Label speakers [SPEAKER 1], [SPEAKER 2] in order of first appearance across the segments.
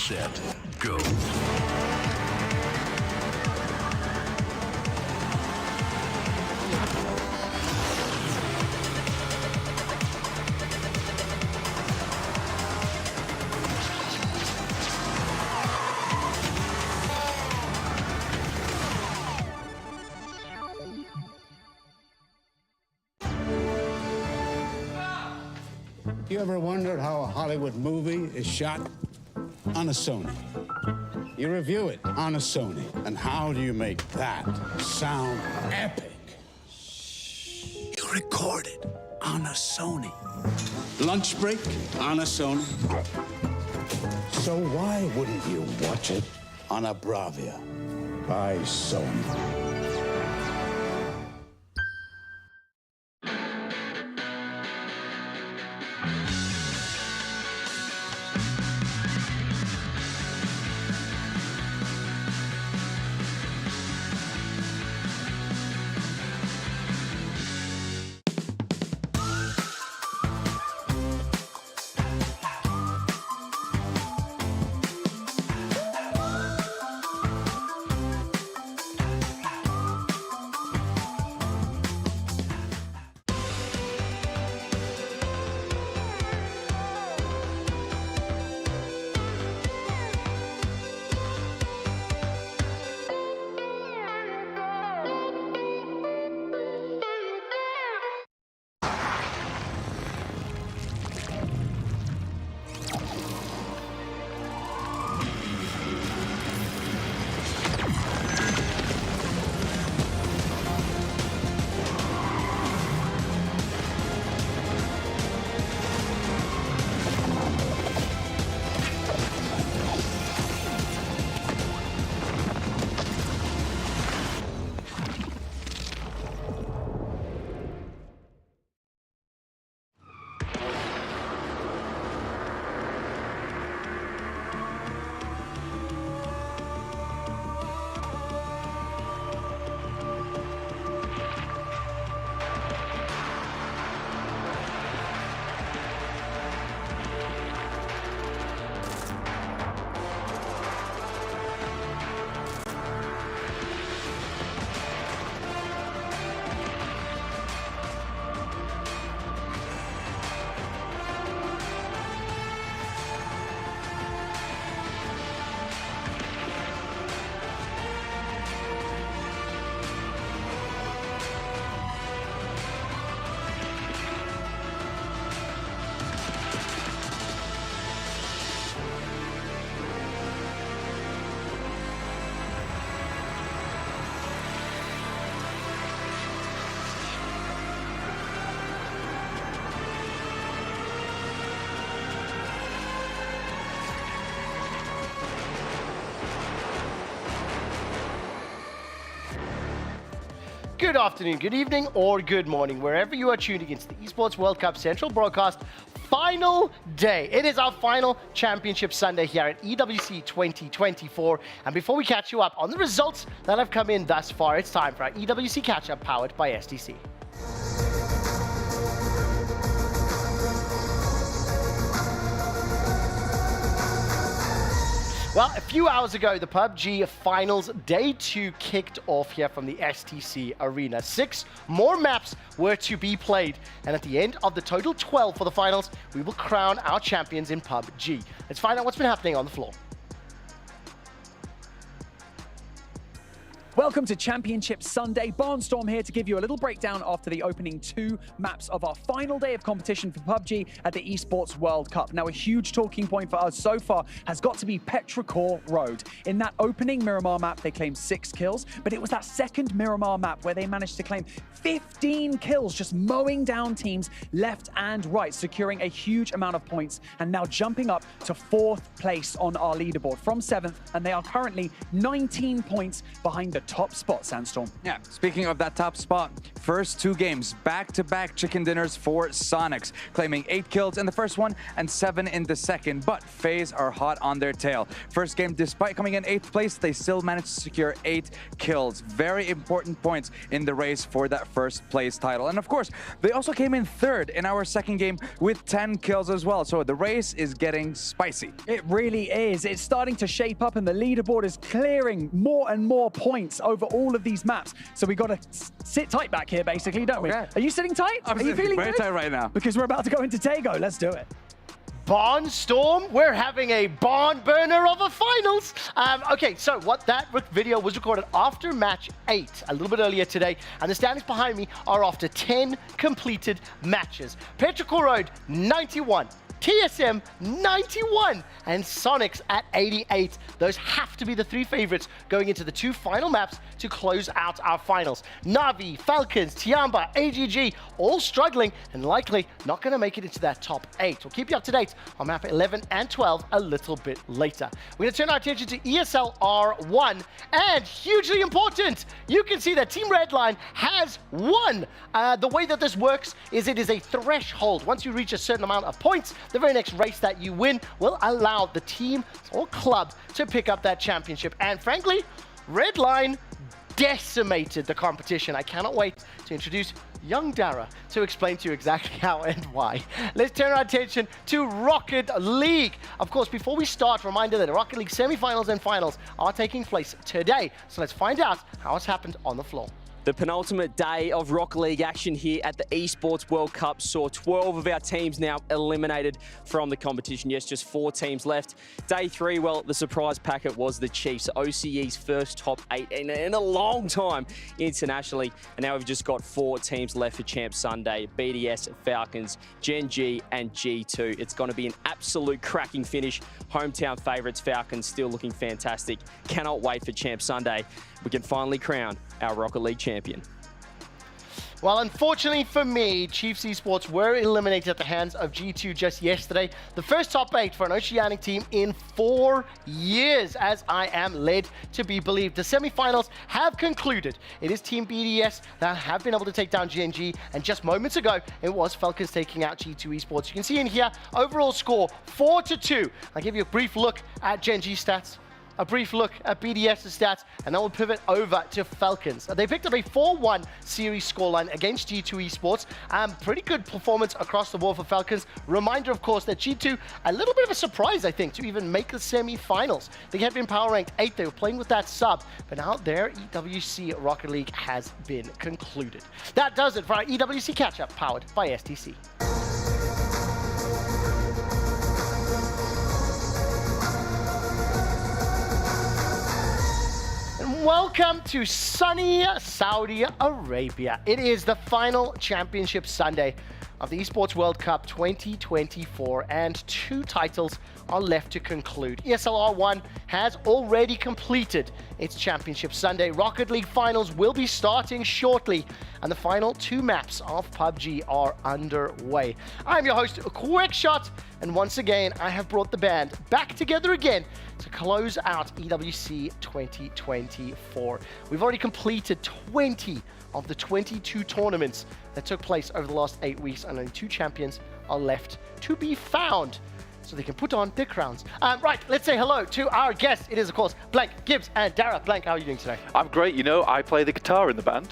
[SPEAKER 1] set, go.
[SPEAKER 2] You ever wondered how a Hollywood movie is shot? On a Sony. You review it on a Sony. And how do you make that sound epic? You record it on a Sony. Lunch break on a Sony. So why wouldn't you watch it on a Bravia by Sony?
[SPEAKER 3] Good afternoon, good evening, or good morning, wherever you are tuning into the Esports World Cup Central Broadcast final day. It is our final Championship Sunday here at EWC 2024. And before we catch you up on the results that have come in thus far, it's time for our EWC catch-up powered by STC. Well, a few hours ago, the PUBG Finals Day 2 kicked off here from the STC Arena. 6 more maps were to be played, and at the end of the total 12 for the finals, we will crown our champions in PUBG. Let's find out what's been happening on the floor.
[SPEAKER 4] Welcome to Championship Sunday. Barnstorm here to give you a little breakdown after the opening 2 maps of our final day of competition for PUBG at the Esports World Cup. Now, a huge talking point for us so far has got to be Petrichor Road. In that opening Miramar map, they claimed 6 kills, but it was that second Miramar map where they managed to claim 15 kills, just mowing down teams left and right, securing a huge amount of points, and now jumping up to 4th place on our leaderboard from 7th, and they are currently 19 points behind the top spot, Sandstorm.
[SPEAKER 1] Yeah, speaking of that top spot, first 2 games, back-to-back chicken dinners for Sonics, claiming 8 kills in the first one and 7 in the second, but FaZe are hot on their tail. First game, despite coming in 8th place, they still managed to secure 8 kills. Very important points in the race for that first place title. And of course, they also came in 3rd in our second game with 10 kills as well. So the race is getting spicy.
[SPEAKER 4] It really is. It's starting to shape up and the leaderboard is clearing more and more points over all of these maps. So we got to sit tight back here, basically, don't we?
[SPEAKER 1] Okay.
[SPEAKER 4] Are you sitting tight?
[SPEAKER 1] I'm
[SPEAKER 4] Are you feeling
[SPEAKER 1] very
[SPEAKER 4] good?
[SPEAKER 1] tight right now.
[SPEAKER 4] Because we're about to go into Tago. Let's do it.
[SPEAKER 3] Barnstorm, we're having a barn burner of a finals. Okay, so that video was recorded after match 8, a little bit earlier today, and the standings behind me are after 10 completed matches. Petrichor Road, 91. TSM 91 and Sonics at 88. Those have to be the 3 favorites going into the 2 final maps to close out our finals. Na'Vi, Falcons, Tiamba, AGG, all struggling and likely not going to make it into that top 8. We'll keep you up to date on map 11 and 12 a little bit later. We're going to turn our attention to ESL R1 and hugely important, you can see that Team Redline has won. The way that this works is it is a threshold. Once you reach a certain amount of points, the very next race that you win will allow the team or club to pick up that championship. And frankly, Redline decimated the competition. I cannot wait to introduce young Dara to explain to you exactly how and why. Let's turn our attention to Rocket League. Of course, before we start, reminder that the Rocket League semifinals and finals are taking place today. So let's find out how it's happened on the floor.
[SPEAKER 5] The penultimate day of Rocket League action here at the Esports World Cup saw 12 of our teams now eliminated from the competition. Yes, just 4 teams left. Day 3, well, the surprise packet was the Chiefs, OCE's first top 8 in a long time internationally. And now we've just got 4 teams left for Champ Sunday. BDS, Falcons, Gen G, and G2. It's going to be an absolute cracking finish. Hometown favourites, Falcons, still looking fantastic. Cannot wait for Champ Sunday. We can finally crown our Rocket League champion.
[SPEAKER 3] Well, unfortunately for me, Chiefs Esports were eliminated at the hands of G2 just yesterday. The first top 8 for an Oceanic team in 4 years, as I am led to be believed. The semifinals have concluded. It is Team BDS that have been able to take down GNG, and just moments ago, it was Falcons taking out G2 Esports. You can see in here, overall score 4-2. I'll give you a brief look at GNG stats, a brief look at BDS's stats, and then we'll pivot over to Falcons. They picked up a 4-1 series scoreline against G2 Esports. Pretty good performance across the board for Falcons. Reminder, of course, that G2, a little bit of a surprise, I think, to even make the semi-finals. They had been power ranked 8. They were playing with that sub, but now their EWC Rocket League has been concluded. That does it for our EWC catch-up, powered by STC. Welcome to sunny Saudi Arabia. It is the final championship Sunday of the Esports World Cup 2024, and 2 titles are left to conclude. ESL R1 has already completed its championship Sunday. Rocket League finals will be starting shortly, and the final 2 maps of PUBG are underway. I'm your host, Quickshot, and once again, I have brought the band back together again to close out EWC 2024. We've already completed 20 of the 22 tournaments that took place over the last 8 weeks, and only 2 champions are left to be found, so they can put on their crowns. Right, let's say hello to our guests. It is, of course, Blank, Gibbs, and Dara. Blank, how are you doing today?
[SPEAKER 6] I'm great. You know, I play the guitar in the band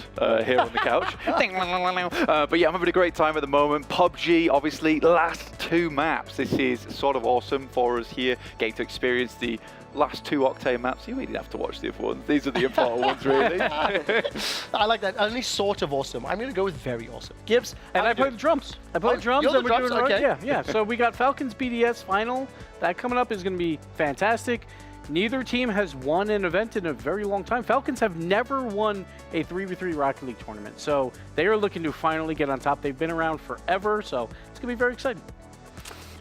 [SPEAKER 6] here on the couch. But yeah, I'm having a great time at the moment. PUBG, obviously, last 2 maps. This is sort of awesome for us here, getting to experience the last 2 Octane maps. You really have to watch the other ones. These are the important ones, really.
[SPEAKER 3] I like that. Only sort of awesome. I'm going to go with very awesome. Gibbs,
[SPEAKER 7] and I played drums. I played drums.
[SPEAKER 3] You're
[SPEAKER 7] And
[SPEAKER 3] the
[SPEAKER 7] we're
[SPEAKER 3] drums?
[SPEAKER 7] doing
[SPEAKER 3] Okay.
[SPEAKER 7] Yeah. So we got Falcons BDS final. That coming up is going to be fantastic. Neither team has won an event in a very long time. Falcons have never won a 3v3 Rocket League tournament, so they are looking to finally get on top. They've been around forever, so it's going to be very exciting.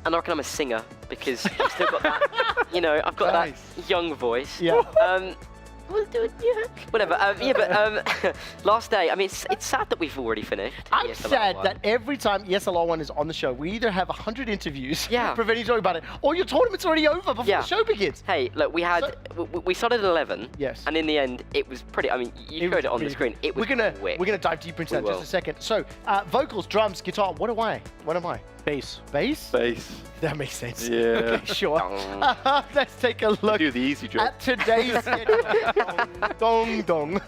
[SPEAKER 8] And I reckon I'm a singer because I've still got that, you know, I've got that young voice.
[SPEAKER 3] Yeah.
[SPEAKER 8] We'll do it, yeah. Whatever. Yeah, but last day, I mean, it's sad that we've already finished.
[SPEAKER 3] I'm sad that every time ESLR1 is on the show, we either have 100 interviews preventing talking about it, or your tournament's already over before the show begins.
[SPEAKER 8] Hey, look, we had we started at 11.
[SPEAKER 3] Yes.
[SPEAKER 8] And in the end, it was pretty. I mean, you showed it on the screen. It was quick.
[SPEAKER 3] We're gonna dive deeper into that in just a second. So, vocals, drums, guitar. What am I?
[SPEAKER 7] Bass.
[SPEAKER 3] Bass?
[SPEAKER 6] Bass.
[SPEAKER 3] That makes sense.
[SPEAKER 6] Yeah.
[SPEAKER 3] Okay, sure. Let's take a look
[SPEAKER 6] do the easy job.
[SPEAKER 3] at today's schedule. Dong, dong.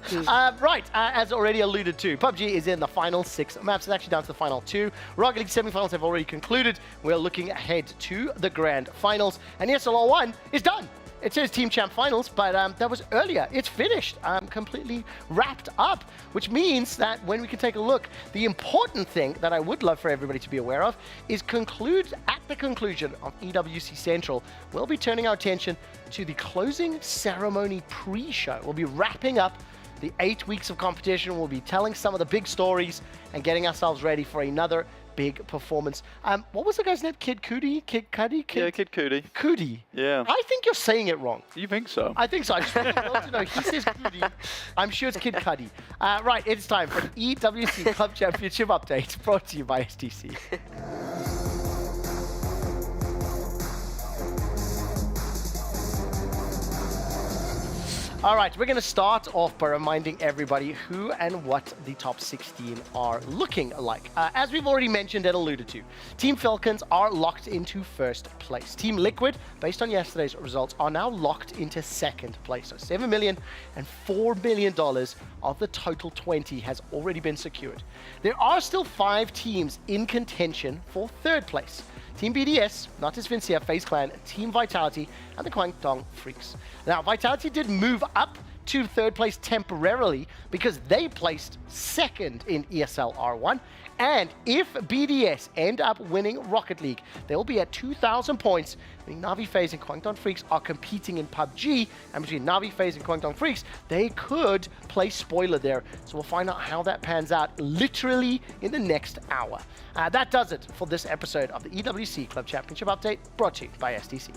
[SPEAKER 3] Right, as already alluded to, PUBG is in the final 6 maps. It's actually down to the final 2. Rocket League semifinals have already concluded. We're looking ahead to the grand finals. And ESLR1 is done. It says Team Champ Finals, but that was earlier. It's finished, completely wrapped up, which means that when we can take a look, the important thing that I would love for everybody to be aware of is at the conclusion of EWC Central, we'll be turning our attention to the closing ceremony pre-show. We'll be wrapping up the 8 weeks of competition. We'll be telling some of the big stories and getting ourselves ready for another big performance. What was the guy's name? Kid Cudi? Kid Cudi?
[SPEAKER 6] Yeah, Kid Cudi.
[SPEAKER 3] Cudi.
[SPEAKER 6] Yeah.
[SPEAKER 3] I think you're saying it wrong.
[SPEAKER 6] You think so?
[SPEAKER 3] I think so. I just want to know. He says Cudi. I'm sure it's Kid Cudi. Right, it's time for the EWC Club Championship update brought to you by STC. All right, we're going to start off by reminding everybody who and what the top 16 are looking like. As we've already mentioned and alluded to, Team Falcons are locked into first place. Team Liquid, based on yesterday's results, are now locked into second place. So $7 million and $4 million of the total 20 has already been secured. There are still 5 teams in contention for third place. Team BDS, Natus Vincia, FaZe Clan, Team Vitality, and the Kwangdong Freaks. Now, Vitality did move up to third place temporarily because they placed second in ESL R1. And if BDS end up winning Rocket League, they will be at 2,000 points. Meaning Na'Vi, FaZe, and Kwangdong Freaks are competing in PUBG. And between Na'Vi, FaZe, and Kwangdong Freaks, they could play spoiler there. So we'll find out how that pans out literally in the next hour. That does it for this episode of the EWC Club Championship Update, brought to you by STC.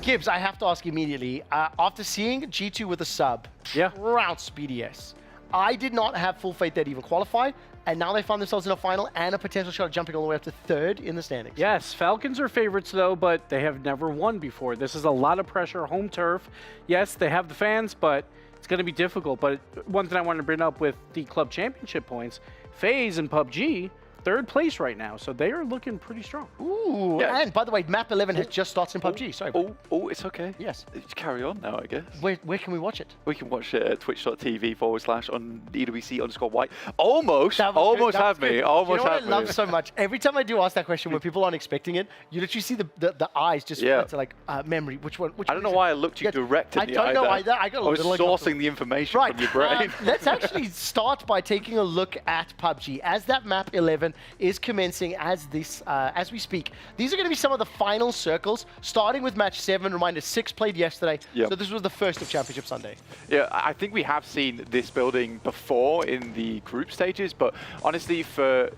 [SPEAKER 3] Gibbs, I have to ask immediately, after seeing G2 with a sub, trounce BDS, I did not have full faith they'd even qualify, and now they find themselves in a final and a potential shot at jumping all the way up to third in the standings.
[SPEAKER 7] Yes, Falcons are favorites though, but they have never won before. This is a lot of pressure, home turf. Yes, they have the fans, but it's going to be difficult. But one thing I want to bring up with the club championship points, FaZe and PUBG, third place right now, so they are looking pretty strong.
[SPEAKER 3] Ooh, and by the way, map 11 has just started in PUBG. Sorry.
[SPEAKER 6] Oh, it's okay.
[SPEAKER 3] Yes.
[SPEAKER 6] Just carry on now, I guess.
[SPEAKER 3] Where can we watch it?
[SPEAKER 6] We can watch it at twitch.tv/ on EWC_white. Almost had me. Almost had me.
[SPEAKER 3] I love so much? Every time I do ask that question when people aren't expecting it, you literally see the eyes just to like memory. Which one?
[SPEAKER 6] I don't know why I looked you direct in the eye.
[SPEAKER 3] I don't know either. I was
[SPEAKER 6] sourcing the information from your brain.
[SPEAKER 3] Let's actually start by taking a look at PUBG. As that map 11 is commencing as we speak. These are going to be some of the final circles, starting with match 7. Reminder, 6 played yesterday. Yep. So this was the first of Championship Sunday.
[SPEAKER 6] Yeah, I think we have seen this building before in the group stages, but honestly, for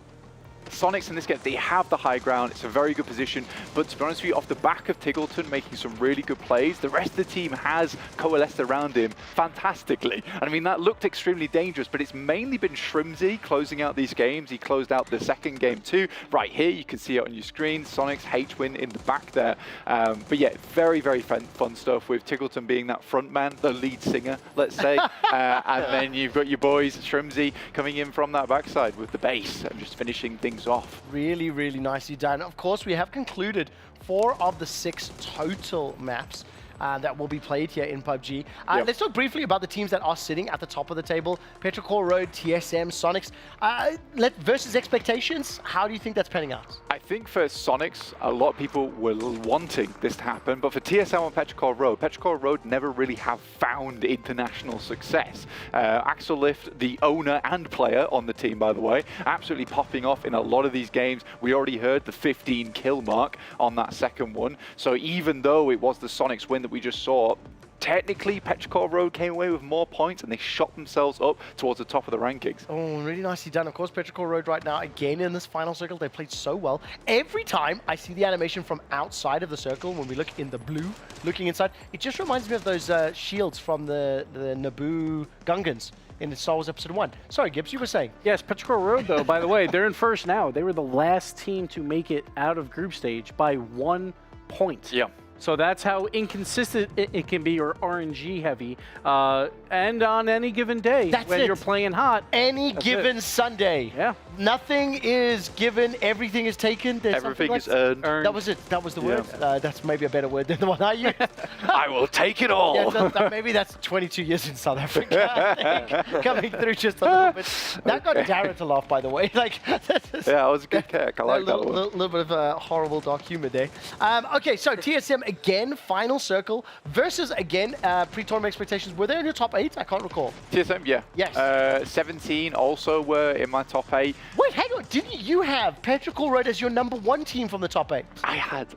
[SPEAKER 6] Sonics in this game, they have the high ground. It's a very good position, but to be honest with you, off the back of Tiggleton making some really good plays, the rest of the team has coalesced around him fantastically. And I mean, that looked extremely dangerous, but it's mainly been Shrimzy closing out these games. He closed out the second game too. Right here, you can see it on your screen, Sonics H-Win in the back there. But yeah, very, very fun stuff with Tiggleton being that front man, the lead singer, let's say. And then you've got your boys, Shrimzy, coming in from that backside with the bass and just finishing things off.
[SPEAKER 3] Really, really nicely done. Of course, we have concluded 4 of the 6 total maps that will be played here in PUBG. Let's talk briefly about the teams that are sitting at the top of the table. Petrocore Road, TSM, Sonics. Versus expectations, how do you think that's panning out?
[SPEAKER 6] I think for Sonics, a lot of people were wanting this to happen, but for TSM and Petrocore Road never really have found international success. Axel Lift, the owner and player on the team, by the way, absolutely popping off in a lot of these games. We already heard the 15 kill mark on that second one. So even though it was the Sonics win that we just saw, technically, Petrichor Road came away with more points and they shot themselves up towards the top of the rankings.
[SPEAKER 3] Oh, really nicely done. Of course, Petrichor Road right now, again in this final circle, they played so well. Every time I see the animation from outside of the circle, when we look in the blue, looking inside, it just reminds me of those shields from the Naboo Gungans in Star Wars Episode 1. Sorry, Gibbs, you were saying?
[SPEAKER 7] Yes, Petrichor Road, though, by the way, they're in first now. They were the last team to make it out of group stage by 1 point.
[SPEAKER 6] Yeah.
[SPEAKER 7] So that's how inconsistent it can be, or RNG heavy. And on any given day, when you're playing hot.
[SPEAKER 3] Any given Sunday.
[SPEAKER 7] Yeah.
[SPEAKER 3] Nothing is given, everything is taken. There's
[SPEAKER 6] Everything
[SPEAKER 3] like
[SPEAKER 6] is earned.
[SPEAKER 3] That was it. That was the word. That's maybe a better word than the one I used.
[SPEAKER 6] I will take it all.
[SPEAKER 3] Yeah, maybe that's 22 years in South Africa, I think, coming through just a little bit. That got Darren to laugh, by the way. Like,
[SPEAKER 6] Yeah, it was a good kick. I like that one.
[SPEAKER 3] A little bit of horrible dark humor there. Okay, so TSM again, final circle versus again pre-tournament expectations. Were they in your top 8? I can't recall.
[SPEAKER 6] TSM, yeah.
[SPEAKER 3] Yes.
[SPEAKER 6] 17 also were in my top 8.
[SPEAKER 3] Wait, hang on. Didn't you have Petrichor Road as your #1 team from the top 8?
[SPEAKER 6] I had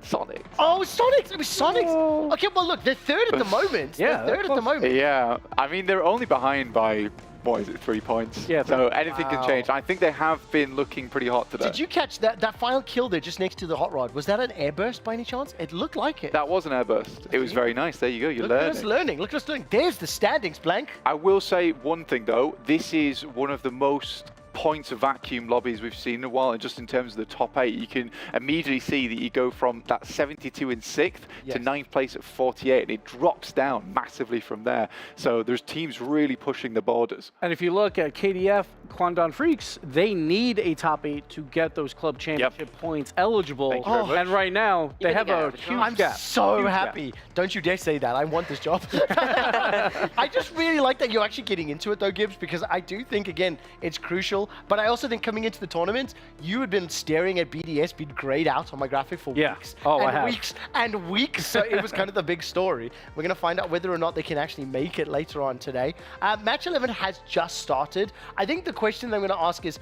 [SPEAKER 6] Sonic.
[SPEAKER 3] Oh, Sonics! It was Sonics! Oh. Okay, well look, they're third at the moment.
[SPEAKER 7] Yeah,
[SPEAKER 3] they're third at the moment.
[SPEAKER 6] Yeah, I mean, they're only behind by, what is it, 3 points?
[SPEAKER 7] Yeah.
[SPEAKER 6] So anything can change. I think they have been looking pretty hot today.
[SPEAKER 3] Did you catch that final kill there just next to the hot rod? Was that an airburst by any chance? It looked like it.
[SPEAKER 6] That was an airburst. It was very nice. There you go. You're
[SPEAKER 3] Look at us learning. Look at us learning. There's the standings, Blank.
[SPEAKER 6] I will say one thing though. This is one of the most points of vacuum lobbies we've seen in a while, and just in terms of the top 8, you can immediately see that you go from that 72 in 6th to 9th place at 48, and it drops down massively from there. So there's teams really pushing the borders.
[SPEAKER 7] And if you look at KDF, Kwangdong Freaks, they need a top 8 to get those club championship points eligible.
[SPEAKER 6] Thank you very much.
[SPEAKER 7] And right now, they have a huge gap.
[SPEAKER 3] I'm so
[SPEAKER 7] Huge
[SPEAKER 3] happy.
[SPEAKER 7] gap.
[SPEAKER 3] Don't you dare say that. I want this job. I just really like that you're actually getting into it though, Gibbs, because I do think, again, it's crucial. But I also think coming into the tournament, you had been staring at BDS being grayed out on my graphic for weeks.
[SPEAKER 7] Oh,
[SPEAKER 3] and
[SPEAKER 7] I have.
[SPEAKER 3] weeks and weeks. So it was kind of the big story. We're going to find out whether or not they can actually make it later on today. Match 11 has just started. I think the question that I'm going to ask is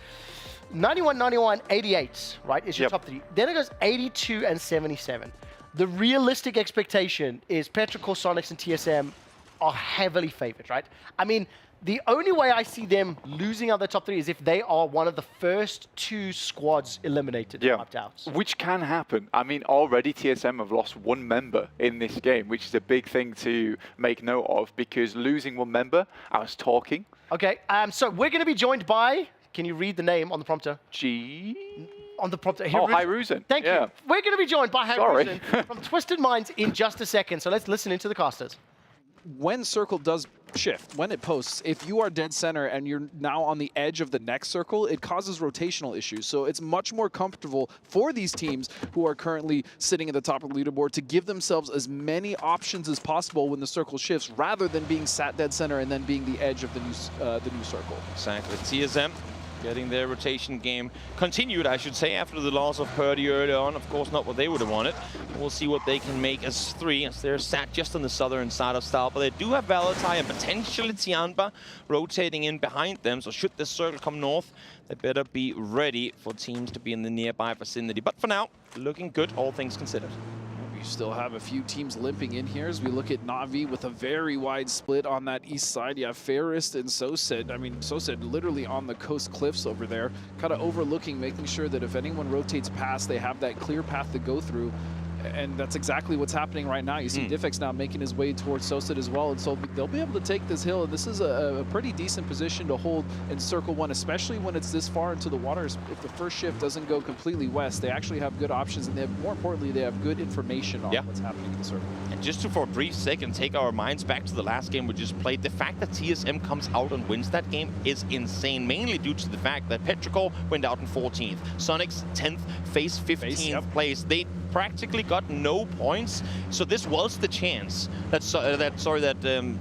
[SPEAKER 3] 91, 91, 88, right, is your top 3. Then it goes 82 and 77. The realistic expectation is Petrichor, Sonics, and TSM are heavily favored, right? I mean, the only way I see them losing out their top 3 is if they are one of the first 2 squads eliminated and wiped out.
[SPEAKER 6] Which can happen. I mean, already TSM have lost 1 member in this game, which is a big thing to make note of, because losing 1 member, I was talking.
[SPEAKER 3] Okay, so we're going to be joined by, can you read the name on the prompter? On the prompter.
[SPEAKER 6] Hiruzen.
[SPEAKER 3] Thank you. We're going to be joined by
[SPEAKER 6] Sorry.
[SPEAKER 3] Hiruzen from Twisted Minds in just a second. So let's listen into the casters.
[SPEAKER 9] When circle does shift, when it posts, if you are dead center and you're now on the edge of the next circle, it causes rotational issues. So it's much more comfortable for these teams who are currently sitting at the top of the leaderboard to give themselves as many options as possible when the circle shifts, rather than being sat dead center and then being the edge of the new circle.
[SPEAKER 10] Exactly. TSM getting their rotation game continued, I should say, after the loss of Purdy early on. Of course, not what they would have wanted. We'll see what they can make as 3, as they're sat just on the southern side of Style. But they do have Valatai and potentially Tianba rotating in behind them. So should this circle come north, they better be ready for teams to be in the nearby vicinity. But for now, looking good, all things considered.
[SPEAKER 9] We still have a few teams limping in here as we look at Na'Vi with a very wide split on that east side. You have Fairest and Soset. I mean, Soset literally on the coast cliffs over there, kind of overlooking, making sure that if anyone rotates past, they have that clear path to go through. And that's exactly what's happening right now. You see Diffex now making his way towards Soset as well, and so they'll be able to take this hill. And this is a pretty decent position to hold in Circle 1, especially when it's this far into the waters. If the first shift doesn't go completely west, they actually have good options, and they have, more importantly, they have good information on what's happening in the circle.
[SPEAKER 10] And just to, for a brief second, take our minds back to the last game we just played, the fact that TSM comes out and wins that game is insane, mainly due to the fact that Petrichor went out in 14th, Sonics 10th, FaZe 15th place. They practically got no points, so this was the chance that TSM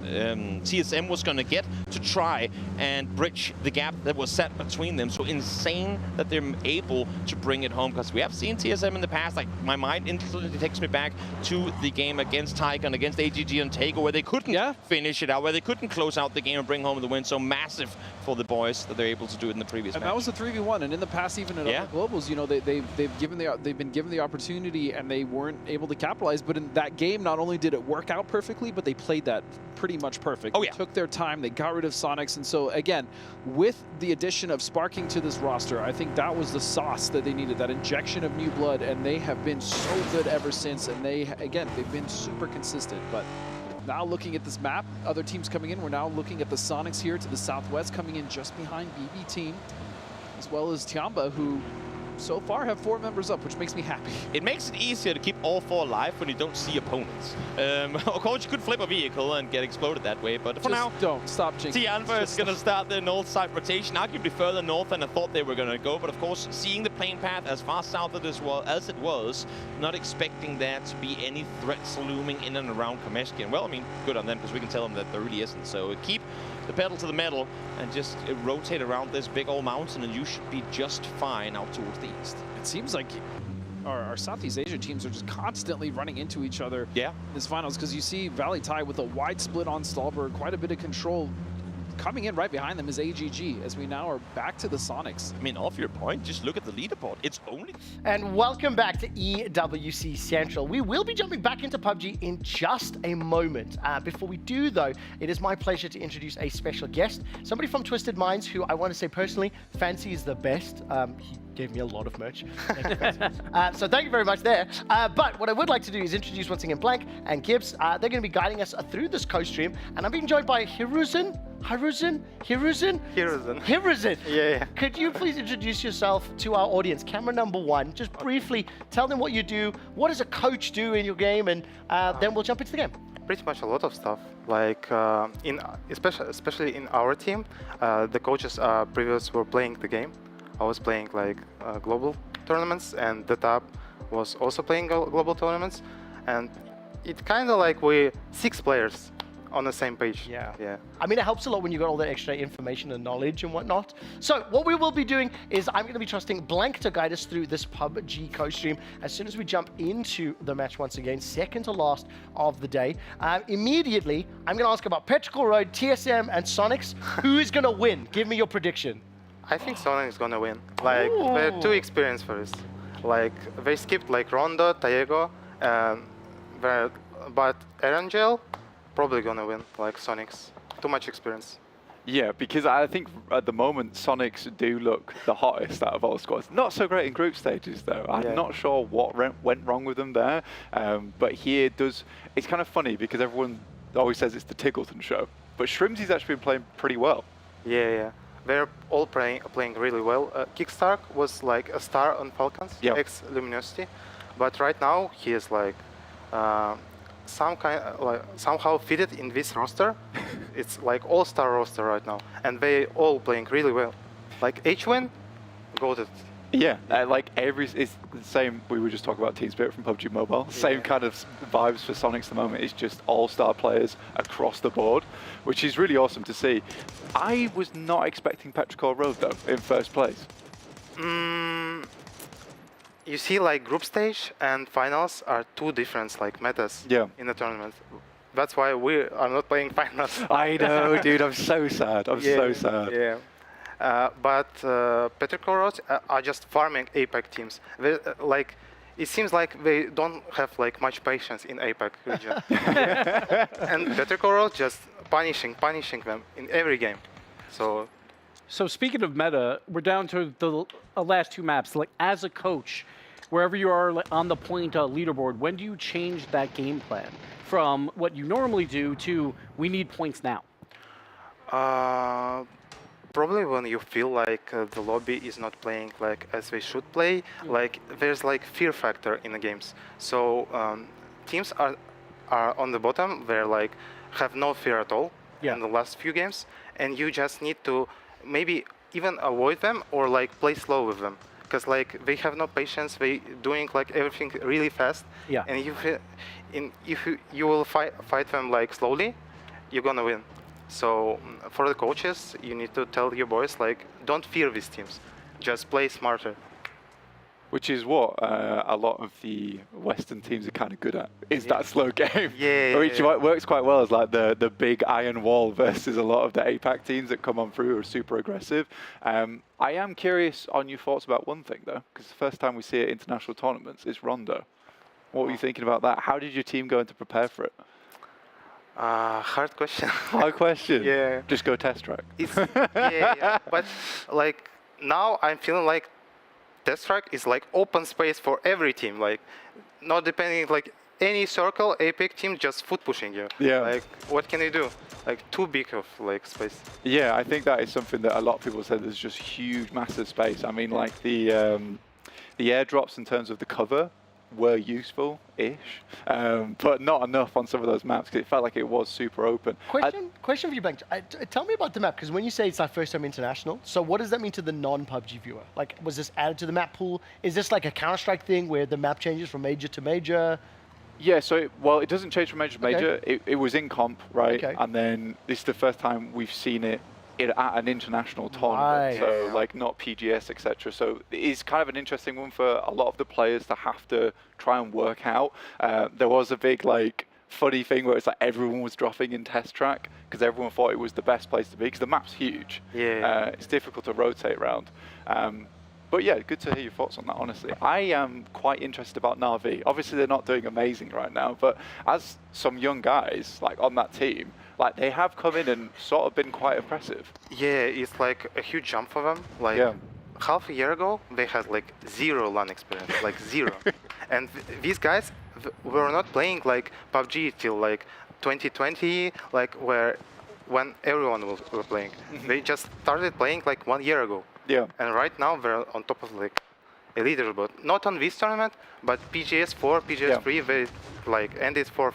[SPEAKER 10] was going to get to try and bridge the gap that was set between them. So insane that they're able to bring it home, because we have seen TSM in the past. Like, my mind instantly takes me back to the game against Tekken, against AGG and Tago, where they couldn't finish it out, where they couldn't close out the game and bring home the win. So massive for the boys that they're able to do it in the previous match.
[SPEAKER 9] That was a 3v1, and in the past, even at other globals, you know, they've been given the opportunity PUBG, and they weren't able to capitalize. But in that game, not only did it work out perfectly, but they played that pretty much perfect.
[SPEAKER 10] Oh, yeah.
[SPEAKER 9] They took their time, they got rid of Sonics, and so again, with the addition of Sparking to this roster, I think that was the sauce that they needed, that injection of new blood, and they have been so good ever since, and they've been super consistent. But now looking at this map, other teams coming in, we're now looking at the Sonics here to the southwest, coming in just behind BB Team, as well as Tiamba, who so far have 4 members up, which makes me happy.
[SPEAKER 10] It makes it easier to keep all 4 alive when you don't see opponents. Of course, you could flip a vehicle and get exploded that way, but for now,
[SPEAKER 9] don't stop jinxing.
[SPEAKER 10] Tiamba is going to start the north side rotation, arguably further north than I thought they were going to go. But of course, seeing the plane path as far south as it was, not expecting there to be any threats looming in and around Komeshki. And well, I mean, good on them, because we can tell them that there really isn't. So keep the pedal to the metal and just rotate around this big old mountain, and you should be just fine out towards the east.
[SPEAKER 9] It seems like our Southeast Asia teams are just constantly running into each other in this finals, because you see Valley Thai with a wide split on Stallberg, quite a bit of control. Coming in right behind them is AGG, as we now are back to the Sonics.
[SPEAKER 10] I mean, off your point, just look at the leaderboard. It's only...
[SPEAKER 3] And welcome back to EWC Central. We will be jumping back into PUBG in just a moment. Before we do, though, it is my pleasure to introduce a special guest, somebody from Twisted Minds, who I want to say personally, Fancy is the best. He gave me a lot of merch. So thank you very much there. But what I would like to do is introduce once again Blank and Gibbs. They're going to be guiding us through this co-stream, and I'm being joined by Hiruzen.
[SPEAKER 11] Yeah.
[SPEAKER 3] Could you please introduce yourself to our audience? Camera number 1. Just briefly tell them what you do. What does a coach do in your game? And then we'll jump into the game.
[SPEAKER 11] Pretty much a lot of stuff. Like especially in our team, the coaches previous were playing the game. I was playing like global tournaments, and the top was also playing global tournaments. And it kind of like we 6 players on the same page. Yeah.
[SPEAKER 3] I mean, it helps a lot when you got all that extra information and knowledge and whatnot. So what we will be doing is I'm going to be trusting Blank to guide us through this PUBG co-stream as soon as we jump into the match once again, second to last of the day. Immediately, I'm going to ask about Petrichor Road, TSM, and Sonics. Who is going to win? Give me your prediction.
[SPEAKER 11] I think Sonic is gonna win. Like they're too experienced for this. Like they skipped like Rondo, Tayego, but Erangel probably gonna win. Like Sonics, too much experience.
[SPEAKER 6] Yeah, because I think at the moment Sonics do look the hottest out of all squads. Not so great in group stages though. I'm not sure what went wrong with them there, but here it's kind of funny because everyone always says it's the Tiggleton show, but Shrimsy's actually been playing pretty well.
[SPEAKER 11] Yeah. They're all playing really well. Kickstark was like a star on Falcons, ex-Luminosity, but right now he is like somehow fitted in this roster. It's like all-star roster right now, and they all playing really well. Like HWin, goated.
[SPEAKER 6] Yeah, it's the same. We were just talking about Team Spirit from PUBG Mobile. Same kind of vibes for Sonics at the moment. It's just all-star players across the board, which is really awesome to see. I was not expecting Petrichor Road though in first place.
[SPEAKER 11] You see, like group stage and finals are 2 different like metas in the tournament. That's why we are not playing finals.
[SPEAKER 6] I know, dude. I'm so sad. I'm so sad.
[SPEAKER 11] Yeah. But Petrichor Road are just farming APAC teams. Like, it seems like they don't have like much patience in APAC region. And Petrichor Road just punishing them in every game. So
[SPEAKER 7] speaking of meta, we're down to the last 2 maps. Like as a coach, wherever you are on the point leaderboard, when do you change that game plan from what you normally do to we need points now?
[SPEAKER 11] Probably when you feel like the lobby is not playing like as they should play, like there's like fear factor in the games. So teams are on the bottom, they're like have no fear at all in the last few games, and you just need to maybe even avoid them or like play slow with them, because like they have no patience, they doing like everything really fast, and if you will fight them like slowly, you're gonna win. So for the coaches, you need to tell your boys, like, don't fear these teams. Just play smarter.
[SPEAKER 6] Which is what a lot of the Western teams are kind of good at, is that slow game. Which works quite well as like the big iron wall versus a lot of the APAC teams that come on through are super aggressive. I am curious on your thoughts about one thing though, because the first time we see it at international tournaments is Rondo. What were you thinking about that? How did your team go in to prepare for it?
[SPEAKER 11] Hard question.
[SPEAKER 6] Hard question.
[SPEAKER 11] Yeah.
[SPEAKER 6] Just go test track.
[SPEAKER 11] It's, yeah. But like now I'm feeling like test track is like open space for every team. Like not depending like any circle, Apex team just foot pushing you.
[SPEAKER 6] Yeah.
[SPEAKER 11] Like what can you do? Like too big of like space.
[SPEAKER 6] Yeah, I think that is something that a lot of people said. There's just huge, massive space. I mean, like the airdrops in terms of the cover were useful-ish, but not enough on some of those maps because it felt like it was super open.
[SPEAKER 3] Question for you, Bank. Tell me about the map, because when you say it's our first time international, so what does that mean to the non-PUBG viewer? Like, was this added to the map pool? Is this like a Counter-Strike thing where the map changes from major to major?
[SPEAKER 6] Yeah, so it doesn't change from major to major. It was in comp, right?
[SPEAKER 3] Okay.
[SPEAKER 6] And then this is the first time we've seen it at an international tournament, so like not PGS, etc. So it is kind of an interesting one for a lot of the players to have to try and work out. There was a big like funny thing where it's like everyone was dropping in test track because everyone thought it was the best place to be because the map's huge.
[SPEAKER 11] Yeah.
[SPEAKER 6] It's difficult to rotate around. But yeah, good to hear your thoughts on that, honestly. I am quite interested about Na'Vi. Obviously, they're not doing amazing right now, but as some young guys like on that team, like they have come in and sort of been quite impressive.
[SPEAKER 11] Yeah, it's like a huge jump for them. Like half a year ago, they had like 0 LAN experience, like 0. And these guys were not playing like PUBG till like 2020, like when everyone was playing. They just started playing like 1 year ago.
[SPEAKER 6] Yeah.
[SPEAKER 11] And right now they're on top of like a leaderboard. Not on this tournament, but PGS 4, PGS 3, they like ended 4th.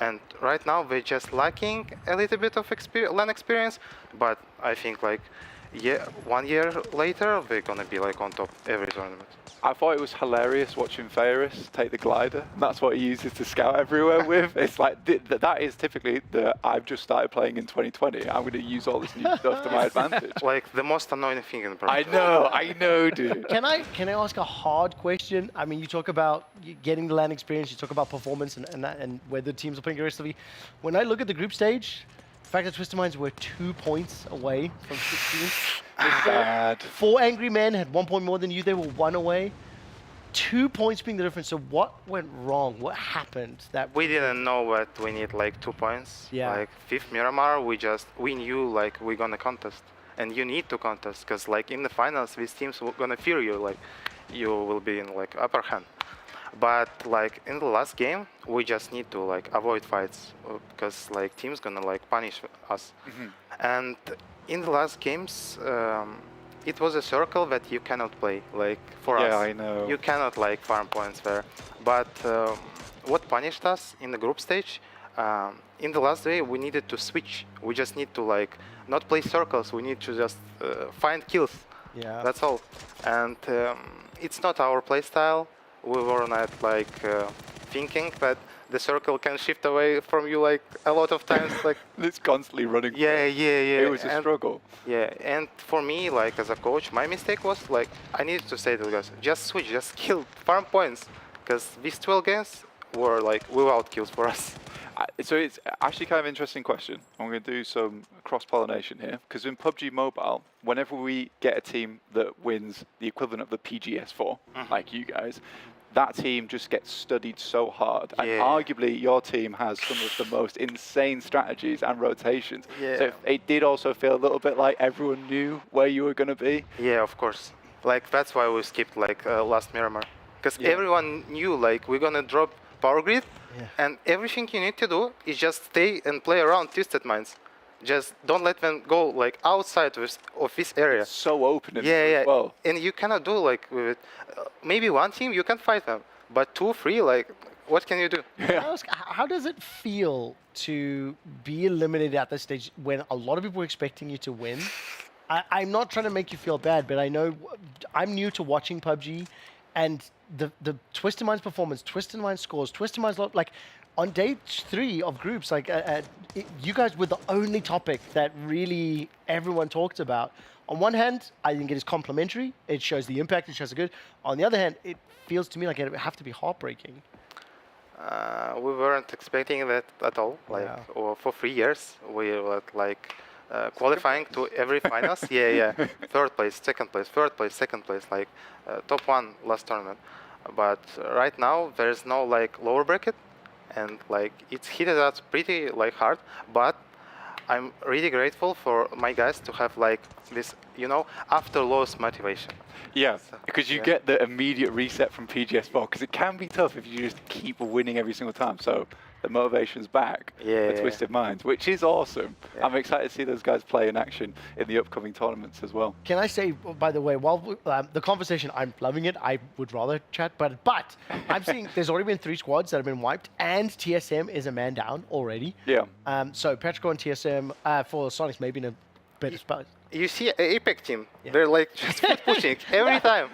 [SPEAKER 11] And right now they're just lacking a little bit of LAN experience, but I think like 1 year later they're gonna be like on top every tournament.
[SPEAKER 6] I thought it was hilarious watching Ferris take the glider. That's what he uses to scout everywhere with. It's like that is typically I've just started playing in 2020. I'm going to use all this new stuff to my advantage.
[SPEAKER 11] Like the most annoying thing in the project.
[SPEAKER 6] I know, dude.
[SPEAKER 3] Can I ask a hard question? I mean, you talk about getting the LAN experience, you talk about performance and where the teams are playing aggressively. When I look at the group stage, the fact that Twisted Minds were 2 points away from 16.
[SPEAKER 6] Sad.
[SPEAKER 3] 4 Angry Men had 1 point more than you. They were 1 away. 2 points being the difference. So what went wrong? What happened? That
[SPEAKER 11] we didn't know that we need like 2 points.
[SPEAKER 3] Yeah.
[SPEAKER 11] Like 5th Miramar, we knew like we're gonna contest, and you need to contest because like in the finals, these teams will gonna fear you. Like you will be in like upper hand. But like in the last game, we just need to like avoid fights because like teams gonna like punish us. And in the last games, it was a circle that you cannot play. Like for us,
[SPEAKER 6] yeah, I know.
[SPEAKER 11] You cannot like farm points there. But what punished us in the group stage? In the last day, we needed to switch. We just need to like not play circles. We need to just find kills.
[SPEAKER 3] Yeah.
[SPEAKER 11] That's all. And it's not our play style. We were not like thinking that the circle can shift away from you like a lot of times. Like
[SPEAKER 6] it's constantly running.
[SPEAKER 11] Yeah.
[SPEAKER 6] It was a struggle.
[SPEAKER 11] Yeah, and for me, like as a coach, my mistake was like I needed to say to the guys, just switch, just kill, farm points, because these 12 games were like without kills for us.
[SPEAKER 6] So it's actually kind of an interesting question. I'm going to do some cross-pollination here, because in PUBG Mobile, whenever we get a team that wins the equivalent of the PGS4, like you guys, that team just gets studied so hard. And arguably, your team has some of the most insane strategies and rotations. So it did also feel a little bit like everyone knew where you were going to be.
[SPEAKER 11] Yeah, of course. Like, that's why we skipped, like, last Miramar. Because everyone knew, like, we're going to drop Power Grid, and everything you need to do is just stay and play around Twisted Minds. Just don't let them go, like, outside of this area.
[SPEAKER 6] It's so open as well.
[SPEAKER 11] And you cannot do, like, with it. Maybe one team, you can fight them. But 2, 3, like, what can you do?
[SPEAKER 3] How does it feel to be eliminated at this stage when a lot of people were expecting you to win? I'm not trying to make you feel bad, but I know I'm new to watching PUBG, and the Twisted Minds performance, Twisted Minds scores, Twisted Minds, like, on day 3 of groups, like, you guys were the only topic that really everyone talked about. On one hand, I think it is complimentary. It shows the impact, it shows the good. On the other hand, it feels to me like it would have to be heartbreaking.
[SPEAKER 11] We weren't expecting that at all. Like, for 3 years, we were, like, qualifying to every finals. 3rd place, 2nd place, 3rd place, 2nd place, like top 1 last tournament. But right now there's no like lower bracket, and like it's heated up pretty like hard. But I'm really grateful for my guys to have like this, after loss motivation.
[SPEAKER 6] Yeah, because you get the immediate reset from PGS4, because it can be tough if you just keep winning every single time. So the motivation's back for Twisted Minds, which is awesome. Yeah. I'm excited to see those guys play in action in the upcoming tournaments as well.
[SPEAKER 3] Can I say, by the way, while the conversation, I'm loving it. I would rather chat, but I'm seeing there's already been 3 squads that have been wiped, and TSM is a man down already.
[SPEAKER 6] Yeah.
[SPEAKER 3] So Petrico and TSM for Sonics maybe in a better spot.
[SPEAKER 11] You see Apex team, they're like just pushing every time.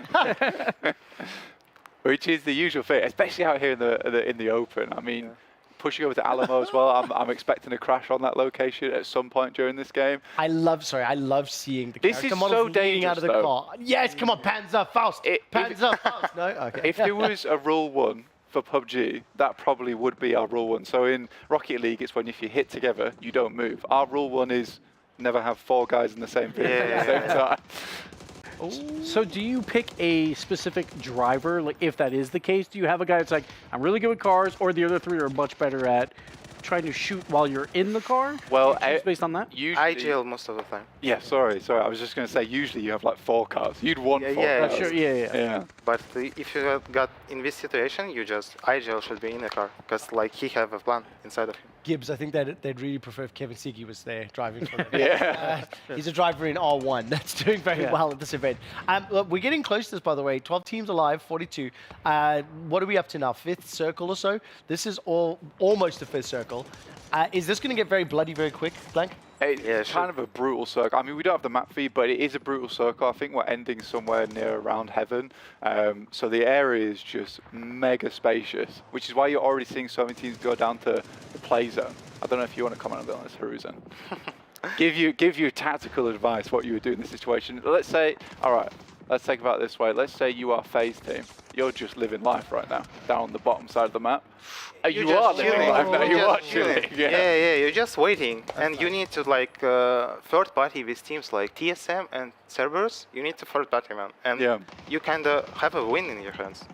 [SPEAKER 6] Which is the usual thing, especially out here in the open. I mean, pushing over to Alamo as well. I'm expecting a crash on that location at some point during this game.
[SPEAKER 3] I love seeing the
[SPEAKER 6] this
[SPEAKER 3] character
[SPEAKER 6] is
[SPEAKER 3] models
[SPEAKER 6] so dangerous,
[SPEAKER 3] out of the car. Yes, come on, Panzer Faust. Panzer Faust. No, okay.
[SPEAKER 6] If there was a rule 1 for PUBG, that probably would be our rule 1. So in Rocket League, it's when if you hit together, you don't move. Our rule 1 is never have 4 guys in the same vehicle at the same time.
[SPEAKER 7] So do you pick a specific driver? Like, if that is the case, do you have a guy that's like, I'm really good with cars, or the other 3 are much better at trying to shoot while you're in the car?
[SPEAKER 6] Well,
[SPEAKER 7] based on that?
[SPEAKER 11] Usually, IGL most of the time.
[SPEAKER 6] Yeah, sorry. I was just going to say, usually you have like 4 cars. You'd want 4 cars.
[SPEAKER 7] Sure, yeah.
[SPEAKER 11] But if you have got in this situation, you just IGL should be in the car, because like he have a plan inside of him.
[SPEAKER 3] Gibbs, I think that they'd really prefer if Kevin Sigi was there driving for them.
[SPEAKER 6] Yeah.
[SPEAKER 3] He's a driver in R1 that's doing very well at this event. Look, we're getting close to this, by the way. 12 teams alive, 42. What are we up to now? 5th circle or so? This is almost the 5th circle. Is this going to get very bloody very quick, Blank?
[SPEAKER 6] It's kind of a brutal circle. I mean, we don't have the map feed, but it is a brutal circle. I think we're ending somewhere near around heaven. So the area is just mega spacious, which is why you're already seeing so many teams go down to the play zone. I don't know if you want to comment on this, Haruzen. give you tactical advice what you would do in this situation. Let's say, all right, let's think about it this way. Let's say you are FaZe team. You're just living life right now, down on the bottom side of the map. You are living life now. You are chilling.
[SPEAKER 11] Yeah, you're just waiting. And you need to like third party with teams like TSM and Cerberus. You need to third party, man. And you kind of have a win in your hands.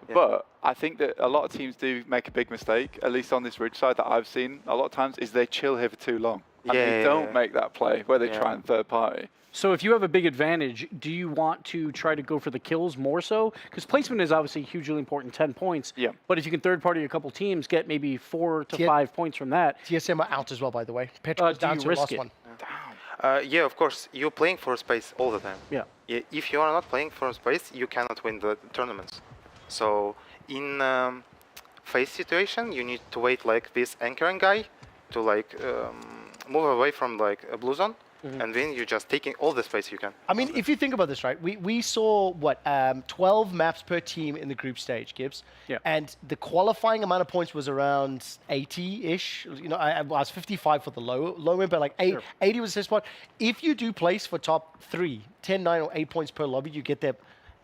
[SPEAKER 11] Yeah.
[SPEAKER 6] But I think that a lot of teams do make a big mistake, at least on this ridge side that I've seen a lot of times, is they chill here for too long. And they don't make that play where they try and third party.
[SPEAKER 7] So if you have a big advantage, do you want to try to go for the kills more so? Because placement is obviously hugely important, 10 points.
[SPEAKER 6] Yeah.
[SPEAKER 7] But if you can third party a couple teams, get maybe 4 to 5 points from that.
[SPEAKER 3] TSM are out as well, by the way. Petro's down to last one.
[SPEAKER 11] Yeah, of course. You're playing for space all the time.
[SPEAKER 7] Yeah.
[SPEAKER 11] If you are not playing for space, you cannot win the tournaments. So in FaZe situation, you need to wait like this anchoring guy to like move away from like a blue zone. And then you're just taking all the space you can.
[SPEAKER 3] I mean, if you think about this, right, we saw, what, 12 maps per team in the group stage, Gibbs?
[SPEAKER 7] Yeah.
[SPEAKER 3] And the qualifying amount of points was around 80-ish. You know, I was 55 for the low end, but like 80 was this spot. If you do place for top 3, 10, 9, or 8 points per lobby, you get there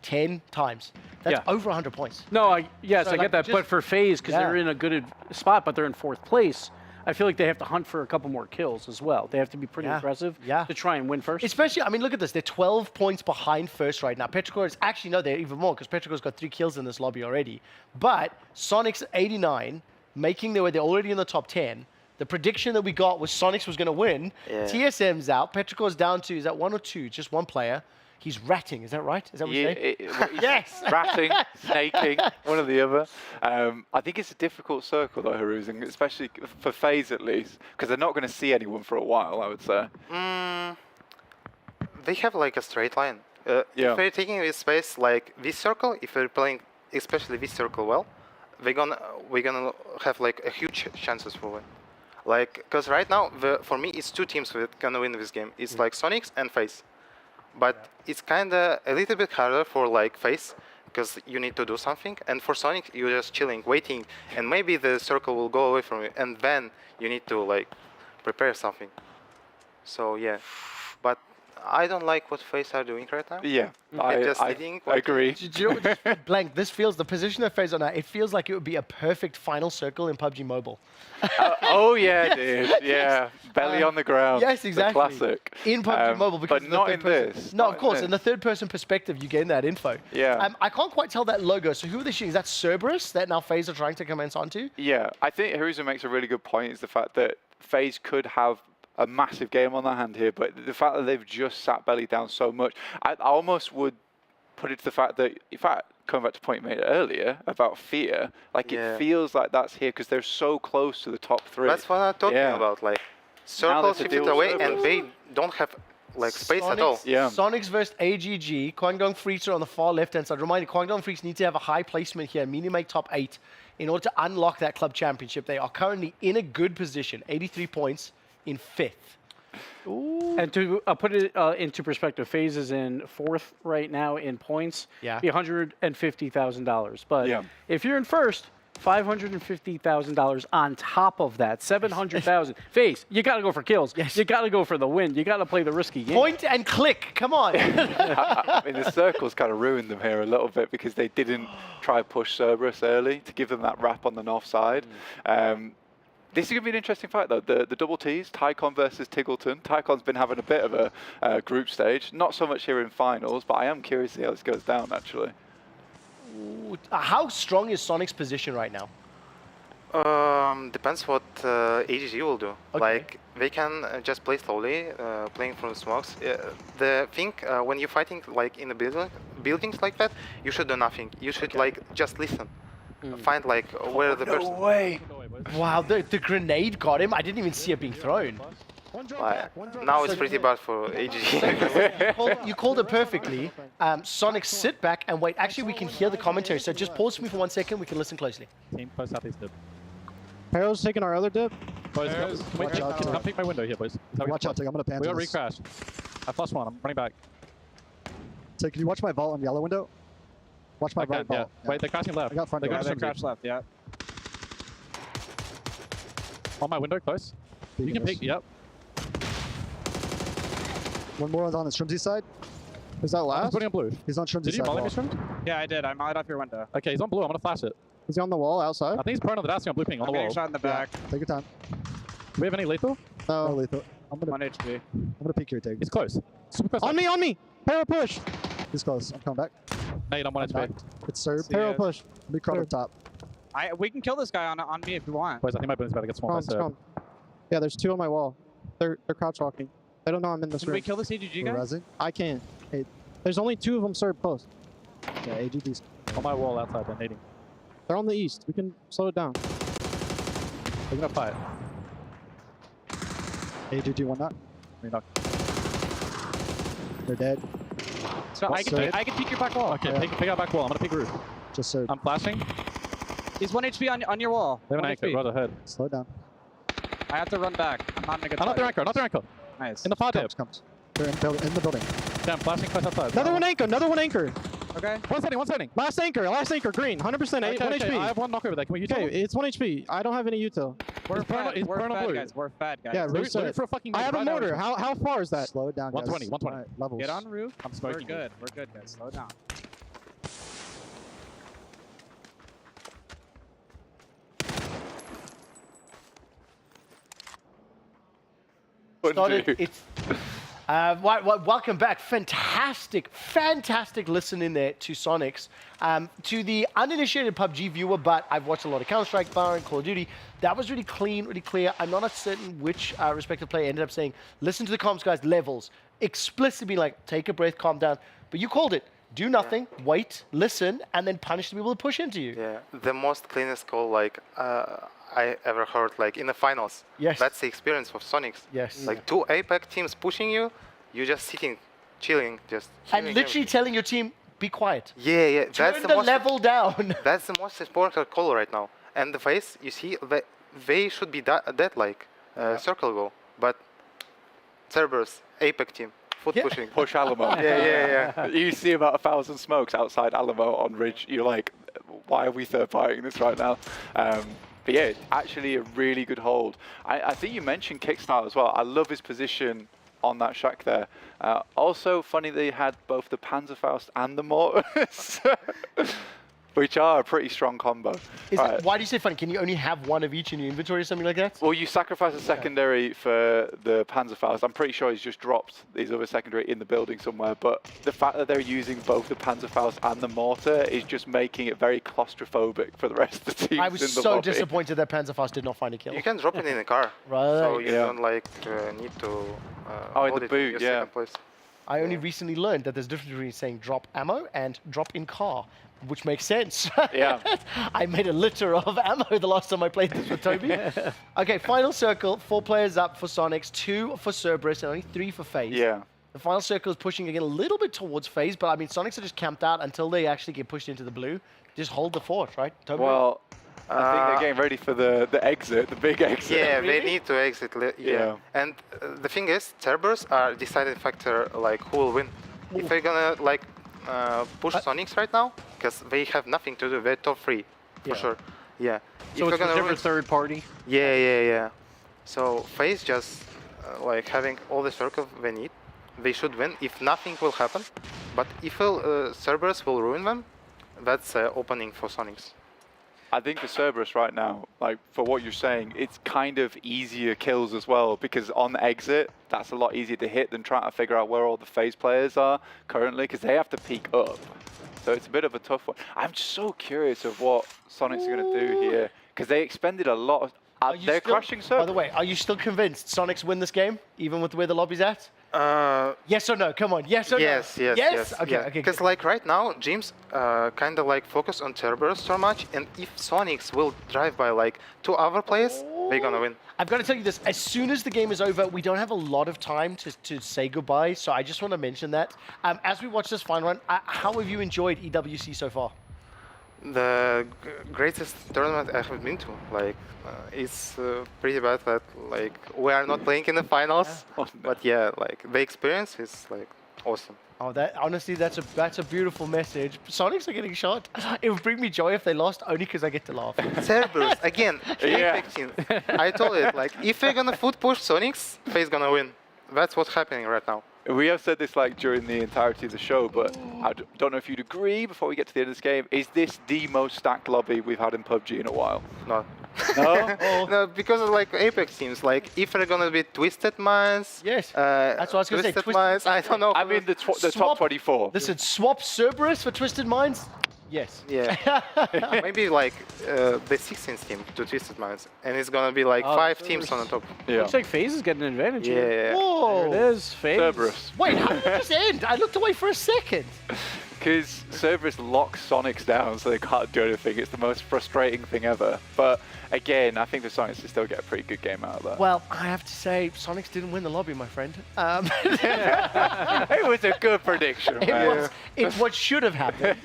[SPEAKER 3] 10 times. That's over 100 points.
[SPEAKER 7] No, I get that. But for FaZe, because they're in a good spot, but they're in 4th place, I feel like they have to hunt for a couple more kills as well. They have to be pretty aggressive to try and win first.
[SPEAKER 3] Especially, I mean, look at this. They're 12 points behind first right now. Petrico is actually, no, they're even more because Petrico's got 3 kills in this lobby already. But Sonics 89, making their way, they're already in the top 10. The prediction that we got was Sonics was going to win. Yeah. TSM's out. Petrico's down to, is that 1 or 2? Just 1 player. He's ratting, is that right? Is that what you're saying?
[SPEAKER 6] Yes! Ratting, snaking, one or the other. I think it's a difficult circle though, Haruzen, especially for FaZe at least, because they're not going to see anyone for a while, I would say.
[SPEAKER 11] They have like a straight line. If they're taking this space like this circle, if they're playing especially this circle well, we're gonna have like a huge chances for win. Like, because right now, for me, it's 2 teams that gonna win this game. It's like Sonics and FaZe. But it's kind of a little bit harder for like FaZe because you need to do something, and for Sonic you're just chilling, waiting, and maybe the circle will go away from you, and then you need to like prepare something. So yeah, but I don't like what FaZe are doing right now.
[SPEAKER 6] Yeah,
[SPEAKER 11] I
[SPEAKER 6] agree.
[SPEAKER 3] Do you know what Blank, this feels, the position that FaZe are now, it feels like it would be a perfect final circle in PUBG Mobile.
[SPEAKER 6] Oh yeah, dude. Yeah, belly on the ground.
[SPEAKER 3] Yes, exactly.
[SPEAKER 6] The classic.
[SPEAKER 3] In PUBG Mobile, because
[SPEAKER 6] but not in this.
[SPEAKER 3] No, of course. In the third-person perspective, you gain that info.
[SPEAKER 6] Yeah.
[SPEAKER 3] I can't quite tell that logo. So who are they shooting? Is that Cerberus that now FaZe are trying to commence onto?
[SPEAKER 6] Yeah, I think Haruza makes a really good point. Is the fact that FaZe could have a massive game on their hand here, but the fact that they've just sat belly down so much, I almost would put it to the fact that, in fact, coming back to the point you made earlier about fear, like it feels like that's here because they're so close to the top 3.
[SPEAKER 11] That's what I'm talking about. Like, Circle 6 feet away, and they don't have like space at all.
[SPEAKER 6] Yeah.
[SPEAKER 3] Sonics versus AGG. Kwangdong Freaks are on the far left-hand side. Reminder, Kwangdong Freaks need to have a high placement here, meaning make top 8 in order to unlock that club championship. They are currently in a good position, 83 points in 5th.
[SPEAKER 7] Ooh. And to put it into perspective, FaZe is in 4th right now in points.
[SPEAKER 3] Yeah.
[SPEAKER 7] $150,000. But if you're in 1st, $550,000 on top of that, $700,000. FaZe, you got to go for kills.
[SPEAKER 3] Yes.
[SPEAKER 7] You got to go for the win. You got to play the risky game.
[SPEAKER 3] Point and click. Come on.
[SPEAKER 6] I mean, the circles kind of ruined them here a little bit because they didn't try to push Cerberus early to give them that wrap on the north side. This is going to be an interesting fight, though. The double Ts, Tycon versus Tiggleton. Tycon's been having a bit of a group stage. Not so much here in finals, but I am curious to see how this goes down, actually.
[SPEAKER 3] Ooh, how strong is Sonic's position right now?
[SPEAKER 11] Depends what AGG will do.
[SPEAKER 3] Okay.
[SPEAKER 11] Like, they can just play slowly, playing from the smokes. The thing, when you're fighting like in the buildings like that, you should do nothing. You should like just listen. Find like where the person.
[SPEAKER 6] No way!
[SPEAKER 3] Wow, the grenade got him. I didn't even see it being thrown.
[SPEAKER 11] Now it's pretty bad for AGG.
[SPEAKER 3] You called it perfectly. Sonic, sit back and wait. Actually, we can hear the commentary, so just pause me for 1 second. We can listen closely.
[SPEAKER 12] Team post southeast dip. Pero's taking our other dip. Boys, come pick my window here, boys.
[SPEAKER 13] Watch out, Tig. I'm going to pan.
[SPEAKER 12] We got recrash. I plus 1. I'm running back.
[SPEAKER 13] Tig, can you watch my vault on the yellow window? Watch my right vault.
[SPEAKER 12] Yeah. Wait, they're crashing left.
[SPEAKER 13] I got front
[SPEAKER 12] door.
[SPEAKER 13] door.
[SPEAKER 12] They're crash left, yeah. On my window, close. You can pick, yep.
[SPEAKER 13] One more on the Shrimsy side.
[SPEAKER 12] Is that last? He's putting on blue.
[SPEAKER 13] He's on Shrimsy side.
[SPEAKER 12] Did you molly me, Shrimp?
[SPEAKER 14] Yeah, I did. I mollied off your window.
[SPEAKER 12] Okay, he's on blue. I'm gonna flash it.
[SPEAKER 13] Is he on the wall outside?
[SPEAKER 12] I think he's prone on the dancing on blue ping on the wall.
[SPEAKER 14] I'm getting shot in the back.
[SPEAKER 13] Yeah. Take your time.
[SPEAKER 12] Do we have any lethal?
[SPEAKER 13] No lethal.
[SPEAKER 14] I'm gonna 1 HP.
[SPEAKER 13] I'm gonna peek here, Tig.
[SPEAKER 12] He's close. Super close.
[SPEAKER 13] On me! Para push! He's close. I'm coming back.
[SPEAKER 12] Nate, I'm 1 HP.
[SPEAKER 13] It's Serb. Para push. Big crowd up top.
[SPEAKER 14] We can kill this guy on me if you want.
[SPEAKER 12] Boys, I think my boom's about to get small.
[SPEAKER 13] Yeah, there's 2 on my wall. They're crouch walking. They don't know I'm in this room.
[SPEAKER 14] Can we kill this AGG guy?
[SPEAKER 13] Rezzing? I can. Hey, there's only 2 of them served close. Yeah, AGD's
[SPEAKER 12] on my wall outside. They're nading.
[SPEAKER 13] They're on the east. We can slow it down.
[SPEAKER 12] They're gonna fight.
[SPEAKER 13] AGD won that. They're dead.
[SPEAKER 14] So I can peek your back wall.
[SPEAKER 12] Okay, pick out back wall. I'm gonna peek roof.
[SPEAKER 13] Just serve.
[SPEAKER 12] I'm flashing.
[SPEAKER 14] He's 1 HP on your wall.
[SPEAKER 12] They have an anchor right ahead.
[SPEAKER 13] Slow it down.
[SPEAKER 14] I have to run back. I'm not in a good
[SPEAKER 12] I'm not their anchor. Not their anchor.
[SPEAKER 14] Nice.
[SPEAKER 12] In the far dip.
[SPEAKER 13] Comes. They're in the building.
[SPEAKER 12] Damn, flashing close outside.
[SPEAKER 13] Another one anchor.
[SPEAKER 14] Okay.
[SPEAKER 12] One setting.
[SPEAKER 13] Last anchor, green. 100%. 1 HP.
[SPEAKER 12] I have 1 knock over there. Can we use it?
[SPEAKER 13] It's 1 HP. I don't have any util.
[SPEAKER 14] We're bad guys. We're bad guys.
[SPEAKER 13] Yeah,
[SPEAKER 12] root for a fucking
[SPEAKER 13] I have a mortar. How far is that? Slow it down, guys.
[SPEAKER 12] 120.
[SPEAKER 13] Right, levels.
[SPEAKER 14] Get on roof.
[SPEAKER 12] I'm smoking.
[SPEAKER 14] We're good, guys. Slow down.
[SPEAKER 3] Welcome back. Fantastic listening there to Sonics. To the uninitiated PUBG viewer, but I've watched a lot of Counter-Strike, Valorant, Call of Duty. That was really clean, really clear. I'm not certain which respective player ended up saying, listen to the comms, guys, levels. Explicitly being like, take a breath, calm down. But you called it. Do nothing, wait, listen, and then punish the people that push into you.
[SPEAKER 11] Yeah, the most cleanest call like I ever heard, like in the finals.
[SPEAKER 3] Yes.
[SPEAKER 11] That's the experience of Sonics.
[SPEAKER 3] Yes.
[SPEAKER 11] Like 2 APAC teams pushing you, you're just sitting, chilling, just.
[SPEAKER 3] And literally telling your team, be quiet.
[SPEAKER 11] Yeah.
[SPEAKER 3] Turn the level down.
[SPEAKER 11] That's the most important call right now. And the face, you see, they should be dead like circle go, but Cerberus, APAC team. Foot pushing.
[SPEAKER 6] Push Alamo.
[SPEAKER 11] Yeah.
[SPEAKER 6] You see about 1,000 smokes outside Alamo on Ridge. You're like, why are we third partying this right now? But yeah, actually a really good hold. I think you mentioned Kickstart as well. I love his position on that shack there. Also, funny they had both the Panzerfaust and the Mortars, which are a pretty strong combo.
[SPEAKER 3] Why do you say funny? Can you only have one of each in your inventory or something like that?
[SPEAKER 6] Well, you sacrifice a secondary for the Panzerfaust. I'm pretty sure he's just dropped his other secondary in the building somewhere, but the fact that they're using both the Panzerfaust and the Mortar is just making it very claustrophobic for the rest of the teams.
[SPEAKER 3] I was so disappointed that Panzerfaust did not find a kill.
[SPEAKER 11] You can drop it in a car.
[SPEAKER 3] Right.
[SPEAKER 11] So you don't like need to
[SPEAKER 6] in the boot, yeah.
[SPEAKER 11] Place.
[SPEAKER 3] I only recently learned that there's a difference between saying drop ammo and drop in car, which makes sense.
[SPEAKER 6] Yeah.
[SPEAKER 3] I made a litter of ammo the last time I played this with Toby. Okay, final circle, 4 players up for Sonics, 2 for Cerberus, and only 3 for FaZe.
[SPEAKER 6] Yeah.
[SPEAKER 3] The final circle is pushing again a little bit towards FaZe, but I mean, Sonics are just camped out until they actually get pushed into the blue. Just hold the fort, right, Toby?
[SPEAKER 6] Well, I think they're getting ready for the exit, the big exit.
[SPEAKER 11] Yeah,
[SPEAKER 3] Really?
[SPEAKER 11] they need to exit. Yeah. And the thing is, Cerberus are deciding factor, like, who will win. If they're gonna, like, push Sonics right now, because they have nothing to do, they're top 3, for sure. Yeah.
[SPEAKER 7] So it's a different third party?
[SPEAKER 11] Yeah. So FaZe just, like, having all the circle they need, they should win if nothing will happen. But if Cerberus will ruin them, that's opening for Sonics.
[SPEAKER 6] I think for Cerberus right now, like for what you're saying, it's kind of easier kills as well, because on the exit, that's a lot easier to hit than trying to figure out where all the FaZe players are currently, because they have to peek up. So it's a bit of a tough one. I'm just so curious of what Sonics are going to do here, because they expended a lot of... they're crushing Cerberus.
[SPEAKER 3] By the way, are you still convinced Sonics win this game, even with where the lobby's at? Yes or no? Come on, yes or
[SPEAKER 11] yes,
[SPEAKER 3] no?
[SPEAKER 11] Yes.
[SPEAKER 3] Okay.
[SPEAKER 11] Because like right now, James kind of like focus on Cerberus so much, and if Sonics will drive by like 2 other players, they're gonna win.
[SPEAKER 3] I've got to tell you this, as soon as the game is over, we don't have a lot of time to say goodbye, so I just want to mention that. As we watch this final run, how have you enjoyed EWC so far?
[SPEAKER 11] The greatest tournament I have been to. Like, it's pretty bad that like we are not playing in the finals, but yeah, like the experience is like awesome.
[SPEAKER 3] Oh, that honestly, that's a beautiful message. Sonics are getting shot. It would bring me joy if they lost, only because I get to laugh.
[SPEAKER 11] Cerberus again. I told it, like if they're gonna foot push Sonics, FaZe gonna win. That's what's happening right now.
[SPEAKER 6] We have said this like during the entirety of the show, but I don't know if you'd agree before we get to the end of this game. Is this the most stacked lobby we've had in PUBG in a while?
[SPEAKER 11] No.
[SPEAKER 6] No?
[SPEAKER 11] No, because of like Apex teams, like if they're gonna be Twisted Minds.
[SPEAKER 3] Yes. That's what I was gonna say.
[SPEAKER 11] Twisted Minds. I don't know.
[SPEAKER 6] I mean the top 24.
[SPEAKER 3] Listen, swap Cerberus for Twisted Minds. Yes.
[SPEAKER 11] Yeah. Maybe like the 16th team to Twisted Minds, and it's gonna be like 5 teams on the top.
[SPEAKER 7] Yeah. Looks like FaZe is getting an advantage
[SPEAKER 11] Yeah.
[SPEAKER 7] here.
[SPEAKER 3] Whoa.
[SPEAKER 7] There it is, FaZe.
[SPEAKER 6] Cerberus.
[SPEAKER 3] Wait, how did this end? I looked away for a second.
[SPEAKER 6] Because Cerberus locks Sonics down so they can't do anything. It's the most frustrating thing ever. But again, I think the Sonics will still get a pretty good game out of that.
[SPEAKER 3] Well, I have to say, Sonics didn't win the lobby, my friend.
[SPEAKER 6] It was a good prediction, man.
[SPEAKER 3] It's what should have happened.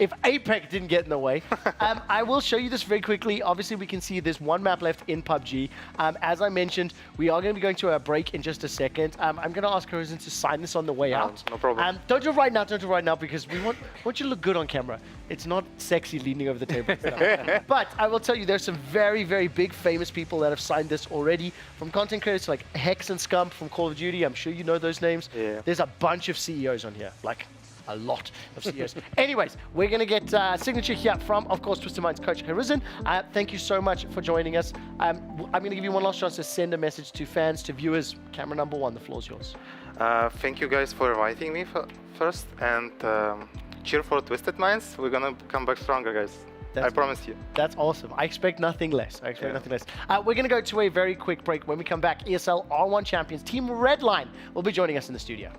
[SPEAKER 3] If Apex didn't get in the way. I will show you this very quickly. Obviously, we can see there's 1 map left in PUBG. As I mentioned, we are going to be going to a break in just a second. I'm going to ask Horizon to sign this on the way out.
[SPEAKER 11] No problem.
[SPEAKER 3] Don't do it right now. Don't do it right now, because we want you to look good on camera. It's not sexy leaning over the table. But I will tell you, there's some very, very big famous people that have signed this already. From content creators like Hex and Scump from Call of Duty. I'm sure you know those names.
[SPEAKER 11] Yeah.
[SPEAKER 3] There's a bunch of CEOs on here. Like, a lot of CEOs. Anyways, we're going to get signature here from, of course, Twisted Minds coach Horizon. Thank you so much for joining us. I'm going to give you one last chance to send a message to fans, to viewers. Camera number 1, the floor's yours.
[SPEAKER 11] Thank you guys for inviting me first, and cheer for Twisted Minds. We're gonna come back stronger, guys. I promise you.
[SPEAKER 3] That's awesome. I expect nothing less. Nothing less. We're going to go to a very quick break. When we come back, ESL R1 champions, Team Redline, will be joining us in the studio.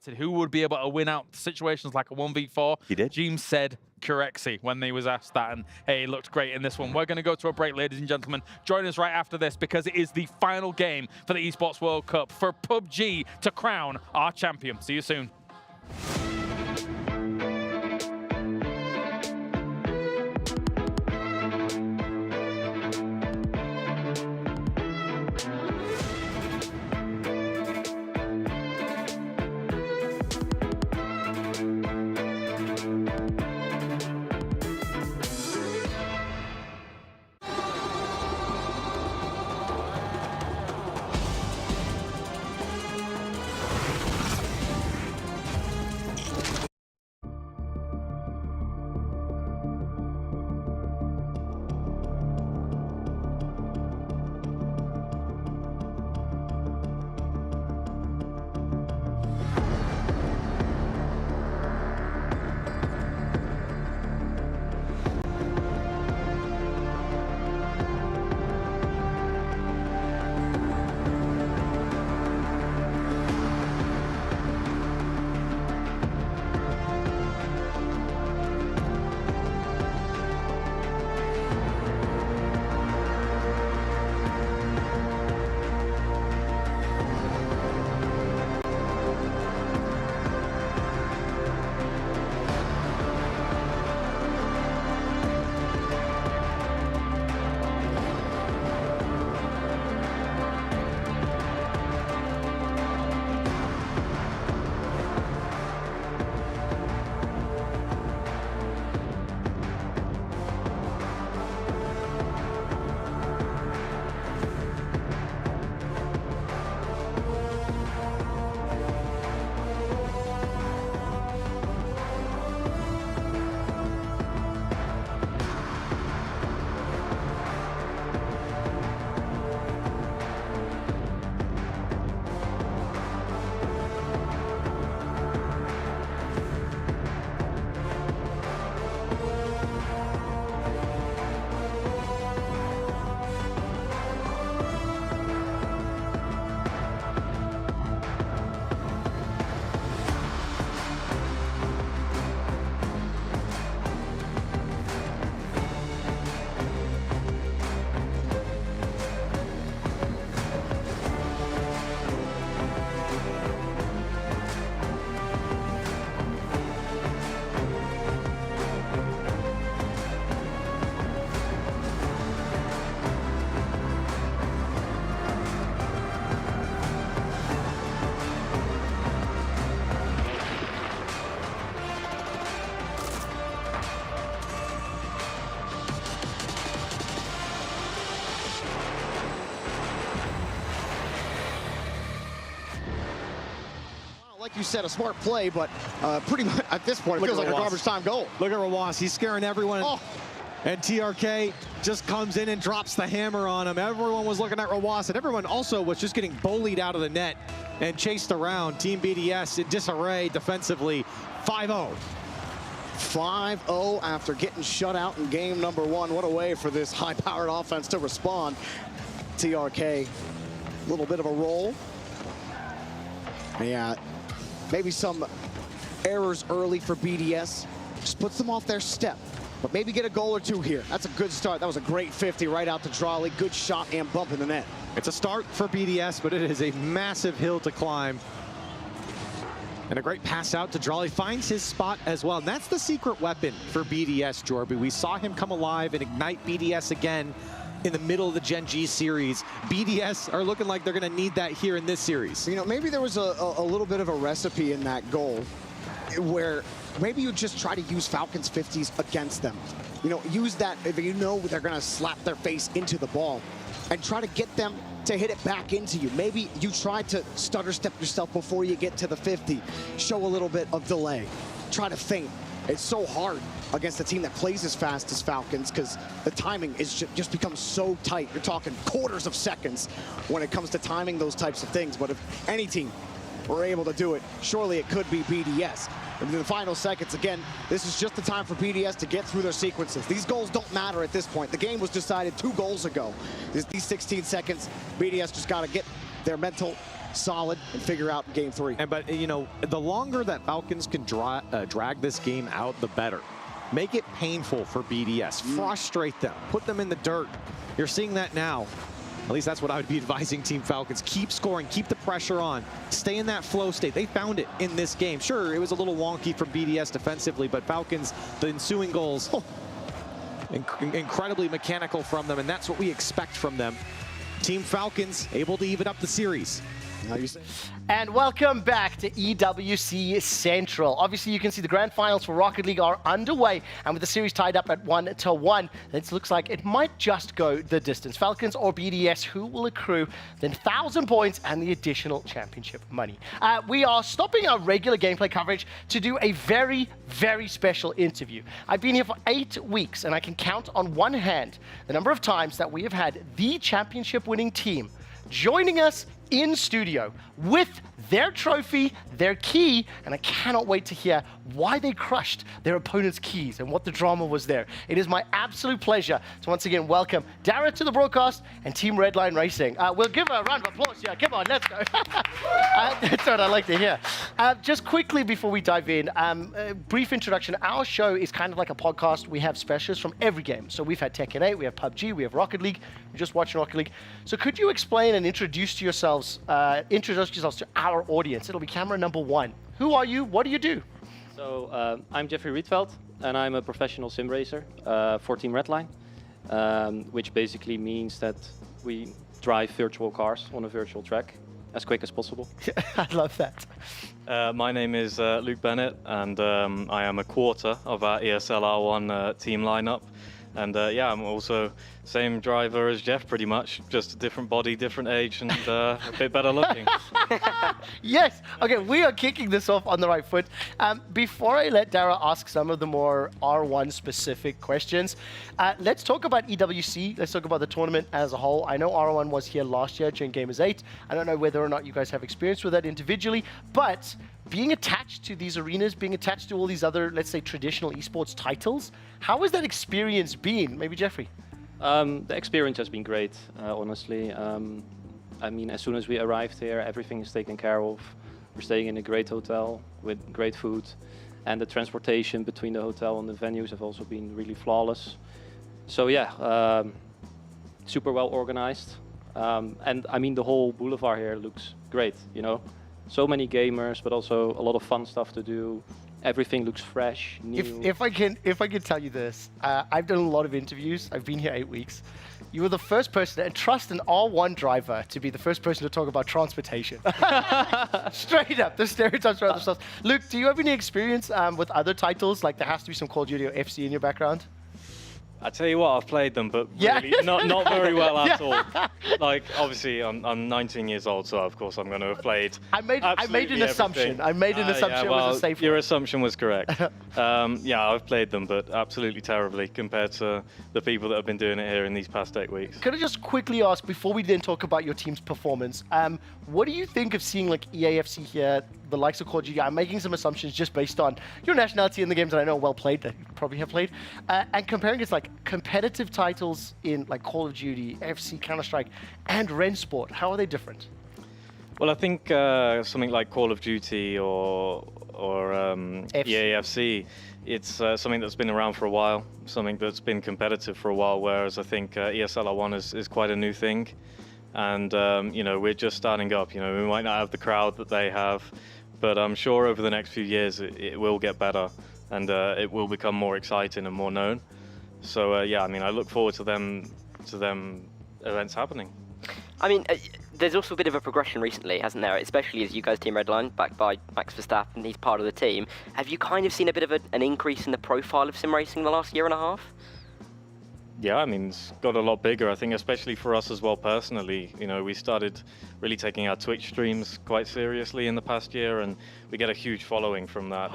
[SPEAKER 15] doubted who would be able to win out situations like a 1v4.
[SPEAKER 6] He did.
[SPEAKER 15] James said Corexi when he was asked that, and hey, he looked great in this one. We're going to go to a break, ladies and gentlemen. Join us right after this because it is the final game for the Esports World Cup for PUBG to crown our champion. See you soon.
[SPEAKER 16] Like you said, a smart play, but pretty much at this point, it feels like a garbage time goal.
[SPEAKER 17] Look at Rawas. He's scaring everyone.
[SPEAKER 16] Oh.
[SPEAKER 17] And TRK just comes in and drops the hammer on him. Everyone was looking at Rawas, and everyone also was just getting bullied out of the net and chased around. Team BDS in disarray defensively. 5-0.
[SPEAKER 16] 5-0 after getting shut out in game number 1. What a way for this high-powered offense to respond. TRK, a little bit of a roll. Yeah, maybe some errors early for BDS. Just puts them off their step. But maybe get a goal or two here. That's a good start. That was a great 50 right out to Drawley. Good shot and bump in the net.
[SPEAKER 17] It's a start for BDS, but it is a massive hill to climb. And a great pass out to Drawley. Finds his spot as well. And that's the secret weapon for BDS, Jorby. We saw him come alive and ignite BDS again in the middle of the Gen G series. BDS are looking like they're going to need that here in this series.
[SPEAKER 16] You know, maybe there was a little bit of a recipe in that goal where maybe you just try to use Falcons 50s against them. You know, use that if you know they're going to slap their face into the ball and try to get them to hit it back into you. Maybe you try to stutter step yourself before you get to the 50. Show a little bit of delay. Try to feint. It's so hard against a team that plays as fast as Falcons because the timing is just becomes so tight. You're talking quarters of seconds when it comes to timing those types of things. But if any team were able to do it, surely it could be BDS. And in the final seconds, again, this is just the time for BDS to get through their sequences. These goals don't matter at this point. The game was decided 2 goals ago. These 16 seconds, BDS just got to get their mental solid and figure out game 3.
[SPEAKER 17] But, you know, the longer that Falcons can drag this game out, the better. Make it painful for BDS. Frustrate them. Put them in the dirt. You're seeing that now. At least that's what I would be advising Team Falcons. Keep scoring. Keep the pressure on. Stay in that flow state. They found it in this game. Sure, it was a little wonky from BDS defensively, but Falcons, the ensuing goals, incredibly mechanical from them, and that's what we expect from them. Team Falcons able to even up the series. How you say?
[SPEAKER 3] And welcome back to EWC Central. Obviously, you can see the grand finals for Rocket League are underway, and with the series tied up at 1-1, it looks like it might just go the distance. Falcons or BDS, who will accrue the 1,000 points and the additional championship money. We are stopping our regular gameplay coverage to do a very, very special interview. I've been here for 8 weeks, and I can count on one hand the number of times that we have had the championship-winning team joining us in studio with their trophy, their key, and I cannot wait to hear why they crushed their opponent's keys and what the drama was there. It is my absolute pleasure to once again welcome Dara to the broadcast and Team Redline Racing. We'll give her a round of applause here. Come on, let's go. That's what I like to hear. Just quickly before we dive in, a brief introduction. Our show is kind of like a podcast. We have specialists from every game. So we've had Tekken 8, we have PUBG, we have Rocket League. We're just watching Rocket League. So could you explain and introduce yourselves to our audience? It'll be camera number 1. Who are you? What do you do?
[SPEAKER 18] So I'm Jeffrey Rietveld, and I'm a professional sim racer for Team Redline, which basically means that we drive virtual cars on a virtual track as quick as possible.
[SPEAKER 3] I love that.
[SPEAKER 19] My name is Luke Bennett, and I am a quarter of our ESL R1 team lineup. And yeah, I'm also same driver as Jeff, pretty much, just a different body, different age, and a bit better looking.
[SPEAKER 3] Yes. Okay, we are kicking this off on the right foot. Before I let Dara ask some of the more R1 specific questions, let's talk about EWC. Let's talk about the tournament as a whole. I know R1 was here last year during Gamers 8. I don't know whether or not you guys have experience with that individually, but being attached to these arenas, being attached to all these other, let's say, traditional esports titles, how has that experience been? Maybe Jeffrey?
[SPEAKER 18] The experience has been great, honestly. I mean, as soon as we arrived here, everything is taken care of. We're staying in a great hotel with great food, and the transportation between the hotel and the venues have also been really flawless. So yeah, super well organized. And I mean, the whole boulevard here looks great, you know? So many gamers, but also a lot of fun stuff to do. Everything looks fresh, new.
[SPEAKER 3] If I can tell you this, I've done a lot of interviews. I've been here 8 weeks. You were the first person, and trust an R1 driver to be the first person to talk about transportation. Straight up, the stereotypes are themselves. Luke, do you have any experience with other titles? Like there has to be some Call of Duty or FC in your background?
[SPEAKER 19] I tell you what, I've played them, but really not very well at all. Like, obviously, I'm 19 years old, so of course I'm going to have played.
[SPEAKER 3] I made an assumption. I made an assumption.
[SPEAKER 19] Yeah, well,
[SPEAKER 3] it was a safe
[SPEAKER 19] your
[SPEAKER 3] one.
[SPEAKER 19] assumption was correct. Yeah, I've played them, but absolutely terribly compared to the people that have been doing it here in these past 8 weeks.
[SPEAKER 3] Could I just quickly ask, before we then talk about your team's performance, what do you think of seeing like EAFC here, the likes of Call of Duty? I'm making some assumptions just based on your nationality in the games that I know well played, that you probably have played, and comparing it to like competitive titles in like Call of Duty, FC, Counter-Strike, and Rensport. How are they different?
[SPEAKER 19] Well, I think something like Call of Duty or EAFC, it's something that's been around for a while, something that's been competitive for a while, whereas I think ESL R1 is quite a new thing. And, you know, we're just starting up. You know, we might not have the crowd that they have, but I'm sure over the next few years it will get better, and it will become more exciting and more known. So, yeah, I mean, I look forward to them events happening.
[SPEAKER 8] I mean, there's also a bit of a progression recently, hasn't there? Especially as you guys Team Redline, backed by Max Verstappen, he's part of the team. Have you kind of seen a bit of an increase in the profile of sim racing in the last year and a half?
[SPEAKER 19] Yeah, I mean, it's got a lot bigger, I think, especially for us as well personally. You know, we started really taking our Twitch streams quite seriously in the past year, and we get a huge following from that.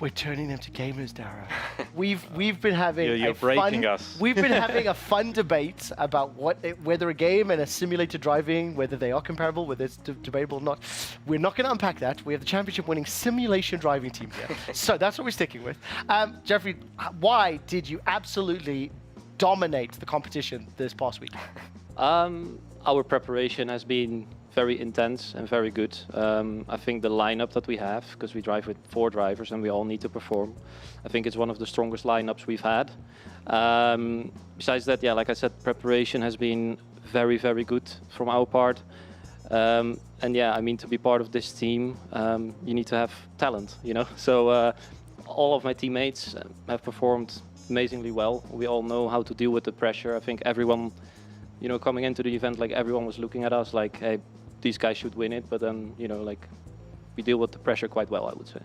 [SPEAKER 3] We're turning them to gamers, Dara. We've been having
[SPEAKER 19] You're breaking us.
[SPEAKER 3] We've been having a fun debate about whether a game and a simulated driving, whether they are comparable, whether it's debatable or not. We're not going to unpack that. We have the championship-winning simulation driving team here, so that's what we're sticking with. Jeffrey, why did you absolutely dominate the competition this past week?
[SPEAKER 18] Our preparation has been very intense and very good. I think the lineup that we have, because we drive with 4 drivers and we all need to perform, I think it's one of the strongest lineups we've had. Besides that, yeah, like I said, preparation has been very, very good from our part. And yeah, I mean, to be part of this team, you need to have talent, you know. So all of my teammates have performed amazingly well. We all know how to deal with the pressure. I think everyone, you know, coming into the event, like everyone was looking at us like, hey, these guys should win it. But then, you know, like we deal with the pressure quite well, I would say.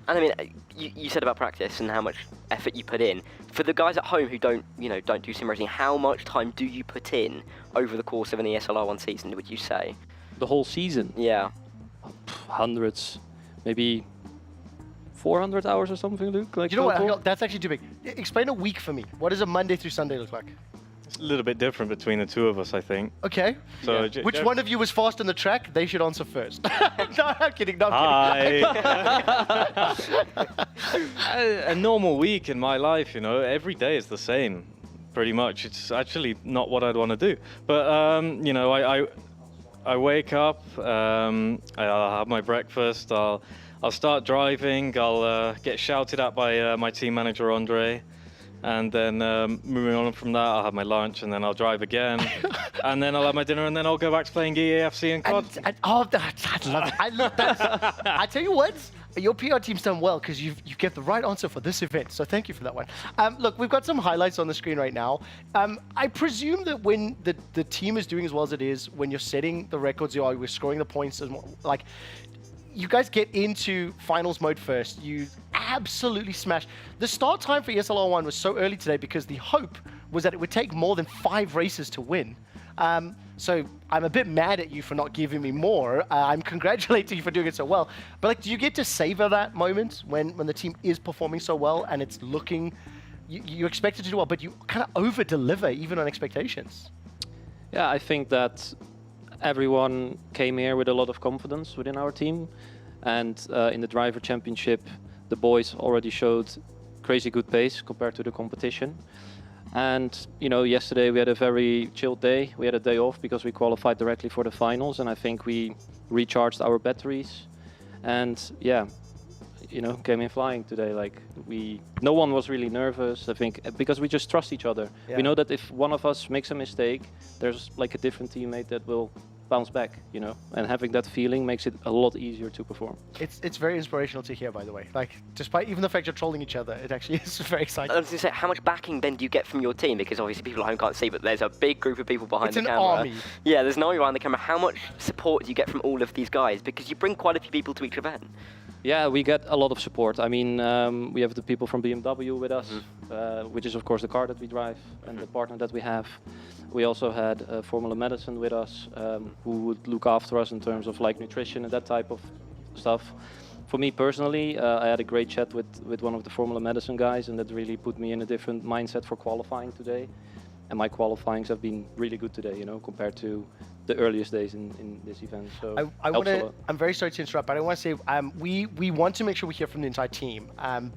[SPEAKER 8] And I mean, you said about practice and how much effort you put in. For the guys at home who don't do sim racing, how much time do you put in over the course of an ESLR1 season, would you say?
[SPEAKER 18] The whole season?
[SPEAKER 8] Yeah.
[SPEAKER 18] Hundreds, maybe 400 hours or something, Luke? Like,
[SPEAKER 3] you know what? That's actually too big. Explain a week for me. What does a Monday through Sunday look like?
[SPEAKER 19] It's a little bit different between the two of us, I think.
[SPEAKER 3] Okay.
[SPEAKER 19] So
[SPEAKER 3] which one of you was fast on the track? They should answer first. No, I'm kidding. No,
[SPEAKER 19] Hi. A normal week in my life, you know, every day is the same, pretty much. It's actually not what I'd want to do. But, you know, I wake up, I'll have my breakfast, I'll start driving, I'll get shouted at by my team manager, Andre. And then moving on from that, I'll have my lunch, and then I'll drive again, and then I'll have my dinner, and then I'll go back to playing EAFC and COD.
[SPEAKER 3] Oh, I love it. I love that. I tell you what, your PR team's done well because you get the right answer for this event. So thank you for that one. Look, we've got some highlights on the screen right now. I presume that when the team is doing as well as it is, when you're setting the records, we're scoring the points, like. You guys get into finals mode first. You absolutely smash. The start time for ESLR1 was so early today because the hope was that it would take more than 5 races to win. So I'm a bit mad at you for not giving me more. I'm congratulating you for doing it so well. But like, do you get to savor that moment when the team is performing so well and it's looking, you expect it to do well, but you kind of over-deliver even on expectations?
[SPEAKER 18] Yeah, I think that everyone came here with a lot of confidence within our team, and in the driver championship the boys already showed crazy good pace compared to the competition. And you know, yesterday we had a very chilled day. We had a day off because we qualified directly for the finals, and I think we recharged our batteries, and yeah, you know, came in flying today. Like, no one was really nervous, I think, because we just trust each other.
[SPEAKER 3] Yeah.
[SPEAKER 18] We know that if one of us makes a mistake, there's like a different teammate that will bounce back, you know, and having that feeling makes it a lot easier to perform.
[SPEAKER 3] It's very inspirational to hear, by the way. Like, despite even the fact you're trolling each other, it actually is very exciting.
[SPEAKER 8] I was going to say, how much backing then do you get from your team? Because obviously people at home can't see, but there's a big group of people behind the camera.
[SPEAKER 3] It's an army.
[SPEAKER 8] Yeah, there's an army behind the camera. How much support do you get from all of these guys? Because you bring quite a few people to each event.
[SPEAKER 18] Yeah, we get a lot of support. I mean, we have the people from BMW with us, which is of course the car that we drive and the partner that we have. We also had Formula Medicine with us, who would look after us in terms of like nutrition and that type of stuff. For me personally, I had a great chat with one of the Formula Medicine guys, and that really put me in a different mindset for qualifying today. And my qualifyings have been really good today, you know, compared to the earliest days in this event. So
[SPEAKER 3] I'm very sorry to interrupt, but I want to say we want to make sure we hear from the entire team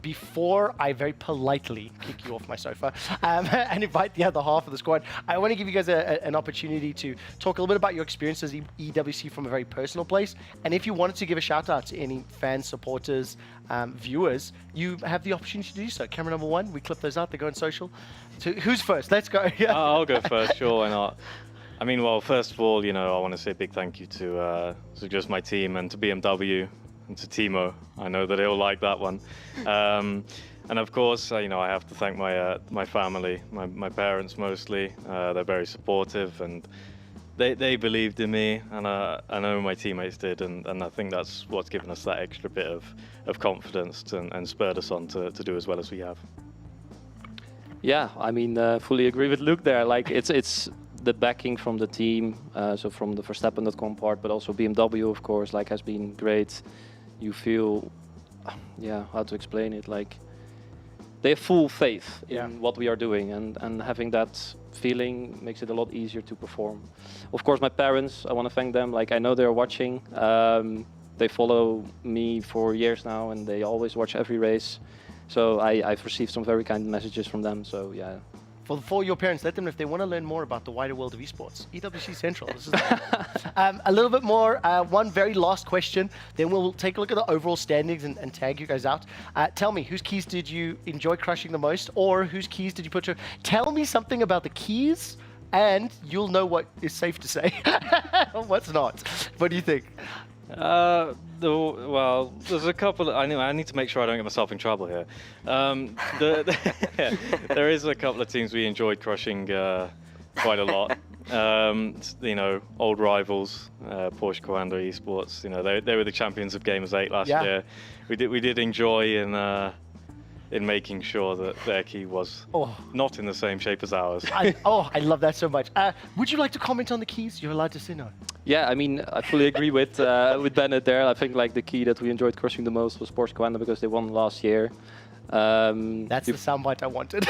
[SPEAKER 3] before I very politely kick you off my sofa and invite the other half of the squad. I want to give you guys an opportunity to talk a little bit about your experience as EWC from a very personal place, and if you wanted to give a shout out to any fans, supporters, viewers, you have the opportunity to do so. Camera number 1, we clip those out, they go on social. So who's first? Let's go.
[SPEAKER 19] I'll go first, sure, why not? I mean, well, first of all, you know, I want to say a big thank you to just my team and to BMW and to Timo. I know that he'll like that one. And of course, you know, I have to thank my family, my parents mostly. They're very supportive, and they believed in me, and I know my teammates did, and I think that's what's given us that extra bit of confidence and spurred us on to do as well as we have.
[SPEAKER 18] Yeah, I mean, fully agree with Luke there. Like, it's the backing from the team, so from the Verstappen.com part, but also BMW, of course, like, has been great. You feel, yeah, how to explain it, like, they have full faith in what we are doing, and having that feeling makes it a lot easier to perform. Of course, my parents, I want to thank them. Like, I know they're watching. They follow me for years now, and they always watch every race. So I've received some very kind messages from them. So yeah,
[SPEAKER 3] For your parents, let them know if they want to learn more about the wider world of esports. EWC Central. This is a little bit more. One very last question. Then we'll take a look at the overall standings and tag you guys out. Tell me, whose keys did you enjoy crushing the most, or whose keys did you put to? Tell me something about the keys, and you'll know what is safe to say, what's not. What do you think?
[SPEAKER 19] Well, there's a couple. I need to make sure I don't get myself in trouble here. There is a couple of teams we enjoyed crushing quite a lot. Old rivals, Porsche Commander Esports. They were the champions of Gamers 8 last year. We did enjoy in making sure that their key was not in the same shape as ours.
[SPEAKER 3] I love that so much. Would you like to comment on the keys? You're allowed to say no.
[SPEAKER 18] Yeah, I mean, I fully agree with Bennett there. I think like the key that we enjoyed crushing the most was Porsche Commander because they won last year.
[SPEAKER 3] That's the soundbite I wanted.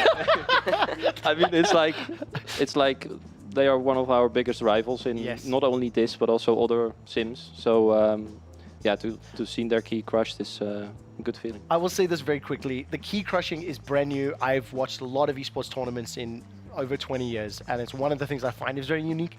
[SPEAKER 18] I mean, it's like they are one of our biggest rivals in not only this but also other sims. So to see their key crushed is a good feeling.
[SPEAKER 3] I will say this very quickly. The key crushing is brand new. I've watched a lot of esports tournaments in over 20 years, and it's one of the things I find is very unique.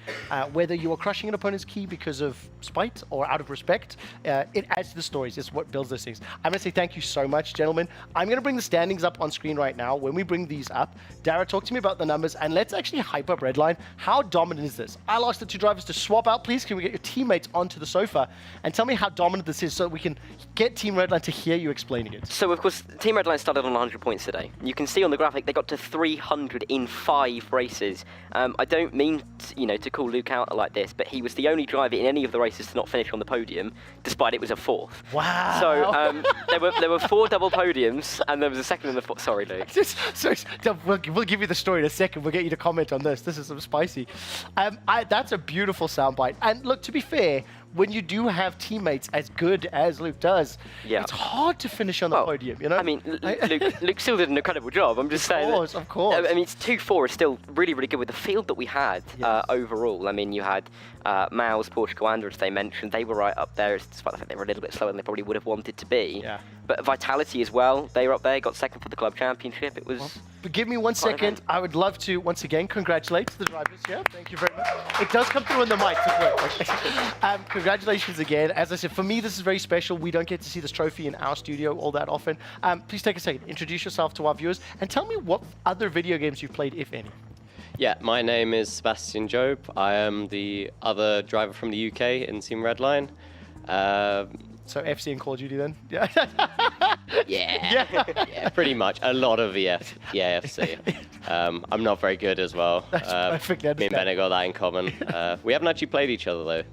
[SPEAKER 3] Whether you are crushing an opponent's key because of spite or out of respect, it adds to the stories. It's what builds those things. I'm going to say thank you so much, gentlemen. I'm going to bring the standings up on screen right now. When we bring these up, Dara, talk to me about the numbers, and let's actually hype up Redline. How dominant is this? I'll ask the two drivers to swap out, please. Can we get your teammates onto the sofa and tell me how dominant this is so we can get Team Redline to hear you explaining it?
[SPEAKER 8] So, of course, Team Redline started on 100 points today. You can see on the graphic they got to 300 in 5 races. I don't mean to call Luke out like this, but he was the only driver in any of the races to not finish on the podium, despite it was a 4th.
[SPEAKER 3] Wow!
[SPEAKER 8] So there were 4 double podiums, and there was a 2nd and a 4th. Sorry, Luke.
[SPEAKER 3] We'll give you the story in a second. We'll get you to comment on this. This is some spicy. That's a beautiful soundbite. And look, to be fair, when you do have teammates as good as Luke does, it's hard to finish on the podium, I
[SPEAKER 8] mean, Luke still did an incredible job. I'm just saying.
[SPEAKER 3] Of course.
[SPEAKER 8] I mean, it's 2-4 is still really, really good with the field that we had overall. I mean, you had Mao's Porsche Commander, as they mentioned. They were right up there, despite the fact they were a little bit slower than they probably would have wanted to be.
[SPEAKER 3] Yeah.
[SPEAKER 8] But Vitality as well, they were up there, got 2nd for the club championship. It was...
[SPEAKER 3] But give me 1 second. I would love to, once again, congratulate the drivers here. Thank you very much. It does come through in the mic. Congratulations again. As I said, for me, this is very special. We don't get to see this trophy in our studio all that often. Please take a second. Introduce yourself to our viewers and tell me what other video games you've played, if any.
[SPEAKER 20] Yeah, my name is Sebastian Job. I am the other driver from the UK in Team Redline.
[SPEAKER 3] So FC and Call of Duty then? Yeah.
[SPEAKER 20] Yeah, pretty much. A lot of EAFC. I'm not very good as well.
[SPEAKER 3] That's perfect.
[SPEAKER 20] Me and Ben got that in common. We haven't actually played each other though.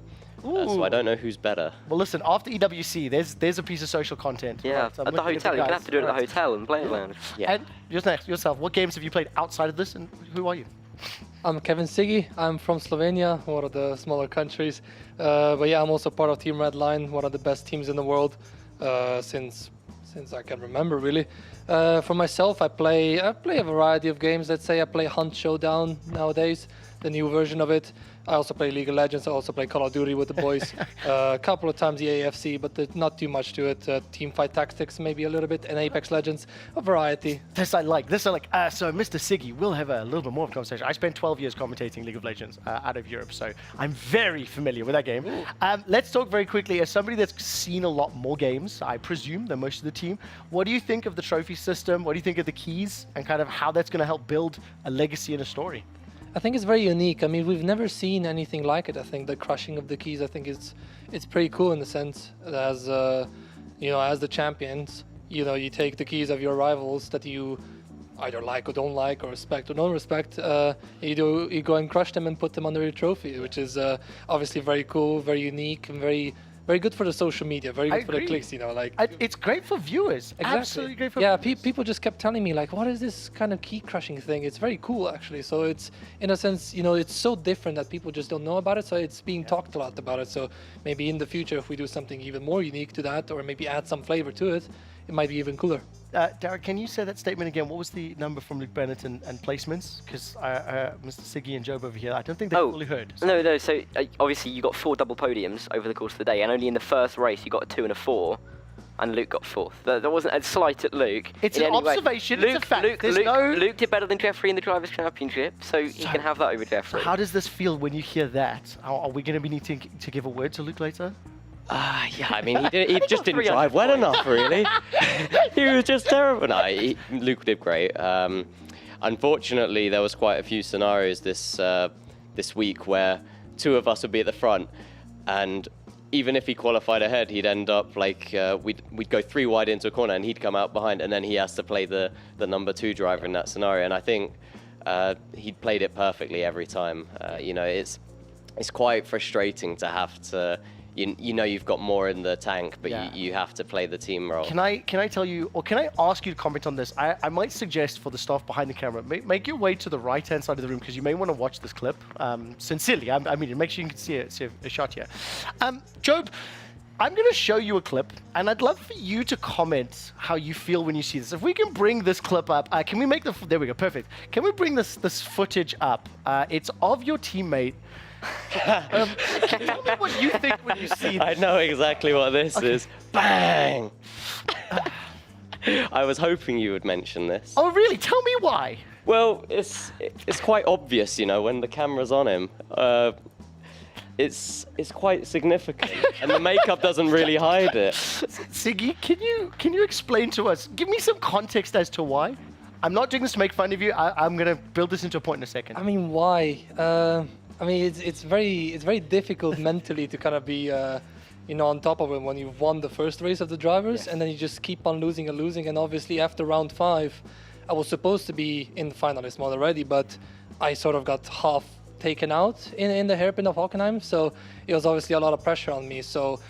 [SPEAKER 20] So I don't know who's better.
[SPEAKER 3] Well, listen, after EWC, there's a piece of social content.
[SPEAKER 8] Yeah,
[SPEAKER 3] right? So
[SPEAKER 8] at the hotel. You're going to have to do it at the hotel and play it lounge.
[SPEAKER 20] Yeah.
[SPEAKER 3] And yourself, what games have you played outside of this, and who are you?
[SPEAKER 21] I'm Kevin Siggy. I'm from Slovenia, one of the smaller countries. But yeah, I'm also part of Team Redline, one of the best teams in the world since I can remember, really. For myself, I play a variety of games. Let's say I play Hunt Showdown nowadays, the new version of it. I also play League of Legends. I also play Call of Duty with the boys. A couple of times the EAFC, but there's not too much to it. Teamfight Tactics, maybe a little bit, and Apex Legends, a variety.
[SPEAKER 3] This I like. So Mr. Siggy, we'll have a little bit more of a conversation. I spent 12 years commentating League of Legends out of Europe, so I'm very familiar with that game. Let's talk very quickly. As somebody that's seen a lot more games, I presume, than most of the team, what do you think of the trophy system? What do you think of the keys and kind of how that's going to help build a legacy and a story?
[SPEAKER 21] I think it's very unique. I mean, we've never seen anything like it. I think the crushing of the keys, I think it's pretty cool in the sense that as as the champions, you take the keys of your rivals that you either like or don't like, or respect or don't respect. You go and crush them and put them under your trophy, which is obviously very cool, very unique, and very good for the social media, very good for the clicks,
[SPEAKER 3] It's great for viewers.
[SPEAKER 21] Exactly.
[SPEAKER 3] Absolutely great for viewers.
[SPEAKER 21] People just kept telling me, like, what is this kind of key crushing thing? It's very cool, actually. So it's, in a sense, it's so different that people just don't know about it. So it's being talked a lot about it. So maybe in the future, if we do something even more unique to that, or maybe add some flavor to it, it might be even cooler.
[SPEAKER 3] Derek, can you say that statement again? What was the number from Luke Bennett and placements? Because Mr. Siggy and Job over here, I don't think they fully heard.
[SPEAKER 8] So. No. So obviously you got 4 double podiums over the course of the day, and only in the first race you got a 2 and a 4. and Luke got 4th. There wasn't a slight at Luke.
[SPEAKER 3] It's an observation, it's a fact.
[SPEAKER 8] Luke did better than Jeffrey in the Drivers' Championship, so he can have that over Jeffrey.
[SPEAKER 3] So how does this feel when you hear that? Are we going to be needing to give a word to Luke later?
[SPEAKER 20] Yeah, I mean, he just didn't drive well enough, really. He was just terrible. No, Luke did great. Unfortunately, there was quite a few scenarios this week where 2 of us would be at the front, and even if he qualified ahead, he'd end up like we'd go 3 wide into a corner, and he'd come out behind, and then he has to play the number 2 driver in that scenario. And I think he'd played it perfectly every time. You know, it's quite frustrating to have to. You know you've got more in the tank, but you have to play the team role.
[SPEAKER 3] Can I tell you, or can I ask you to comment on this? I might suggest for the staff behind the camera, make your way to the right-hand side of the room, because you may want to watch this clip. Sincerely, I mean, make sure you can see a shot here. Job, I'm going to show you a clip, and I'd love for you to comment how you feel when you see this. If we can bring this clip up, can we make there we go, perfect. Can we bring this footage up? It's of your teammate. Tell me what you think when you see this.
[SPEAKER 20] I know exactly what this is. Bang! I was hoping you would mention this.
[SPEAKER 3] Oh, really? Tell me why.
[SPEAKER 20] Well, it's quite obvious, you know, when the camera's on him. It's quite significant, and the makeup doesn't really hide it.
[SPEAKER 3] Siggy, can you explain to us? Give me some context as to why. I'm not doing this to make fun of you. I'm gonna build this into a point in a second.
[SPEAKER 21] I mean, why? I mean, it's very difficult mentally to kind of be, you know, on top of it when you've won the first race of the drivers, and then you just keep on losing and losing. And obviously, after round 5, I was supposed to be in the finalist mode already, but I sort of got half taken out in the hairpin of Hockenheim, so it was obviously a lot of pressure on me. So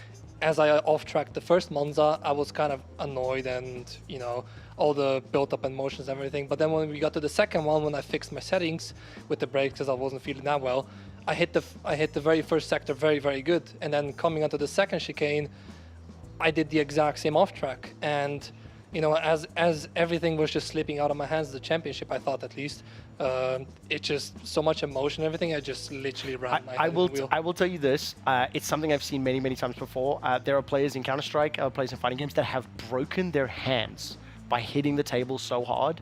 [SPEAKER 21] as I off-tracked the first Monza, I was kind of annoyed, and, you know, all the built-up emotions and everything. But then when we got to the second one, when I fixed my settings with the brakes because I wasn't feeling that well, I hit the very first sector very, very good. And then coming onto the second chicane, I did the exact same off-track. And, you know, as everything was just slipping out of my hands, the championship, I thought at least, it just so much emotion and everything, I just literally ran.
[SPEAKER 3] I will tell you this, it's something I've seen many times before. There are players in Counter-Strike, players in fighting games that have broken their hands by hitting the table so hard.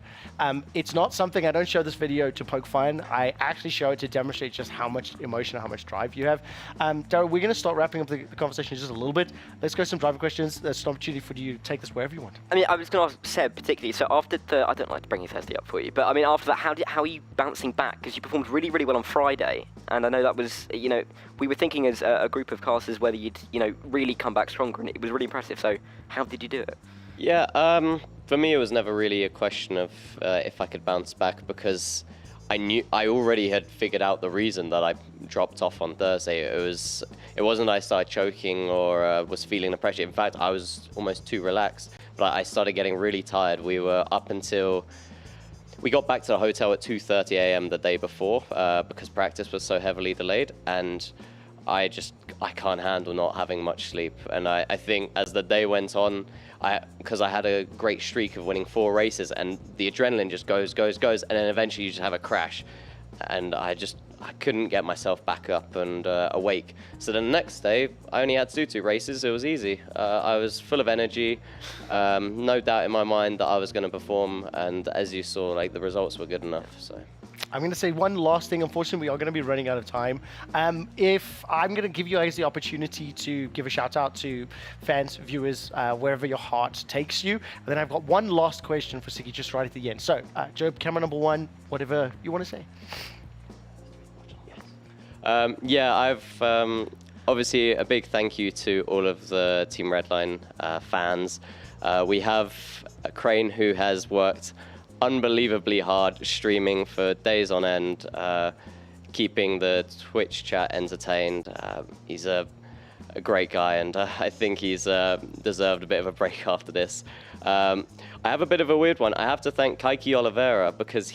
[SPEAKER 3] It's not something, I don't show this video to poke fun, I actually show it to demonstrate just how much emotion and how much drive you have. Darryl, we're going to start wrapping up the conversation just a little bit. Let's go some driver questions. There's an opportunity for you to take this wherever you want.
[SPEAKER 8] I mean, I was going to ask Seb particularly, so after the, I don't like to bring Thursday up for you, but I mean, after that, how are you bouncing back? Because you performed really well on Friday, and I know that was, you know, we were thinking as a group of casters whether you'd, you know, really come back stronger, and it was really impressive, so how did you do it?
[SPEAKER 20] Yeah, for me it was never really a question of if I could bounce back, because I already had figured out the reason that I dropped off on Thursday. It wasn't I started choking or was feeling the pressure. In fact, I was almost too relaxed, but I started getting really tired. We were up until we got back to the hotel at 2:30 a.m. the day before because practice was so heavily delayed, and I can't handle not having much sleep. And I think as the day went on, because I had a great streak of winning 4 races, and the adrenaline just goes, and then eventually you just have a crash. And I couldn't get myself back up and awake. So the next day, I only had to do 2 races. It was easy. I was full of energy, no doubt in my mind that I was going to perform. And as you saw, like, the results were good enough. So
[SPEAKER 3] I'm going to say one last thing. Unfortunately, we are going to be running out of time. If I'm going to give you guys the opportunity to give a shout out to fans, viewers, wherever your heart takes you. And then I've got one last question for Siggy just right at the end. So, Job, camera number 1, whatever you want to say.
[SPEAKER 20] Yeah, I've obviously a big thank you to all of the Team Redline fans. We have a Crane who has worked unbelievably hard, streaming for days on end, keeping the Twitch chat entertained. He's a great guy, and I think he's deserved a bit of a break after this. I have a bit of a weird one. I have to thank Kaiki Oliveira, because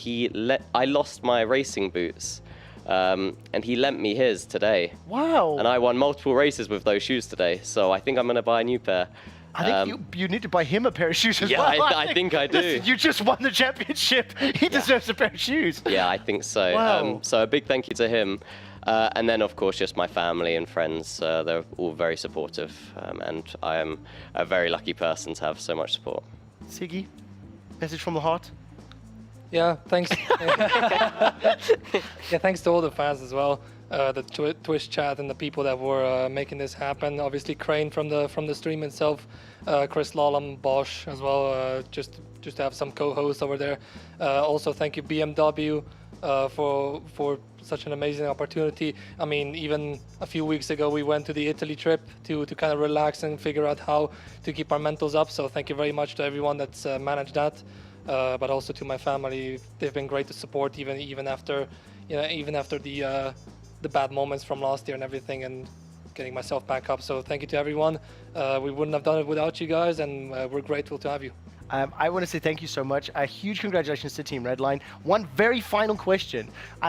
[SPEAKER 20] I lost my racing boots, and he lent me his today.
[SPEAKER 3] Wow!
[SPEAKER 20] And I won multiple races with those shoes today, so I think I'm going to buy a new pair.
[SPEAKER 3] I think you need to buy him a pair of shoes as
[SPEAKER 20] yeah,
[SPEAKER 3] well.
[SPEAKER 20] I think I do.
[SPEAKER 3] Listen, you just won the championship. He deserves a pair of shoes.
[SPEAKER 20] Yeah, I think so.
[SPEAKER 3] Wow.
[SPEAKER 20] So a big thank you to him. And then, of course, just my family and friends. They're all very supportive, and I am a very lucky person to have so much support.
[SPEAKER 3] Siggy, message from the heart.
[SPEAKER 21] Yeah, thanks. Yeah, thanks to all the fans as well, the Twitch chat and the people that were making this happen. Obviously, Crane from the stream itself, Chris Lallam, Bosch as well, just to have some co-hosts over there. Also, thank you BMW for such an amazing opportunity. I mean, even a few weeks ago, we went to the Italy trip to kind of relax and figure out how to keep our mentals up. So thank you very much to everyone that's managed that. But also to my family, they've been great to support even after, even after the bad moments from last year and everything, and getting myself back up. So thank you to everyone. We wouldn't have done it without you guys, and we're grateful to have you.
[SPEAKER 3] I want to say thank you so much. A huge congratulations to Team Redline. One very final question.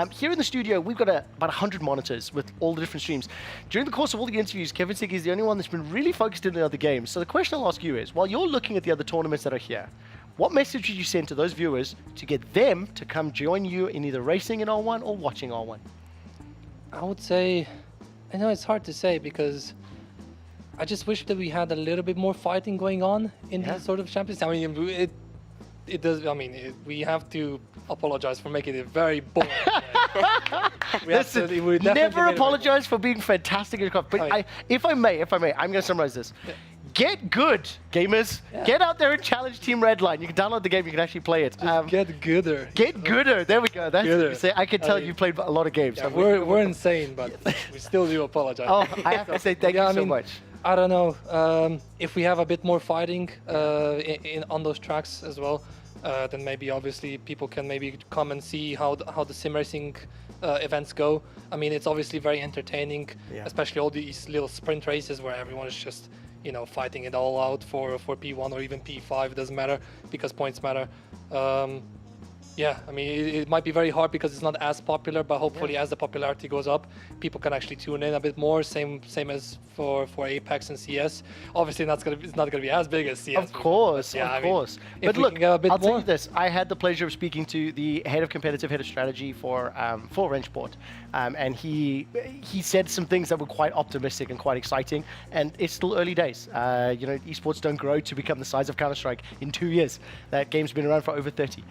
[SPEAKER 3] Here in the studio, we've got about 100 monitors with all the different streams. During the course of all the interviews, Kevin Siggy is the only one that's been really focused in the other games. So the question I'll ask you is, while you're looking at the other tournaments that are here, what message would you send to those viewers to get them to come join you in either racing in R1 or watching R1?
[SPEAKER 21] I would say, I know it's hard to say because I just wish that we had a little bit more fighting going on in these sort of champions. I mean, it does. I mean, we have to apologize for making it very boring.
[SPEAKER 3] Listen, never apologize for being fantastic at But if I may, I'm going to summarize this. Yeah. Get good, gamers. Yeah. Get out there and challenge Team Redline. You can download the game. You can actually play it.
[SPEAKER 21] Get gooder.
[SPEAKER 3] Get gooder. There we go. That's what you say. I can tell you played a lot of games.
[SPEAKER 21] Yeah, we're insane, but we still do apologize.
[SPEAKER 3] Oh, I have to say thank you so much.
[SPEAKER 21] I don't know. If we have a bit more fighting on those tracks as well, then maybe obviously people can maybe come and see how the sim racing events go. I mean, it's obviously very entertaining, especially all these little sprint races where everyone is just, fighting it all out for P1 or even P5. It doesn't matter because points matter. Yeah, I mean, it might be very hard because it's not as popular, but hopefully as the popularity goes up, people can actually tune in a bit more. Same as for Apex and CS. Obviously, it's not gonna be as big as CS.
[SPEAKER 3] Of course, of course. But look, I'll tell you this. I had the pleasure of speaking to the head of competitive, head of strategy for Wrenchport, and he said some things that were quite optimistic and quite exciting. And it's still early days. Esports don't grow to become the size of Counter-Strike in 2 years. That game's been around for over 30.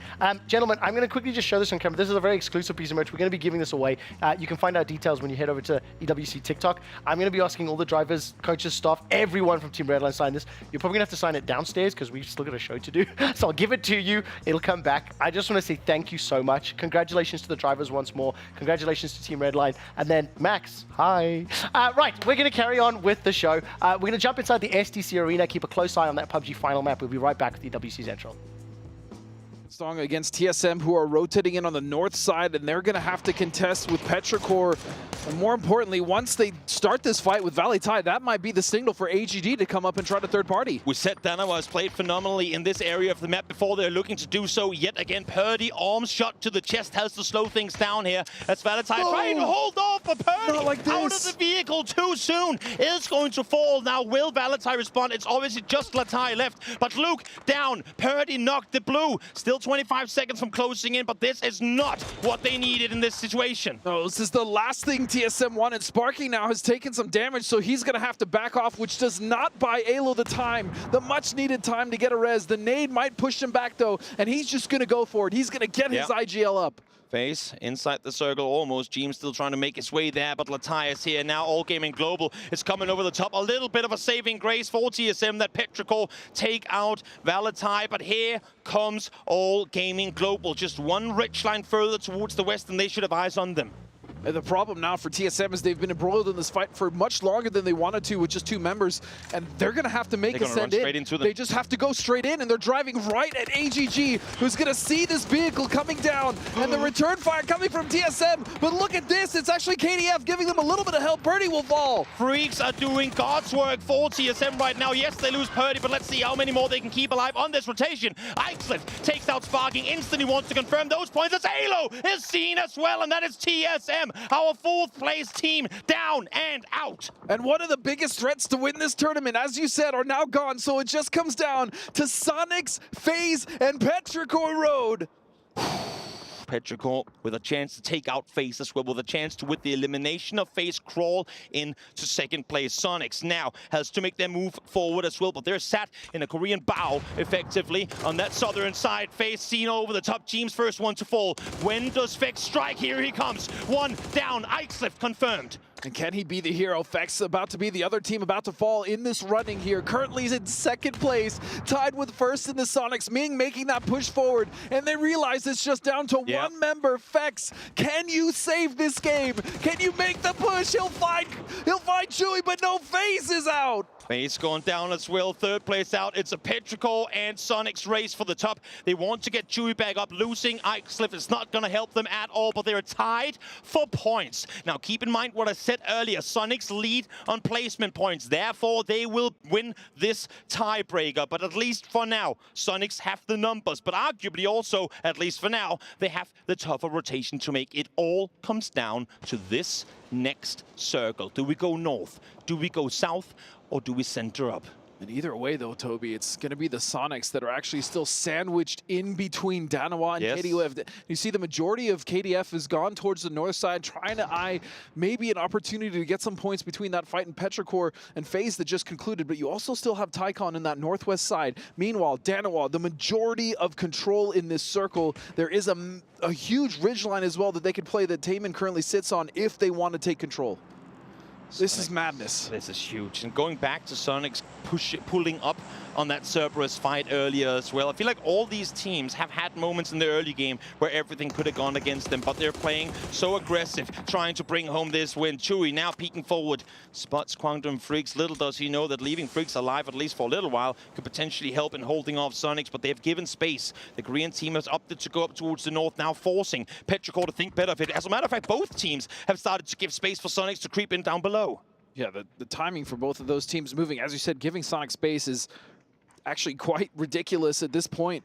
[SPEAKER 3] Gentlemen, I'm going to quickly just show this on camera. This is a very exclusive piece of merch. We're going to be giving this away. You can find out details when you head over to EWC TikTok. I'm going to be asking all the drivers, coaches, staff, everyone from Team Redline sign this. You're probably going to have to sign it downstairs because we've still got a show to do. So I'll give it to you. It'll come back. I just want to say thank you so much. Congratulations to the drivers once more. Congratulations to Team Redline. And then Max, hi. Right, we're going to carry on with the show. We're going to jump inside the STC arena. Keep a close eye on that PUBG final map. We'll be right back with EWC Central.
[SPEAKER 15] Strong against TSM, who are rotating in on the north side, and they're going to have to contest with Petrichor. And more importantly, once they start this fight with Valley Tide, that might be the signal for AGD to come up and try to third party.
[SPEAKER 10] We said Danawa has played phenomenally in this area of the map before. They're looking to do so yet again. Purdy, arms shot to the chest, has to slow things down here. That's Valley Tide trying to hold off, but Purdy out of the vehicle too soon is going to fall. Now, will Valley Tide respond? It's obviously just Latai left, but Luke down. Purdy knocked the blue. Still 25 seconds from closing in, but this is not what they needed in this situation.
[SPEAKER 15] No, this is the last thing TSM wanted. Sparky now has taken some damage, so he's going to have to back off, which does not buy Alo the time, the much-needed time to get a res. The nade might push him back, though, and he's just going to go for it. He's going to get his IGL up.
[SPEAKER 10] Face inside the circle almost. Jeem still trying to make his way there, but Latai is here now. All Gaming Global is coming over the top. A little bit of a saving grace for TSM that Petrichor take out Valatai, but here comes All Gaming Global. Just one Redline further towards the west, and they should have eyes on them.
[SPEAKER 15] And the problem now for TSM is they've been embroiled in this fight for much longer than they wanted to with just 2 members, and they're going to have to make a send in. They just have to go straight in, and they're driving right at AGG, who's going to see this vehicle coming down, and the return fire coming from TSM. But look at this, it's actually KDF giving them a little bit of help. Purdy will fall.
[SPEAKER 10] Freaks are doing God's work for TSM right now. Yes, they lose Purdy, but let's see how many more they can keep alive on this rotation. Ixlet takes out Sparking, instantly wants to confirm those points. As Halo is seen as well, and that is TSM. Our 4th place team down and out.
[SPEAKER 15] And one of the biggest threats to win this tournament, as you said, are now gone. So it just comes down to Sonics, FaZe, and Petrichor Road.
[SPEAKER 10] Petrichor with a chance to take out FaZe as well, with a chance to, with the elimination of FaZe, crawl into second place. Sonics now has to make their move forward as well, but they're sat in a Korean bow effectively on that southern side. FaZe seen over the top, team's first one to fall. When does Vex strike? Here he comes. One down, Icecliff confirmed.
[SPEAKER 15] And can he be the hero? Vex about to be the other team about to fall in this running here. Currently he's in second place, tied with first in the Sonics. Ming making that push forward, and they realize it's just down to one member. Vex, can you save this game? Can you make the push? He'll find Chewy, but no, FaZe is out.
[SPEAKER 10] FaZe going down as well, third place out. It's a Petrichor and Sonics race for the top. They want to get Chewy back up. Losing Icecliff is not going to help them at all, but they're tied for points. Now keep in mind what I said earlier, Sonics lead on placement points. Therefore, they will win this tiebreaker. But at least for now, Sonics have the numbers. But arguably also, at least for now, they have the tougher rotation to make. It all comes down to this next circle. Do we go north? Do we go south? Or do we center up?
[SPEAKER 15] And either way, though, Toby, it's going to be the Sonics that are actually still sandwiched in between Danawa and KDF. You see the majority of KDF has gone towards the north side, trying to eye maybe an opportunity to get some points between that fight in Petrichor and FaZe that just concluded. But you also still have Tycon in that northwest side. Meanwhile, Danawa, the majority of control in this circle. There is a huge ridgeline as well that they could play that Taman currently sits on if they want to take control. This is madness.
[SPEAKER 10] This is huge. And going back to Sonics pulling up on that Cerberus fight earlier as well. I feel like all these teams have had moments in the early game where everything could have gone against them, but they're playing so aggressive, trying to bring home this win. Chewy now peeking forward, spots Quantum Freaks. Little does he know that leaving Freaks alive, at least for a little while, could potentially help in holding off Sonics, but they've given space. The Korean team has opted to go up towards the north, now forcing Petrichor to think better of it. As a matter of fact, both teams have started to give space for Sonics to creep in down below.
[SPEAKER 15] Yeah, the timing for both of those teams moving, as you said, giving Sonic space is actually quite ridiculous at this point.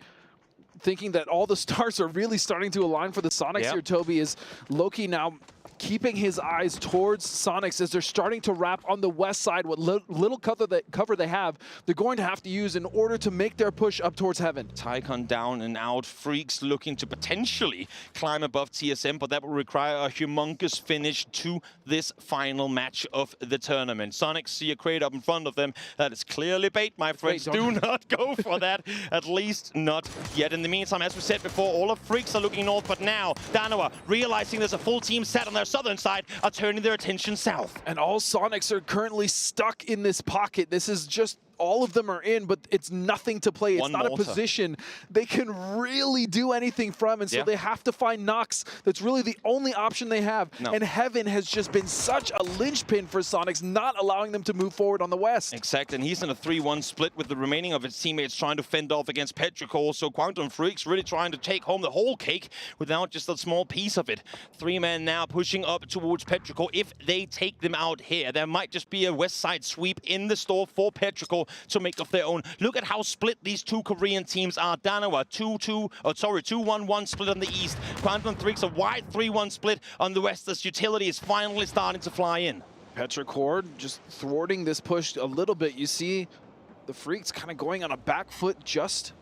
[SPEAKER 15] Thinking that all the stars are really starting to align for the Sonics here, Toby, is Loki now keeping his eyes towards Sonics as they're starting to wrap on the west side. What little cover they have, they're going to have to use in order to make their push up towards heaven.
[SPEAKER 10] Tycon down and out. Freaks looking to potentially climb above TSM, but that will require a humongous finish to this final match of the tournament. Sonics see a crate up in front of them. That is clearly bait, my friends. Do not go for that. At least not yet. In the meantime, as we said before, all of Freaks are looking north, but now Danawa, realizing there's a full team set on their southern side, are turning their attention south.
[SPEAKER 15] And all Sonics are currently stuck in this pocket. This is just all of them are in, but it's nothing to play. It's not a position they can really do anything from, and so they have to find Nox. That's really the only option they have. And Heaven has just been such a linchpin for Sonics, not allowing them to move forward on the west.
[SPEAKER 10] Exactly, and he's in a 3-1 split with the remaining of his teammates trying to fend off against Petrichor, so Quantum Freaks really trying to take home the whole cake without just a small piece of it. 3 men now pushing up towards Petrichor. If they take them out here, there might just be a west side sweep in the store for Petrichor to make of their own. Look at how split these two Korean teams are. Danawa 2-1-1 split on the east. Quantum Freaks a wide 3-1 split on the west. This utility is finally starting to fly in.
[SPEAKER 15] Petrichor just thwarting this push a little bit. You see the Freaks kind of going on a back foot just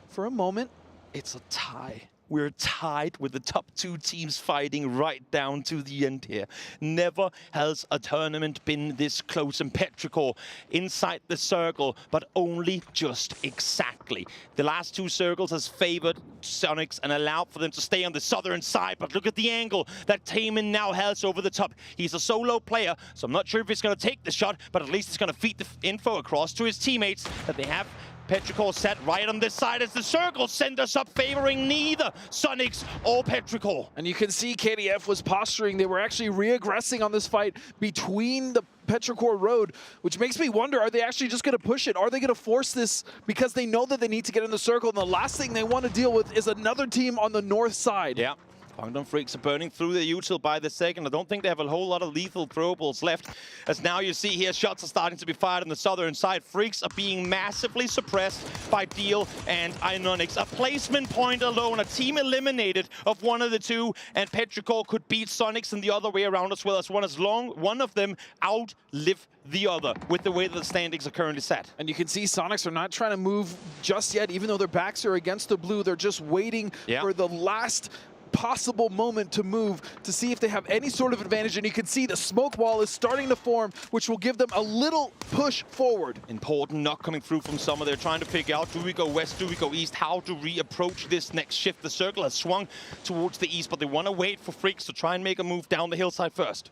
[SPEAKER 15] for a moment.
[SPEAKER 10] It's a tie. We're tied with the top 2 teams fighting right down to the end here. Never has a tournament been this close. And Petrichor inside the circle, but only just exactly. The last 2 circles has favored Sonics and allowed for them to stay on the southern side. But look at the angle that Taman now has over the top. He's a solo player, so I'm not sure if he's going to take the shot, but at least he's going to feed the info across to his teammates that they have Petrichor set right on this side as the circle send us up, favoring neither Sonics or Petrichor.
[SPEAKER 15] And you can see KDF was posturing. They were actually re-aggressing on this fight between the Petrichor road, which makes me wonder, are they actually just going to push it? Are they going to force this because they know that they need to get in the circle? And the last thing they want to deal with is another team on the north side.
[SPEAKER 10] Yeah. Quantum Freaks are burning through the util by the second. I don't think they have a whole lot of lethal throwables left. As now you see here, shots are starting to be fired on the southern side. Freaks are being massively suppressed by Deal and Iononix. A placement point alone, a team eliminated of one of the 2, and Petrichor could beat Sonics and the other way around as well, as one of them outlive the other with the way that the standings are currently set.
[SPEAKER 15] And you can see Sonics are not trying to move just yet, even though their backs are against the blue. They're just waiting for the last possible moment to move to see if they have any sort of advantage. And you can see the smoke wall is starting to form, which will give them a little push forward.
[SPEAKER 10] Important knock coming through from Summer. They're trying to figure out, do we go west, do we go east, how to reapproach this next shift. The circle has swung towards the east, but they want to wait for Freaks to try and make a move down the hillside first.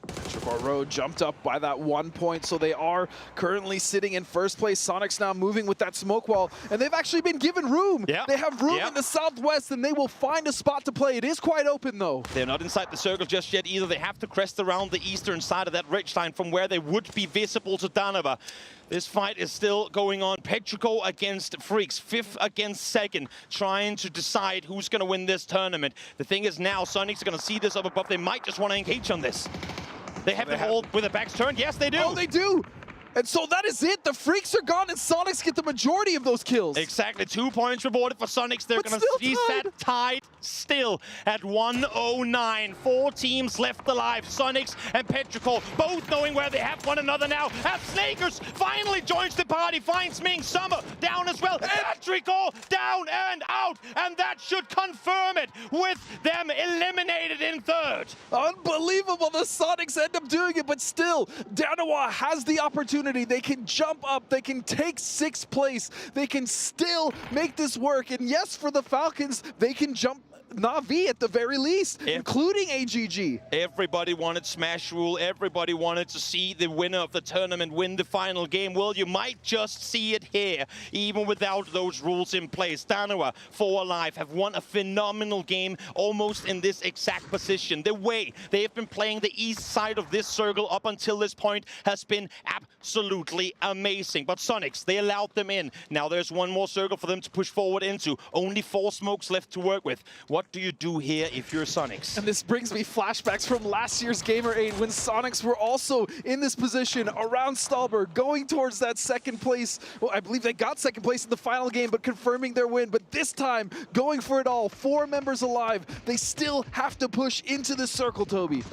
[SPEAKER 15] Petrichor Road jumped up by that 1 point, so they are currently sitting in first place. Sonic's now moving with that smoke wall, and they've actually been given room.
[SPEAKER 10] Yep.
[SPEAKER 15] They have room in the southwest, and they will find a spot to play. It is quite open, though.
[SPEAKER 10] They're not inside the circle just yet either. They have to crest around the eastern side of that ridgeline from where they would be visible to Danova. This fight is still going on. Petrichor against Freaks, 5th against 2nd, trying to decide who's going to win this tournament. The thing is now, Sonics are going to see this up above. They might just want to engage on this. They have them all with their backs turned. Yes, they do.
[SPEAKER 15] Oh, they do. And so that is it. The Freaks are gone, and Sonics get the majority of those kills.
[SPEAKER 10] Exactly. 2 points rewarded for Sonics. They're going to be set tied still at 109. 4 teams left alive. Sonics and Petrichor both knowing where they have one another now. As Snakers finally joins the party, finds Ming. Summer down as well. Petrichor down and out. And that should confirm it with them eliminated in 3rd.
[SPEAKER 15] Unbelievable. The Sonics end up doing it, but still, Danawa has the opportunity. They can jump up, they can take 6th place, they can still make this work. And yes, for the Falcons, they can jump Na'Vi at the very least, including AGG.
[SPEAKER 10] Everybody wanted Smash Rule. Everybody wanted to see the winner of the tournament win the final game. Well, you might just see it here, even without those rules in place. Danawa, 4 alive, have won a phenomenal game, almost in this exact position. The way they have been playing the east side of this circle up until this point has been absolutely amazing. But Sonics, they allowed them in. Now there's one more circle for them to push forward into. Only 4 smokes left to work with. What do you do here if you're Sonics?
[SPEAKER 15] And this brings me flashbacks from last year's Gamer 8 when Sonics were also in this position around Stahlberg, going towards that 2nd place. Well, I believe they got 2nd place in the final game, but confirming their win. But this time, going for it all, 4 members alive. They still have to push into this circle, Toby.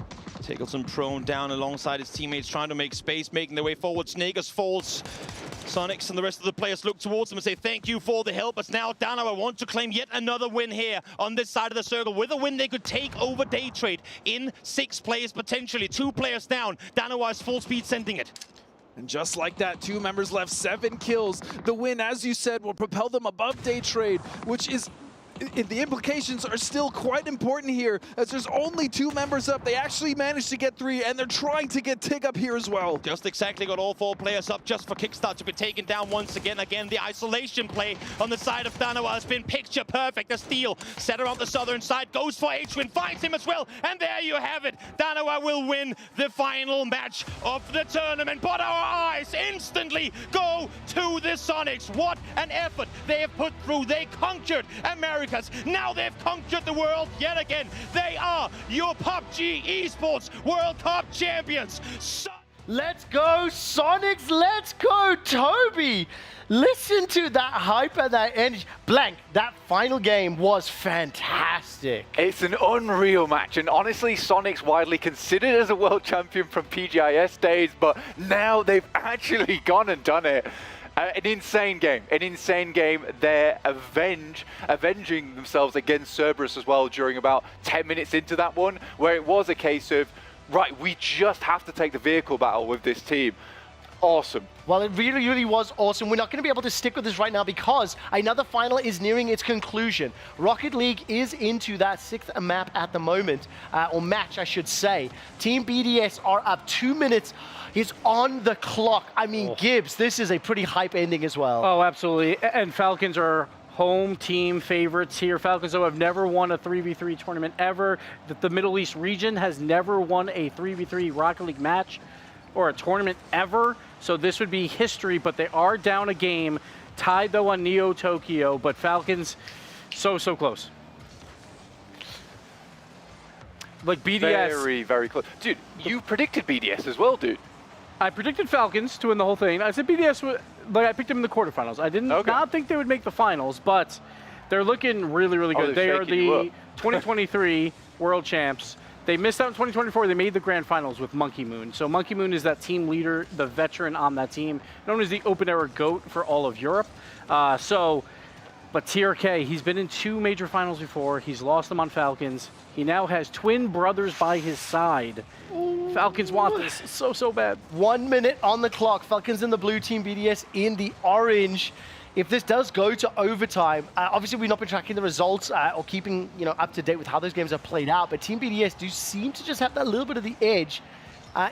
[SPEAKER 10] Tickleton prone down alongside his teammates, trying to make space, making their way forward. Snakers falls. Sonics and the rest of the players look towards them and say thank you for the help. But now Danawa want to claim yet another win here on this side of the circle. With a win, they could take over Day Trade in 6th place, potentially 2 players down. Danawa is full speed sending it.
[SPEAKER 15] And just like that, 2 members left, 7 kills. The win, as you said, will propel them above Day Trade, which is... the implications are still quite important here, as there's only 2 members up. They actually managed to get 3, and they're trying to get Tig up here as well.
[SPEAKER 10] Just exactly got all 4 players up just for Kickstart to be taken down once again. Again, the isolation play on the side of Danawa has been picture perfect. A steal set around the southern side, goes for H-Win, finds him as well, and there you have it. Danawa will win the final match of the tournament, but our eyes instantly go to the Sonics. What an effort they have put through. They conquered America. Now they've conquered the world yet again. They are your PUBG Esports World Cup champions.
[SPEAKER 3] Let's go, Sonics. Let's go, Toby. Listen to that hype and that energy. Blank, that final game was fantastic.
[SPEAKER 6] It's an unreal match, and honestly, Sonic's widely considered as a world champion from PGIS days, but now they've actually gone and done it. An insane game. They're avenging themselves against Cerberus as well during about 10 minutes into that one, where it was a case of, right, we just have to take the vehicle battle with this team. Awesome.
[SPEAKER 3] Well, it really, really was awesome. We're not going to be able to stick with this right now because another final is nearing its conclusion. Rocket League is into that 6th map at the moment, or match, I should say. Team BDS are up 2 minutes. He's on the clock. I mean, Gibbs, this is a pretty hype ending as well.
[SPEAKER 7] Oh, absolutely. And Falcons are home team favorites here. Falcons, though, have never won a 3v3 tournament ever. The Middle East region has never won a 3v3 Rocket League match or a tournament ever. So this would be history, but they are down a game. Tied, though, on Neo Tokyo, but Falcons so close. Like BDS.
[SPEAKER 6] Very, very close. Dude, you predicted BDS as well, dude.
[SPEAKER 7] I predicted Falcons to win the whole thing. I said BDS, but I picked them in the quarterfinals. I did not think they would make the finals, but they're looking really, really good. They are the 2023 world champs. They missed out in 2024. They made the grand finals with Monkey Moon. So Monkey Moon is that team leader, the veteran on that team, known as the open era GOAT for all of Europe. So But TRK, he's been in 2 major finals before. He's lost them on Falcons. He now has twin brothers by his side. Ooh. Falcons want this so bad.
[SPEAKER 3] 1 minute on the clock. Falcons in the blue team, BDS in the orange. If this does go to overtime, obviously we've not been tracking the results or keeping up to date with how those games are played out, but Team BDS do seem to just have that little bit of the edge.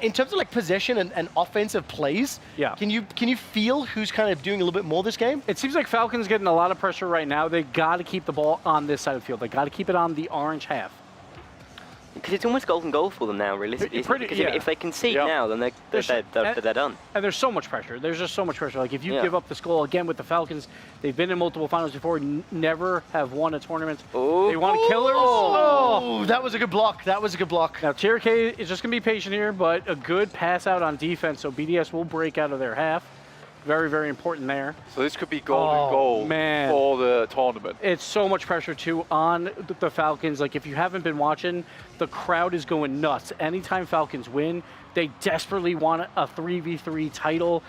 [SPEAKER 3] In terms of like possession and offensive plays, can you feel who's kind of doing a little bit more this game?
[SPEAKER 7] It seems like Falcons getting a lot of pressure right now. They got to keep the ball on this side of the field. They got to keep it on the orange half.
[SPEAKER 8] Because it's almost golden goal for them now, realistically. Because if they concede now, then they're done.
[SPEAKER 7] And there's so much pressure. There's just so much pressure. Like if you give up this goal again with the Falcons, they've been in multiple finals before, never have won a tournament.
[SPEAKER 8] Oh.
[SPEAKER 7] They want killers.
[SPEAKER 3] Oh, that was a good block. That was a good block.
[SPEAKER 7] Now TRK is just going to be patient here, but a good pass out on defense, so BDS will break out of their half. Very, very important there.
[SPEAKER 6] So this could be golden goal for the tournament.
[SPEAKER 7] It's so much pressure, too, on the Falcons. Like, if you haven't been watching, the crowd is going nuts. Anytime Falcons win, they desperately want a 3v3 title.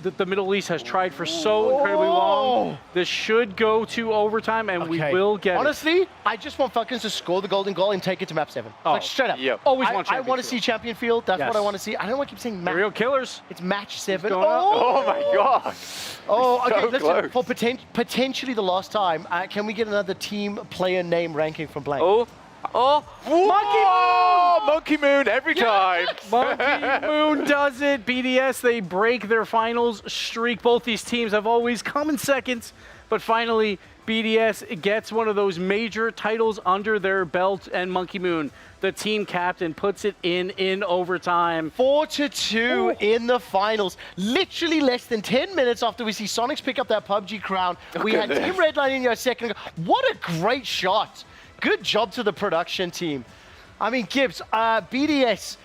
[SPEAKER 7] The Middle East has tried for so incredibly long. This should go to overtime, and we will get
[SPEAKER 3] Honestly, I just want Falcons to score the golden goal and take it to map 7. Like, straight up.
[SPEAKER 7] Always want
[SPEAKER 3] I want to see champion field. That's what I want to see. I don't want to keep saying match.
[SPEAKER 7] Real killers.
[SPEAKER 3] It's match 7.
[SPEAKER 6] Oh my God.
[SPEAKER 3] Oh, okay.
[SPEAKER 6] So
[SPEAKER 3] Listen, for potentially the last time, can we get another team player name ranking from Blank?
[SPEAKER 6] Monkey Moon every time.
[SPEAKER 7] Monkey Moon does it. BDS, they break their finals streak. Both these teams have always come in seconds, but finally BDS gets one of those major titles under their belt, and Monkey Moon, the team captain, puts it in overtime.
[SPEAKER 3] 4-2 in the finals. Literally less than 10 minutes after we see Sonics pick up that PUBG crown. We had Team Redline in here a second ago. What a great shot. Good job to the production team. I mean, Gibbs, BDS,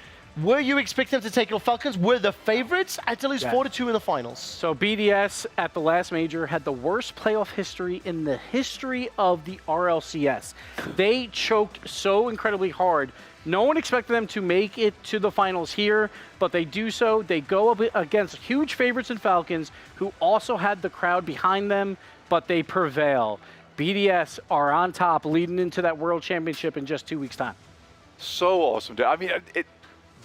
[SPEAKER 3] were you expecting them to take it? Falcons were the favorites to lose 4-2 in the finals.
[SPEAKER 7] So BDS at the last major had the worst playoff history in the history of the RLCS. They choked so incredibly hard. No one expected them to make it to the finals here, but they do so. They go up against huge favorites in Falcons, who also had the crowd behind them, but they prevail. BDS are on top, leading into that World Championship in just 2 weeks' time.
[SPEAKER 6] So awesome. I mean,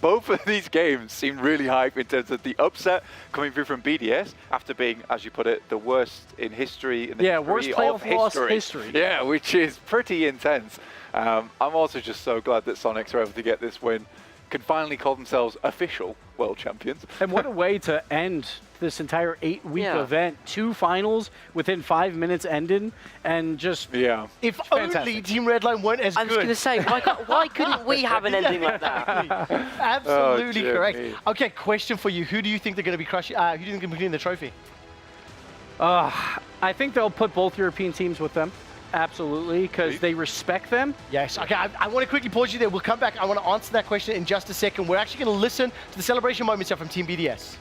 [SPEAKER 6] both of these games seem really hype in terms of the upset coming through from BDS after being, as you put it, the worst in history. In the
[SPEAKER 7] worst playoff loss history.
[SPEAKER 6] Yeah, which is pretty intense. I'm also just so glad that Sonics are able to get this win, can finally call themselves official world champions.
[SPEAKER 7] And what a way to end this entire 8-week event. 2 finals within 5 minutes ending, and just
[SPEAKER 3] if only Team Redline weren't as good.
[SPEAKER 8] I was going to say, why couldn't we have an ending like that?
[SPEAKER 3] Absolutely correct. Okay, question for you: who do you think they're going to be crushing? Who do you think they're going to be getting the trophy?
[SPEAKER 7] I think they'll put both European teams with them. Absolutely, because they respect them.
[SPEAKER 3] Yes. Okay, I want to quickly pause you there. We'll come back. I want to answer that question in just a second. We're actually going to listen to the celebration moments here from Team BDS.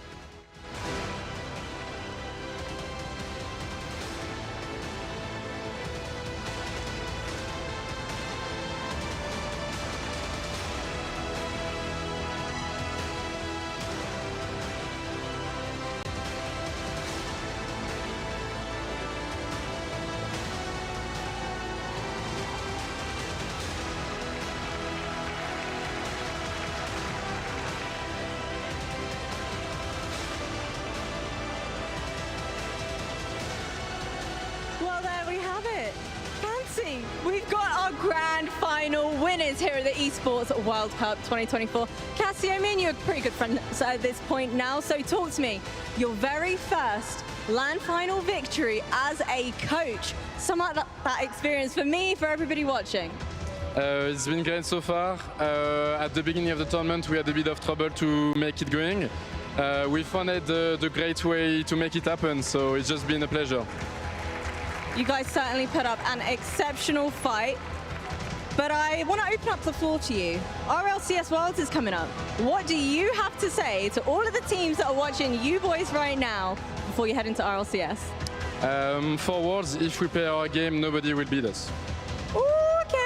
[SPEAKER 2] We've got our grand final winners here at the Esports World Cup 2024. Cassio, me and you are pretty good friends at this point now, so talk to me. Your very first LAN final victory as a coach. Sum up that experience for me, for everybody watching.
[SPEAKER 22] It's been great so far. At the beginning of the tournament, we had a bit of trouble to make it going. We found the great way to make it happen, so it's just been a pleasure.
[SPEAKER 2] You guys certainly put up an exceptional fight, but I want to open up the floor to you. RLCS Worlds is coming up. What do you have to say to all of the teams that are watching you boys right now before you head into RLCS?
[SPEAKER 22] For Worlds, if we play our game, nobody will beat us.
[SPEAKER 2] Ooh, okay,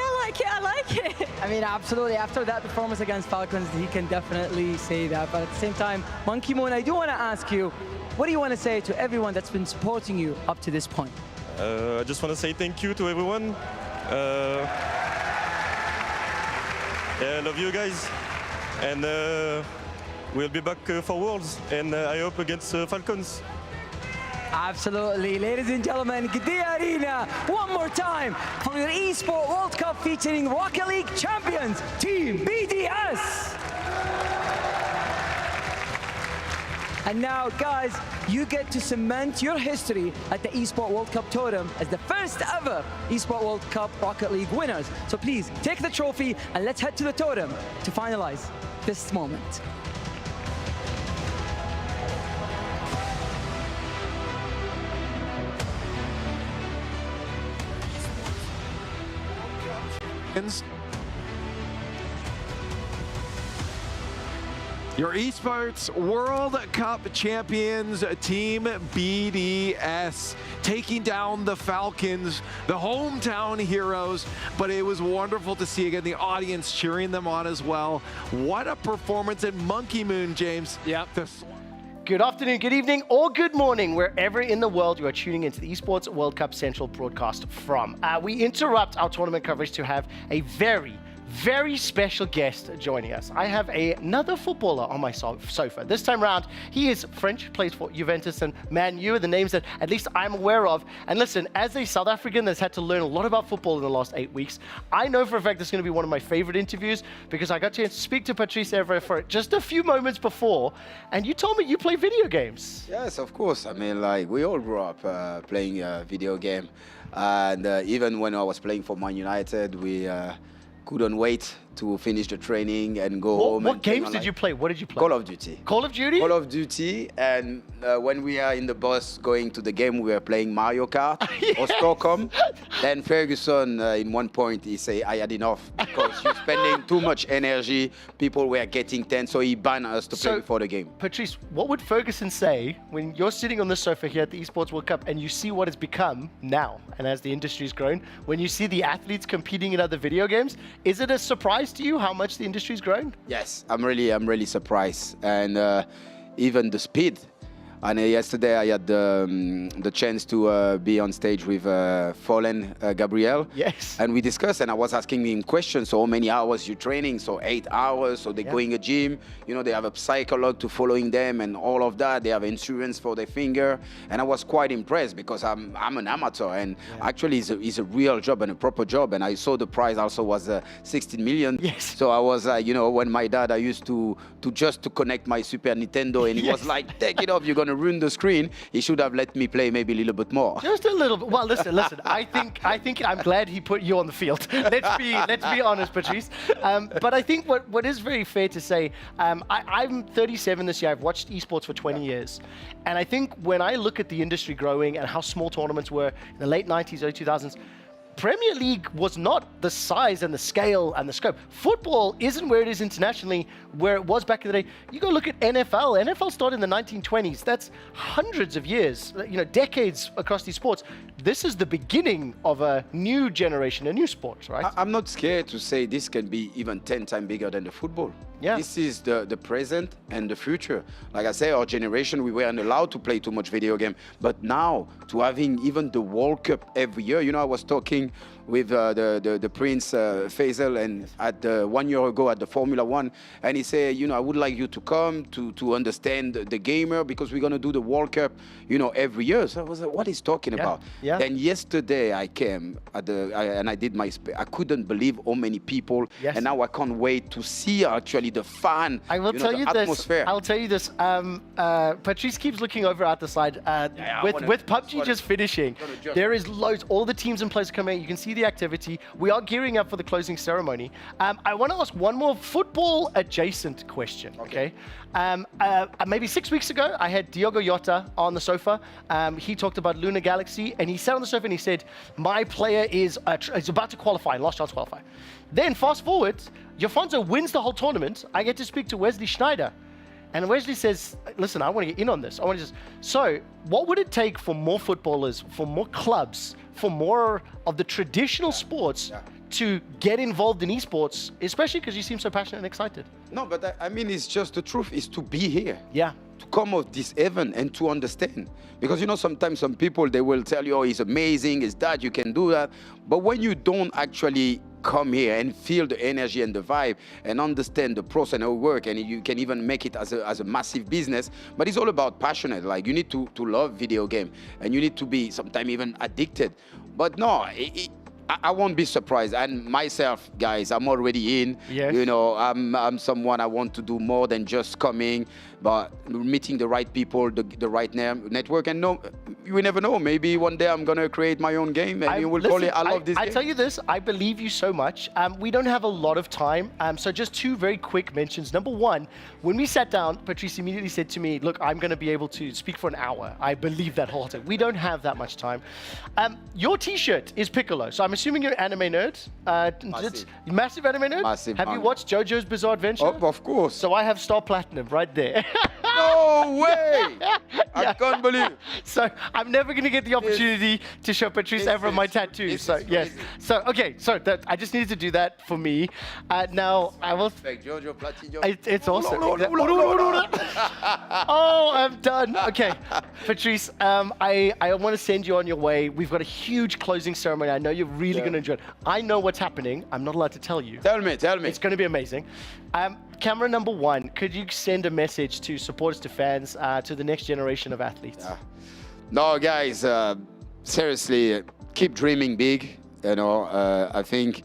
[SPEAKER 2] I like it.
[SPEAKER 23] I mean, absolutely. After that performance against Falcons, he can definitely say that. But at the same time, Monkey Moon, I do want to ask you, what do you want to say to everyone that's been supporting you up to this point?
[SPEAKER 1] I just want to say thank you to everyone. Yeah, I love you guys. And we'll be back for Worlds, and I hope against Falcons.
[SPEAKER 23] Absolutely. Ladies and gentlemen, Gidea Arena, one more time for your Esports World Cup featuring Rocket League champions, Team BDS. And now, guys, you get to cement your history at the Esports World Cup Totem as the first ever Esports World Cup Rocket League winners. So please, take the trophy and let's head to the Totem to finalize this moment.
[SPEAKER 4] Your Esports World Cup champions, Team BDS, taking down the Falcons, the hometown heroes, but it was wonderful to see again the audience cheering them on as well. What a performance in Monkey Moon, James.
[SPEAKER 3] Yep. Good afternoon, good evening, or good morning, wherever in the world you are tuning into the Esports World Cup Central broadcast from. We interrupt our tournament coverage to have a very special guest joining us. I have another footballer on my sofa. This time around, he is French, plays for Juventus and Man U, the names that at least I'm aware of. And listen, as a South African that's had to learn a lot about football in the last 8 weeks, I know for a fact this is going to be one of my favorite interviews because I got to speak to Patrice Evra for just a few moments before, and you told me you play video games.
[SPEAKER 5] Yes, of course. I mean, like, we all grew up playing a video game. And even when I was playing for Man United, we couldn't wait to finish the training and go home.
[SPEAKER 3] What games did you play? What did you play?
[SPEAKER 5] Call of Duty.
[SPEAKER 3] Call of Duty?
[SPEAKER 5] Call of Duty. And when we are in the bus going to the game, we were playing Mario Kart or Stockholm. Then Ferguson, in one point, he said, I had enough because you're spending too much energy. People were getting tense, so he banned us to play before the game.
[SPEAKER 3] Patrice, what would Ferguson say when you're sitting on the sofa here at the Esports World Cup and you see what it's become now, and as the industry's grown, when you see the athletes competing in other video games, is it a surprise to you how much the industry's grown?
[SPEAKER 5] Yes, I'm really surprised, and even the speed. And yesterday I had the chance to be on stage with Fallen Gabriel.
[SPEAKER 3] Yes.
[SPEAKER 5] And we discussed, and I was asking him questions. So how many hours you training? So 8 hours. So they go in a gym. You know, they have a psychologue to following them and all of that. They have insurance for their finger. And I was quite impressed because I'm an amateur, and actually it's a real job and a proper job. And I saw the prize also was 16 million.
[SPEAKER 3] Yes.
[SPEAKER 5] So I was, you know, when my dad, I used to just to connect my Super Nintendo, and he was like, take it off, you're gonna ruin the screen. He should have let me play maybe a little bit more.
[SPEAKER 3] Just a little bit. Well, listen. I think I'm glad he put you on the field. Let's be honest, Patrice. But I think what is very fair to say, I'm 37 this year. I've watched esports for 20 years, and I think when I look at the industry growing and how small tournaments were in the late 90s, early 2000s. Premier League was not the size and the scale and the scope. Football isn't where it is internationally, where it was back in the day. You go look at NFL. NFL started in the 1920s. That's hundreds of years, you know, decades across these sports. This is the beginning of a new generation, a new sport, right?
[SPEAKER 5] I'm not scared to say this can be even 10 times bigger than the football.
[SPEAKER 3] Yeah.
[SPEAKER 5] This is the present and the future. Like I say, our generation, we weren't allowed to play too much video game. But now, to having even the World Cup every year, you know, I was talking with the Prince Faisal and at 1 year ago at the Formula One, and he said, you know, I would like you to come to understand the gamer because we're gonna do the World Cup, you know, every year. So I was like, what he's talking about?
[SPEAKER 3] Yeah.
[SPEAKER 5] Then yesterday I came at and I did my I couldn't believe how many people, and now I can't wait to see actually the fun.
[SPEAKER 3] I will tell you this.
[SPEAKER 5] Atmosphere.
[SPEAKER 3] I'll tell you this. Patrice keeps looking over at the side. With PUBG just finishing, there is loads. All the teams and players are coming out. You can see the activity. We are gearing up for the closing ceremony. I want to ask one more football adjacent question. Okay. Maybe 6 weeks ago, I had Diogo Jota on the sofa. He talked about Lunar Galaxy, and he sat on the sofa and he said, my player is about to qualify, last chance to qualify. Then fast forward, Jofonzo wins the whole tournament. I get to speak to Wesley Schneider. And Wesley says, listen, I want to get in on this. So what would it take for more footballers, for more clubs, for more of the traditional sports to get involved in esports, especially because you seem so passionate and excited?
[SPEAKER 5] No, but I mean, it's just the truth is to be here.
[SPEAKER 3] Yeah.
[SPEAKER 5] to come of this event and to understand. Because, you know, sometimes some people, they will tell you, oh, it's amazing, it's that, you can do that. But when you don't actually come here and feel the energy and the vibe and understand the process and how it works, and you can even make it as a massive business, but it's all about passionate. Like, you need to love video game, and you need to be sometimes even addicted. But no, I won't be surprised. And myself, guys, I'm already in.
[SPEAKER 3] Yes.
[SPEAKER 5] You know, I'm someone I want to do more than just coming, but meeting the right people, the right network. And no, you never know. Maybe one day I'm gonna create my own game, and you will call it. I love this game.
[SPEAKER 3] I tell you this, I believe you so much. We don't have a lot of time, so just two very quick mentions. Number one, when we sat down, Patrice immediately said to me, "Look, I'm gonna be able to speak for an hour." I believe that wholeheartedly. We don't have that much time. Your T-shirt is Piccolo, so I'm assuming you're an anime nerd. Massive anime nerd.
[SPEAKER 5] Massive.
[SPEAKER 3] Have you watched JoJo's Bizarre Adventure?
[SPEAKER 5] Oh, of course.
[SPEAKER 3] So I have Star Platinum right there.
[SPEAKER 5] No way! I can't believe.
[SPEAKER 3] So I'm never going to get the opportunity to show Patrice Evra my tattoo. So yes. So okay. So I just needed to do that for me. Now I will.
[SPEAKER 5] Jojo Platinum.
[SPEAKER 3] It's awesome. Oh, I'm done. Okay, Patrice. I want to send you on your way. We've got a huge closing ceremony. I know you're really going to enjoy it. I know what's happening. I'm not allowed to tell you.
[SPEAKER 5] Tell me.
[SPEAKER 3] It's going to be amazing. Camera number one, could you send a message to supporters, to fans, to the next generation of athletes?
[SPEAKER 5] No, guys, seriously, keep dreaming big. You know, I think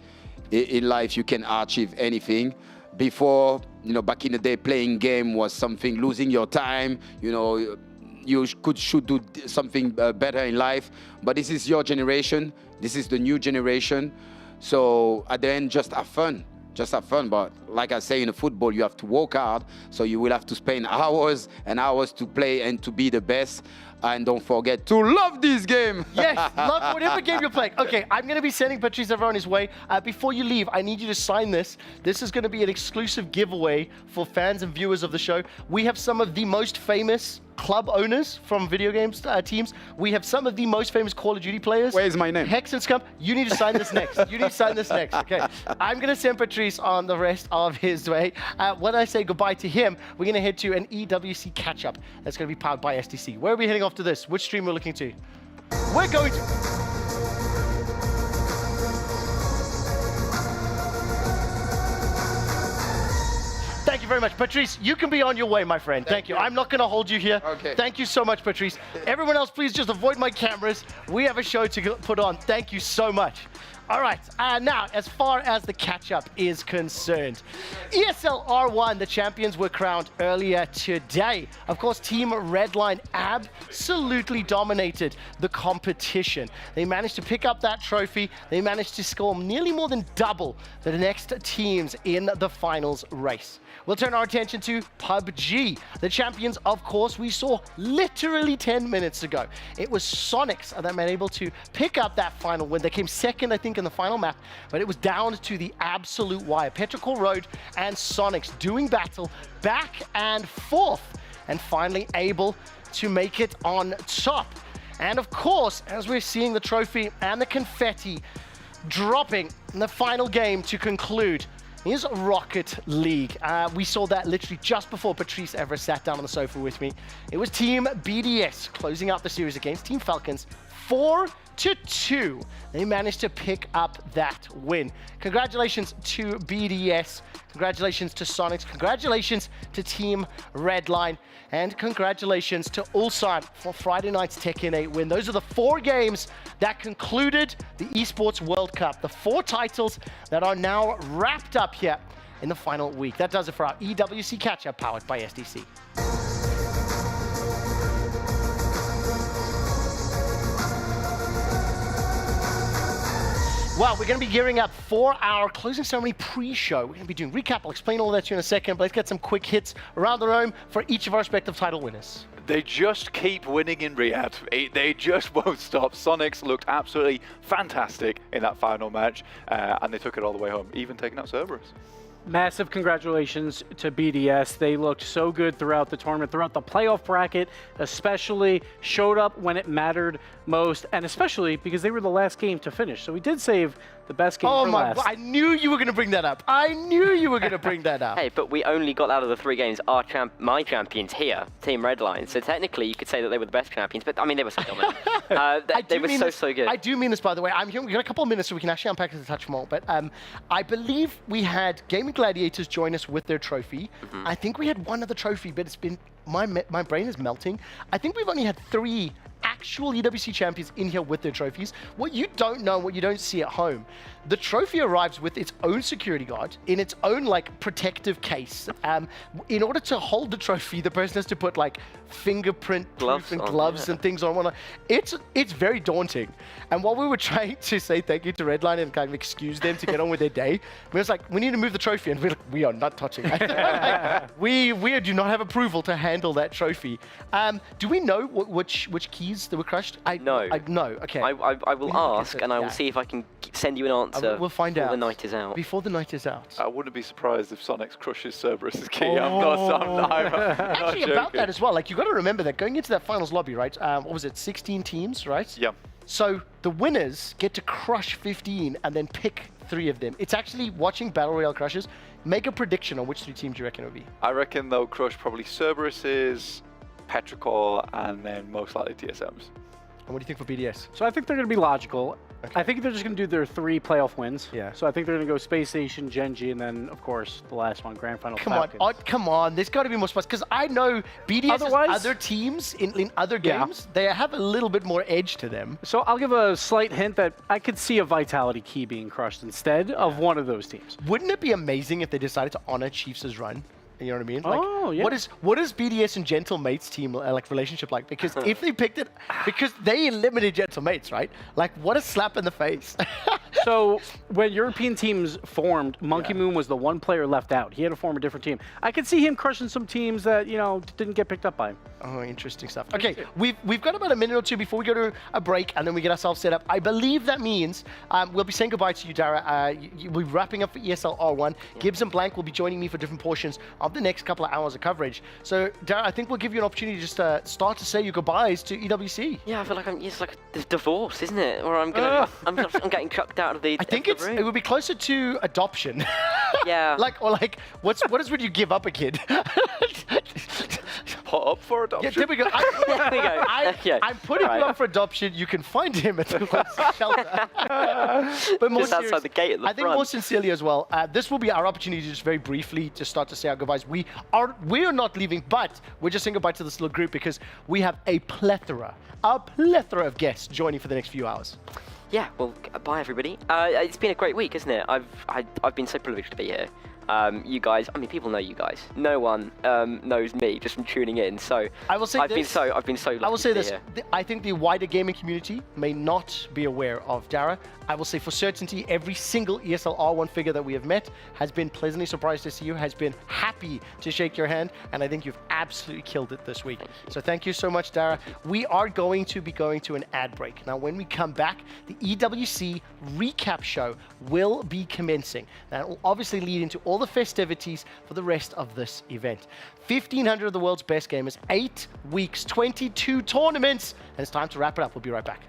[SPEAKER 5] in life you can achieve anything. Before, you know, back in the day, playing game was something, losing your time, you know, you should do something better in life. But this is your generation. This is the new generation. So at the end, just have fun. Just have fun, but like I say, in football, you have to work hard, so you will have to spend hours and hours to play and to be the best. And don't forget to love this game.
[SPEAKER 3] Yes, love whatever game you're playing. Okay, I'm going to be sending Patrice Evra on his way. Before you leave, I need you to sign this. This is going to be an exclusive giveaway for fans and viewers of the show. We have some of the most famous club owners from video games teams. We have some of the most famous Call of Duty players.
[SPEAKER 5] Where's my name?
[SPEAKER 3] Hex and Scum. You need to sign this next. You need to sign this next. Okay. I'm going to send Patrice on the rest of his way. When I say goodbye to him, we're going to head to an EWC catch-up that's going to be powered by SDC. Where are we heading off to this? Which stream we're looking to? We're going to... Thank you very much. Patrice, you can be on your way, my friend. Thank you. I'm not going to hold you here.
[SPEAKER 5] Okay.
[SPEAKER 3] Thank you so much, Patrice. Everyone else, please just avoid my cameras. We have a show to put on. Thank you so much. All right, now, as far as the catch-up is concerned, ESL R1, the champions were crowned earlier today. Of course, Team Redline absolutely dominated the competition. They managed to pick up that trophy. They managed to score nearly more than double the next teams in the finals race. We'll turn our attention to PUBG. The champions, of course, we saw literally 10 minutes ago. It was Sonics that were able to pick up that final win. They came second, I think, in the final map, but it was down to the absolute wire. Petrichor Road and Sonics doing battle back and forth, and finally able to make it on top. And of course, as we're seeing the trophy and the confetti dropping in the final game to conclude, is Rocket League. We saw that literally just before Patrice Evra sat down on the sofa with me. It was Team BDS closing out the series against Team Falcons 4-2. They managed to pick up that win. Congratulations to BDS. Congratulations to Sonics. Congratulations to Team Redline. And congratulations to Ulsan for Friday night's Tekken 8 win. Those are the 4 games that concluded the Esports World Cup. The 4 titles that are now wrapped up here in the final week. That does it for our EWC catch-up powered by SDC. Well, we're going to be gearing up for our closing ceremony pre-show. We're going to be doing recap. I'll explain all that to you in a second, but let's get some quick hits around the room for each of our respective title winners.
[SPEAKER 6] They just keep winning in Riyadh. They just won't stop. Sonics looked absolutely fantastic in that final match, and they took it all the way home, even taking out Cerberus.
[SPEAKER 7] Massive congratulations to BDS. They looked so good throughout the tournament, throughout the playoff bracket, especially showed up when it mattered most, and especially because they were the last game to finish. So we did save the best game
[SPEAKER 3] Oh
[SPEAKER 7] for
[SPEAKER 3] my
[SPEAKER 7] last.
[SPEAKER 3] God, I knew you were going to bring that up. I knew you were going to bring that up.
[SPEAKER 8] Hey, but we only got out of the 3 games my champions here, Team Redline. So technically, you could say that they were the best champions, but I mean, they were so dominant. They were so good.
[SPEAKER 3] I do mean this, by the way. I'm here. We've got a couple of minutes so we can actually unpack this a touch more. But I believe we had Gaming Gladiators join us with their trophy. I think we had one other trophy, but it's been my brain is melting. I think we've only had 3 actual EWC champions in here with their trophies. What you don't know, what you don't see at home, the trophy arrives with its own security guard in its own like protective case. In order to hold the trophy, the person has to put like fingerprint gloves and things on one. It's very daunting. And while we were trying to say thank you to Redline and kind of excuse them to get on with their day, we was like, we need to move the trophy, and we're like, we are not touching it. Like, we do not have approval to handle that trophy. Do we know which keys that were crushed?
[SPEAKER 8] No.
[SPEAKER 3] No. Okay.
[SPEAKER 8] I will ask, and I will see if I can send you an answer.
[SPEAKER 3] We'll find out
[SPEAKER 8] before the night is out.
[SPEAKER 3] Before the night is out.
[SPEAKER 6] I wouldn't be surprised if Sonics crushes Cerberus's key. I'm not
[SPEAKER 3] Actually,
[SPEAKER 6] joking.
[SPEAKER 3] about that as well. Like, you got to remember that going into that finals lobby, right? What was it? 16 teams, right?
[SPEAKER 6] Yeah.
[SPEAKER 3] So the winners get to crush 15 and then pick 3 of them. It's actually watching Battle Royale crushes. Make a prediction on which 3 teams you reckon it will be.
[SPEAKER 6] I reckon they'll crush probably Cerberus's, Petrichor, and then most likely TSM's.
[SPEAKER 3] And what do you think for BDS?
[SPEAKER 7] So I think they're going to be logical. I think they're just going to do their 3 playoff wins.
[SPEAKER 3] Yeah.
[SPEAKER 7] So I think they're going to go Space Station, Genji, and then, of course, the last one, Grand Final Falcons.
[SPEAKER 3] Come on. There's got to be more spots. Because I know BDS's other teams in other games, they have a little bit more edge to them.
[SPEAKER 7] So I'll give a slight hint that I could see a Vitality key being crushed instead of one of those teams.
[SPEAKER 3] Wouldn't it be amazing if they decided to honor Chiefs' run? You know what I mean? Like,
[SPEAKER 7] oh, yeah.
[SPEAKER 3] What is BDS and Gentle Mates team like relationship like? Because if they picked it, because they eliminated Gentle Mates, right? Like, what a slap in the face.
[SPEAKER 7] So when European teams formed, Monkey Moon was the one player left out. He had to form a different team. I could see him crushing some teams that, you know, didn't get picked up by him.
[SPEAKER 3] Oh, interesting stuff. Okay, we've got about a minute or 2 before we go to a break, and then we get ourselves set up. I believe that means we'll be saying goodbye to you, Dara. We'll be wrapping up for ESL R1. Gibbs and Blank will be joining me for different portions of the next couple of hours of coverage. So, Dara, I think we'll give you an opportunity just to start to say your goodbyes to EWC.
[SPEAKER 8] Yeah, I feel like it's like a divorce, isn't it? Or I'm getting chucked out of the.
[SPEAKER 3] I think it would be closer to adoption.
[SPEAKER 8] Yeah.
[SPEAKER 3] What is when you give up a kid?
[SPEAKER 6] Put up for adoption.
[SPEAKER 3] Yeah, there we go.
[SPEAKER 8] There we go.
[SPEAKER 3] I'm putting him up for adoption. You can find him at the closest shelter. But more
[SPEAKER 8] just outside the gate at the
[SPEAKER 3] I think more sincerely as well, this will be our opportunity to just very briefly to start to say our goodbyes. We are not leaving, but we're just saying goodbye to this little group because we have a plethora of guests joining for the next few hours.
[SPEAKER 8] Yeah, well, bye everybody. It's been a great week, isn't it? I've been so privileged to be here. You guys, I mean, people know you guys. No one knows me just from tuning in. So
[SPEAKER 3] I will say
[SPEAKER 8] I've been so lucky
[SPEAKER 3] I will say
[SPEAKER 8] to be
[SPEAKER 3] this.
[SPEAKER 8] here.
[SPEAKER 3] I think the wider gaming community may not be aware of Dara. I will say for certainty, every single ESL R1 figure that we have met has been pleasantly surprised to see you, has been happy to shake your hand, and I think you've absolutely killed it this week. So thank you so much, Dara. We are going to be going to an ad break. Now, when we come back, the EWC recap show will be commencing. That will obviously lead into all the festivities for the rest of this event. 1,500 of the world's best gamers, 8 weeks, 22 tournaments, and it's time to wrap it up. We'll be right back.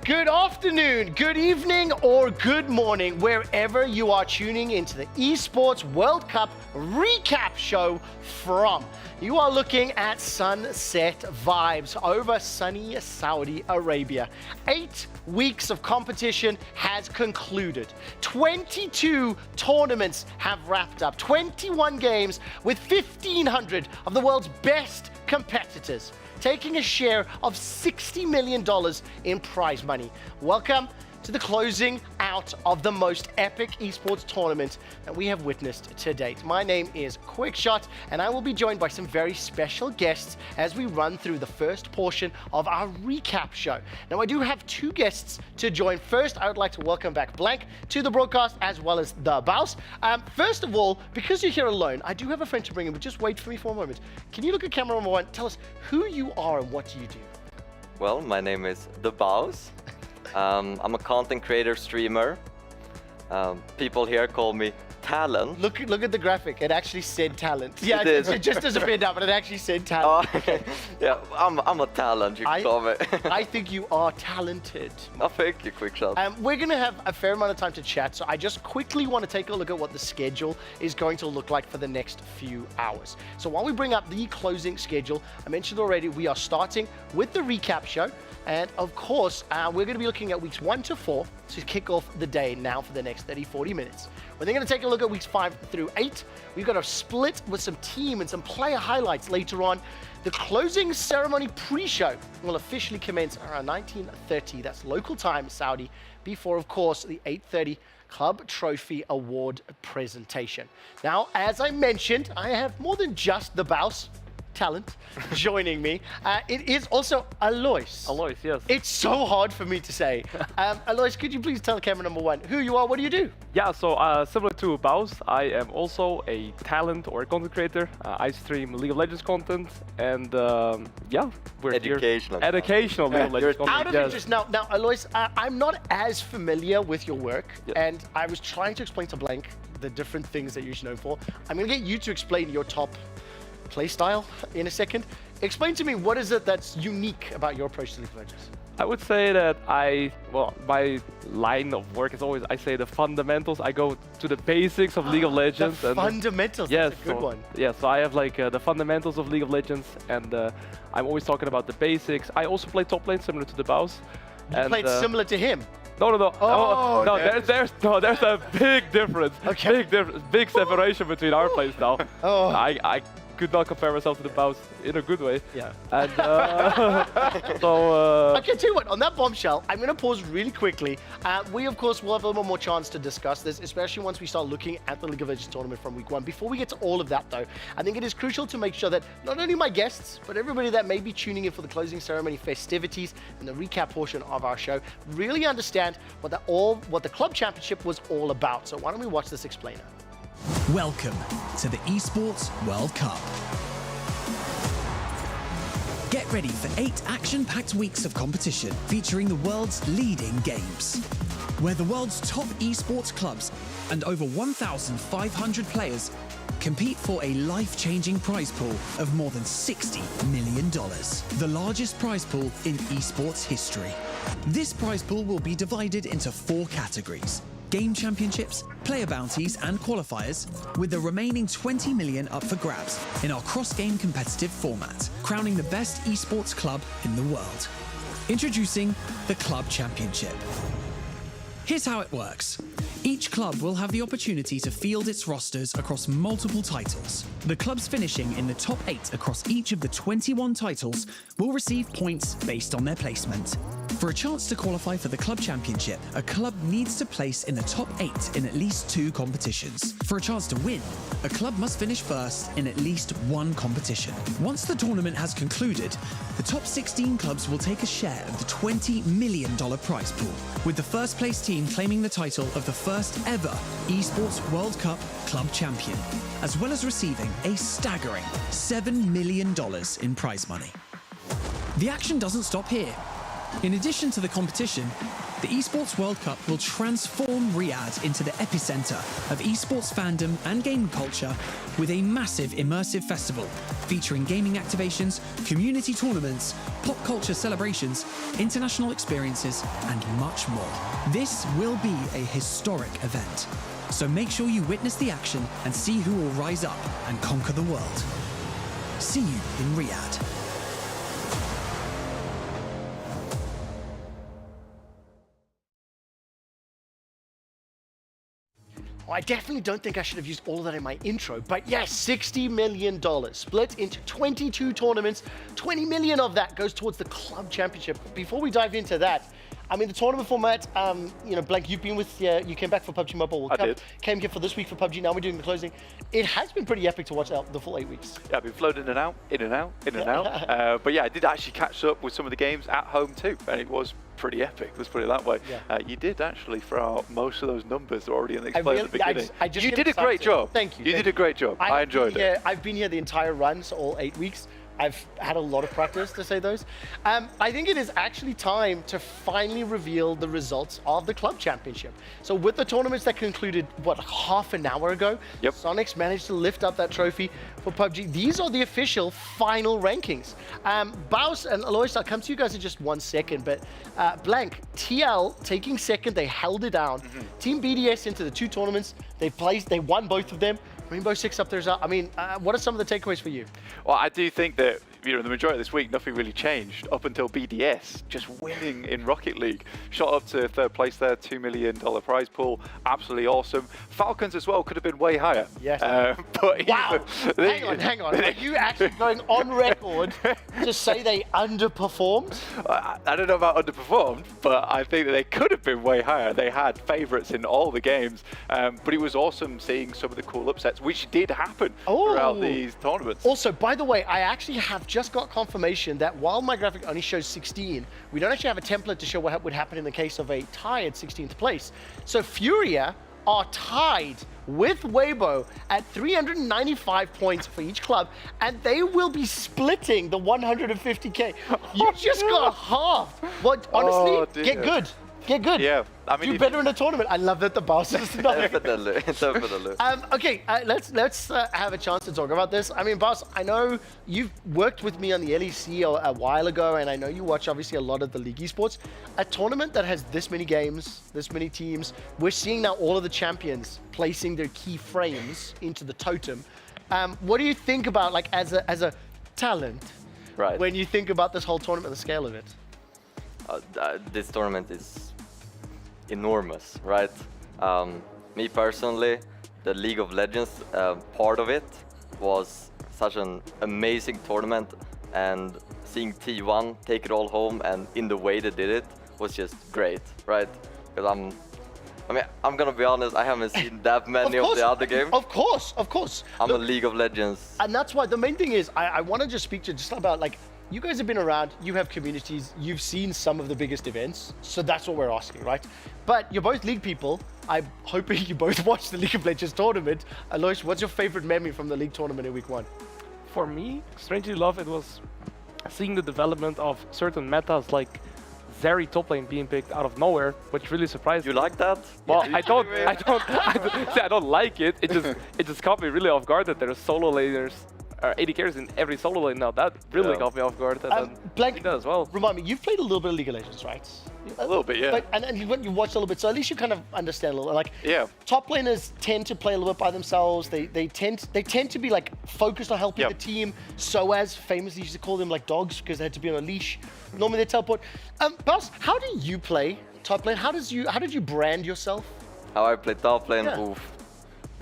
[SPEAKER 3] Good afternoon, good evening, or good morning, wherever you are tuning into the Esports World Cup recap show from. You are looking at sunset vibes over sunny Saudi Arabia. 8 weeks of competition has concluded. 22 tournaments have wrapped up. 21 games with 1,500 of the world's best competitors, taking a share of $60 million in prize money. Welcome to the closing out of the most epic esports tournament that we have witnessed to date. My name is Quickshot, and I will be joined by some very special guests as we run through the first portion of our recap show. Now, I do have 2 guests to join. First, I would like to welcome back Blank to the broadcast, as well as the Bouse. First of all, because you're here alone, I do have a friend to bring in, but just wait for me for a moment. Can you look at camera number 1? Tell us who you are and what do you do?
[SPEAKER 9] Well, my name is the Bouse. I'm a content creator, streamer. People here call me Talent.
[SPEAKER 3] Look at the graphic. It actually said talent. Yeah,
[SPEAKER 9] it
[SPEAKER 3] just doesn't fit now, but it actually said talent.
[SPEAKER 9] Oh, okay. Yeah, I'm a talent, you can call me.
[SPEAKER 3] I think you are talented.
[SPEAKER 9] Oh, thank you, Quickshot.
[SPEAKER 3] We're going to have a fair amount of time to chat, so I just quickly want to take a look at what the schedule is going to look like for the next few hours. So while we bring up the closing schedule, I mentioned already we are starting with the recap show. And of course, we're going to be looking at weeks 1 to 4 to kick off the day now for the next 30-40 minutes. We're then going to take a look at weeks 5 through 8. We've got a split with some team and some player highlights later on. The closing ceremony pre-show will officially commence around 19:30. That's local time, Saudi, before, of course, the 8:30 Club Trophy Award presentation. Now, as I mentioned, I have more than just the Bouse talent joining me. It is also Alois.
[SPEAKER 12] Alois, yes.
[SPEAKER 3] It's so hard for me to say. Alois, could you please tell camera number 1 who you are, what do you do?
[SPEAKER 12] Yeah, so similar to Bouse, I am also a talent or a content creator. I stream League of Legends content, and yeah, we're
[SPEAKER 9] educational.
[SPEAKER 12] Here. Educational League of Legends content.
[SPEAKER 3] Out of interest, now Alois, I'm not as familiar with your work, and I was trying to explain to Blank the different things that you're known for. I'm going to get you to explain your top play style in a second. Explain to me, what is it that's unique about your approach to League of Legends?
[SPEAKER 12] I would say that my line of work is always, I say the fundamentals. I go to the basics of League of Legends.
[SPEAKER 3] The fundamentals, that's a good one.
[SPEAKER 12] Yeah, so I have like the fundamentals of League of Legends, and I'm always talking about the basics. I also play top lane, similar to the Bouse.
[SPEAKER 3] You played similar to him?
[SPEAKER 12] No.
[SPEAKER 3] Oh,
[SPEAKER 12] no, there's a big difference. Okay. Big separation between our plays now.
[SPEAKER 3] Oh.
[SPEAKER 12] I could not compare myself to the Bouse in a good way.
[SPEAKER 3] Yeah.
[SPEAKER 12] And
[SPEAKER 3] okay, tell you what, on that bombshell, I'm going to pause really quickly. We, of course, will have a little more chance to discuss this, especially once we start looking at the League of Legends tournament from week 1. Before we get to all of that, though, I think it is crucial to make sure that not only my guests, but everybody that may be tuning in for the closing ceremony festivities and the recap portion of our show really understand what the club championship was all about. So why don't we watch this explainer?
[SPEAKER 13] Welcome to the Esports World Cup. Get ready for 8 action-packed weeks of competition featuring the world's leading games, where the world's top esports clubs and over 1,500 players compete for a life-changing prize pool of more than $60 million, the largest prize pool in esports history. This prize pool will be divided into 4 categories: game championships, player bounties and qualifiers, with the remaining 20 million up for grabs in our cross-game competitive format, crowning the best esports club in the world. Introducing the Club Championship. Here's how it works. Each club will have the opportunity to field its rosters across multiple titles. The clubs finishing in the top 8 across each of the 21 titles will receive points based on their placement. For a chance to qualify for the Club Championship, a club needs to place in the top 8 in at least 2 competitions. For a chance to win, a club must finish first in at least 1 competition. Once the tournament has concluded, the top 16 clubs will take a share of the $20 million prize pool, with the first place team claiming the title of the first ever Esports World Cup Club Champion, as well as receiving a staggering $7 million in prize money. The action doesn't stop here. In addition to the competition, The Esports World Cup will transform Riyadh into the epicenter of esports fandom and gaming culture with a massive immersive festival featuring gaming activations, community tournaments, pop culture celebrations, international experiences, and much more. This will be a historic event. So make sure you witness the action and see who will rise up and conquer the world. See you in Riyadh.
[SPEAKER 3] Well, I definitely don't think I should have used all of that in my intro, but yes, $60 million split into 22 tournaments. 20 million of that goes towards the club championship. Before we dive into that, I mean, the tournament format, you know, Blank, you've been with, you came back for PUBG Mobile World Cup.
[SPEAKER 6] I did.
[SPEAKER 3] Came here for this week for PUBG, now we're doing the closing. It has been pretty epic to watch out the full 8 weeks.
[SPEAKER 6] Yeah, I've been flown in and out, in and out, in and out. But yeah, I did actually catch up with some of the games at home too, and it was pretty epic, let's put it that way. Yeah. You did actually throw out most of those numbers already in the display at the beginning.
[SPEAKER 3] You
[SPEAKER 6] did a great job.
[SPEAKER 3] Thank you.
[SPEAKER 6] You did a great job. I enjoyed it.
[SPEAKER 3] I've been here the entire run, so all 8 weeks. I've had a lot of practice to say those. I think it is actually time to finally reveal the results of the club championship. So with the tournaments that concluded, what, half an hour ago, Sonics managed to lift up that trophy for PUBG. These are the official final rankings. Baus and Alois, I'll come to you guys in just 1 second, but Blank, TL taking second, they held it down. Team BDS into the 2 tournaments, they won both of them. Rainbow Six up there as well. I mean, what are some of the takeaways for you?
[SPEAKER 6] Well, I do think that, you know, the majority of this week, nothing really changed up until BDS just winning in Rocket League. Shot up to 3rd place there, $2 million prize pool. Absolutely awesome. Falcons as well could have been way higher.
[SPEAKER 3] Yes.
[SPEAKER 6] But
[SPEAKER 3] wow. Hang on. Are you actually going on record to say they underperformed?
[SPEAKER 6] I don't know about underperformed, but I think that they could have been way higher. They had favorites in all the games. But it was awesome seeing some of the cool upsets, which did happen throughout these tournaments.
[SPEAKER 3] Also, by the way, I actually have just got confirmation that while my graphic only shows 16, we don't actually have a template to show what would happen in the case of a tie at 16th place. So Furia are tied with Weibo at 395 points for each club, and they will be splitting the 150K. You just got half. What? Honestly, get good. Get good.
[SPEAKER 6] Yeah. I mean,
[SPEAKER 3] do better in a tournament. I love that the boss is not.
[SPEAKER 9] Definitely.
[SPEAKER 3] Okay, let's have a chance to talk about this. I mean, boss, I know you've worked with me on the LEC a while ago, and I know you watch obviously a lot of the League Esports. A tournament that has this many games, this many teams, we're seeing now all of the champions placing their key frames into the totem. What do you think about, like, as a talent, when you think about this whole tournament, the scale of it?
[SPEAKER 9] This tournament is enormous, right? Me personally, the League of Legends part of it was such an amazing tournament, and seeing T1 take it all home and in the way they did it was just great, right? Because I'm gonna be honest, I haven't seen that many of the other games.
[SPEAKER 3] Of course.
[SPEAKER 9] I'm a League of Legends.
[SPEAKER 3] And that's why the main thing is, I want to just speak to you just about, like, you guys have been around, you have communities, you've seen some of the biggest events, so that's what we're asking, right? But you're both League people. I'm hoping you both watched the League of Legends tournament. Alois, what's your favorite memory from the League tournament in week 1?
[SPEAKER 12] For me, strangely enough, it was seeing the development of certain metas like Zeri top lane being picked out of nowhere, which really surprised me.
[SPEAKER 9] You like that?
[SPEAKER 12] Well, I don't like it. It just caught me really off guard that there's solo laners, AD carries in every solo lane now. That really got me off guard.
[SPEAKER 3] Blank,
[SPEAKER 12] that as well.
[SPEAKER 3] Remind me, you've played a little bit of League of Legends, right?
[SPEAKER 6] A little bit, yeah.
[SPEAKER 3] But, and you watched a little bit, so at least you kind of understand a little. Like, top laners tend to play a little bit by themselves. They tend to be like focused on helping the team. So as famously used to call them like dogs because they had to be on a leash. Normally they teleport. Boss, how do you play top lane? How did you brand yourself?
[SPEAKER 9] How I play top lane? Oof.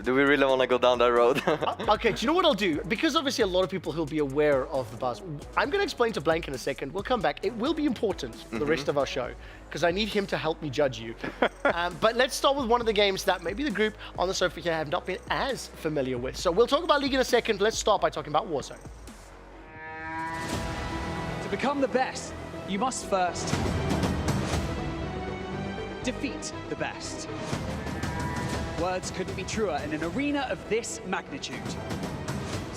[SPEAKER 9] Do we really want to go down that road?
[SPEAKER 3] Okay, do you know what I'll do? Because obviously a lot of people who'll be aware of the buzz. I'm going to explain to Blank in a second. We'll come back. It will be important for the rest of our show because I need him to help me judge you. But let's start with one of the games that maybe the group on the sofa here have not been as familiar with. So we'll talk about League in a second. Let's start by talking about Warzone.
[SPEAKER 11] To become the best, you must first defeat the best. Words couldn't be truer in an arena of this magnitude.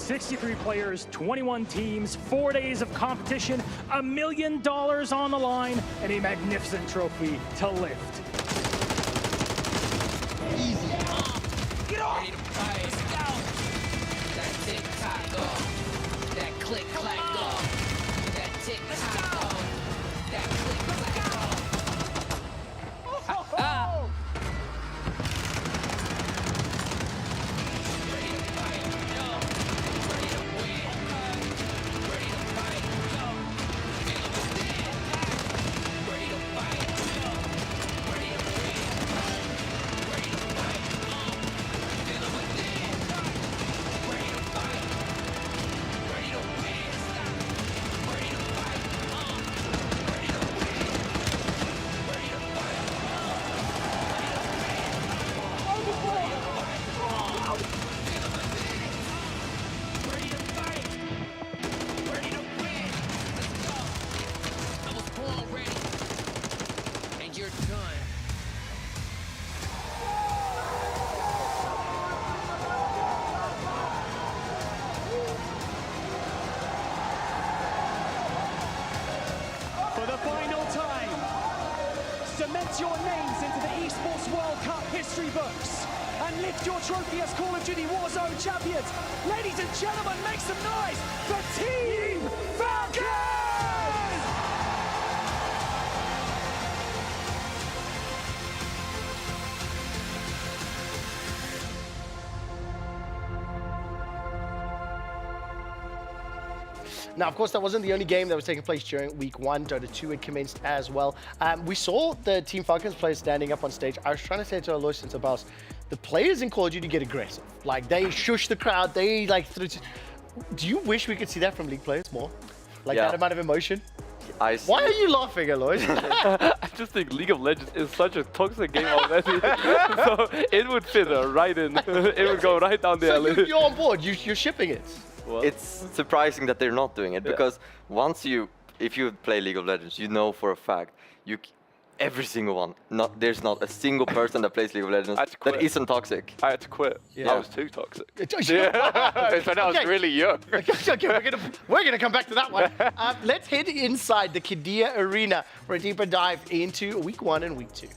[SPEAKER 14] 63 players, 21 teams, 4 days of competition, $1 million on the line, and a magnificent trophy to lift.
[SPEAKER 16] Easy. Get off! Ready to fight. Let's go. That tick-tock go. That click-clack go. That tick-tock go. That click-clack go. Ready to fight. Yo. Ready to win. Ready to fight. Yo. Feel the stand. Ready to fight. Yo. Ready to win. Ready to fight. Feel the within. Ready to fight. Ready to win. Ready to fight. Ready to win. Ready to fight. Ready to fight. Ready to win. Let's go. I was born ready. And you're done.
[SPEAKER 14] For the final time, cement your names into the Esports World Cup history books and lift your trophy as Call of Duty Warzone champions. Ladies and gentlemen, make some noise for Team Falcons!
[SPEAKER 3] Now, of course, that wasn't the only game that was taking place during week 1. Dota 2 had commenced as well. We saw the Team Falcons players standing up on stage. I was trying to say to Alois and Sabas, the players in Call of Duty get aggressive. Like, they shush the crowd. They, like, do you wish we could see that from League players more? Like,
[SPEAKER 9] Yeah.
[SPEAKER 3] that amount of emotion?
[SPEAKER 9] Why
[SPEAKER 3] are you laughing, Alois?
[SPEAKER 12] I just think League of Legends is such a toxic game already. So it would fit right in. It would go right down the
[SPEAKER 3] So
[SPEAKER 12] alley.
[SPEAKER 3] you're on board. You're shipping it.
[SPEAKER 9] It's surprising that they're not doing it because if you play League of Legends, you know for a fact every single one. There's not a single person that plays League of Legends that isn't toxic.
[SPEAKER 12] I had to quit.
[SPEAKER 9] Yeah.
[SPEAKER 12] I was too toxic.
[SPEAKER 3] Yeah.
[SPEAKER 12] When I was really young.
[SPEAKER 3] Okay, we're gonna come back to that one. Let's head inside the Qiddiya Arena for a deeper dive into week 1 and week 2.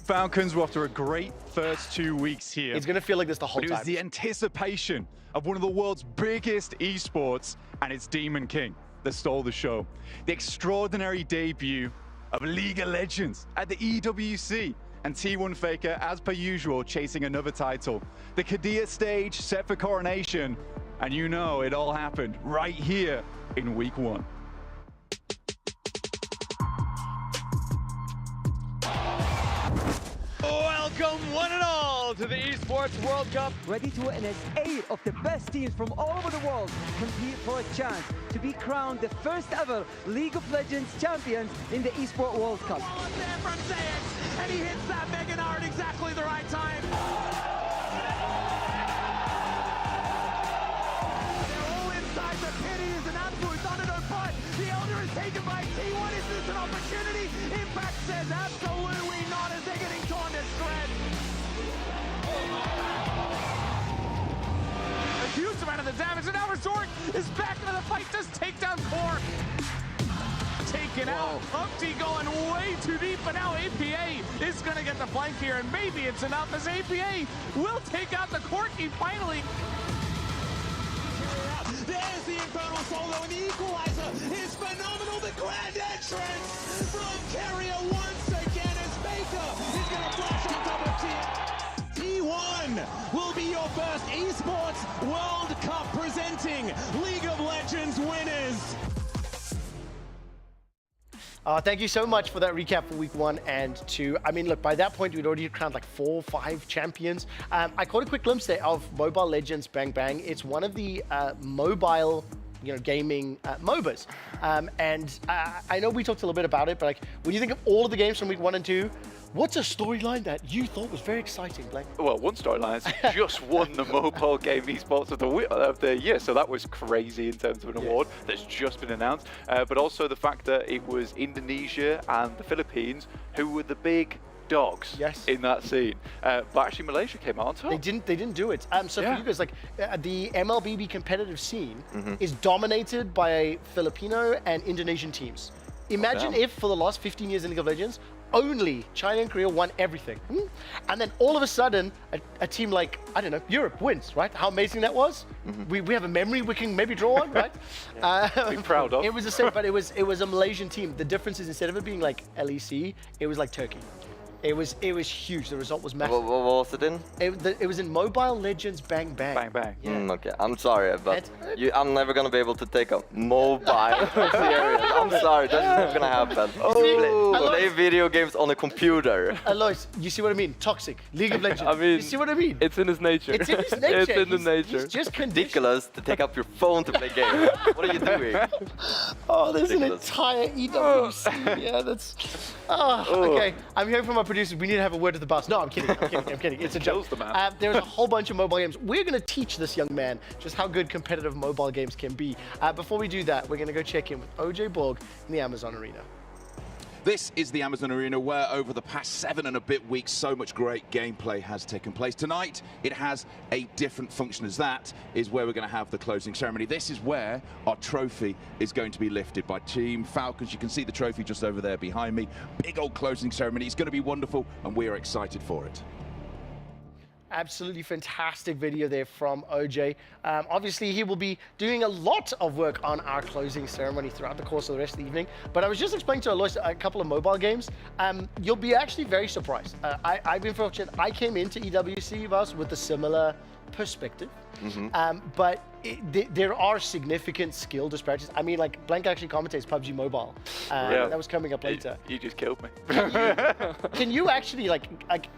[SPEAKER 17] Falcons were after a great first 2 weeks here.
[SPEAKER 3] It's gonna feel like this the whole
[SPEAKER 17] But it was
[SPEAKER 3] time.
[SPEAKER 17] the anticipation of one of the world's biggest esports, and it's Demon King that stole the show. The extraordinary debut of League of Legends at the EWC, and T1 Faker, as per usual, chasing another title. The Qiddiya stage set for coronation, and you know it all happened right here in week 1.
[SPEAKER 24] Welcome one and all to the Esports World Cup.
[SPEAKER 23] Ready to witness 8 of the best teams from all over the world compete for a chance to be crowned the first ever League of Legends champions in the Esports World Cup.
[SPEAKER 24] And he hits that Mega Nard exactly the right time. They're all inside the pit. He is an absolute thunderdome fight. The Elder is taken by T1. Is this an opportunity? Impact says absolutely not as they're getting torn to shreds. A huge amount of the damage, and now Resort is back into the fight. Does take down Core. Taken out. Upti going way too deep, but now APA is going to get the flank here, and maybe it's enough as APA will take out the Corky finally. There's the Infernal Solo, and the equalizer is phenomenal. The grand entrance from Carrier once again as Baker is going to flash on top of T1 will be your first Esports World Cup presenting League of Legends winners.
[SPEAKER 3] Thank you so much for that recap for week 1 and 2. I mean, look, by that point, we'd already crowned like 4 or 5 champions. I caught a quick glimpse there of Mobile Legends Bang Bang. It's one of the mobile, gaming MOBAs. I know we talked a little bit about it, but like when you think of all of the games from week 1 and 2, what's a storyline that you thought was very exciting, Blake?
[SPEAKER 6] Well, one storyline has just won the mobile game esports of the year, so that was crazy in terms of an award that's just been announced. But also the fact that it was Indonesia and the Philippines who were the big dogs
[SPEAKER 3] Yes.
[SPEAKER 6] in that scene. But actually, Malaysia came out on top.
[SPEAKER 3] They didn't do it. So for you guys, like the MLBB competitive scene
[SPEAKER 6] Mhm.
[SPEAKER 3] is dominated by Filipino and Indonesian teams. Imagine
[SPEAKER 6] damn.
[SPEAKER 3] if for the last 15 years in League of Legends, only China and Korea won everything. And then all of a sudden, a team like, I don't know, Europe wins, right? How amazing that was. We have a memory we can maybe draw on, right?
[SPEAKER 6] Be proud of.
[SPEAKER 3] It was the same, but it was a Malaysian team. The difference is instead of it being like LEC, it was like Turkey. It was huge. The result was massive.
[SPEAKER 9] What was it in?
[SPEAKER 3] It was in Mobile Legends Bang Bang.
[SPEAKER 6] Bang Bang.
[SPEAKER 9] Okay, I'm sorry, but I'm never gonna be able to take a mobile serious. I'm sorry, that's never gonna happen. Play video games on a computer.
[SPEAKER 3] Alois, you see what I mean? Toxic. League of Legends.
[SPEAKER 12] I mean,
[SPEAKER 3] you see what I mean?
[SPEAKER 12] It's in his nature.
[SPEAKER 3] It's in his nature.
[SPEAKER 12] It's in the
[SPEAKER 3] He's
[SPEAKER 12] nature.
[SPEAKER 3] just
[SPEAKER 9] Ridiculous to take up your phone to play games. What are you doing?
[SPEAKER 3] Oh, there's an
[SPEAKER 9] Ridiculous.
[SPEAKER 3] entire EWC. Yeah, that's. Okay. I'm hearing from our producers. We need to have a word with the boss. No, I'm kidding. I'm kidding. It's a joke. There's a whole bunch of mobile games. We're going to teach this young man just how good competitive mobile games can be. Before we do that, we're going to go check in with OJ Borg in the Amazon Arena.
[SPEAKER 18] This is the Amazon Arena where over the past 7 and a bit weeks so much great gameplay has taken place. Tonight it has a different function, as that is where we're going to have the closing ceremony. This is where our trophy is going to be lifted by Team Falcons. You can see the trophy just over there behind me. Big old closing ceremony. It's going to be wonderful and we are excited for it.
[SPEAKER 3] Absolutely fantastic video there from OJ. Obviously, he will be doing a lot of work on our closing ceremony throughout the course of the rest of the evening. But I was just explaining to Alois a couple of mobile games. You'll be actually very surprised. I've been fortunate. I came into EWC with a similar perspective. But there are significant skill disparities. I mean, like, Blank actually commentates PUBG Mobile. That was coming up later.
[SPEAKER 6] You just killed me.
[SPEAKER 3] Can you actually, like,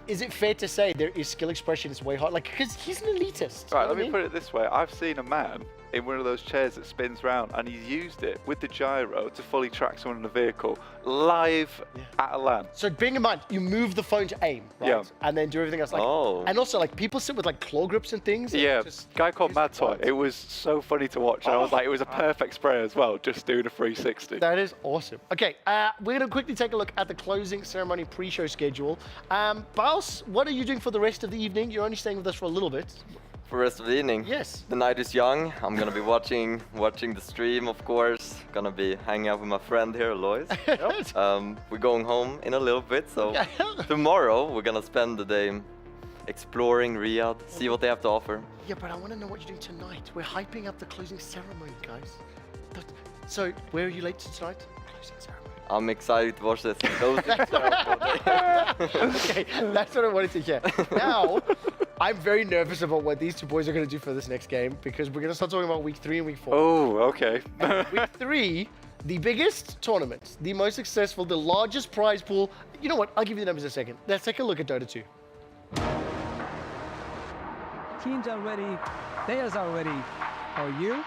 [SPEAKER 3] is it fair to say there is skill expression is way hard? Like, because he's an elitist.
[SPEAKER 6] Right,
[SPEAKER 3] you know
[SPEAKER 6] let me put it this way. I've seen a man in one of those chairs that spins round, and he's used it with the gyro to fully track someone in a vehicle live at a LAN.
[SPEAKER 3] So bearing in mind, you move the phone to aim, right?
[SPEAKER 6] Yeah.
[SPEAKER 3] And then do everything else. Like, and also, like, people sit with, like, claw grips and things.
[SPEAKER 6] Yeah,
[SPEAKER 3] Just,
[SPEAKER 6] guy called Mad Toy. It was so funny to watch. And I was like, it was a perfect spray as well, just doing a 360.
[SPEAKER 3] that is awesome. Okay, we're going to quickly take a look at the closing ceremony pre-show schedule. Baus, what are you doing for the rest of the evening? You're only staying with us for a little bit.
[SPEAKER 9] For the rest of the evening?
[SPEAKER 3] Yes.
[SPEAKER 9] The night is young. I'm gonna be watching the stream, of course. Gonna be hanging out with my friend here, Alois. We're going home in a little bit, so tomorrow we're gonna spend the day exploring Riyadh, see what they have to offer.
[SPEAKER 3] Yeah, but I want to know what you're doing tonight. We're hyping up the closing ceremony, guys. So, where are you late to tonight? Closing ceremony.
[SPEAKER 9] I'm excited to watch this.
[SPEAKER 3] Okay, that's what I wanted to hear. Now, I'm very nervous about what these two boys are going to do for this next game, because we're going to start talking about week 3 and week 4.
[SPEAKER 6] Oh, okay.
[SPEAKER 3] Week 3, the biggest tournament, the most successful, the largest prize pool. You know what? I'll give you the numbers in a second. Let's take a look at Dota 2.
[SPEAKER 23] Teams are ready, players are ready. Are you?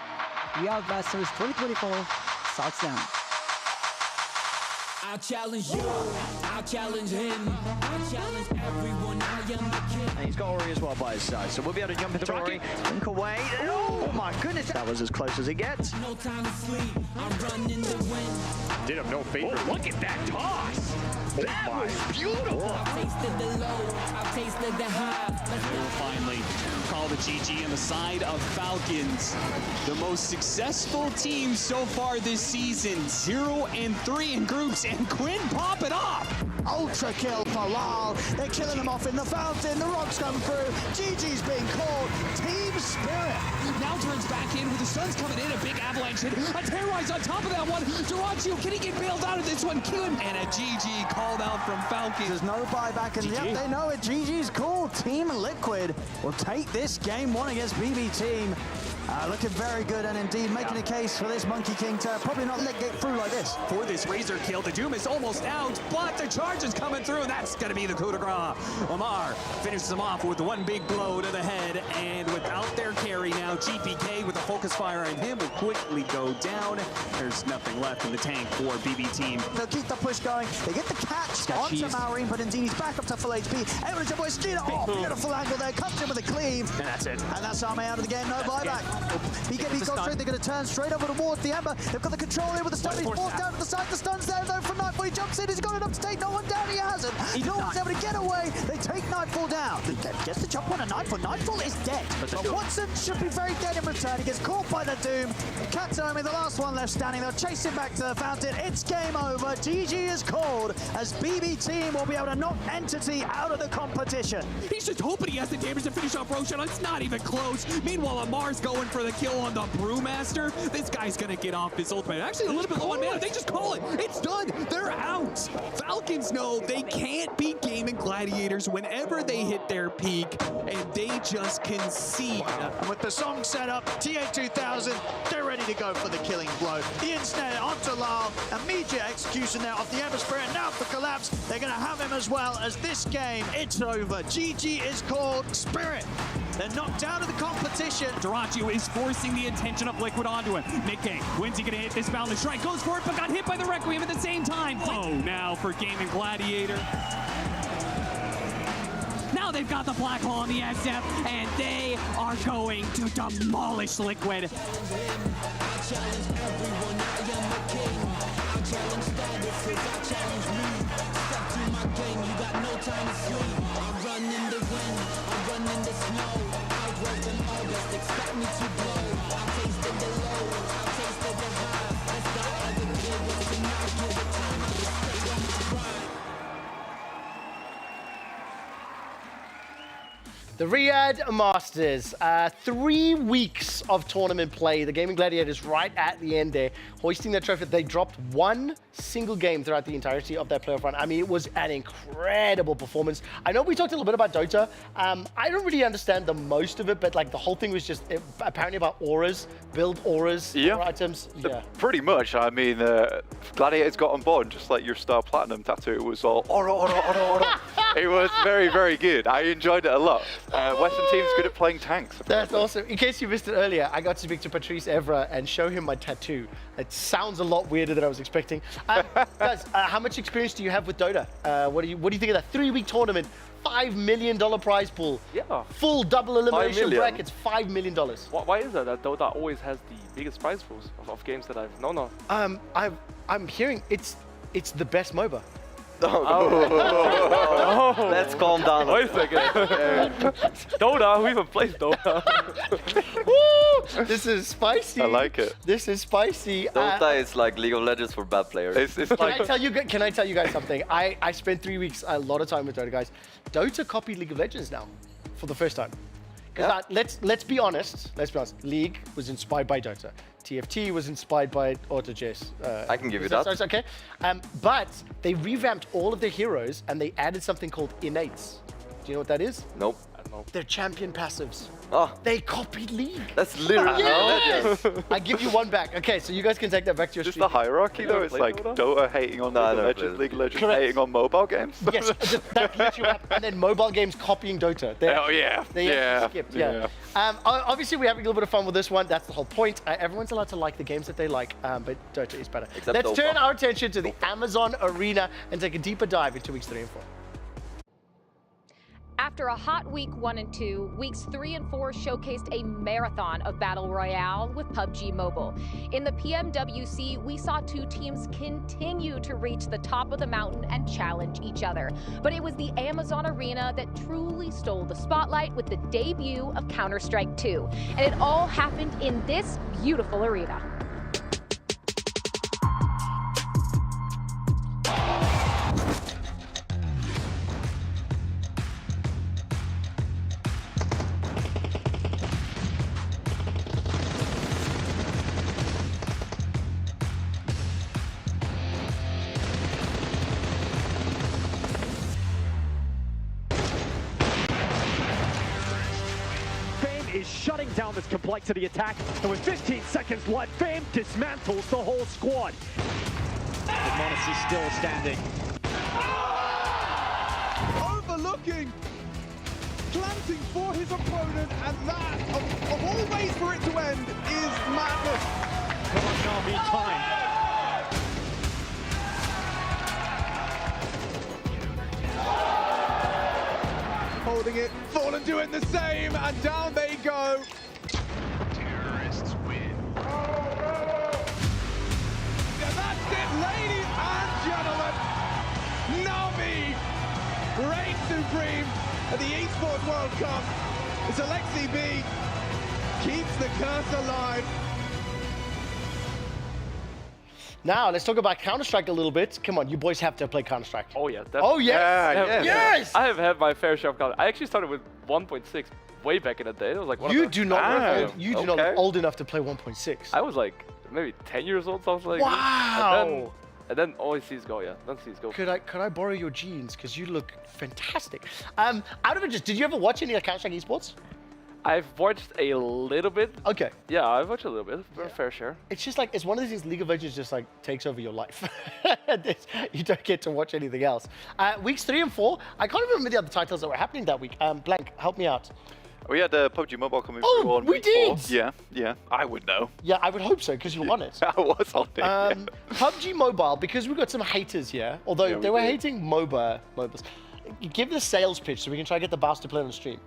[SPEAKER 23] The Outblasters 2024 starts now.
[SPEAKER 16] I'll challenge you, I'll challenge him, I'll challenge everyone, I am the king.
[SPEAKER 19] And he's got Ori as well by his side, so we'll be able to jump into Ori, link away. Oh my goodness, that was as close as it gets.
[SPEAKER 16] No time to sleep, I'm running the wind.
[SPEAKER 19] Did him no favor.
[SPEAKER 16] Oh, look at that toss. That was beautiful. I've tasted the low, I've tasted the high.
[SPEAKER 11] They will finally call the GG on the side of Falcons. The most successful team so far this season. 0-3 in groups, and Quinn pop it off.
[SPEAKER 19] Ultra kill for Lal. They're killing him off in the fountain. The rocks come through. GG's being called. Team Spirit.
[SPEAKER 11] Now turns back in with the Suns coming in. A big avalanche hit. A terrorize on top of that one. Duraccio, can he get bailed out of this one? Kill him. And a GG called out from Falcons.
[SPEAKER 19] There's no buyback, and yep, they know it. GG's called. Team Liquid will take this game 1 against BB Team. Looking very good, and indeed making a case for this Monkey King to probably not let get through like this.
[SPEAKER 11] For this Razor kill, the Doom is almost out, but the charge is coming through, and that's going to be the coup de grace. Lamar finishes him off with one big blow to the head, and without their carry now, GPK with a focus fire on him will quickly go down. There's nothing left in the tank for BB Team.
[SPEAKER 19] They'll keep the push going. They get the catch onto Maureen, but Indini's back up to full HP. Able to boy Skeeter. Oh, beautiful angle there. Comes in with a cleave.
[SPEAKER 11] And that's it.
[SPEAKER 19] And that's Arme out of the game. No buyback.
[SPEAKER 14] BKB goes straight, they're going to turn straight over towards the Ember. They've got the control here with the stun. He's forced down to the side. The stun's there though from Nightfall. He jumps in. He's got enough to take no one down. He hasn't. No one's able to get away. They take Nightfall down. He gets the jump on a Nightfall. Nightfall is dead. But Watson should be very dead in return. He gets caught by the Doom. Katomi, the last one left standing. They'll chase him back to the fountain. It's game over. GG is called as BB Team will be able to knock Entity out of the competition.
[SPEAKER 11] He's just hoping he has the damage to finish off Roshan. It's not even close. Meanwhile, Amar's going for the kill on the Brewmaster. This guy's gonna get off this ultimate. Actually, a little bit low on mana. They just call it. It's done. They're out. Falcons know they can't beat Gaming Gladiators whenever they hit their peak, and they just concede.
[SPEAKER 14] And with the song set up, TA2000, they're ready to go for the killing blow. The Insnare onto Lyle. Immediate execution there off the Ember Spirit. And now for Collapse, they're going to have him as well as this game. It's over. GG is called. Spirit, they're knocked out of the competition.
[SPEAKER 11] Duraccio is forcing the attention of Liquid onto him. Nick, when's he gonna hit this Boundless Strike? Goes for it, but got hit by the Requiem at the same time. Oh, now for Gaming Gladiator. Now they've got the Black Hole on the SF, and they are going to demolish Liquid.
[SPEAKER 3] The Riyadh Masters, 3 weeks of tournament play. The Gaming Gladiators right at the end there, hoisting their trophy. They dropped one single game throughout the entirety of that playoff run. I mean, it was an incredible performance. I know we talked a little bit about Dota. I don't really understand the most of it, but like the whole thing was just apparently about auras, build auras, aura items. Yeah.
[SPEAKER 6] Pretty much. I mean, Gladiators got on board, just like your Star Platinum tattoo. It was all aura, aura, aura, aura. It was very, very good. I enjoyed it a lot. Western team's good at playing tanks.
[SPEAKER 3] That's awesome. In case you missed it earlier, I got to speak to Patrice Evra and show him my tattoo. It sounds a lot weirder than I was expecting. Guys, how much experience do you have with Dota? What do you think of that 3-week tournament? $5 million prize pool.
[SPEAKER 12] Yeah.
[SPEAKER 3] Full double elimination brackets, $5 million.
[SPEAKER 12] Why is that Dota always has the biggest prize pools of games that I've known of?
[SPEAKER 3] I'm hearing it's the best MOBA.
[SPEAKER 9] Oh. Let's calm down.
[SPEAKER 12] Wait a second. Dota, who even plays Dota?
[SPEAKER 3] Woo! This is spicy.
[SPEAKER 6] I like it.
[SPEAKER 3] This is spicy.
[SPEAKER 9] Dota is like League of Legends for bad players.
[SPEAKER 6] It's
[SPEAKER 3] Can I tell you guys something? I spent 3 weeks, a lot of time with Dota, guys. Dota copied League of Legends now, for the first time. Because let's be honest. League was inspired by Dota. TFT was inspired by AutoJS.
[SPEAKER 9] I can give you that.
[SPEAKER 3] Okay. But they revamped all of their heroes and they added something called innates. Do you know what that is?
[SPEAKER 9] Nope.
[SPEAKER 3] They're champion passives.
[SPEAKER 9] Oh.
[SPEAKER 3] They copied League.
[SPEAKER 9] That's literally
[SPEAKER 3] yes! I give you one back. Okay, so you guys can take that back to your
[SPEAKER 6] Just
[SPEAKER 3] stream.
[SPEAKER 6] the hierarchy though, it's like Dota hating on League of Legends hating on mobile games.
[SPEAKER 3] Yes, that literally happened. And then mobile games copying Dota. They skipped, yeah. Obviously, we're having a little bit of fun with this one. That's the whole point. Everyone's allowed to like the games that they like, but Dota is better. Let's turn our attention to the Amazon Arena and take a deeper dive into weeks 3 and 4.
[SPEAKER 10] After a hot week 1 and 2, weeks 3 and 4 showcased a marathon of Battle Royale with PUBG Mobile. In the PMWC, we saw 2 teams continue to reach the top of the mountain and challenge each other. But it was the Amazon Arena that truly stole the spotlight with the debut of Counter-Strike 2. And it all happened in this beautiful arena.
[SPEAKER 14] Is shutting down this complexity attack, and with 15 seconds left, Fame dismantles the whole squad. Monas is still standing.
[SPEAKER 24] Overlooking, planting for his opponent, and that, of all ways for it to end, is madness.
[SPEAKER 14] Come on, now, meantime.
[SPEAKER 24] Holding it, Fallen doing the same, and down they go. supreme at the Esports World Cup. It's Alexi B. Keeps the curse alive.
[SPEAKER 3] Now, let's talk about Counter-Strike a little bit. Come on, you boys have to play Counter-Strike.
[SPEAKER 12] Oh, yeah. Definitely.
[SPEAKER 3] Oh, yes! Yes!
[SPEAKER 12] I have had my fair share of Counter. I actually started with 1.6 way back in the day. It was like one
[SPEAKER 3] You
[SPEAKER 12] of the
[SPEAKER 3] do not look old enough to play 1.6.
[SPEAKER 12] I was like maybe 10 years old, something like
[SPEAKER 3] Wow!
[SPEAKER 12] And then always CSGO, yeah. Then CSGO.
[SPEAKER 3] Could I borrow your jeans? Because you look fantastic. Out of interest, did you ever watch any of Counter-Strike Esports?
[SPEAKER 12] I've watched a little bit.
[SPEAKER 3] Okay.
[SPEAKER 12] Yeah, I've watched a little bit. Fair share.
[SPEAKER 3] It's just like, it's one of these things League of Legends just like takes over your life. You don't get to watch anything else. Weeks 3 and 4, I can't remember the other titles that were happening that week. Blank, help me out.
[SPEAKER 6] We had PUBG Mobile coming through on
[SPEAKER 3] we
[SPEAKER 6] week
[SPEAKER 3] did!
[SPEAKER 6] 4. Yeah. I would know.
[SPEAKER 3] Yeah, I would hope so, because you're on it.
[SPEAKER 6] I was on it.
[SPEAKER 3] PUBG Mobile, because we've got some haters here, although they were hating MOBAs. Give the sales pitch so we can try to get the boss to play on the stream.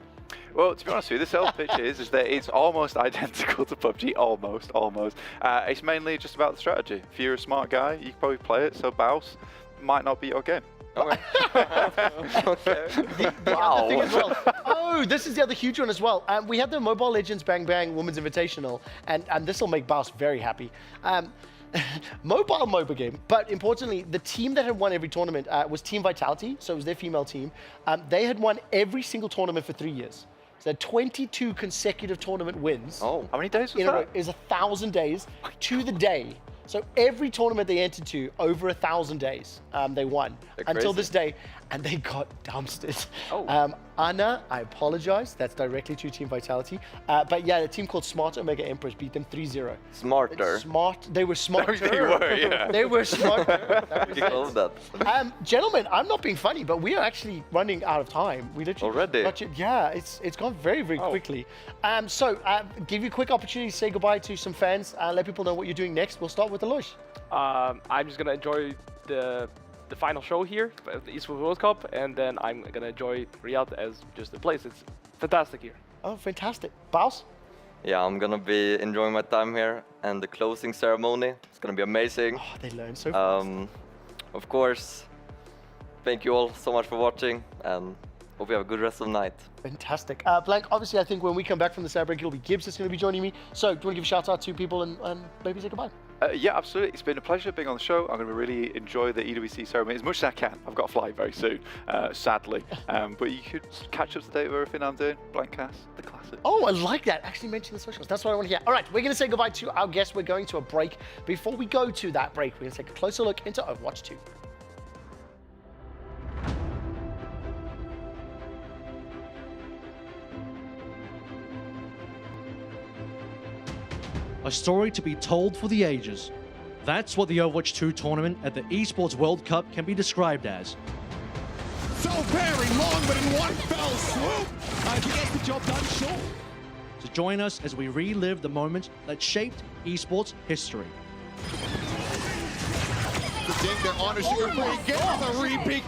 [SPEAKER 6] Well, to be honest with you, the sales pitch is that it's almost identical to PUBG, almost. It's mainly just about the strategy. If you're a smart guy, you can probably play it, so Baus might not be your game.
[SPEAKER 9] Okay.
[SPEAKER 3] The other thing as well. Oh, this is the other huge one as well. We had the Mobile Legends Bang Bang Women's Invitational, and this will make Baus very happy. Mobile MOBA game, but importantly, the team that had won every tournament was Team Vitality, so it was their female team. They had won every single tournament for 3 years. So they had 22 consecutive tournament wins.
[SPEAKER 6] Oh, how many days was that?
[SPEAKER 3] It was 1,000 days to the day. So every tournament they entered to, over 1,000 days, they won until this day, and they got dumpstered.
[SPEAKER 12] Oh.
[SPEAKER 3] Anna, I apologize. That's directly to Team Vitality. But yeah, a team called Smart Omega Empress beat them 3-0.
[SPEAKER 9] Smarter.
[SPEAKER 3] They were smarter.
[SPEAKER 6] They were, yeah.
[SPEAKER 3] They were smarter.
[SPEAKER 9] I love that.
[SPEAKER 3] Gentlemen, I'm not being funny, but we are actually running out of time. We literally
[SPEAKER 9] already.
[SPEAKER 3] Yeah, it's gone very, very quickly. Give you a quick opportunity to say goodbye to some fans. Let people know what you're doing next. We'll start with Alosh.
[SPEAKER 12] I'm just gonna enjoy the final show here, the Esports World Cup, and then I'm gonna enjoy Riyadh as just the place. It's fantastic here.
[SPEAKER 3] Oh, fantastic. Baus?
[SPEAKER 9] Yeah, I'm gonna be enjoying my time here, and the closing ceremony. It's gonna be amazing.
[SPEAKER 3] Oh, they learn so fast.
[SPEAKER 9] Of course, thank you all so much for watching, and hope you have a good rest of the night.
[SPEAKER 3] Fantastic. Blank, obviously, I think when we come back from the break, it'll be Gibbs that's going to be joining me. So, do you want to give a shout out to people and maybe say goodbye?
[SPEAKER 6] Yeah, absolutely. It's been a pleasure being on the show. I'm going to really enjoy the EWC ceremony as much as I can. I've got to fly very soon, sadly. But you could catch up to date with everything I'm doing. Blank Cast, the classic.
[SPEAKER 3] Oh, I like that. Actually mention the socials. That's what I want to hear. All right, we're going to say goodbye to our guests. We're going to a break. Before we go to that break, we're going to take a closer look into Overwatch 2.
[SPEAKER 15] A story to be told for the ages. That's what the Overwatch 2 tournament at the Esports World Cup can be described as.
[SPEAKER 24] So very long, but in one fell swoop. If he gets the job done, sure.
[SPEAKER 15] To join us as we relive the moment that shaped esports history.
[SPEAKER 24] The ding, they're on a sugar free, get the repeat.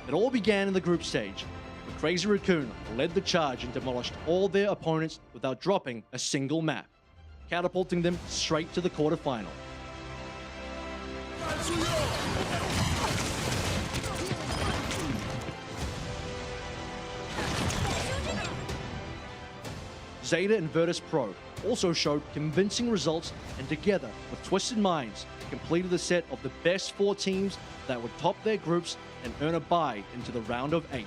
[SPEAKER 15] It all began in the group stage, where Crazy Raccoon led the charge and demolished all their opponents without dropping a single map, catapulting them straight to the quarterfinal. Zeta and Virtus Pro also showed convincing results, and together with Twisted Minds, completed the set of the best 4 teams that would top their groups and earn a bye into the round of 8.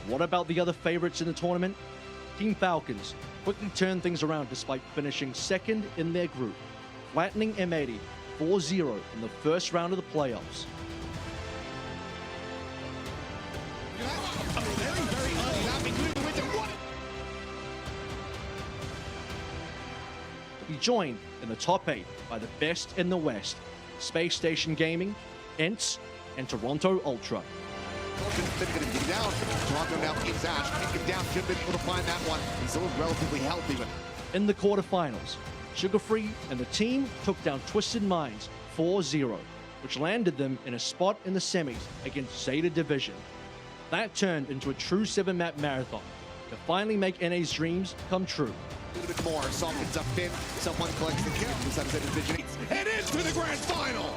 [SPEAKER 15] What about the other favorites in the tournament? Team Falcons quickly turned things around despite finishing second in their group, flattening M80 4-0 in the first round of the playoffs. Be joined in the top 8 by the best in the West, Space Station Gaming, ENTS, and Toronto Ultra.
[SPEAKER 24] Toronto now is Ash. Kick him down. Should have been able to find that one. He's still relatively healthy.
[SPEAKER 15] In the quarterfinals, Sugar Free and the team took down Twisted Minds 4-0, which landed them in a spot in the semis against Zeta Division. That turned into a true 7-map marathon to finally make NA's dreams come true.
[SPEAKER 2] A little bit more. Softens up pin. Someone collects the kill. Sunset Division 8. And into the grand final.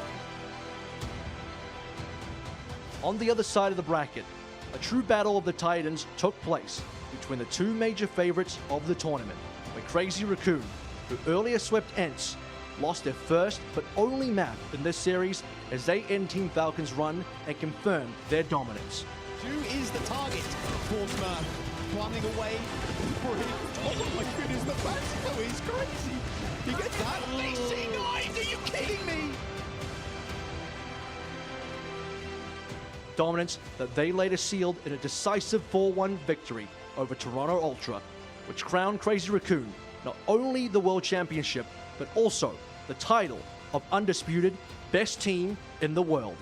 [SPEAKER 15] On the other side of the bracket, a true battle of the Titans took place between the two major favorites of the tournament, where Crazy Raccoon, who earlier swept Ents, lost their first but only map in this series as they end Team Falcon's run and confirmed their dominance.
[SPEAKER 14] Who is the target? Fortner running away. Oh my goodness, the Fatico is crazy. He gets that DC9. Are you kidding me?
[SPEAKER 15] Dominance that they later sealed in a decisive 4-1 victory over Toronto Ultra, which crowned Crazy Raccoon not only the World Championship, but also the title of undisputed best team in the world.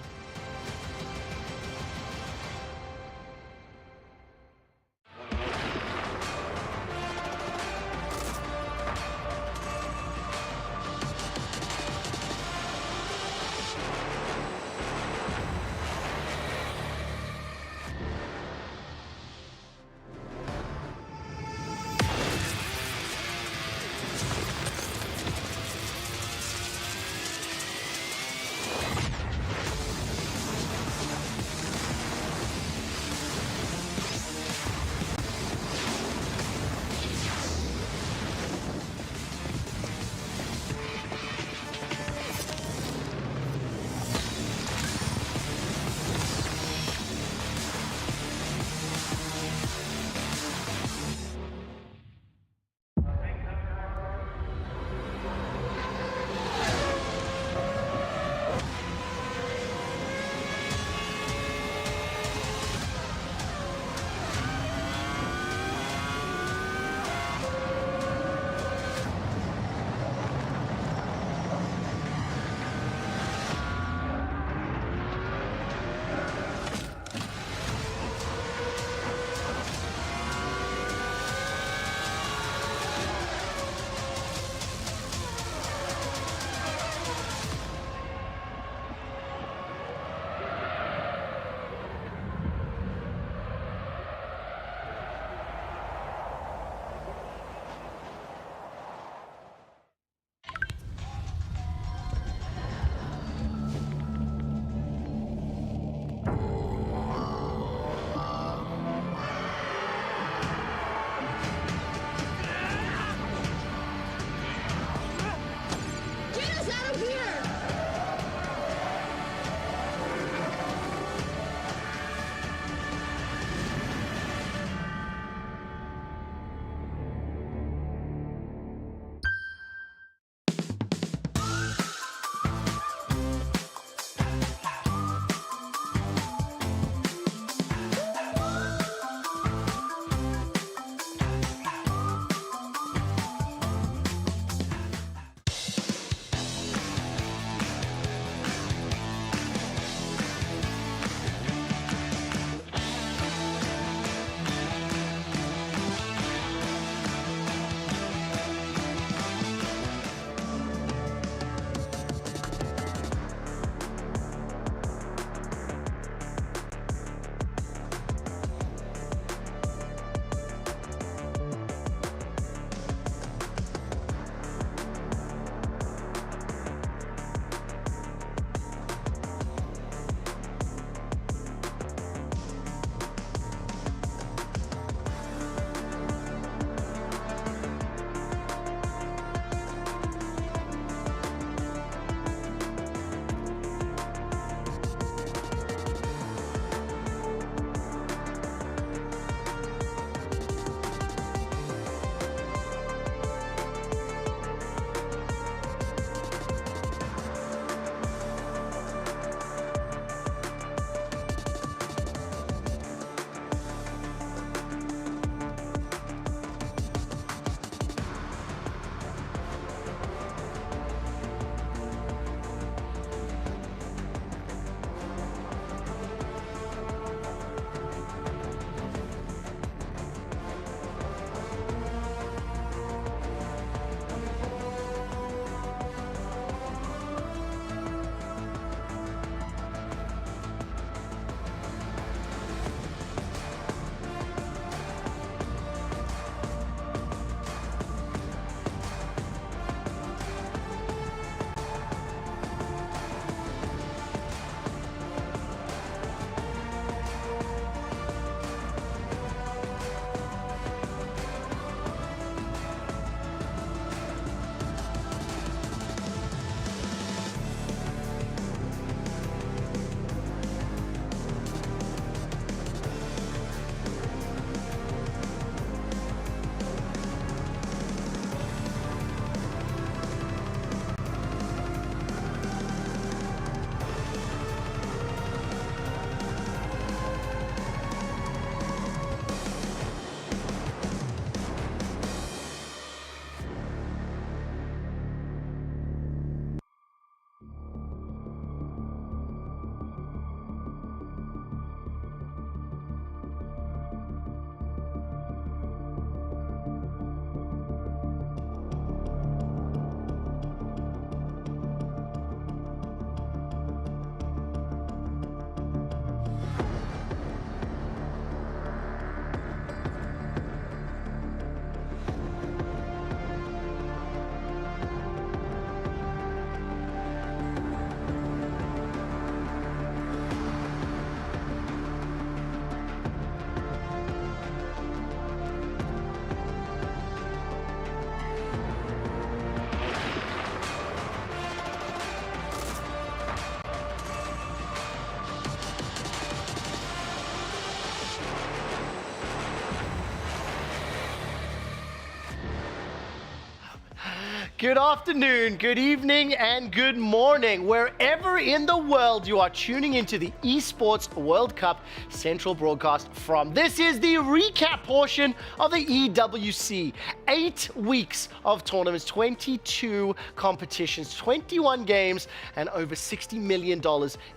[SPEAKER 3] Good afternoon, good evening, and good morning, wherever in the world you are tuning into the Esports World Cup Central Broadcast from. This is the recap portion of the EWC. 8 weeks of tournaments, 22 competitions, 21 games, and over $60 million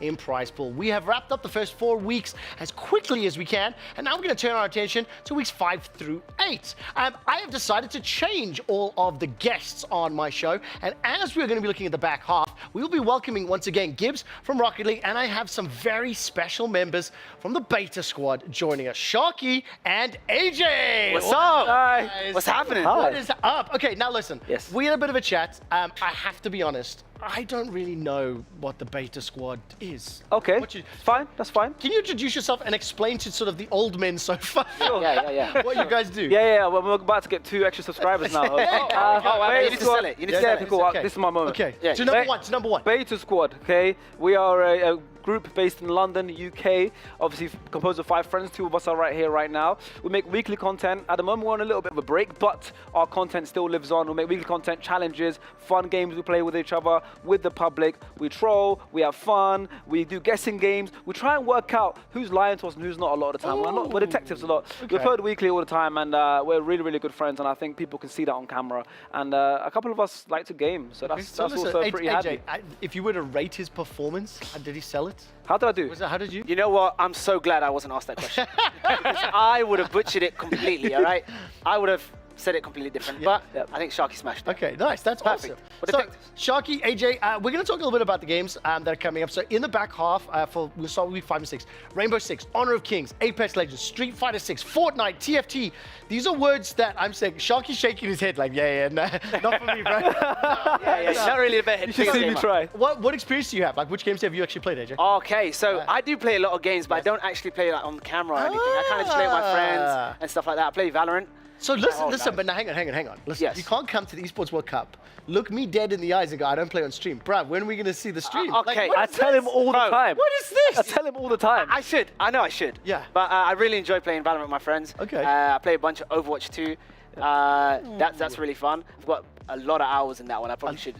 [SPEAKER 3] in prize pool. We have wrapped up the first 4 weeks as quickly as we can, and now we're going to turn our attention to weeks 5 through 8. I have decided to change all of the guests on my show, and as we're going to be looking at the back half, we will be welcoming once again Gibbs from Rocket League, and I have some very special members from the beta squad joining us, Sharky and AJ.
[SPEAKER 1] What's up?
[SPEAKER 3] Guys?
[SPEAKER 1] What's happening?
[SPEAKER 3] What is up? Okay, now listen. Yes. We had a bit of a chat. I have to be honest. I don't really know what the beta squad is.
[SPEAKER 7] Okay, fine, that's fine.
[SPEAKER 3] Can you introduce yourself and explain to sort of the old men so far?
[SPEAKER 7] Sure.
[SPEAKER 1] Yeah.
[SPEAKER 3] What you guys do?
[SPEAKER 7] Yeah. Well, we're about to get 2 extra subscribers now.
[SPEAKER 1] You need to sell it. You need to sell it.
[SPEAKER 7] Cool.
[SPEAKER 3] Okay.
[SPEAKER 7] This is my moment.
[SPEAKER 3] Okay.
[SPEAKER 1] Yeah.
[SPEAKER 3] To number one.
[SPEAKER 7] Beta squad. Okay, we are a group based in London, UK, obviously composed of 5 friends. 2 of us are right here right now. We make weekly content. At the moment we're on a little bit of a break, but our content still lives on. We make weekly content, challenges, fun games we play with each other, with the public. We troll, we have fun, we do guessing games. We try and work out who's lying to us and who's not a lot of the time. We're detectives a lot.
[SPEAKER 3] Okay.
[SPEAKER 7] We upload weekly all the time, and we're really, really good friends, and I think people can see that on camera. And a couple of us like to game, so that's also pretty handy.
[SPEAKER 3] If you were to rate his performance, did he sell it?
[SPEAKER 7] How did I do?
[SPEAKER 3] How did you?
[SPEAKER 1] You know what? I'm so glad I wasn't asked that question. Because I would have butchered it completely, all right? I would have said it completely different, but I think Sharky smashed it.
[SPEAKER 3] Okay, nice. That's
[SPEAKER 1] perfect.
[SPEAKER 3] awesome.
[SPEAKER 1] What
[SPEAKER 3] So, Sharky, AJ, we're going to talk a little bit about the games that are coming up. So in the back half, we'll start with week 5 and 6. Rainbow Six, Honor of Kings, Apex Legends, Street Fighter 6, Fortnite, TFT. These are words that I'm saying. Sharky's shaking his head like, nah, not for me, bro.
[SPEAKER 1] Yeah, not really a bit.
[SPEAKER 7] You should see me try.
[SPEAKER 3] What experience do you have? Like, which games have you actually played, AJ?
[SPEAKER 1] Okay, so I do play a lot of games, but I don't actually play like on camera or anything. I kind of just play with my friends and stuff like that. I play Valorant.
[SPEAKER 3] So listen, but now hang on. Listen, you can't come to the Esports World Cup, look me dead in the eyes and go, I don't play on stream. Bruh, when are we going to see the stream?
[SPEAKER 1] Okay,
[SPEAKER 3] Like,
[SPEAKER 7] I tell him all the time.
[SPEAKER 3] What is this?
[SPEAKER 7] I tell him all the time.
[SPEAKER 1] I should. I know I should.
[SPEAKER 3] Yeah.
[SPEAKER 1] But I really enjoy playing Valorant with my friends.
[SPEAKER 3] Okay.
[SPEAKER 1] I play a bunch of Overwatch too. That's really fun. I've got a lot of hours in that one. I probably should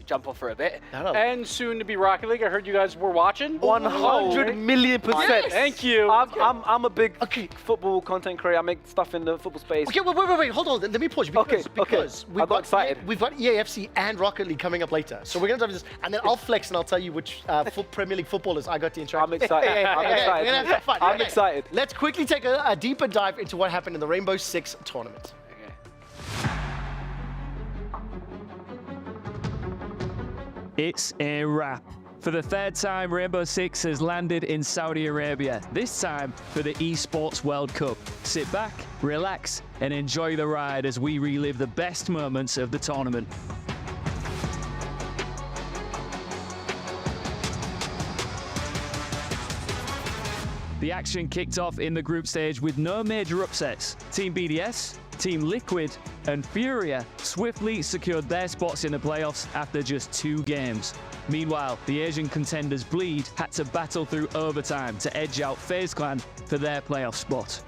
[SPEAKER 1] jump off for a bit.
[SPEAKER 7] And soon to be Rocket League. I heard you guys were watching.
[SPEAKER 1] 100
[SPEAKER 7] million%.
[SPEAKER 1] Yes.
[SPEAKER 7] Thank you. I'm a big football content creator. I make stuff in the football space.
[SPEAKER 3] Okay, wait, hold on. Let me pause you because
[SPEAKER 7] I got excited.
[SPEAKER 3] We've got EAFC and Rocket League coming up later. So we're going to dive into this, and then I'll flex and I'll tell you which Premier League footballers I got to interact
[SPEAKER 7] I'm excited. I'm
[SPEAKER 3] We're
[SPEAKER 7] excited.
[SPEAKER 3] going to have fun.
[SPEAKER 7] I'm excited.
[SPEAKER 3] Let's quickly take a deeper dive into what happened in the Rainbow Six tournament.
[SPEAKER 20] It's a wrap. For the 3rd time, Rainbow Six has landed in Saudi Arabia, this time for the Esports World Cup. Sit back, relax, and enjoy the ride as we relive the best moments of the tournament. The action kicked off in the group stage with no major upsets. Team BDS, Team Liquid, and Furia swiftly secured their spots in the playoffs after just 2 games. Meanwhile, the Asian contenders Bleed had to battle through overtime to edge out FaZe Clan for their playoff spot.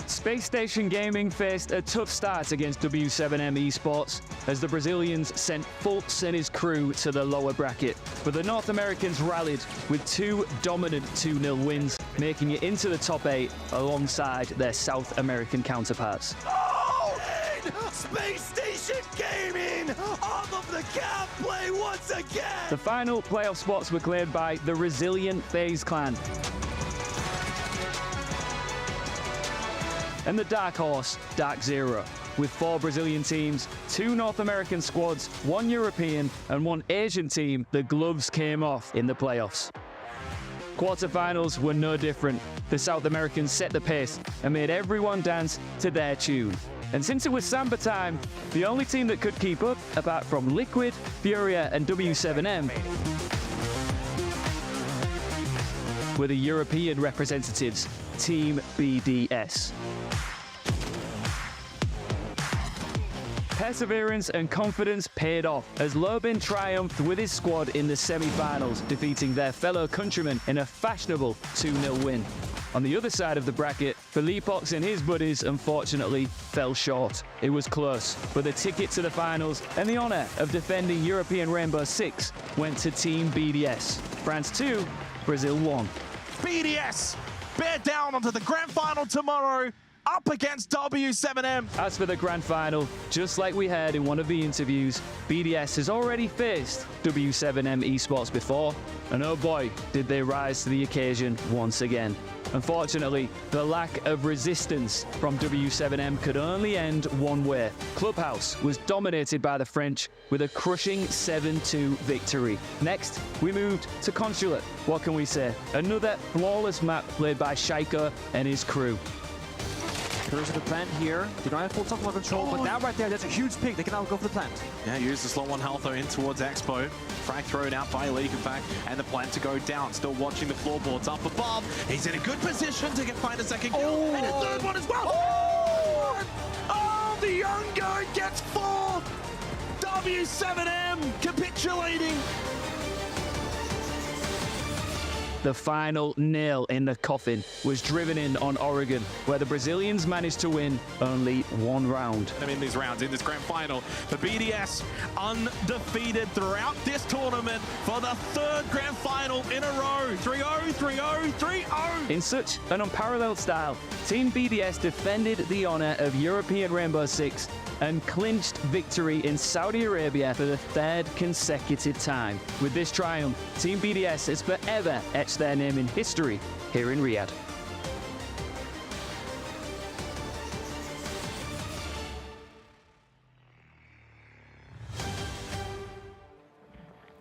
[SPEAKER 20] Space Station Gaming faced a tough start against W7M Esports as the Brazilians sent Fultz and his crew to the lower bracket. But the North Americans rallied with 2 dominant 2-0 wins, making it into the top 8 alongside their South American counterparts.
[SPEAKER 16] Space Station Gaming off of the cap play once again.
[SPEAKER 20] The final playoff spots were cleared by the resilient FaZe Clan and the dark horse Dark Zero. With 4 Brazilian teams, 2 North American squads, 1 European and 1 Asian team, the gloves came off in the playoffs. Quarterfinals were no different. The South Americans set the pace and made everyone dance to their tune. And since it was Samba time, the only team that could keep up, apart from Liquid, Furia and W7M, were the European representatives, Team BDS. Perseverance and confidence paid off as Lobin triumphed with his squad in the semi-finals, defeating their fellow countrymen in a fashionable 2-0 win. On the other side of the bracket, Felipox and his buddies unfortunately fell short. It was close, but the ticket to the finals and the honour of defending European Rainbow Six went to Team BDS. France 2, Brazil 1.
[SPEAKER 11] BDS bear down onto the grand final tomorrow, up against W7M.
[SPEAKER 20] As for the grand final, just like we heard in one of the interviews, BDS has already faced W7M Esports before, and oh boy, did they rise to the occasion once again. Unfortunately, the lack of resistance from W7M could only end one way. Clubhouse was dominated by the French with a crushing 7-2 victory. Next, we moved to Consulate. What can we say? Another flawless map played by Shaiko and his crew.
[SPEAKER 14] Goes to the plant here. They don't have full top control, but now right there, that's a huge pick. They can now go for the plant.
[SPEAKER 11] Yeah, use the slot 1 health though in towards Expo. Frag thrown out by League, in fact, and the plant to go down. Still watching the floorboards up above. He's in a good position to find a second kill. And a third one as well. Oh, the young guy gets 4. W7M capitulating.
[SPEAKER 20] The final nail in the coffin was driven in on Oregon, where the Brazilians managed to win only 1 round.
[SPEAKER 11] In these rounds, in this grand final, the BDS undefeated throughout this tournament for the 3rd grand final in a row. 3-0, 3-0, 3-0.
[SPEAKER 20] In such an unparalleled style, Team BDS defended the honor of European Rainbow Six and clinched victory in Saudi Arabia for the 3rd consecutive time. With this triumph, Team BDS has forever etched their name in history here in Riyadh.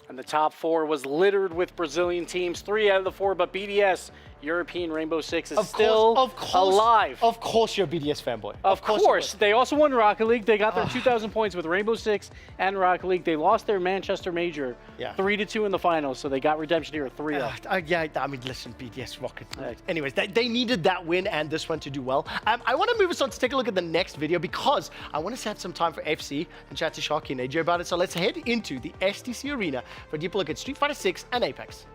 [SPEAKER 7] And the top 4 was littered with Brazilian teams. 3 out of the 4, but BDS, European Rainbow Six, is still alive.
[SPEAKER 3] Of course you're a BDS fanboy.
[SPEAKER 7] Of course. They also won Rocket League. They got their 2,000 points with Rainbow Six and Rocket League. They lost their Manchester Major 3-2 in the finals, so they got redemption here 3-0.
[SPEAKER 3] Yeah, I mean, listen, BDS Rocket League. Anyways, they needed that win and this one to do well. I want to move us on to take a look at the next video because I want to set some time for FC and chat to Sharky and AJ about it. So let's head into the STC arena for a deeper look at Street Fighter 6 and Apex.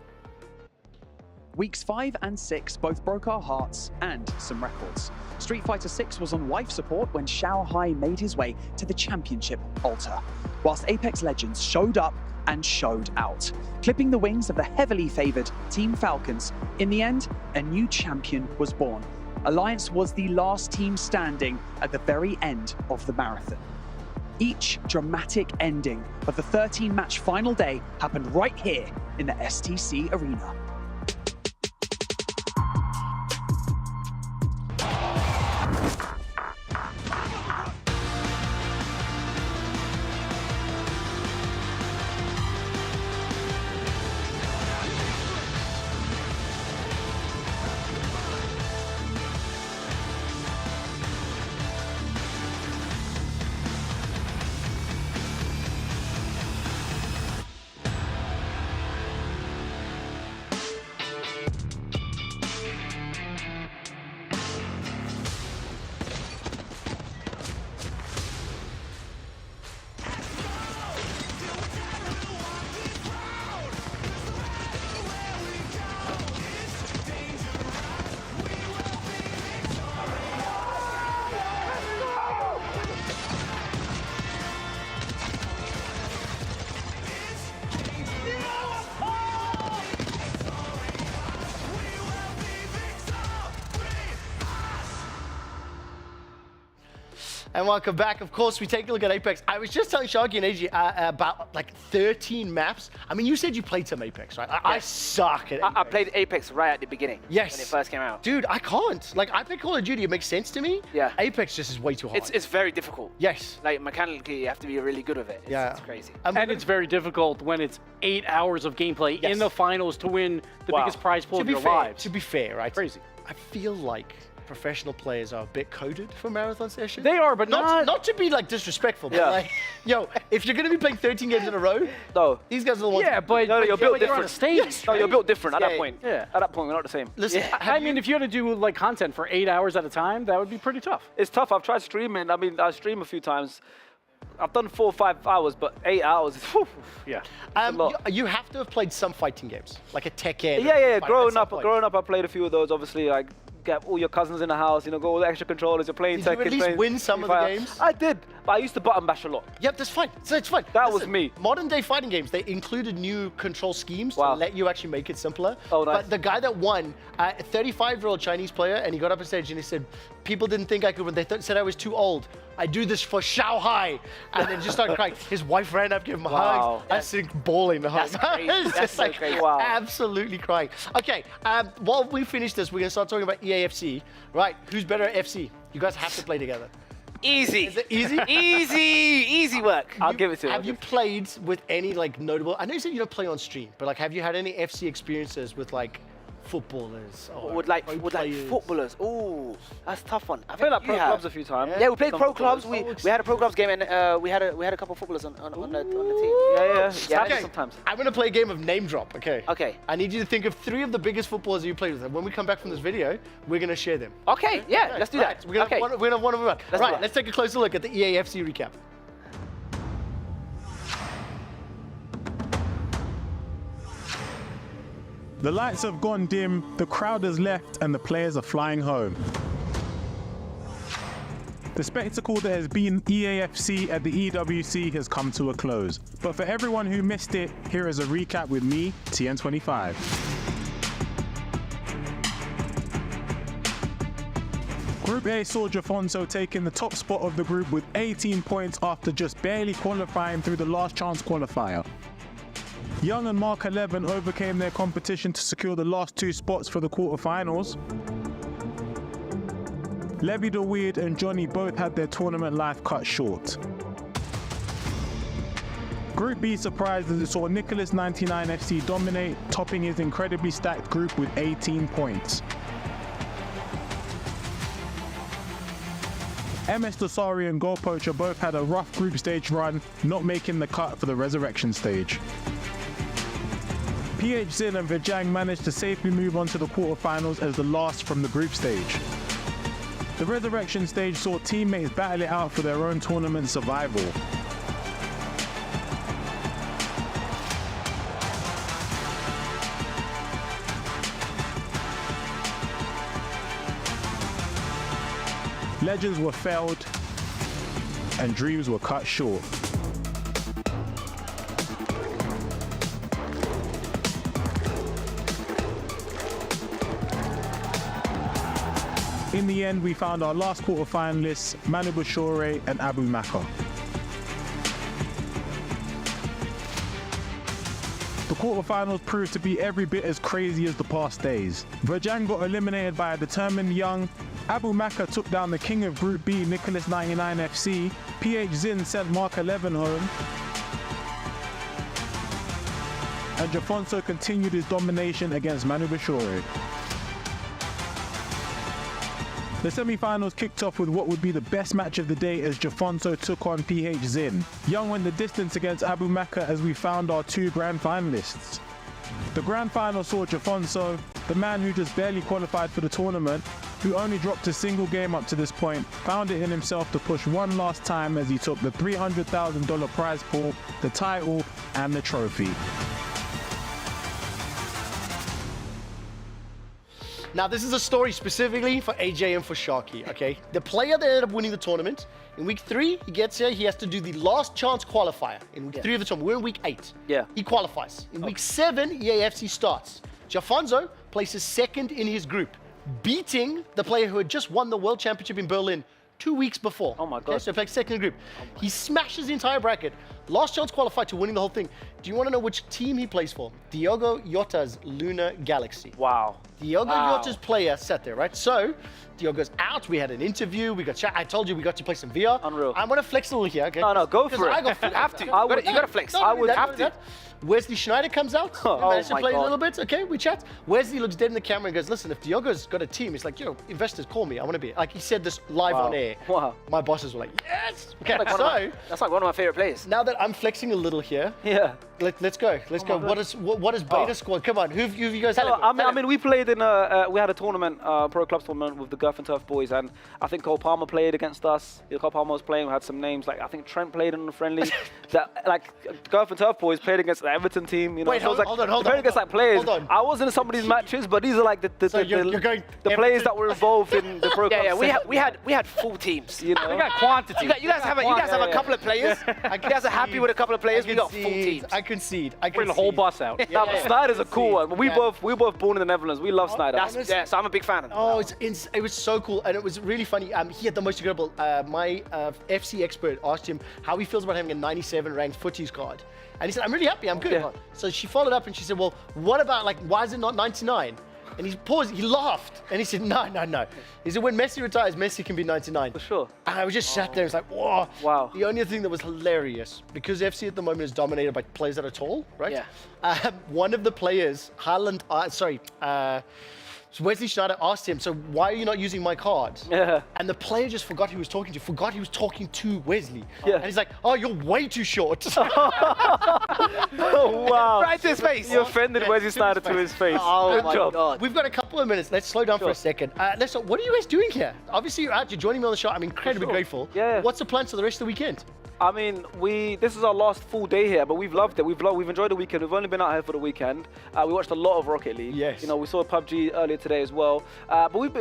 [SPEAKER 4] Weeks 5 and 6 both broke our hearts and some records. Street Fighter 6 was on wife support when Shao Hai made his way to the championship altar, whilst Apex Legends showed up and showed out, clipping the wings of the heavily favoured Team Falcons. In the end, a new champion was born. Alliance was the last team standing at the very end of the marathon. Each dramatic ending of the 13-match final day happened right here in the STC arena.
[SPEAKER 3] And welcome back. Of course, we take a look at Apex. I was just telling Sharky and AJ about like 13 maps. I mean, you said you played some Apex, right? I suck at Apex.
[SPEAKER 1] I played Apex right at the beginning.
[SPEAKER 3] Yes.
[SPEAKER 1] When it first came out.
[SPEAKER 3] Dude, I can't. Like, I play Call of Duty. It makes sense to me.
[SPEAKER 1] Yeah.
[SPEAKER 3] Apex just is way too hard.
[SPEAKER 1] It's very difficult.
[SPEAKER 3] Yes.
[SPEAKER 1] Like, mechanically, you have to be really good with it. It's crazy.
[SPEAKER 7] And it's very difficult when it's 8 hours of gameplay in the finals to win the biggest prize pool of your lives.
[SPEAKER 3] To be fair, right?
[SPEAKER 7] Crazy.
[SPEAKER 3] I feel like professional players are a bit coded for marathon sessions.
[SPEAKER 7] They are, but
[SPEAKER 3] not to be like disrespectful, but like, yo, if you're gonna be playing 13 games in a row, these guys are the ones.
[SPEAKER 7] Yeah, but
[SPEAKER 1] you're built different.
[SPEAKER 7] On a stage.
[SPEAKER 1] Yes, no, you're built different at that point.
[SPEAKER 7] Yeah.
[SPEAKER 1] At that point, we're not the same.
[SPEAKER 3] Listen,
[SPEAKER 7] I mean, if you had to do like content for 8 hours at a time, that would be pretty tough.
[SPEAKER 5] It's tough. I've tried streaming. I mean, I stream a few times. I've done 4 or 5 hours, but 8 hours is
[SPEAKER 7] yeah.
[SPEAKER 3] You have to have played some fighting games, like a Tekken.
[SPEAKER 5] Yeah. Growing up, I played a few of those. Obviously, like get all your cousins in the house, you know, go all the extra controllers, you're playing Tekken.
[SPEAKER 3] Did you at least win some of the games?
[SPEAKER 5] I did, but I used to button bash a lot.
[SPEAKER 3] Yep, that's fine. So it's fine.
[SPEAKER 5] That was me.
[SPEAKER 3] Modern day fighting games, they included new control schemes to
[SPEAKER 5] Wow.
[SPEAKER 3] let you actually make it simpler.
[SPEAKER 5] Oh, nice.
[SPEAKER 3] But the guy that won, a 35-year-old Chinese player, and he got up on stage and he said, people didn't think I could win. They said I was too old. I do this for Shanghai. And then just started crying. His wife ran up, gave him a hug. I think bawling the hug.
[SPEAKER 1] That's crazy.
[SPEAKER 3] It's
[SPEAKER 1] That's
[SPEAKER 3] just
[SPEAKER 1] so
[SPEAKER 3] like
[SPEAKER 1] crazy. Wow.
[SPEAKER 3] absolutely crying. Okay, while we finish this, we're going to start talking about EAFC. Right, who's better at FC? You guys have to play together.
[SPEAKER 1] Easy.
[SPEAKER 3] Is it easy?
[SPEAKER 1] Easy work.
[SPEAKER 5] I'll give it to you.
[SPEAKER 3] Have you played with any like notable? I know you said you don't play on stream, but like, have you had any FC experiences with like footballers? Or
[SPEAKER 1] Would like
[SPEAKER 3] players?
[SPEAKER 1] footballers. Oh, that's a tough one. I
[SPEAKER 5] played like
[SPEAKER 1] think
[SPEAKER 5] pro
[SPEAKER 1] you have.
[SPEAKER 5] clubs a few times.
[SPEAKER 1] Yeah, we played
[SPEAKER 5] Some
[SPEAKER 1] pro clubs.
[SPEAKER 5] footballers.
[SPEAKER 1] We had a pro clubs game, and we had a couple of footballers on the team.
[SPEAKER 5] Yeah.
[SPEAKER 3] Okay.
[SPEAKER 5] Sometimes.
[SPEAKER 3] I'm gonna play a game of name drop. Okay.
[SPEAKER 1] Okay.
[SPEAKER 3] I need you to think of 3 of the biggest footballers you played with. And when we come back from this video, we're gonna share them.
[SPEAKER 1] Okay. Yeah. Let's do that.
[SPEAKER 3] Right, we're gonna have one of them. Right. Let's take a closer look at the EAFC recap.
[SPEAKER 8] The lights have gone dim, the crowd has left, and the players are flying home. The spectacle that has been EAFC at the EWC has come to a close. But for everyone who missed it, here is a recap with me, TN25. Group A saw Jafonso taking the top spot of the group with 18 points after just barely qualifying through the last chance qualifier. Young and Mark 11 overcame their competition to secure the last 2 spots for the quarterfinals. Levy the Weird and Johnny both had their tournament life cut short. Group B surprised as it saw Nicholas 99 FC dominate, topping his incredibly stacked group with 18 points. MS Dosari and Goal Poacher both had a rough group stage run, not making the cut for the resurrection stage. PH Zin and Vijang managed to safely move on to the quarterfinals as the last from the group stage. The resurrection stage saw teammates battle it out for their own tournament survival. Legends were felled and dreams were cut short. In the end, we found our last quarterfinalists, Manu Bashore and Abu Maka. The quarterfinals proved to be every bit as crazy as the past days. Vijang got eliminated by a determined Young, Abu Maka took down the king of Group B, Nicholas 99 FC, PH Zin sent Mark 11 home, and Jafonso continued his domination against Manu Bashore. The semi-finals kicked off with what would be the best match of the day as Jafonso took on PH Zin. Young went the distance against Abu Maka as we found our 2 grand finalists. The grand final saw Jafonso, the man who just barely qualified for the tournament, who only dropped a single game up to this point, found it in himself to push one last time as he took the $300,000 prize pool, the title, and the trophy.
[SPEAKER 3] Now, this is a story specifically for AJ and for Sharky, okay? The player that ended up winning the tournament, in week 3, he gets here, he has to do the last chance qualifier in week 3 of the tournament. We're in week 8.
[SPEAKER 5] Yeah.
[SPEAKER 3] He qualifies. In week 7, EAFC starts. Jafonso places 2nd in his group, beating the player who had just won the World Championship in Berlin 2 weeks before.
[SPEAKER 5] Oh my God.
[SPEAKER 3] Okay, so he plays 2nd in the group. He smashes the entire bracket. Last chance qualified to winning the whole thing. Do you want to know which team he plays for? Diogo Jota's Lunar Galaxy.
[SPEAKER 5] Wow.
[SPEAKER 3] Diogo Jota's player sat there, right? So, Diogo's out. We had an interview. We got chat. I told you we got to play some VR.
[SPEAKER 5] Unreal.
[SPEAKER 3] I'm going to flex a little here, okay?
[SPEAKER 5] No, go for it.
[SPEAKER 3] I got
[SPEAKER 5] You have to.
[SPEAKER 3] You
[SPEAKER 5] got to flex. I would have to.
[SPEAKER 3] Wesley Schneider comes out.
[SPEAKER 5] Oh
[SPEAKER 3] Managed to
[SPEAKER 5] my
[SPEAKER 3] play
[SPEAKER 5] God.
[SPEAKER 3] a little bit. Okay, we chat. Wesley looks dead in the camera and goes, listen, if Diogo's got a team, he's like, investors, call me. I want to be. Like, he said this live on air.
[SPEAKER 5] Wow.
[SPEAKER 3] My bosses were like, yes. Okay,
[SPEAKER 1] That's like one of my favorite players.
[SPEAKER 3] now that I'm flexing a little here,
[SPEAKER 5] Yeah.
[SPEAKER 3] Let's go. Let's go. What is Beta Squad? Come on, who have you guys had?
[SPEAKER 5] I mean, we played in we had a tournament, Pro Clubs tournament with the Gurf and Turf boys, and I think Cole Palmer played against us. Cole Palmer was playing. We had some names like I think Trent played in the friendly. That like Gurf and Turf boys played against the Everton team. You know,
[SPEAKER 3] Wait,
[SPEAKER 5] so
[SPEAKER 3] hold on.
[SPEAKER 5] Played against like players.
[SPEAKER 3] Hold on.
[SPEAKER 5] I wasn't in some of these matches, but these are like the players that were involved in the Pro Clubs.
[SPEAKER 1] Yeah, we had full teams.
[SPEAKER 5] You know,
[SPEAKER 12] We got quantity.
[SPEAKER 1] You guys have a couple of players. You guys are happy with a couple of players. We got full teams.
[SPEAKER 3] I concede.
[SPEAKER 12] Bring the whole bus out.
[SPEAKER 5] Snyder's a cool one. We both born in the Netherlands. We love Snyder.
[SPEAKER 1] So I'm a big fan of him.
[SPEAKER 3] Oh, it was so cool, and it was really funny. He had the most incredible. My FC expert asked him how he feels about having a 97 ranked footies card, and he said, "I'm really happy. I'm good."
[SPEAKER 5] Yeah.
[SPEAKER 3] So she followed up and she said, "Well, what about like why is it not 99?" And he paused, he laughed, and he said, no. He said, when Messi retires, Messi can be 99.
[SPEAKER 5] For sure.
[SPEAKER 3] And I was just sat there, it's like, whoa.
[SPEAKER 5] Wow.
[SPEAKER 3] The only thing that was hilarious, because FC at the moment is dominated by players that are tall, right?
[SPEAKER 1] Yeah.
[SPEAKER 3] One of the players, Wesley Schneider asked him, so why are you not using my card?
[SPEAKER 5] Yeah.
[SPEAKER 3] And the player just forgot who he was talking to, forgot he was talking to Wesley.
[SPEAKER 5] Yeah.
[SPEAKER 3] And he's like, oh, you're way too short.
[SPEAKER 5] Oh, wow.
[SPEAKER 1] Right to his face.
[SPEAKER 5] You offended Wesley Snyder to his face.
[SPEAKER 1] Oh
[SPEAKER 5] Good
[SPEAKER 1] my
[SPEAKER 5] job.
[SPEAKER 1] God.
[SPEAKER 3] We've got a couple of minutes. Let's slow down for a second. Listen, what are you guys doing here? Obviously, you're out. You're joining me on the show. I'm incredibly grateful.
[SPEAKER 5] Yeah.
[SPEAKER 3] What's the plans for the rest of the weekend?
[SPEAKER 5] I mean, this is our last full day here, but we've loved it. We've enjoyed the weekend. We've only been out here for the weekend. We watched a lot of Rocket League.
[SPEAKER 3] Yes.
[SPEAKER 5] You know, we saw PUBG earlier today as well. But we've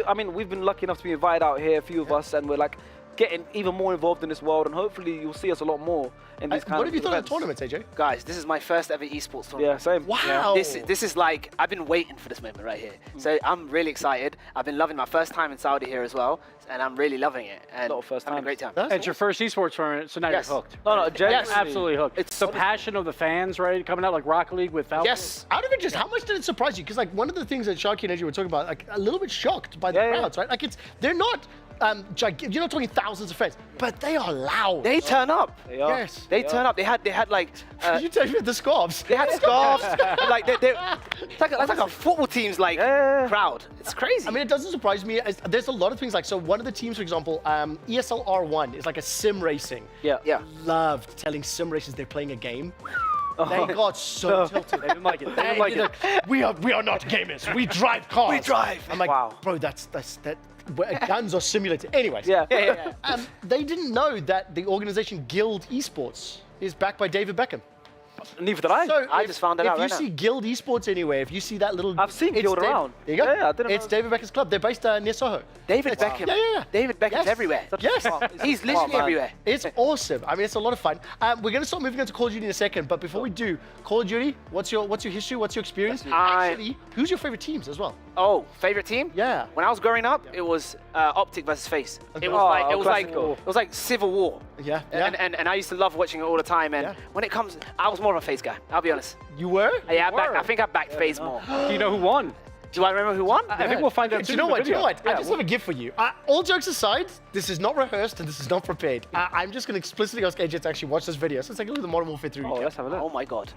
[SPEAKER 5] been lucky enough to be invited out here, a few of us, and we're like getting even more involved in this world, and hopefully you'll see us a lot more in these kind of
[SPEAKER 3] What have you thought of
[SPEAKER 5] events.
[SPEAKER 3] the tournaments, AJ?
[SPEAKER 1] Guys, this is my first ever esports tournament.
[SPEAKER 5] Yeah, same.
[SPEAKER 3] Wow.
[SPEAKER 1] This is like, I've been waiting for this moment right here. So I'm really excited. I've been loving my first time in Saudi here as well, and I'm really loving it. And
[SPEAKER 5] A lot of first
[SPEAKER 1] having a
[SPEAKER 5] times.
[SPEAKER 1] great time.
[SPEAKER 3] That's
[SPEAKER 7] It's your first esports tournament, so now
[SPEAKER 1] Yes.
[SPEAKER 7] you're hooked.
[SPEAKER 5] No, genuinely.
[SPEAKER 7] Absolutely hooked.
[SPEAKER 1] It's
[SPEAKER 7] the passion of the fans, right? Coming out like Rocket League with Falcon.
[SPEAKER 1] Yes.
[SPEAKER 3] Out of interest, how much did it surprise you? Because like one of the things that Sharky and AJ were talking about, like a little bit shocked by the crowds, right? Like they're not, you're not talking thousands of fans, but they are loud.
[SPEAKER 1] They turn up.
[SPEAKER 5] They are.
[SPEAKER 3] Yes.
[SPEAKER 1] They turn up. They had like.
[SPEAKER 3] Did you tell me the scarves?
[SPEAKER 1] They had scarves. Like it's like a football team's like crowd. It's crazy.
[SPEAKER 3] I mean, it doesn't surprise me. There's a lot of things like, so one of the teams, for example, ESL R1 is like a sim racing.
[SPEAKER 5] Yeah.
[SPEAKER 3] Loved telling sim racers they're playing a game. They got so tilted.
[SPEAKER 5] They didn't like it. They didn't like it.
[SPEAKER 3] We are not gamers. We drive cars.
[SPEAKER 1] We drive.
[SPEAKER 3] I'm like,
[SPEAKER 5] Wow.
[SPEAKER 3] bro, that. Guns are simulated. Anyways.
[SPEAKER 5] Yeah.
[SPEAKER 3] They didn't know that the organization Guild Esports is backed by David Beckham.
[SPEAKER 5] Neither did I.
[SPEAKER 3] So
[SPEAKER 1] I just found it out
[SPEAKER 3] If
[SPEAKER 1] right
[SPEAKER 3] you
[SPEAKER 1] now.
[SPEAKER 3] see Guild Esports anywhere, if you see that little,
[SPEAKER 5] I've seen
[SPEAKER 3] it's
[SPEAKER 5] Guild around.
[SPEAKER 3] There you go.
[SPEAKER 5] Yeah, I didn't
[SPEAKER 3] It's
[SPEAKER 5] know.
[SPEAKER 3] David Beckham's club. They're based near Soho.
[SPEAKER 1] David Beckham.
[SPEAKER 3] Yeah.
[SPEAKER 1] David Beckham's
[SPEAKER 3] Yes.
[SPEAKER 1] everywhere.
[SPEAKER 3] Yes.
[SPEAKER 1] He's literally
[SPEAKER 5] man.
[SPEAKER 1] everywhere.
[SPEAKER 3] It's awesome. I mean, it's a lot of fun. We're going to start moving on to Call of Duty in a second, but before we do, Call of Duty, what's your history? What's your experience? Actually, who's your favorite teams as well?
[SPEAKER 1] Oh, favorite team?
[SPEAKER 3] Yeah.
[SPEAKER 1] When I was growing up, it was Optic versus FaZe. It was
[SPEAKER 5] Oh,
[SPEAKER 1] like
[SPEAKER 5] classical.
[SPEAKER 1] Civil War.
[SPEAKER 3] Yeah.
[SPEAKER 1] And I used to love watching it all the time. And when it comes, I was more of a FaZe guy. I'll be honest.
[SPEAKER 3] You were?
[SPEAKER 1] Yeah, I think I backed FaZe more.
[SPEAKER 7] Do you know who won?
[SPEAKER 1] Do I remember who won?
[SPEAKER 7] I think we'll find out
[SPEAKER 3] Do
[SPEAKER 7] soon
[SPEAKER 3] you know
[SPEAKER 7] in the
[SPEAKER 3] what? Do you know
[SPEAKER 7] video.
[SPEAKER 3] what? I just have a gift for you. All jokes aside, this is not rehearsed and this is not prepared. I'm just going to explicitly ask AJ to actually watch this video. So let's take a look at the Modern Warfare 3 recap.
[SPEAKER 5] Let's have a look.
[SPEAKER 1] Oh my God.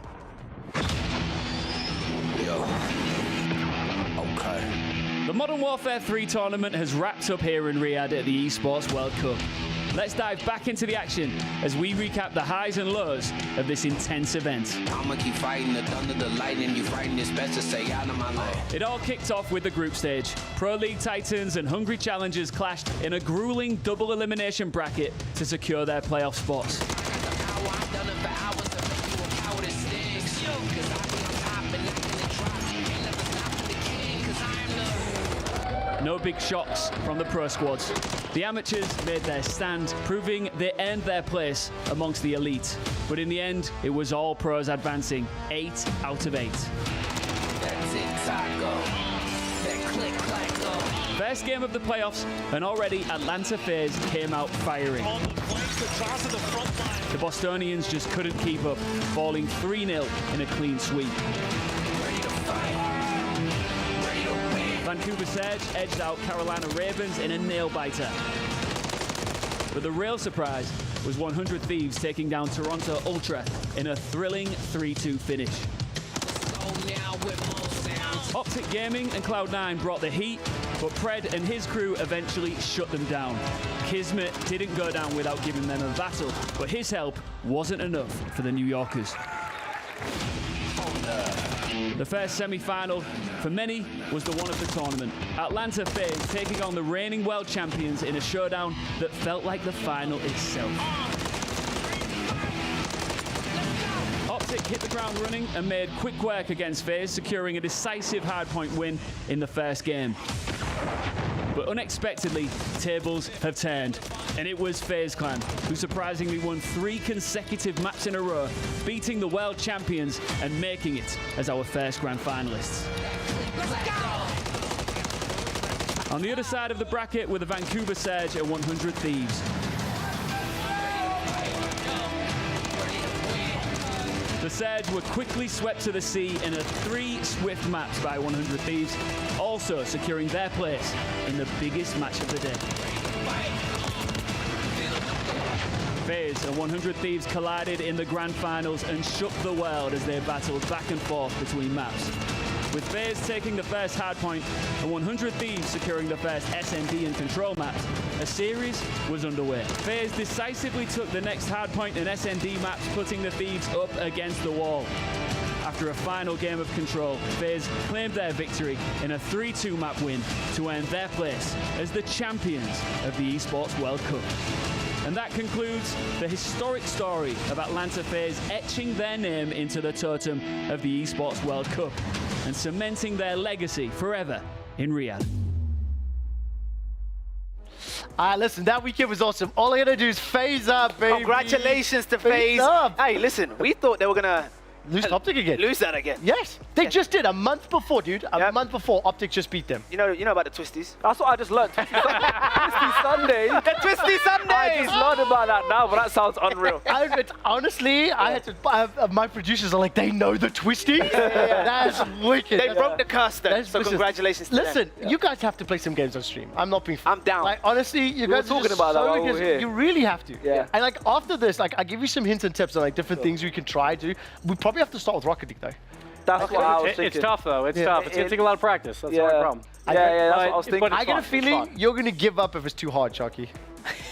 [SPEAKER 20] The Modern Warfare 3 tournament has wrapped up here in Riyadh at the Esports World Cup. Let's dive back into the action as we recap the highs and lows of this intense event.
[SPEAKER 16] I'ma keep fighting the thunder, the lightning. You fighting, it's best to stay out of my lane.
[SPEAKER 20] It all kicked off with the group stage. Pro League Titans and Hungry Challengers clashed in a grueling double elimination bracket to secure their playoff spots. No big shocks from the pro squads. The amateurs made their stand, proving they earned their place amongst the elite. But in the end, it was all pros advancing, 8 out of 8. First game of the playoffs, and already Atlanta FaZe came out firing. The Bostonians just couldn't keep up, falling 3-0 in a clean sweep. Vancouver Surge edged out Carolina Ravens in a nail-biter. But the real surprise was 100 Thieves taking down Toronto Ultra in a thrilling 3-2 finish. Optic Gaming and Cloud9 brought the heat, but Pred and his crew eventually shut them down. Kismet didn't go down without giving them a battle, but his help wasn't enough for the New Yorkers. The first semi-final, for many, was the one of the tournament. Atlanta FaZe taking on the reigning world champions in a showdown that felt like the final itself. Optic hit the ground running and made quick work against FaZe, securing a decisive hardpoint win in the first game. But unexpectedly, tables have turned, and it was FaZe Clan who surprisingly won 3 consecutive maps in a row, beating the world champions and making it as our first grand finalists. On the other side of the bracket were the Vancouver Surge and 100 Thieves. The Surge were quickly swept to the sea in 3 swift maps by 100 Thieves, also securing their place in the biggest match of the day. FaZe and 100 Thieves collided in the grand finals and shook the world as they battled back and forth between maps. With FaZe taking the first hardpoint and 100 Thieves securing the first SMD and control maps, a series was underway. FaZe decisively took the next hardpoint and SMD maps, putting the Thieves up against the wall. After a final game of control, FaZe claimed their victory in a 3-2 map win to earn their place as the champions of the Esports World Cup. And that concludes the historic story of Atlanta FaZe etching their name into the totem of the Esports World Cup and cementing their legacy forever in Riyadh.
[SPEAKER 3] Listen, that weekend was awesome. All I gotta do is FaZe up, baby.
[SPEAKER 1] Congratulations to FaZe. Hey, listen, we thought they were gonna
[SPEAKER 3] lose Optic again.
[SPEAKER 1] Lose that again.
[SPEAKER 3] Yes, they just did a month before, dude. A month before, Optic just beat them.
[SPEAKER 1] You know about the twisties.
[SPEAKER 5] That's what I just learned. Twisty Sunday.
[SPEAKER 1] The Twisty Sundays.
[SPEAKER 5] I just learned about that now, but that sounds unreal.
[SPEAKER 3] Honestly, I had to. My producers are like, they know the twisties. That's wicked.
[SPEAKER 1] They broke the curse then. So congratulations to them.
[SPEAKER 3] Listen, you guys have to play some games on stream. I'm not being.
[SPEAKER 1] I'm down.
[SPEAKER 3] Like honestly, you guys
[SPEAKER 5] were
[SPEAKER 3] are
[SPEAKER 5] talking
[SPEAKER 3] just
[SPEAKER 5] about that
[SPEAKER 3] so
[SPEAKER 5] while we were here.
[SPEAKER 3] You really have to.
[SPEAKER 5] Yeah.
[SPEAKER 3] And like after this, like I give you some hints and tips on like different things you can try to. We probably have to start with Rocket League though.
[SPEAKER 5] That's what I was thinking.
[SPEAKER 7] It's tough though. It's tough. It's gonna take a lot of practice. That's the only problem.
[SPEAKER 5] Yeah, that's what I was thinking.
[SPEAKER 3] I get a feeling you're gonna give up if it's too hard, Sharky.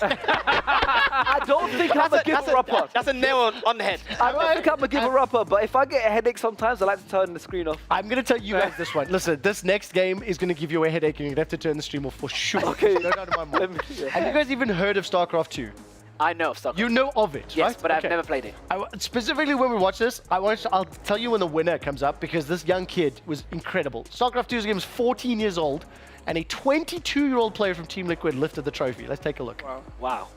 [SPEAKER 5] I don't think I'm a giver-upper.
[SPEAKER 1] That's a nail on the head.
[SPEAKER 5] I don't think I'm a giver-upper, but if I get a headache sometimes, I like to turn the screen off.
[SPEAKER 3] I'm going to tell you guys this one. Listen, this next game is going to give you a headache and you're going to have to turn the stream off for sure.
[SPEAKER 5] Okay.
[SPEAKER 3] No doubt in my mind. Have you guys even heard of Starcraft 2?
[SPEAKER 1] I know of Starcraft.
[SPEAKER 3] You know of it,
[SPEAKER 1] yes,
[SPEAKER 3] right?
[SPEAKER 1] but I've never played it.
[SPEAKER 3] Specifically when we watch this, I'll tell you when the winner comes up because this young kid was incredible. Starcraft 2's game is 14 years old and a 22-year-old player from Team Liquid lifted the trophy. Let's take a look.
[SPEAKER 1] Wow.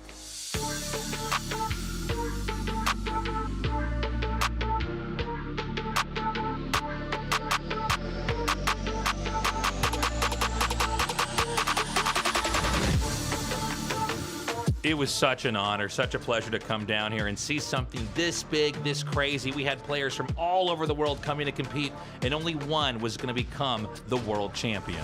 [SPEAKER 13] It was such an honor, such a pleasure to come down here and see something this big, this crazy. We had players from all over the world coming to compete, and only one was going to become the world champion.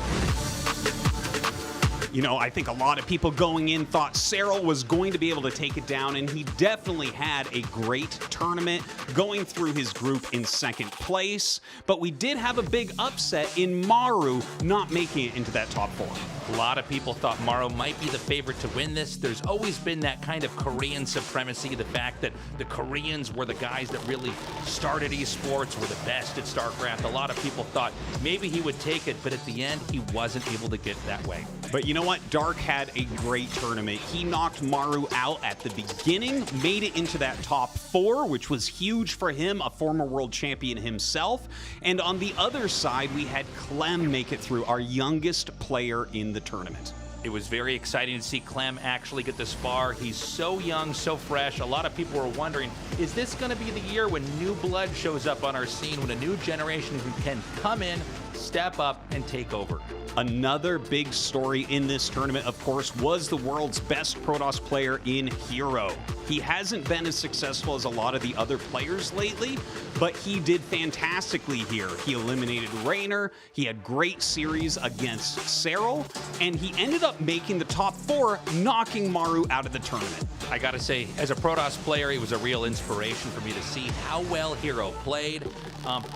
[SPEAKER 11] You know, I think a lot of people going in thought Cyril was going to be able to take it down, and he definitely had a great tournament going through his group in second place. But we did have a big upset in Maru not making it into that top 4.
[SPEAKER 13] A lot of people thought Maru might be the favorite to win this. There's always been that kind of Korean supremacy, the fact that the Koreans were the guys that really started esports, were the best at Starcraft. A lot of people thought maybe he would take it, but at the end, he wasn't able to get that way.
[SPEAKER 11] But you know what? Dark had a great tournament. He knocked Maru out at the beginning, made it into that top 4, which was huge for him, a former world champion himself. And on the other side, we had Clem make it through, our youngest player in the tournament.
[SPEAKER 13] It was very exciting to see Clem actually get this far. He's so young, so fresh. A lot of people were wondering, is this going to be the year when new blood shows up on our scene, when a new generation can come in, step up, and take over?
[SPEAKER 11] Another big story in this tournament, of course, was the world's best Protoss player in Hero. He hasn't been as successful as a lot of the other players lately, but he did fantastically here. He eliminated Raynor, he had great series against Cyril, and he ended up making the top 4, knocking Maru out of the tournament.
[SPEAKER 13] I gotta say, as a Protoss player, it was a real inspiration for me to see how well Hero played.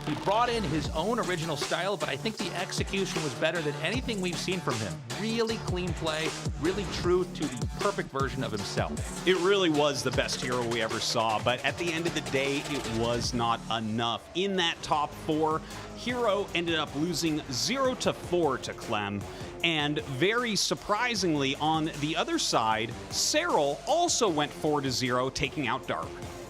[SPEAKER 13] He brought in his own original style, but I think the execution was better than anything we've seen from him. Really clean play, really true to the perfect version of himself.
[SPEAKER 17] It really was the best hero we ever saw, but at the end of the day, it was not enough. In that top 4, Hero ended up losing 0-4 to Clem. And very surprisingly, on the other side, Cyril also went 4-0, taking out Dark.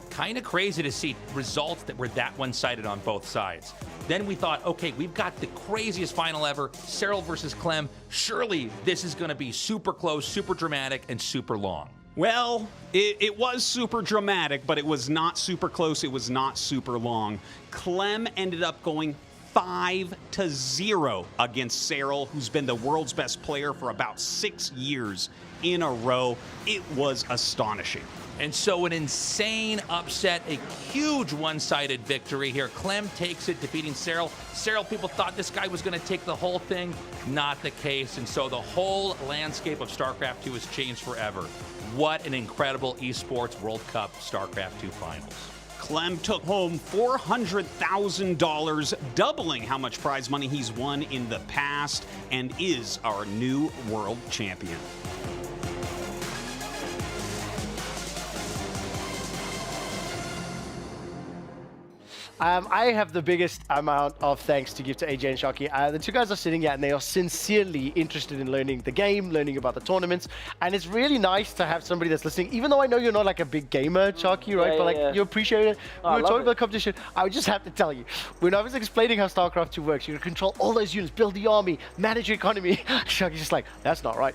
[SPEAKER 13] Kind of crazy to see results that were that one-sided on both sides. Then we thought, okay, we've got the craziest final ever, Cyril versus Clem. Surely this is going to be super close, super dramatic, and super long.
[SPEAKER 17] Well, it was super dramatic, but it was not super close. It was not super long. Clem ended up going 5-0 against Cyril, who's been the world's best player for about 6 years in a row. It was astonishing.
[SPEAKER 13] And so an insane upset, a huge one-sided victory here. Clem takes it, defeating Cyril. Cyril, people thought this guy was going to take the whole thing. Not the case. And so the whole landscape of StarCraft 2 has changed forever. What an incredible Esports World Cup StarCraft 2 finals.
[SPEAKER 17] Clem took home $400,000, doubling how much prize money he's won in the past, and is our new world champion.
[SPEAKER 3] I have the biggest amount of thanks to give to AJ and Sharky. The two guys are sitting here and they are sincerely interested in learning the game, learning about the tournaments. And it's really nice to have somebody that's listening, even though I know you're not like a big gamer, Sharky, right? But like you appreciate it. We were talking about the competition. I would just have to tell you, when I was explaining how StarCraft 2 works, you can control all those units, build the army, manage your economy. Sharky's just like, that's not right.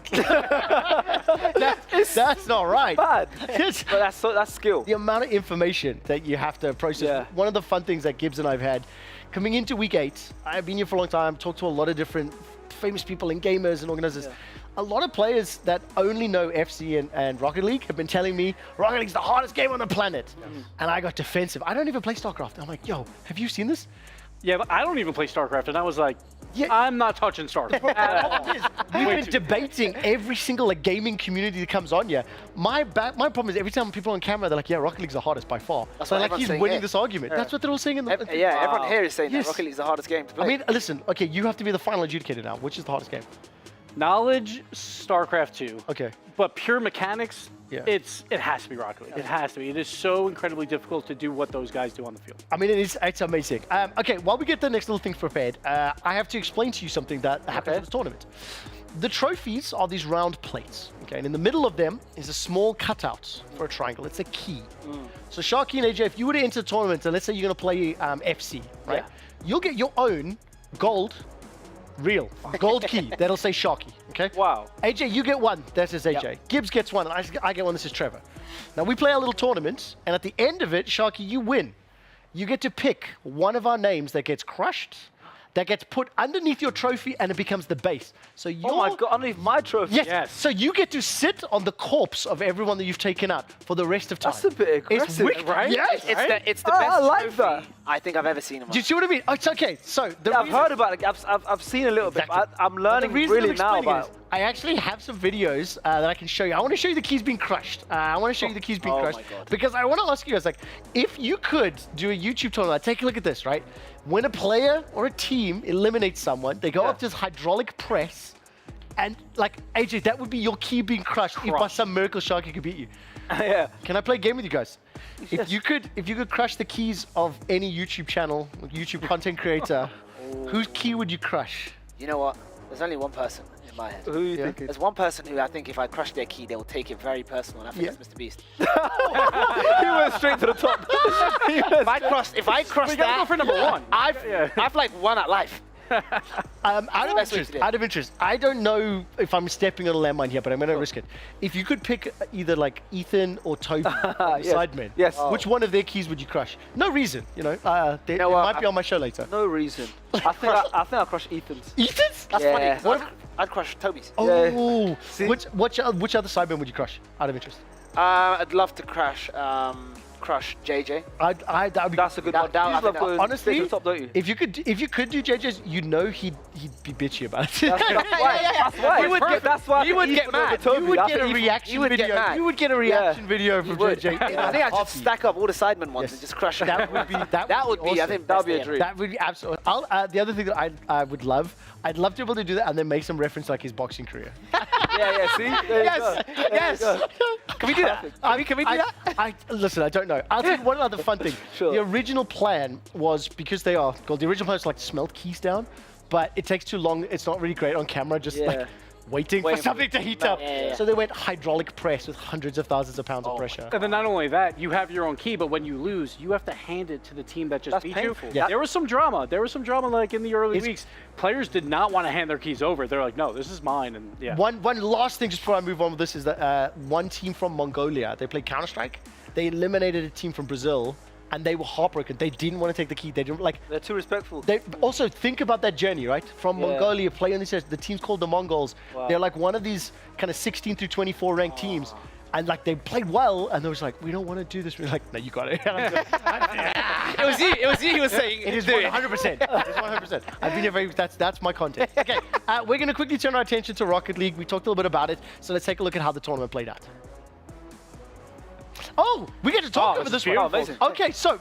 [SPEAKER 3] That's not right.
[SPEAKER 5] Bad. But that's skill.
[SPEAKER 3] The amount of information that you have to process. Yeah. One of the fun things that Gibbs and I've had coming into week 8, I've been here for a long time, talked to a lot of different famous people and gamers and organizers. Yeah. A lot of players that only know FC and Rocket League have been telling me Rocket League's the hardest game on the planet. And I got defensive. I don't even play StarCraft. I'm like, yo, have you seen this?
[SPEAKER 7] Yeah, but I don't even play StarCraft, and I was like, I'm not touching StarCraft.
[SPEAKER 3] We've been debating every single gaming community that comes on here. My problem is every time people on camera, they're like, yeah, Rocket League's the hardest by far.
[SPEAKER 1] That's
[SPEAKER 3] so like he's winning this argument. That's what they're all saying in the
[SPEAKER 1] everyone here is saying that Rocket League's the hardest game to play.
[SPEAKER 3] I mean, listen, okay, you have to be the final adjudicator now. Which is the hardest game?
[SPEAKER 7] Knowledge, StarCraft 2.
[SPEAKER 3] Okay.
[SPEAKER 7] But pure mechanics, it has to be Rocket League. It has to be. It is so incredibly difficult to do what those guys do on the field.
[SPEAKER 3] I mean, it's amazing. Okay, while we get the next little thing prepared, I have to explain to you something that happens at the tournament. The trophies are these round plates, okay? And in the middle of them is a small cutout for a triangle. It's a key. So Sharky and AJ, if you were to enter the tournament, and let's say you're going to play FC, right? You'll get your own gold key that'll say Sharky, okay?
[SPEAKER 5] Wow.
[SPEAKER 3] AJ, you get one that says AJ. Gibbs gets one, and I get one that says Trevor. Now we play our little tournament, and at the end of it, Sharky, you win. You get to pick one of our names that gets crushed, that gets put underneath your trophy, and it becomes the base. So
[SPEAKER 5] oh my God, underneath my trophy?
[SPEAKER 3] Yes. So you get to sit on the corpse of everyone that you've taken out for the rest of time.
[SPEAKER 5] That's a bit aggressive,
[SPEAKER 3] it's wicked,
[SPEAKER 5] right?
[SPEAKER 3] Yes.
[SPEAKER 1] It's the best
[SPEAKER 5] I like
[SPEAKER 1] trophy
[SPEAKER 5] that.
[SPEAKER 1] I think I've ever seen him.
[SPEAKER 3] Do you see what I mean? It's okay. So
[SPEAKER 5] I've heard about it. I've seen a little bit. But I'm learning really now about it.
[SPEAKER 3] I actually have some videos that I can show you. I want to show you the keys being crushed. I want to show you the keys being crushed. Because I want to ask you guys, like, if you could do a YouTube tournament, take a look at this, right? When a player or a team eliminates someone, they go up to this hydraulic press, and like, AJ, that would be your key being crushed if by some miracle Sharky could beat you. Can I play a game with you guys? If you could crush the keys of any YouTube channel, YouTube content creator, whose key would you crush?
[SPEAKER 1] You know what? There's only one person in my head.
[SPEAKER 5] Who are you thinking?
[SPEAKER 1] There's one person who I think if I crush their key, they will take it very personal, and I think it's Mr. Beast.
[SPEAKER 5] He went straight to the top.
[SPEAKER 1] If I cross
[SPEAKER 7] we gotta go for number one.
[SPEAKER 1] I've like won at life.
[SPEAKER 3] Out of interest, I don't know if I'm stepping on a landmine here, but I'm going to risk it. If you could pick either like Ethan or Toby, sidemen, which one of their keys would you crush? No reason, you know. They might be on my show later.
[SPEAKER 5] No reason. I think I'll crush Ethan's.
[SPEAKER 3] Ethan's?
[SPEAKER 1] That's funny. I'd crush Toby's.
[SPEAKER 3] Oh, which other sidemen would you crush? Out of interest.
[SPEAKER 1] I'd love to crush JJ.
[SPEAKER 5] That's a good one.
[SPEAKER 3] Honestly,
[SPEAKER 5] top, don't you?
[SPEAKER 3] if you could do JJ's, you know he'd be bitchy about it.
[SPEAKER 5] That's why. That's why.
[SPEAKER 1] He would get mad.
[SPEAKER 3] You would get a reaction video. You would get a reaction video from JJ.
[SPEAKER 1] I think I'd just stack up all the Sidemen ones and just crush them.
[SPEAKER 3] That would be. That would be.
[SPEAKER 1] Awesome.
[SPEAKER 3] I think
[SPEAKER 5] that would be a dream.
[SPEAKER 3] That would be absolutely. The other thing that I would love, I'd love to be able to do that and then make some reference like his boxing career.
[SPEAKER 5] See?
[SPEAKER 3] Yes.
[SPEAKER 1] Can we do that? Can we do that?
[SPEAKER 3] Listen, I don't know. I'll tell you one other fun thing.
[SPEAKER 5] Sure.
[SPEAKER 3] The original plan was, because they are gold, the original plan was like to smelt keys down, but it takes too long. It's not really great on camera, just like waiting for something to heat up. So they went hydraulic press with hundreds of thousands of pounds of pressure.
[SPEAKER 7] And then not only that, you have your own key, but when you lose, you have to hand it to the team that just beat you.
[SPEAKER 3] Yeah.
[SPEAKER 7] There was some drama. There was some drama like in the early weeks. Players did not want to hand their keys over. They're like, no, this is mine. And
[SPEAKER 3] One last thing just before I move on with this is that one team from Mongolia, they played Counter-Strike. They eliminated a team from Brazil, and they were heartbroken. They didn't want to take the key. They didn't like.
[SPEAKER 5] They're too respectful.
[SPEAKER 3] They also think about that journey, right? From Mongolia, play on these. The team's called the Mongols.
[SPEAKER 5] Wow.
[SPEAKER 3] They're like one of these kind of 16 through 24 ranked teams, and like they played well, and they was like, we don't want to do this. We're like, no, you got it.
[SPEAKER 1] It was you. It was you. He was saying.
[SPEAKER 3] It is 100%. It is 100%. I've been here very. That's my content. Okay, we're gonna quickly turn our attention to Rocket League. We talked a little bit about it, so let's take a look at how the tournament played out. Oh, we get to talk over this one.
[SPEAKER 5] Amazing.
[SPEAKER 3] Okay, so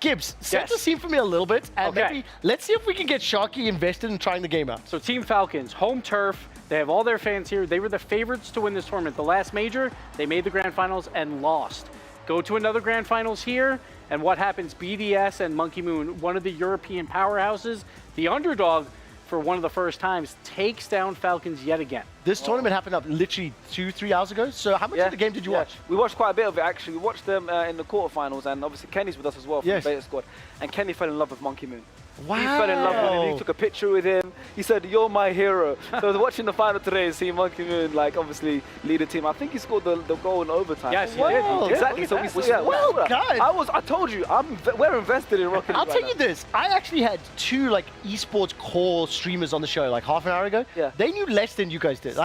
[SPEAKER 3] Gibbs, set the scene for me a little bit, and maybe let's see if we can get Sharky invested in trying the game out.
[SPEAKER 7] So Team Falcons, home turf. They have all their fans here. They were the favorites to win this tournament. The last major, they made the grand finals and lost. Go to another grand finals here, and what happens? BDS and Monkey Moon, one of the European powerhouses, the underdog for one of the first times, takes down Falcons yet again.
[SPEAKER 3] This tournament happened up literally 2-3 hours ago. So how much of the game did you watch?
[SPEAKER 5] We watched quite a bit of it, actually. We watched them in the quarterfiners, and obviously Kenny's with us as well from the Beta Squad. And Kenny fell in love with Monkey Moon.
[SPEAKER 3] Wow.
[SPEAKER 5] He fell in love with him. He took a picture with him. He said, "You're my hero." So I was watching the final today and seeing Monkey Moon, like, obviously lead the team. I think he scored the goal in overtime.
[SPEAKER 7] Yes, he did.
[SPEAKER 5] Exactly. So I told you, we're invested in Rocket League.
[SPEAKER 3] I'll tell you this. I actually had two like esports core streamers on the show like half an hour ago.
[SPEAKER 5] Yeah.
[SPEAKER 3] They knew less than you guys did.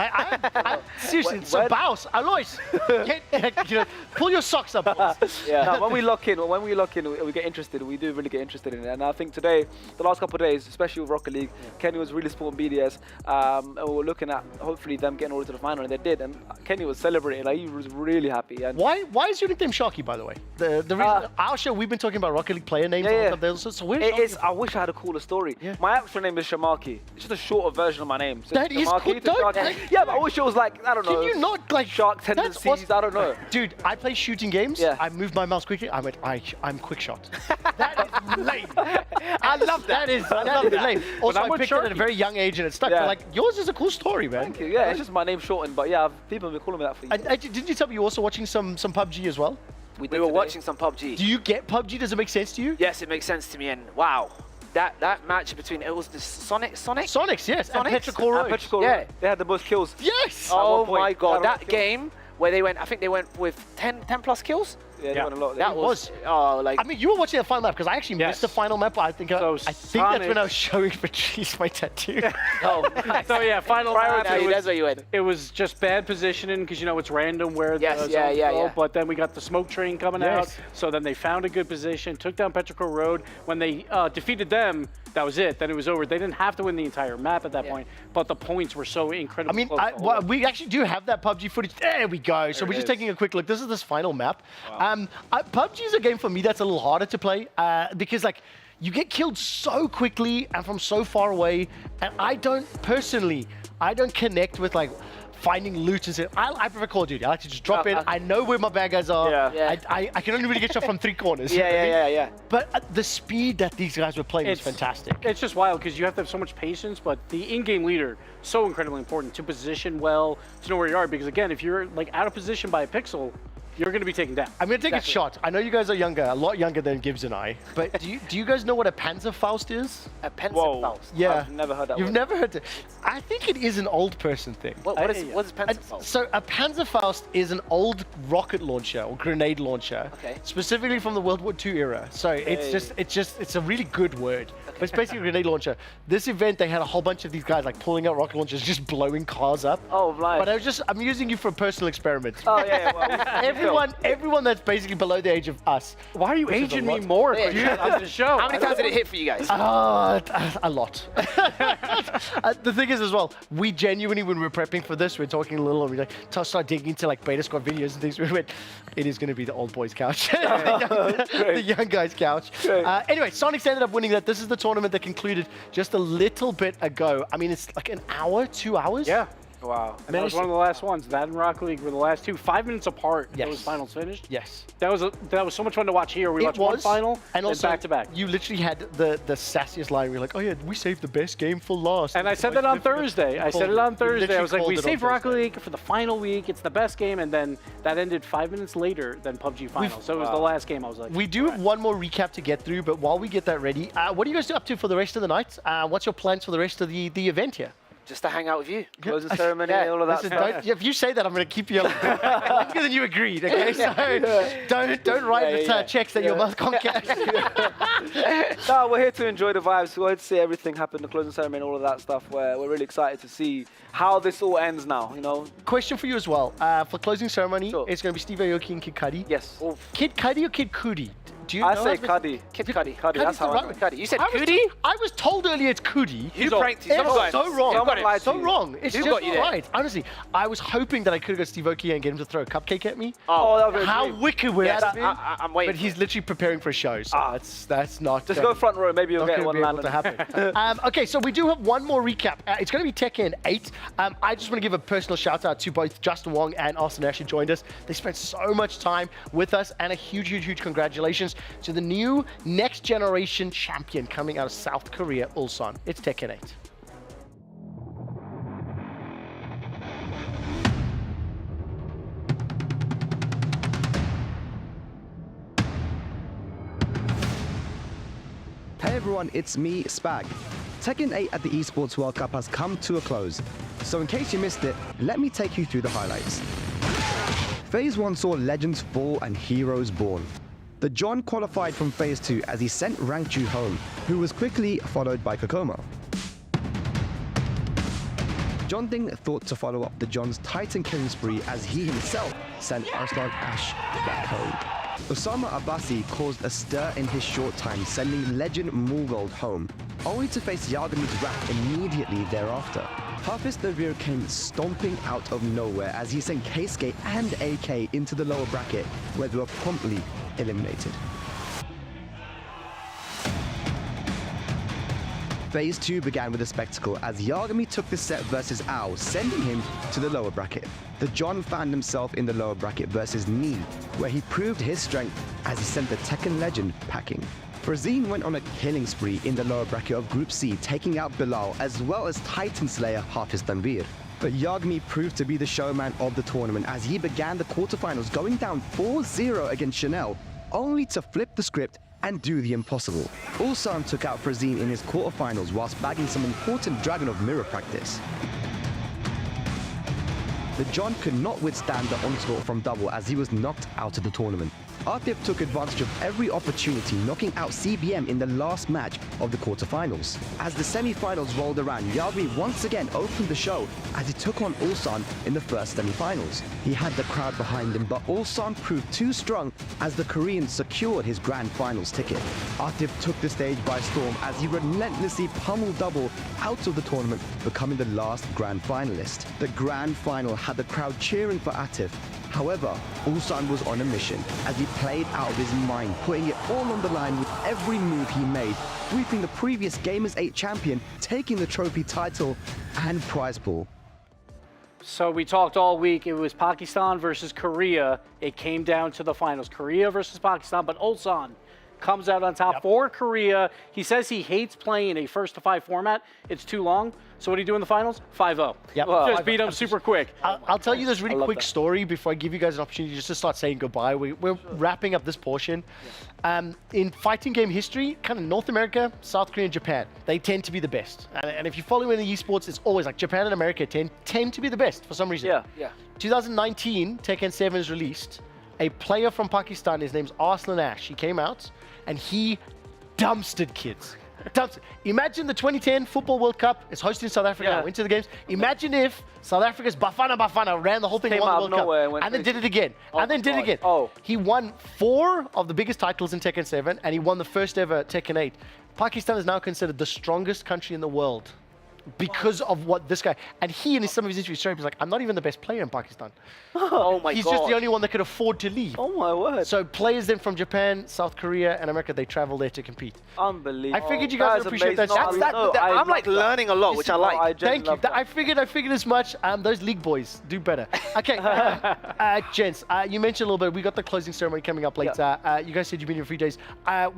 [SPEAKER 3] Seriously, so Baus, Alois, pull your socks up, boys.
[SPEAKER 5] No, when we lock in, we get interested. We do really get interested in it. And I think today, the last couple of days, especially with Rocket League, Kenny was really supporting BDS, and we were looking at hopefully them getting all to the final, and they did. And Kenny was celebrating; like, he was really happy. And
[SPEAKER 3] why is your nickname Sharky, by the way? The reason our show, we've been talking about Rocket League player names. So where's
[SPEAKER 5] it is. I wish I had a cooler story. My actual name is Shamaki. It's just a shorter version of my name. So
[SPEAKER 3] that is cool.
[SPEAKER 5] Yeah, but I wish it was like, I don't know.
[SPEAKER 3] Can you not like
[SPEAKER 5] shark tendencies? I don't know.
[SPEAKER 3] Dude, I play shooting games.
[SPEAKER 5] Yeah.
[SPEAKER 3] I moved my mouse quickly. I went, I'm quick shot. That is lame.
[SPEAKER 1] I love that.
[SPEAKER 3] That is lame. Also, I picked it at a very young age and it stuck. But like, yours is a cool story, man.
[SPEAKER 5] Thank you. Yeah, it's just my name shortened, but yeah, people have been calling me that for years.
[SPEAKER 3] Didn't you tell me you're also watching some PUBG as well?
[SPEAKER 1] We were watching some PUBG.
[SPEAKER 3] Do you get PUBG? Does it make sense to you?
[SPEAKER 1] Yes, it makes sense to me. And wow, that match between, it was the Sonics,
[SPEAKER 3] yes,
[SPEAKER 1] and
[SPEAKER 3] Petrichor Road.
[SPEAKER 1] Yeah,
[SPEAKER 5] they had the most kills.
[SPEAKER 3] Yes.
[SPEAKER 1] Oh my God, that game where they went, I think they went with 10 plus kills.
[SPEAKER 5] Yeah, they went a lot.
[SPEAKER 3] That was.
[SPEAKER 1] Like.
[SPEAKER 3] I mean, you were watching the final map because I actually missed the final map. I think that's when I was showing Patrice my tattoo.
[SPEAKER 7] So yeah, final map.
[SPEAKER 1] That's where you went.
[SPEAKER 7] It was just bad positioning because it's random where the zones
[SPEAKER 1] yeah.
[SPEAKER 7] go. But then we got the smoke train coming out. So then they found a good position, took down Petrichor Road. When they defeated them, that was it. Then it was over. They didn't have to win the entire map at that point, but the points were so incredibly close.
[SPEAKER 3] We actually do have that PUBG footage. There we go. So we're just taking a quick look. This is this final map.
[SPEAKER 5] Wow.
[SPEAKER 3] PUBG is a game for me that's a little harder to play because like you get killed so quickly and from so far away, and I don't connect with like finding loot and stuff. I prefer Call of Duty. I like to just drop in. I know where my bad guys are. I can only really get shot from 3 corners.
[SPEAKER 1] Yeah.
[SPEAKER 3] But the speed that these guys were playing was fantastic.
[SPEAKER 7] It's just wild because you have to have so much patience, but the in-game leader, so incredibly important to position well, to know where you are. Because again, if you're like out of position by a pixel, you're going to be taken down.
[SPEAKER 3] I'm going to take a shot. I know you guys are younger, a lot younger than Gibbs and I, but do you guys know what a Panzerfaust is?
[SPEAKER 1] A Panzerfaust?
[SPEAKER 3] Yeah.
[SPEAKER 5] I've never heard that
[SPEAKER 3] You've
[SPEAKER 5] word.
[SPEAKER 3] never heard it? I think it is an old person thing.
[SPEAKER 1] What is Panzerfaust?
[SPEAKER 3] So a Panzerfaust is an old rocket launcher or grenade launcher, specifically from the World War II era. So it's a really good word. But it's basically a grenade launcher. This event, they had a whole bunch of these guys like pulling out rocket launchers, just blowing cars up.
[SPEAKER 5] Oh, right.
[SPEAKER 3] But I'm using you for a personal experiment.
[SPEAKER 5] Oh, yeah. Well,
[SPEAKER 3] everyone that's basically below the age of us.
[SPEAKER 7] Why are you
[SPEAKER 3] which is
[SPEAKER 7] aging
[SPEAKER 3] a
[SPEAKER 7] me
[SPEAKER 3] lot.
[SPEAKER 7] more?
[SPEAKER 1] Yeah.
[SPEAKER 7] Dude, on the show.
[SPEAKER 1] How many times did it hit for you guys?
[SPEAKER 3] A lot. The thing is as well, we genuinely, when we're prepping for this, we're talking a little and we like start digging into like beta squad videos and things. We went, it is going to be the old boys couch, the young guys couch. Anyway, Sonics ended up winning that. This is the tournament that concluded just a little bit ago. I mean, it's like an hour, 2 hours.
[SPEAKER 7] Yeah. Wow. And that was one of the last ones. That and Rocket League were the last two. 5 minutes apart.
[SPEAKER 3] Yes.
[SPEAKER 7] Those finals finished.
[SPEAKER 3] Yes.
[SPEAKER 7] That was so much fun to watch here. We watched one final
[SPEAKER 3] and also
[SPEAKER 7] back to back.
[SPEAKER 3] You literally had the sassiest line. We were like, oh yeah, we saved the best game for last.
[SPEAKER 7] And I said that on Thursday. I said it on Thursday. I was like, we saved Rocket
[SPEAKER 3] Thursday.
[SPEAKER 7] League for the final week. It's the best game. And then that ended 5 minutes later than PUBG final. So it was the last game. I was like,
[SPEAKER 3] we do have one more recap to get through, but while we get that ready, what are you guys up to for the rest of the night? What's your plans for the rest of the event here?
[SPEAKER 1] Just to hang out with you.
[SPEAKER 5] Closing ceremony, all of that stuff.
[SPEAKER 3] If you say that, I'm going to keep you longer than you agreed, okay? So don't write the checks that your mouth can't cash.
[SPEAKER 5] No, we're here to enjoy the vibes. We're here to see everything happen, the closing ceremony, all of that stuff. We're really excited to see how this all ends now, you know.
[SPEAKER 3] Question for you as well. For closing ceremony, it's going to be Steve Aoki and Kid Cudi.
[SPEAKER 5] Yes.
[SPEAKER 3] Kid Cudi or Kid Cudi? Do you
[SPEAKER 5] I
[SPEAKER 3] know
[SPEAKER 5] say
[SPEAKER 3] how
[SPEAKER 5] Cudi.
[SPEAKER 1] Kid Cudi.
[SPEAKER 5] That's how I know.
[SPEAKER 1] Cudi. You said
[SPEAKER 3] I was
[SPEAKER 1] Cudi?
[SPEAKER 3] I was told earlier it's Cudi.
[SPEAKER 1] You pranked you.
[SPEAKER 3] It's so wrong.
[SPEAKER 1] Someone lied to
[SPEAKER 3] So
[SPEAKER 1] you.
[SPEAKER 3] wrong. It's
[SPEAKER 1] Who
[SPEAKER 3] just
[SPEAKER 1] got you
[SPEAKER 3] not
[SPEAKER 1] there?
[SPEAKER 3] right. Honestly, I was hoping that I could have got Steve Aoki and get him to throw a cupcake at me.
[SPEAKER 5] Oh, that would be
[SPEAKER 3] How
[SPEAKER 5] great.
[SPEAKER 3] wicked would
[SPEAKER 1] Yes,
[SPEAKER 3] that have been?
[SPEAKER 1] I'm waiting.
[SPEAKER 3] But he's literally preparing for a show, so that's not.
[SPEAKER 5] Just go front row, maybe you'll
[SPEAKER 3] not
[SPEAKER 5] get
[SPEAKER 3] gonna
[SPEAKER 5] one
[SPEAKER 3] be able
[SPEAKER 5] landed.
[SPEAKER 3] to happen. Okay, so we do have one more recap. It's going to be Tekken 8. I just want to give a personal shout out to both Justin Wong and Austin Ash who joined us. They spent so much time with us, and a huge congratulations to the new next generation champion coming out of South Korea, Ulsan. It's Tekken 8.
[SPEAKER 18] Hey everyone, it's me, Spag. Tekken 8 at the Esports World Cup has come to a close, so in case you missed it, let me take you through the highlights. Phase 1 saw legends fall and heroes born. The John qualified from Phase 2 as he sent Rangchu home, who was quickly followed by Kokomo. John Ding thought to follow up the John's Titan killing spree as he himself sent Arslan Ash back home. Osama Abbasi caused a stir in his short time, sending legend Mulgold home, only to face Yagami's wrath immediately thereafter. Hafiz Navir came stomping out of nowhere as he sent Keisuke and AK into the lower bracket, where they were promptly eliminated. Phase 2 began with a spectacle as Yagami took the set versus Ao, sending him to the lower bracket. The John found himself in the lower bracket versus Ni, where he proved his strength as he sent the Tekken legend packing. Frazine went on a killing spree in the lower bracket of Group C, taking out Bilal as well as Titan Slayer Hafiz Tanvir. But Yagami proved to be the showman of the tournament as he began the quarterfinals going down 4-0 against Chanel, only to flip the script and do the impossible. Ulsan took out Frazine in his quarterfinals whilst bagging some important Dragon of Mirror practice. The John could not withstand the onslaught from Double as he was knocked out of the tournament. Atif took advantage of every opportunity, knocking out CBM in the last match of the quarterfinals. As the semi-finals rolled around, Yagami once again opened the show as he took on Ulsan in the first semi-finals. He had the crowd behind him, but Ulsan proved too strong as the Korean secured his grand finals ticket. Atif took the stage by storm as he relentlessly pummeled Double out of the tournament, becoming the last grand finalist. The grand final had the crowd cheering for Atif. However, Ulsan was on a mission as he played out of his mind, putting it all on the line with every move he made, sweeping the previous Gamers 8 champion, taking the trophy title and prize pool.
[SPEAKER 7] So we talked all week. It was Pakistan versus Korea. It came down to the finals. Korea versus Pakistan, but Ulsan comes out on top for Korea. He says he hates playing in a first to 5 format. It's too long. So what do you do in the finals? 5-0.
[SPEAKER 3] Yep.
[SPEAKER 7] Just beat them super quick.
[SPEAKER 3] I'll tell you this really quick story before I give you guys an opportunity just to start saying goodbye. We're wrapping up this portion. In fighting game history, kind of North America, South Korea, and Japan, they tend to be the best. And if you follow in the esports, it's always like Japan and America tend to be the best for some reason.
[SPEAKER 1] Yeah.
[SPEAKER 3] 2019, Tekken 7 is released. A player from Pakistan, his name's Arslan Ash. He came out and he dumpstered kids. dumps it. Imagine the 2010 Football World Cup is hosting South Africa.
[SPEAKER 5] Yeah.
[SPEAKER 3] Went to the games. Imagine if South Africa's Bafana ran the whole thing,
[SPEAKER 5] Came
[SPEAKER 3] won
[SPEAKER 5] out
[SPEAKER 3] the
[SPEAKER 5] of
[SPEAKER 3] World
[SPEAKER 5] nowhere and
[SPEAKER 3] Cup,
[SPEAKER 5] went
[SPEAKER 3] and then did
[SPEAKER 5] crazy.
[SPEAKER 3] it again, and then did it again.
[SPEAKER 5] Oh.
[SPEAKER 3] He won 4 of the biggest titles in Tekken 7, and he won the first ever Tekken 8. Pakistan is now considered the strongest country in the world because of what this guy, and he in some of his interviews showed, he's like, I'm not even the best player in Pakistan.
[SPEAKER 1] Oh my
[SPEAKER 3] He's
[SPEAKER 1] god.
[SPEAKER 3] just the only one that could afford to leave.
[SPEAKER 5] Oh my word.
[SPEAKER 3] So players then from Japan, South Korea, and America, they travel there to compete.
[SPEAKER 5] Unbelievable.
[SPEAKER 3] I figured you guys would appreciate that.
[SPEAKER 1] I'm like learning a lot, which I like.
[SPEAKER 3] Thank you. I figured as much. Those league boys do better. Okay, gents, you mentioned a little bit. We got the closing ceremony coming up later. You guys said you've been here for 3 days.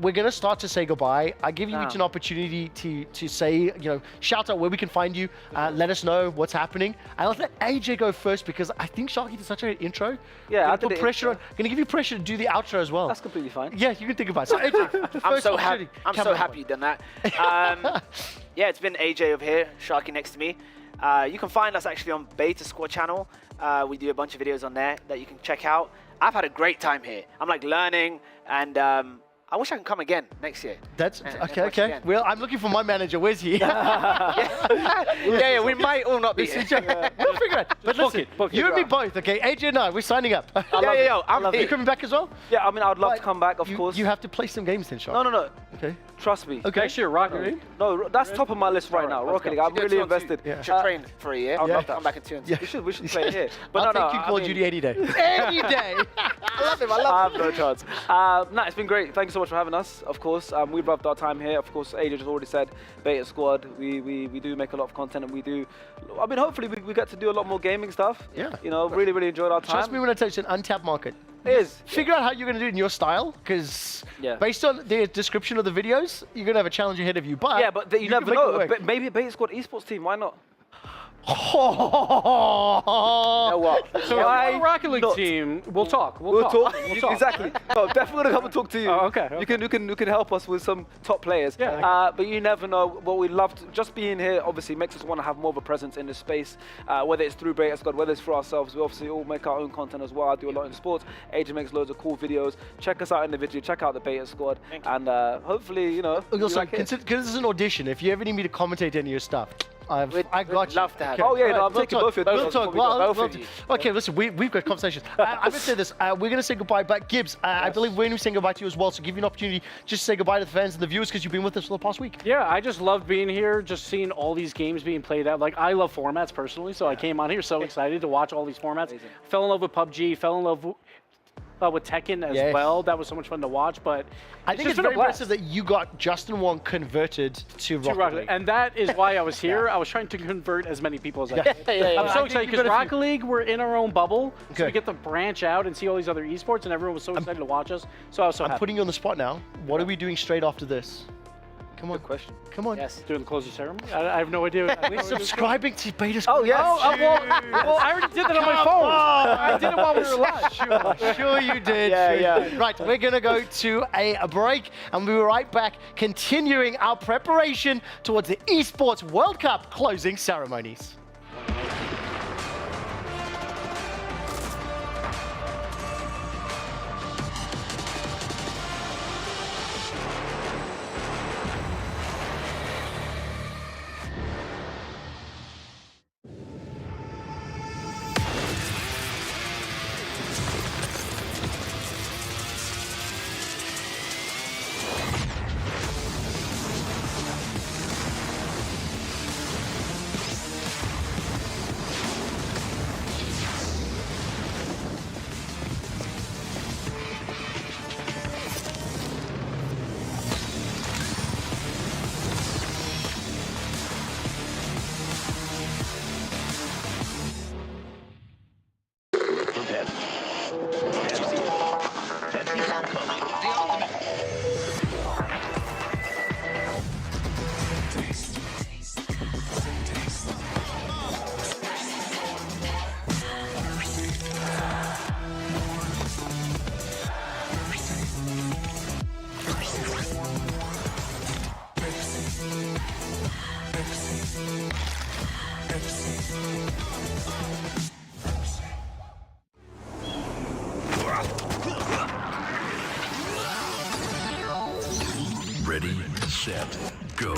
[SPEAKER 3] We're going to start to say goodbye. I give you each an opportunity to say, shout out where we can find you. Let us know what's happening. And let's let AJ go first because I think Sharky did such an intro.
[SPEAKER 5] Yeah, I did
[SPEAKER 3] put
[SPEAKER 5] the
[SPEAKER 3] pressure
[SPEAKER 5] intro.
[SPEAKER 3] on. Going to give you pressure to do the outro as well.
[SPEAKER 5] That's completely fine.
[SPEAKER 3] Yeah, you can think about it. So AJ,
[SPEAKER 1] I'm so happy. I'm so
[SPEAKER 3] Come on.
[SPEAKER 1] happy you done that. Yeah, it's been AJ over here, Sharky next to me. You can find us actually on Beta Squad channel. We do a bunch of videos on there that you can check out. I've had a great time here. I'm like learning, and I wish I can come again next year.
[SPEAKER 3] That's
[SPEAKER 1] and
[SPEAKER 3] okay.
[SPEAKER 1] watch
[SPEAKER 3] Okay.
[SPEAKER 1] again.
[SPEAKER 3] Well, I'm looking for my manager. Where's he?
[SPEAKER 1] Yeah, we might all not be here.
[SPEAKER 3] We'll figure it. But listen, you and me both. Okay, AJ and I, we're signing up.
[SPEAKER 1] I'm
[SPEAKER 3] Are you coming back as well?
[SPEAKER 5] Yeah, I mean, I'd love to come back, of course.
[SPEAKER 3] You have to play some games then, Shark.
[SPEAKER 5] No.
[SPEAKER 3] Okay.
[SPEAKER 5] Trust me.
[SPEAKER 3] Okay.
[SPEAKER 7] Next year, Rocket League.
[SPEAKER 5] No, that's top of my list right now. Rocket League. I'm really invested.
[SPEAKER 1] You should train for a year. I'd love to come back in 2 and 2.
[SPEAKER 5] We should play here.
[SPEAKER 3] I'll
[SPEAKER 5] But
[SPEAKER 3] take you Call of Duty any day. Any day.
[SPEAKER 1] I love him.
[SPEAKER 5] I have no chance. It's been great. Thank you so much for having us. Of course, we've loved our time here. Of course, AJ just already said, Beta Squad. We do make a lot of content, and we do. I mean, hopefully we get to do a lot more gaming stuff.
[SPEAKER 3] Yeah.
[SPEAKER 5] Really enjoyed our time.
[SPEAKER 3] Trust me when I tell you it's an untapped market.
[SPEAKER 5] It is.
[SPEAKER 3] Figure out how you're going to do it in your style, because based on the description of the videos, you're going to have a challenge ahead of you. But
[SPEAKER 5] Yeah, but you never know. Maybe a Beta Squad esports team. Why not?
[SPEAKER 1] what?
[SPEAKER 7] So
[SPEAKER 5] Why
[SPEAKER 7] Rocket League
[SPEAKER 5] not?
[SPEAKER 7] team, we'll talk.
[SPEAKER 5] We'll talk. Exactly. No, definitely gonna come and talk to you.
[SPEAKER 7] Oh, okay.
[SPEAKER 5] You can help us with some top players.
[SPEAKER 7] Yeah.
[SPEAKER 5] But you never know. What we love to just being here obviously makes us want to have more of a presence in the space. Whether it's through Beta Squad, whether it's for ourselves, we obviously all make our own content as well. I do a lot in sports. AJ makes loads of cool videos. Check us out individually. Check out the Beta Squad, and hopefully
[SPEAKER 3] Also,
[SPEAKER 5] like it.
[SPEAKER 3] because this is an audition, if you ever need me to commentate any of your stuff, I got you.
[SPEAKER 1] love to have
[SPEAKER 3] Okay.
[SPEAKER 1] you.
[SPEAKER 5] Oh yeah,
[SPEAKER 3] All
[SPEAKER 5] no,
[SPEAKER 3] right,
[SPEAKER 5] I'm
[SPEAKER 3] we'll
[SPEAKER 5] taking
[SPEAKER 3] talk.
[SPEAKER 5] both of
[SPEAKER 3] We'll
[SPEAKER 5] those.
[SPEAKER 3] talk.
[SPEAKER 1] Both of you.
[SPEAKER 3] Okay, listen, we've got conversations. I'm going to say this. We're going to say goodbye, but Gibbs, I believe we're going to be saying goodbye to you as well, so give you an opportunity just to say goodbye to the fans and the viewers because you've been with us for the past week.
[SPEAKER 7] Yeah, I just loved being here, just seeing all these games being played out. Like, I love formats personally, so I came on here so excited to watch all these formats. Fell in love with PUBG, fell in love with Tekken as well. That was so much fun to watch, but
[SPEAKER 3] I think it's very impressive that you got Justin Wong converted to Rocket League.
[SPEAKER 7] And that is why I was here. I was trying to convert as many people as I could. I'm so excited because Rocket League, we're in our own bubble, so we get to branch out and see all these other esports, and everyone was so excited to watch us. So I was so happy.
[SPEAKER 3] I'm putting you on the spot now. What are we doing straight after this? Come on.
[SPEAKER 5] Good question.
[SPEAKER 3] Come on.
[SPEAKER 7] Yes. Doing the closing ceremony? I have no idea.
[SPEAKER 3] We're subscribing to Beta Squad.
[SPEAKER 5] Oh, yes.
[SPEAKER 7] Well, I already did that on my phone. I did it while we were live.
[SPEAKER 3] Sure you did.
[SPEAKER 1] Yeah.
[SPEAKER 3] Right, we're going to go to a break, and we'll be right back, continuing our preparation towards the Esports World Cup closing ceremonies.
[SPEAKER 19] Ready, set, Go.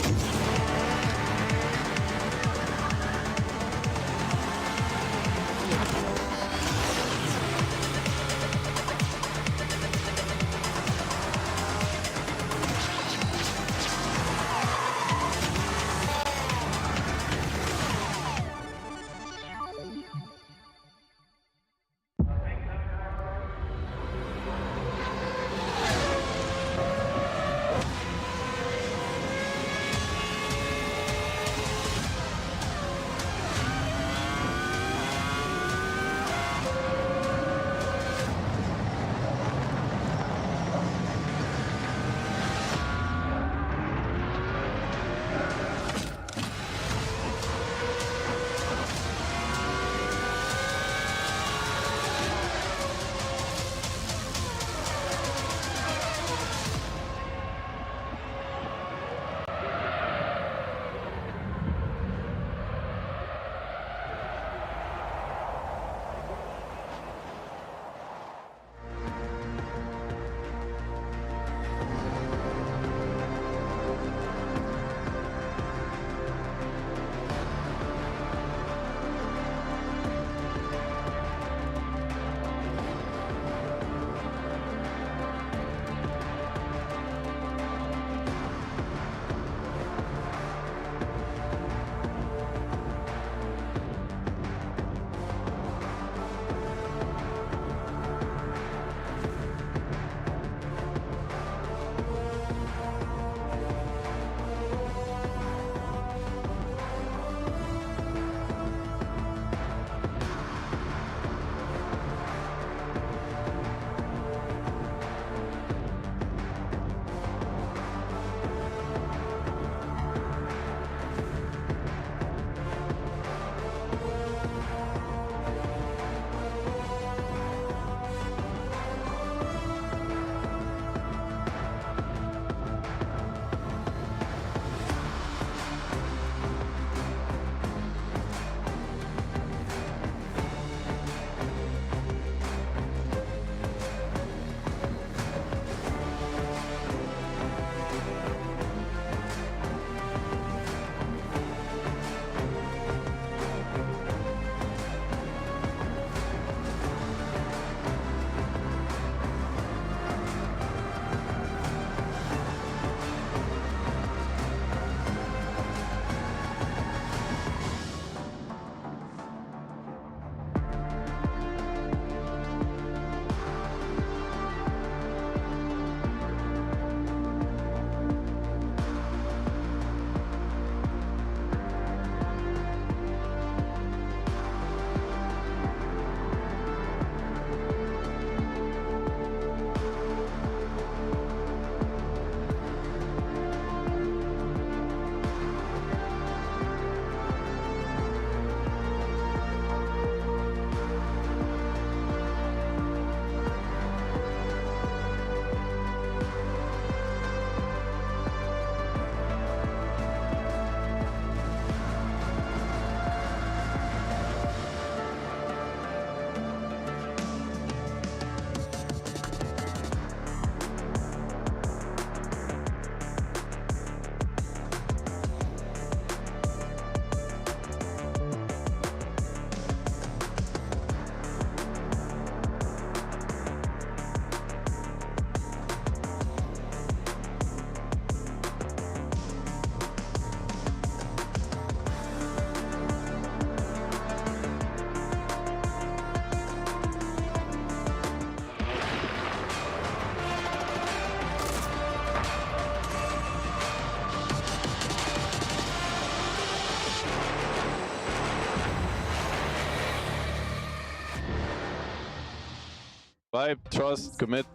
[SPEAKER 21] Vibe, trust, commit,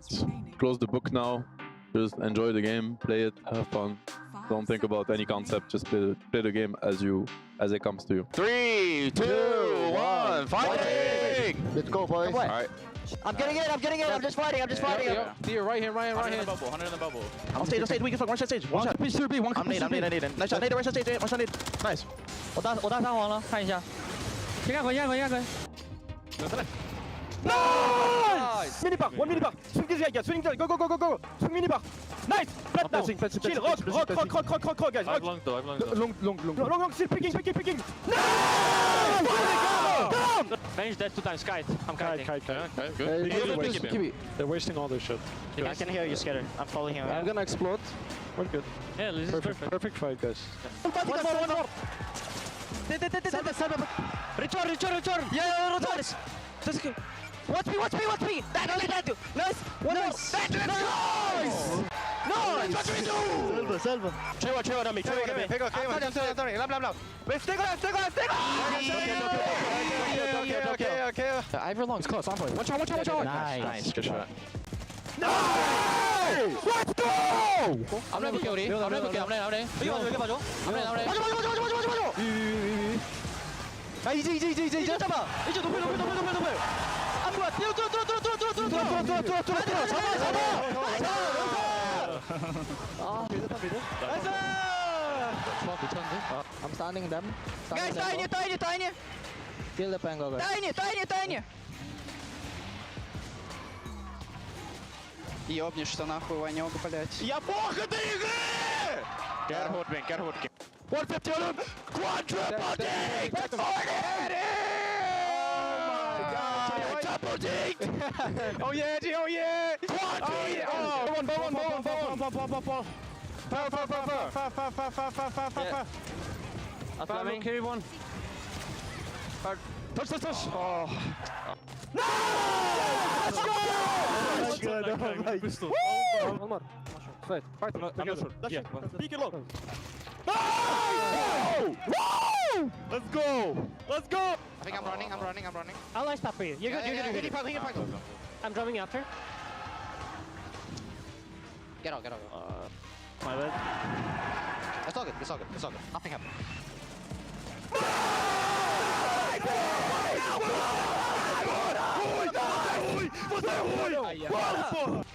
[SPEAKER 21] close the book now. Just enjoy the game, play it, have fun. Don't think about any concept, just play the game as it comes to you.
[SPEAKER 6] 3, 2, 1, fighting!
[SPEAKER 3] Let's go, boys.
[SPEAKER 6] All right.
[SPEAKER 22] I'm getting it, I'm just fighting.
[SPEAKER 7] Here, right hand.
[SPEAKER 22] 100 in the bubble, 100 in the bubble.
[SPEAKER 4] On stage, we can fuck, one shot stage. One shot.
[SPEAKER 22] Pitch 3B, one
[SPEAKER 4] I'm nade. Nice shot, nade, right shot stage, one shot nade. Nice.
[SPEAKER 22] 我大三皇了，看一下。可以，
[SPEAKER 9] Nice! Mini bar, 1 mini bar. Swing this guy, guys. Swing this guy. Go, go, go, go, go. Swing mini bar. Nice! Flat down. Chill, rock, guys.
[SPEAKER 21] I've lunged though,
[SPEAKER 9] Long, still picking. Nice! Down!
[SPEAKER 22] Range dead 2 times. Kite. I'm kiting.
[SPEAKER 21] Okay, good.
[SPEAKER 8] They're wasting all their shit.
[SPEAKER 22] I can hear you, Scatter. I'm following him.
[SPEAKER 8] I'm gonna explode. We're good.
[SPEAKER 22] Yeah, this is perfect.
[SPEAKER 8] Perfect fight, guys.
[SPEAKER 22] One more. Return. Yeah, return. Let's go. Watch me. That. Nice. One more. Nice. Selva. Trevor on me.
[SPEAKER 9] Okay.
[SPEAKER 22] Ivor Long's close. On point. Watch out.
[SPEAKER 21] Nice, good shot.
[SPEAKER 9] No! Let's go!
[SPEAKER 22] I'm gonna kill you. I'm ready.
[SPEAKER 9] 아 이제 잡아. 이제 높여. 안 보여. 뛰어. 잡아.
[SPEAKER 22] I'm standing them.
[SPEAKER 9] Guys, tiny.
[SPEAKER 22] Kill the Pango, guys.
[SPEAKER 9] Тайне.
[SPEAKER 22] Ёбнешься нахуй, Ванёк, блядь.
[SPEAKER 9] Я бог этой игры!
[SPEAKER 22] Get
[SPEAKER 9] 150 quadruple dink! That's 40 hit it! Oh my god! Double dink! Oh yeah! Quad dink! Ball!
[SPEAKER 22] I'm coming.
[SPEAKER 9] Carry one. Touch! Oh. No! Let's go!
[SPEAKER 8] That's good. Oh my god.
[SPEAKER 9] One more. Fight.
[SPEAKER 8] Yeah.
[SPEAKER 9] Peek it low. Woo! Let's go!
[SPEAKER 22] I think I'm running.
[SPEAKER 9] I'll line stop for you. You're good. I'm drumming after.
[SPEAKER 22] Get out.
[SPEAKER 9] My bad.
[SPEAKER 22] It's all good. Nothing happened.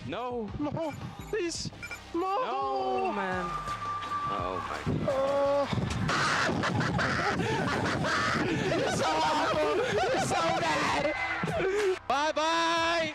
[SPEAKER 9] No, please. No, man.
[SPEAKER 21] Oh my god.
[SPEAKER 9] You're so awful. You're so bad. Bye.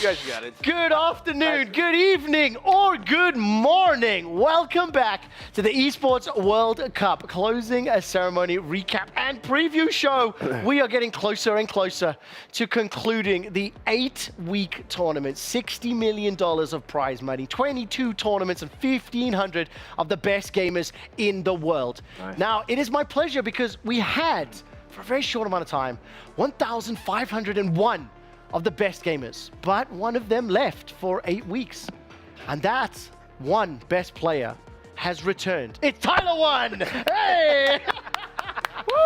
[SPEAKER 1] You guys got it.
[SPEAKER 3] Good afternoon, good evening, or good morning. Welcome back to the Esports World Cup closing ceremony recap and preview show. We are getting closer and closer to concluding the 8-week tournament. $60 million of prize money, 22 tournaments, and 1,500 of the best gamers in the world.
[SPEAKER 1] Nice.
[SPEAKER 3] Now, it is my pleasure because we had, for a very short amount of time, 1,501 of the best gamers, but one of them left for 8 weeks. And that one best player has returned. It's Tyler One! Hey!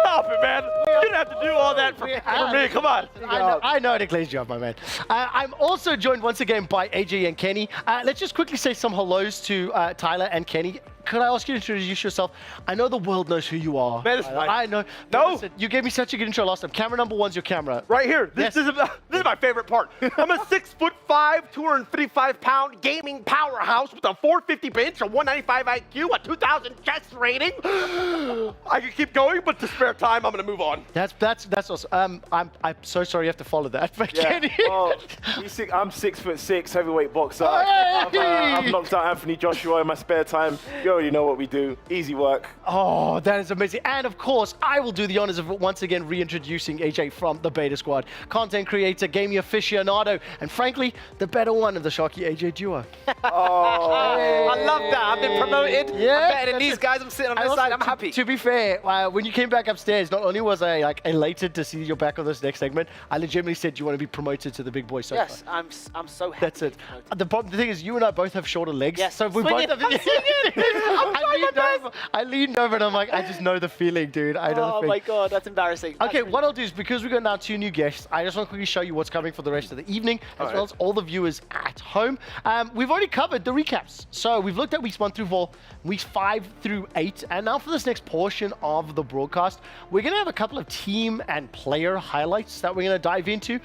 [SPEAKER 1] Stop it, man. You didn't have to do all that for me. Come on.
[SPEAKER 3] I know it glazed you up, my man. I'm also joined once again by AJ and Kenny. Let's just quickly say some hellos to Tyler and Kenny. Could I ask you to introduce yourself? I know the world knows who you are. I know.
[SPEAKER 1] No.
[SPEAKER 3] Listen, you gave me such a good intro last time. Camera number one's your camera.
[SPEAKER 1] Right here. This is my favorite part. I'm a 6'5", 235-pound gaming powerhouse with a 450 bench, a 195 IQ, a 2,000 chest rating. I could keep going, but to spare time, I'm gonna move on.
[SPEAKER 3] That's awesome. I'm so sorry you have to follow that. But Kenny.
[SPEAKER 10] Well, I'm 6'6", heavyweight boxer.
[SPEAKER 3] Hey!
[SPEAKER 10] I've knocked out Anthony Joshua in my spare time. You already know what we do. Easy work.
[SPEAKER 3] Oh, that is amazing. And of course, I will do the honors of once again reintroducing AJ from the Beta Squad. Content creator, gaming aficionado, and frankly, the better one of the Sharky AJ duo.
[SPEAKER 1] Oh, hey. I love that. I've been promoted. Yeah, I'm better than these guys. I'm sitting on this side. I'm happy.
[SPEAKER 3] To be fair, when you came back upstairs, not only was I elated to see you back on this next segment, I legitimately said you want to be promoted to the big boy sofa.
[SPEAKER 1] Yes, I'm so happy.
[SPEAKER 3] That's it. The thing is, you and I both have shorter legs.
[SPEAKER 1] Yes,
[SPEAKER 3] so we both have. I leaned over and I'm like, I just know the feeling, dude. I know the feeling.
[SPEAKER 1] Oh my god, that's embarrassing.
[SPEAKER 3] Okay, what I'll do is, because we've got now 2 new guests, I just want to quickly show you what's coming for the rest of the evening, as well as all the viewers at home. We've already covered the recaps. So we've looked at weeks 1 through 4, weeks 5 through 8, and now for this next portion of the broadcast, we're going to have a couple of team and player highlights that we're going to dive into.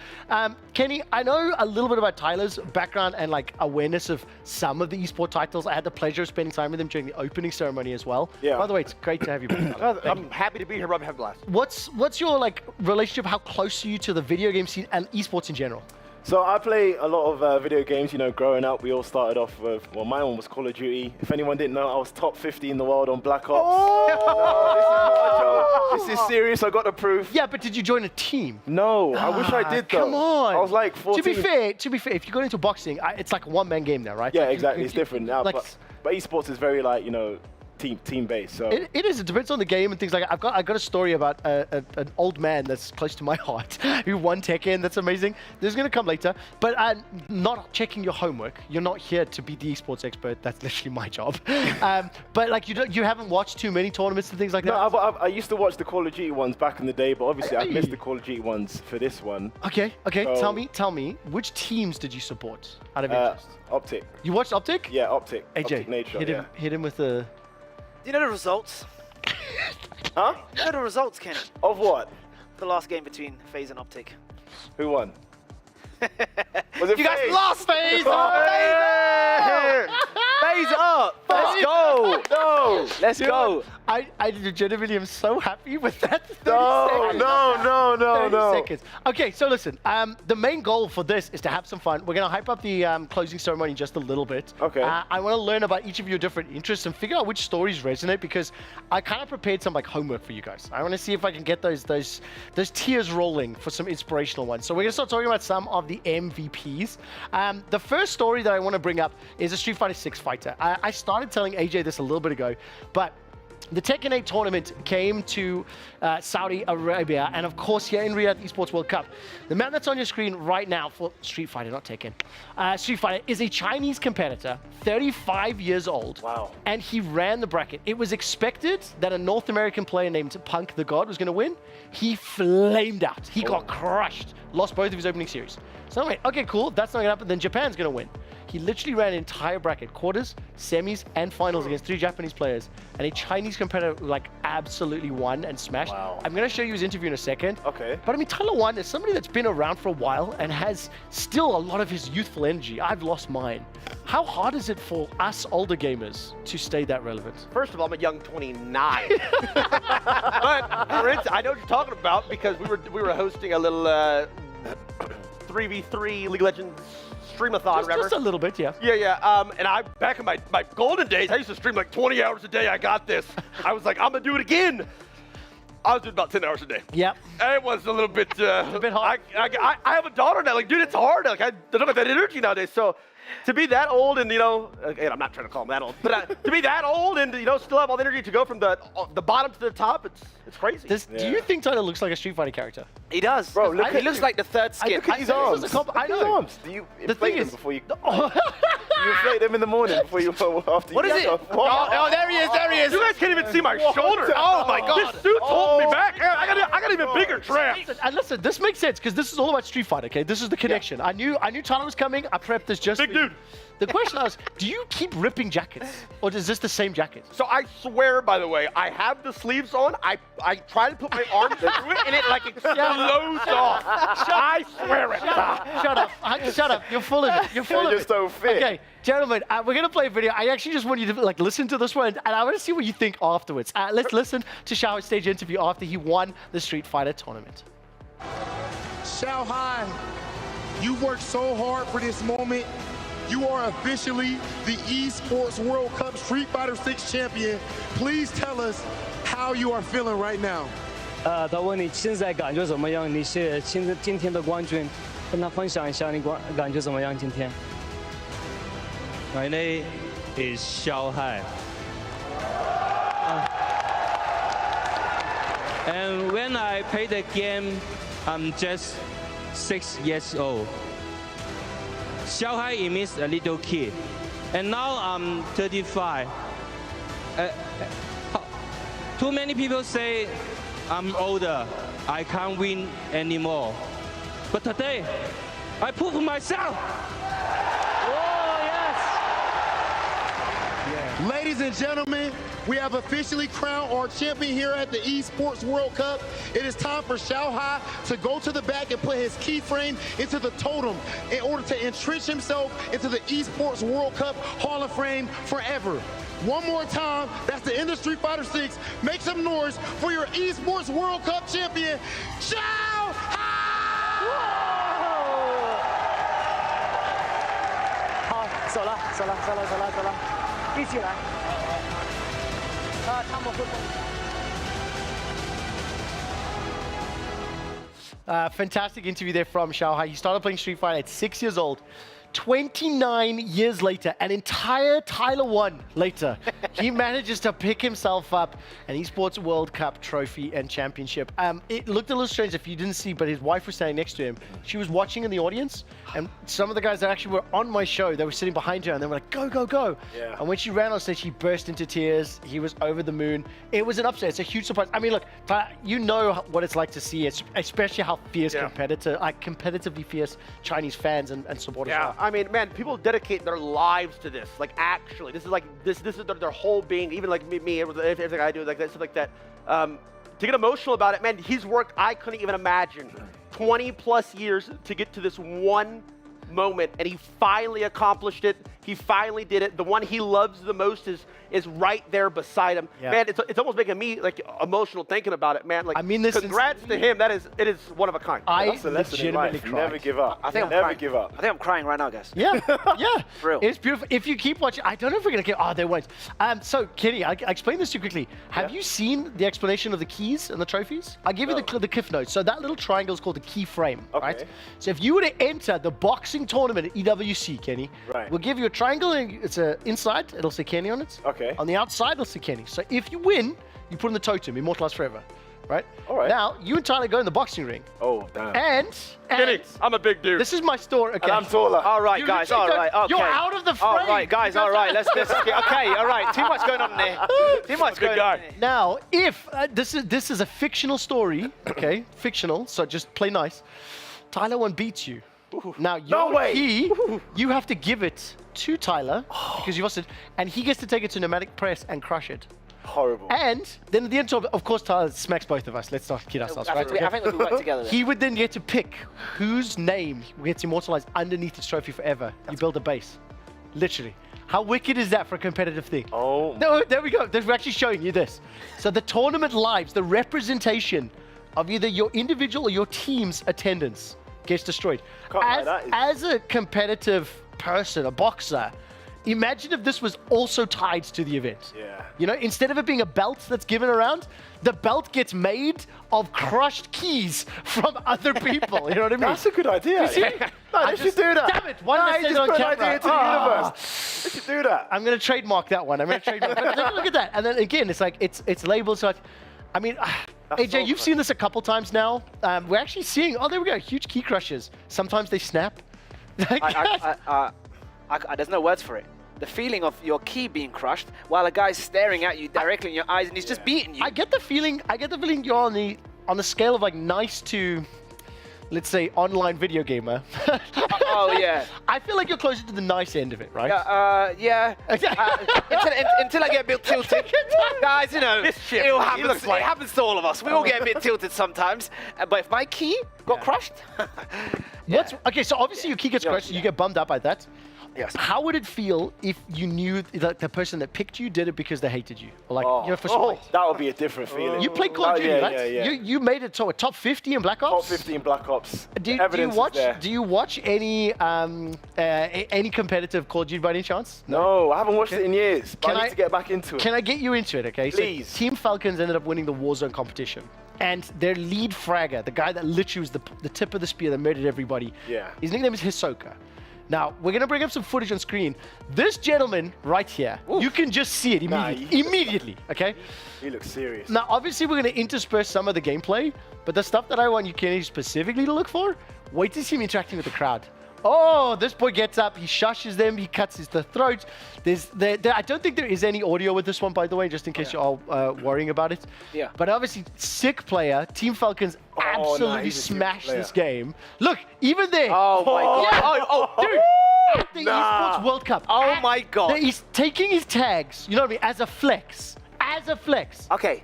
[SPEAKER 3] Kenny, I know a little bit about Tyler's background and like awareness of some of the esports titles. I had the pleasure of spending time with him during the opening ceremony as well.
[SPEAKER 2] Yeah.
[SPEAKER 3] By the way, it's great to have you back.
[SPEAKER 2] I'm happy to be here, Rob. Have a blast.
[SPEAKER 3] What's your like relationship? How close are you to the video game scene and esports in general?
[SPEAKER 10] So I play a lot of video games. You know, growing up, we all started off with, well, my one was Call of Duty. If anyone didn't know, I was top 50 in the world on Black Ops.
[SPEAKER 3] Oh!
[SPEAKER 10] No, this is not a joke. This is serious. I got the proof.
[SPEAKER 3] Yeah, but did you join a team?
[SPEAKER 10] No, I wish I did though.
[SPEAKER 3] Come on.
[SPEAKER 10] I was like 14.
[SPEAKER 3] To be fair, if you go into boxing, it's like a one-man game now, right?
[SPEAKER 10] Yeah, exactly. It's different now.
[SPEAKER 3] Like,
[SPEAKER 10] but esports is very like, you know, team based. So
[SPEAKER 3] it is. It depends on the game and things like that. I got a story about an old man that's close to my heart who won Tekken. That's amazing. This is going to come later. But not checking your homework. You're not here to be the esports expert. That's literally my job. But like you haven't watched too many tournaments and things like that.
[SPEAKER 10] No, I used to watch the Call of Duty ones back in the day, but obviously I missed the Call of Duty ones for this one.
[SPEAKER 3] Okay.
[SPEAKER 10] So,
[SPEAKER 3] Tell me, which teams did you support out of interest?
[SPEAKER 10] Optic.
[SPEAKER 3] You watched Optic?
[SPEAKER 10] Yeah, Optic.
[SPEAKER 3] AJ,
[SPEAKER 10] Optic Nature,
[SPEAKER 3] hit him with the.
[SPEAKER 1] Do you know the results?
[SPEAKER 10] Huh?
[SPEAKER 1] You know the results, Kenny?
[SPEAKER 10] Of what?
[SPEAKER 1] The last game between FaZe and Optic.
[SPEAKER 10] Who won? Was it
[SPEAKER 1] You guys
[SPEAKER 10] FaZe?
[SPEAKER 1] lost, FaZe!
[SPEAKER 10] Oh,
[SPEAKER 1] FaZe up! Let's go!
[SPEAKER 10] No!
[SPEAKER 1] Let's go!
[SPEAKER 3] I legitimately am so happy with that. 30 seconds.
[SPEAKER 10] No.
[SPEAKER 3] 30 seconds. Okay, so listen. The main goal for this is to have some fun. We're going to hype up the closing ceremony just a little bit.
[SPEAKER 10] Okay.
[SPEAKER 3] I want to learn about each of your different interests and figure out which stories resonate because I kind of prepared some like homework for you guys. I want to see if I can get those tiers rolling for some inspirational ones. So we're going to start talking about some of the MVPs. The first story that I want to bring up is a Street Fighter 6 fighter. I started telling AJ this a little bit ago, but the Tekken 8 tournament came to Saudi Arabia, and of course here in Riyadh Esports World Cup. The man that's on your screen right now for Street Fighter, not Tekken, Street Fighter is a Chinese competitor, 35 years old.
[SPEAKER 10] Wow.
[SPEAKER 3] And he ran the bracket. It was expected that a North American player named Punk the God was going to win. He flamed out. He got crushed. Lost both of his opening series. So I'm like, okay, cool. That's not going to happen. Then Japan's going to win. He literally ran an entire bracket, quarters, semis, and finals against 3 Japanese players. And a Chinese competitor like absolutely won and smashed.
[SPEAKER 10] Wow.
[SPEAKER 3] I'm going to show you his interview in a second.
[SPEAKER 10] Okay.
[SPEAKER 3] But I mean, Tyler 1 is somebody that's been around for a while and has still a lot of his youthful energy. I've lost mine. How hard is it for us older gamers to stay that relevant?
[SPEAKER 2] First of all, I'm a young 29. But for instance, I know what you're talking about because we were hosting a little 3v3 League of Legends streamathon,
[SPEAKER 3] Just a little bit, yeah.
[SPEAKER 2] Yeah. And I, back in my golden days, I used to stream like 20 hours a day. I got this. I was like, I'm going to do it again. I was doing about 10 hours a day.
[SPEAKER 3] Yep.
[SPEAKER 2] It was a little bit...
[SPEAKER 3] a bit hard.
[SPEAKER 2] I have a daughter now. Like, dude, it's hard. Like, I don't have that energy nowadays. So to be that old and, you know... Again, I'm not trying to call him that old. But to be that old and, you know, still have all the energy to go from the bottom to the top, it's crazy.
[SPEAKER 3] Do you think Tyler looks like a Street Fighter character?
[SPEAKER 1] He does.
[SPEAKER 10] Bro,
[SPEAKER 1] He looks like the third skin.
[SPEAKER 10] Look at his arms.
[SPEAKER 3] I know.
[SPEAKER 10] Do you
[SPEAKER 3] The thing
[SPEAKER 10] inflate them
[SPEAKER 3] is-
[SPEAKER 10] before you... you inflate them in the morning before you after
[SPEAKER 1] What
[SPEAKER 10] you
[SPEAKER 1] is
[SPEAKER 10] get
[SPEAKER 1] it?
[SPEAKER 10] off.
[SPEAKER 2] Oh, there he is. There he is. You guys can't even see my shoulder.
[SPEAKER 3] Oh my God.
[SPEAKER 2] This suit's holding me back. I got even bigger traps.
[SPEAKER 3] And listen, this makes sense because this is all about Street Fighter, okay? This is the connection. I knew Tyler was coming. I prepped this just
[SPEAKER 2] Big
[SPEAKER 3] for you.
[SPEAKER 2] dude.
[SPEAKER 3] The question was, do you keep ripping jackets? Or is this the same jacket?
[SPEAKER 2] So I swear, by the way, I have the sleeves on. I try to put my arms through it, and it like explodes off. I swear it.
[SPEAKER 3] Shut up. Shut up. You're full of it. You're full of
[SPEAKER 10] You're
[SPEAKER 3] it.
[SPEAKER 10] just so fit.
[SPEAKER 3] Okay, gentlemen, we're going to play a video. I actually just want you to like listen to this one, and I want to see what you think afterwards. Let's listen to Xiao's stage interview after he won the Street Fighter tournament.
[SPEAKER 19] Xiao Hai, you worked so hard for this moment. You are officially the Esports World Cup Street Fighter 6 champion. Please tell us how you are feeling right now.
[SPEAKER 23] 他问你现在感觉怎么样？你是今天的冠军，跟他分享一下你感觉怎么样？今天。My name is Xiao Hai. And when I play the game, I'm just 6 years old. Xiao Hai means a little kid. And now I'm 35. Too many people say I'm older. I can't win anymore. But today, I prove myself. Oh, yes.
[SPEAKER 19] Ladies and gentlemen, we have officially crowned our champion here at the Esports World Cup. It is time for Xiaohai to go to the back and put his keyframe into the totem in order to entrench himself into the Esports World Cup Hall of Fame forever. One more time, that's the end of Street Fighter 6. Make some noise for your Esports World Cup champion, Xiaohai!
[SPEAKER 3] 好，走了，走了，走了，走了，走了，一起来。他们会。Fantastic interview there from Xiaohai. He started playing Street Fighter at 6 years old. 29 years later, an entire Tyler 1 later, he manages to pick himself up an Esports World Cup trophy and championship. It looked a little strange if you didn't see, but his wife was standing next to him. She was watching in the audience, and some of the guys that actually were on my show, they were sitting behind her, and they were like, go, go, go.
[SPEAKER 10] Yeah.
[SPEAKER 3] And when she ran on stage, she burst into tears. He was over the moon. It was an upset. It's a huge surprise. I mean, look, Tyler, you know what it's like to see it, especially how fierce competitively fierce Chinese fans and supporters are.
[SPEAKER 2] I mean, man, people dedicate their lives to this. Like, actually, this is like this is their whole being. Even like me, everything I do, like that, stuff like that. To get emotional about it, man, he's worked. I couldn't even imagine 20+ years to get to this one moment, and he finally accomplished it. He finally did it. The one he loves the most is right there beside him.
[SPEAKER 3] Yeah.
[SPEAKER 2] Man, it's almost making me like emotional thinking about it, man. Like,
[SPEAKER 3] I mean, this
[SPEAKER 2] congrats to him. It is one of a kind.
[SPEAKER 10] That's a lesson in life. Never give up.
[SPEAKER 1] I think
[SPEAKER 10] never give up.
[SPEAKER 1] I think I'm crying right now, guys.
[SPEAKER 3] Yeah, yeah.
[SPEAKER 1] For real.
[SPEAKER 3] It's beautiful. If you keep watching, I don't know if we're going to get, they won't. So, Kenny, I explain this to you quickly. Have you seen the explanation of the keys and the trophies? I'll give you the cliff notes. So that little triangle is called the key frame, right? So if you were to enter the boxing tournament at EWC, Kenny, we'll give you a triangle, and it's inside, it'll say Kenny on it.
[SPEAKER 10] Okay.
[SPEAKER 3] On the outside, it'll say Kenny. So if you win, you put in the totem, immortalized forever. Right?
[SPEAKER 10] All right.
[SPEAKER 3] Now, you and Tyler go in the boxing ring.
[SPEAKER 10] Oh, damn.
[SPEAKER 3] And
[SPEAKER 2] Kenny, I'm a big dude.
[SPEAKER 3] This is my story. Okay.
[SPEAKER 10] And I'm taller.
[SPEAKER 1] All right, guys. All right. Okay.
[SPEAKER 3] You're out of the frame.
[SPEAKER 1] All right, guys. All right. Let's okay. All right. Too much going on there. Too much going on there.
[SPEAKER 3] Now, if this is a fictional story, okay, fictional, so just play nice. Tyler 1 beats you. Now, your key, you have to give it to Tyler because you lost it, and he gets to take it to pneumatic press and crush it.
[SPEAKER 10] Horrible.
[SPEAKER 3] And then at the end of course, Tyler smacks both of us. Let's not kid ourselves, right?
[SPEAKER 1] I think we work together.
[SPEAKER 3] He would then get to pick whose name gets immortalized underneath his trophy forever. You build a base. Literally. How wicked is that for a competitive thing?
[SPEAKER 10] Oh.
[SPEAKER 3] No, there we go. We're actually showing you this. So the tournament lives, the representation of either your individual or your team's attendance gets destroyed. As a competitive person, a boxer, imagine if this was also tied to the event.
[SPEAKER 10] Yeah.
[SPEAKER 3] You know, instead of it being a belt that's given around, the belt gets made of crushed keys from other people. You know what I mean?
[SPEAKER 10] That's a good idea.
[SPEAKER 3] You see?
[SPEAKER 10] No, they should do that.
[SPEAKER 3] Damn it! Why did I say it on
[SPEAKER 10] put
[SPEAKER 3] camera?
[SPEAKER 10] an idea into the universe. They should do that.
[SPEAKER 3] I'm going to trademark that one. I'm going to trademark. But look at that. And then again, it's like it's labeled. So, I mean, AJ, you've seen this a couple times now. We're actually seeing. Oh, there we go. Huge key crushes. Sometimes they snap.
[SPEAKER 1] There's no words for it. The feeling of your key being crushed while a guy's staring at you directly in your eyes and he's just beating you.
[SPEAKER 3] I get the feeling you're on the scale of like nice to, let's say, online video gamer.
[SPEAKER 1] Oh yeah.
[SPEAKER 3] I feel like you're closer to the nice end of it, right?
[SPEAKER 1] Yeah. Until I get a bit tilted. Guys, you know, it happens to all of us. We all get a bit tilted sometimes. But if my key got crushed...
[SPEAKER 3] Okay, so obviously your key gets crushed, you get bummed out by that.
[SPEAKER 1] Yes.
[SPEAKER 3] How would it feel if you knew that the person that picked you did it because they hated you? Or like, you know, for spite?
[SPEAKER 10] That would be a different feeling.
[SPEAKER 3] You played Call of Duty, right?
[SPEAKER 10] Yeah.
[SPEAKER 3] You made it to a top 50 in Black Ops?
[SPEAKER 10] Top 50 in Black Ops.
[SPEAKER 3] Do you watch any competitive Call of Duty by any chance?
[SPEAKER 10] No, I haven't watched it in years, but I need to get back into it.
[SPEAKER 3] Can I get you into it, okay?
[SPEAKER 10] Please.
[SPEAKER 3] So Team Falcons ended up winning the Warzone competition. And their lead fragger, the guy that literally was the tip of the spear that murdered everybody, his nickname is Hisoka. Now, we're going to bring up some footage on screen. This gentleman right here, you can just see it immediately, okay?
[SPEAKER 10] He looks serious.
[SPEAKER 3] Now, obviously, we're going to intersperse some of the gameplay, but the stuff that I want you, Kenny, specifically to look for, wait to see him interacting with the crowd. Oh, this boy gets up, he shushes them, he cuts the throat. I don't think there is any audio with this one, by the way, just in case you're all worrying about it.
[SPEAKER 1] Yeah.
[SPEAKER 3] But obviously, sick player. Team Falcons absolutely smashed this game. Look, even there.
[SPEAKER 1] Oh my god.
[SPEAKER 3] Yeah.
[SPEAKER 1] Oh,
[SPEAKER 3] dude. at the Esports World Cup.
[SPEAKER 1] Oh my God.
[SPEAKER 3] He's taking his tags, you know what I mean, as a flex. As a flex.
[SPEAKER 1] Okay.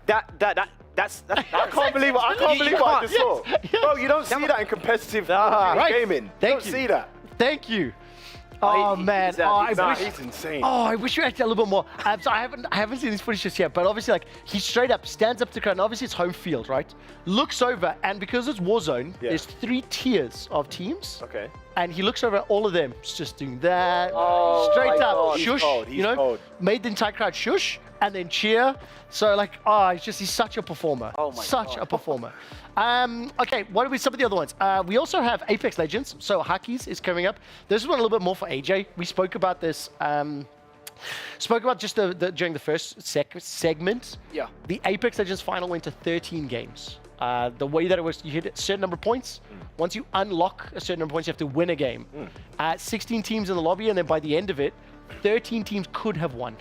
[SPEAKER 1] That's
[SPEAKER 10] I can't believe what I just saw. Bro, you don't see that in competitive gaming.
[SPEAKER 3] Thank you.
[SPEAKER 10] See that.
[SPEAKER 3] Thank you. Oh man,
[SPEAKER 10] he's insane.
[SPEAKER 3] Oh, I wish we had a little bit more. So I haven't seen his footage just yet, but obviously, like, he straight up stands up to the crowd, and obviously it's home field, right? Looks over, and because it's Warzone, there's 3 tiers of teams.
[SPEAKER 10] Okay.
[SPEAKER 3] And he looks over at all of them, just doing that,
[SPEAKER 10] Oh
[SPEAKER 3] straight
[SPEAKER 10] my
[SPEAKER 3] up,
[SPEAKER 10] God, he's
[SPEAKER 3] shush,
[SPEAKER 10] cold,
[SPEAKER 3] you know,
[SPEAKER 10] cold.
[SPEAKER 3] made the entire crowd shush, and then cheer. So like, he's such a performer.
[SPEAKER 1] Oh my
[SPEAKER 3] such
[SPEAKER 1] God.
[SPEAKER 3] a performer. Okay, what are we some of the other ones? We also have Apex Legends. So Haki's is coming up. This is one a little bit more for AJ. We spoke about this. Spoke about just during the first segment.
[SPEAKER 1] Yeah.
[SPEAKER 3] The Apex Legends final went to 13 games. The way that it was, you hit a certain number of points. Once you unlock a certain number of points, you have to win a game. 16 teams in the lobby, and then by the end of it, 13 teams could have won.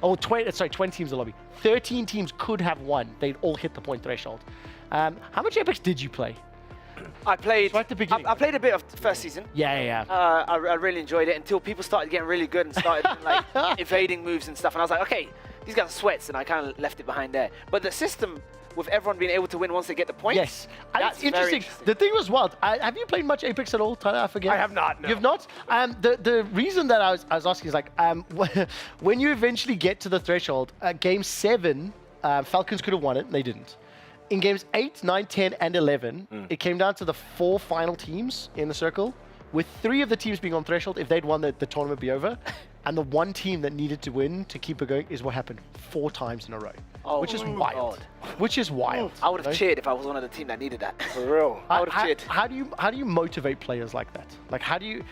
[SPEAKER 3] 20 teams in the lobby. 13 teams could have won. They'd all hit the point threshold. How much Apex did you play?
[SPEAKER 1] I played.
[SPEAKER 3] Right at the beginning.
[SPEAKER 1] I played a bit of the first season.
[SPEAKER 3] Yeah.
[SPEAKER 1] I really enjoyed it until people started getting really good and started like evading moves and stuff. And I was like, okay, these guys are sweats, and I kind of left it behind there. But the system with everyone being able to win once they get the points.
[SPEAKER 3] Yes,
[SPEAKER 1] that's
[SPEAKER 3] it's
[SPEAKER 1] very
[SPEAKER 3] interesting. The thing was wild. Have you played much Apex at all, Tyler? I forget.
[SPEAKER 2] I have not. No.
[SPEAKER 3] You've not. The reason that I was asking is like, when you eventually get to the threshold, game 7, Falcons could have won it, and they didn't. In games 8, 9, 10, and 11, it came down to the 4 final teams in the circle, with 3 of the teams being on threshold. If they'd won, the tournament would be over. And the one team that needed to win to keep it going is what happened 4 times in a row, which is wild. Which is wild.
[SPEAKER 1] I would have cheered if I was one of the team that needed that.
[SPEAKER 10] For real.
[SPEAKER 1] I would have cheered.
[SPEAKER 3] How do you motivate players like that? Like, how do you?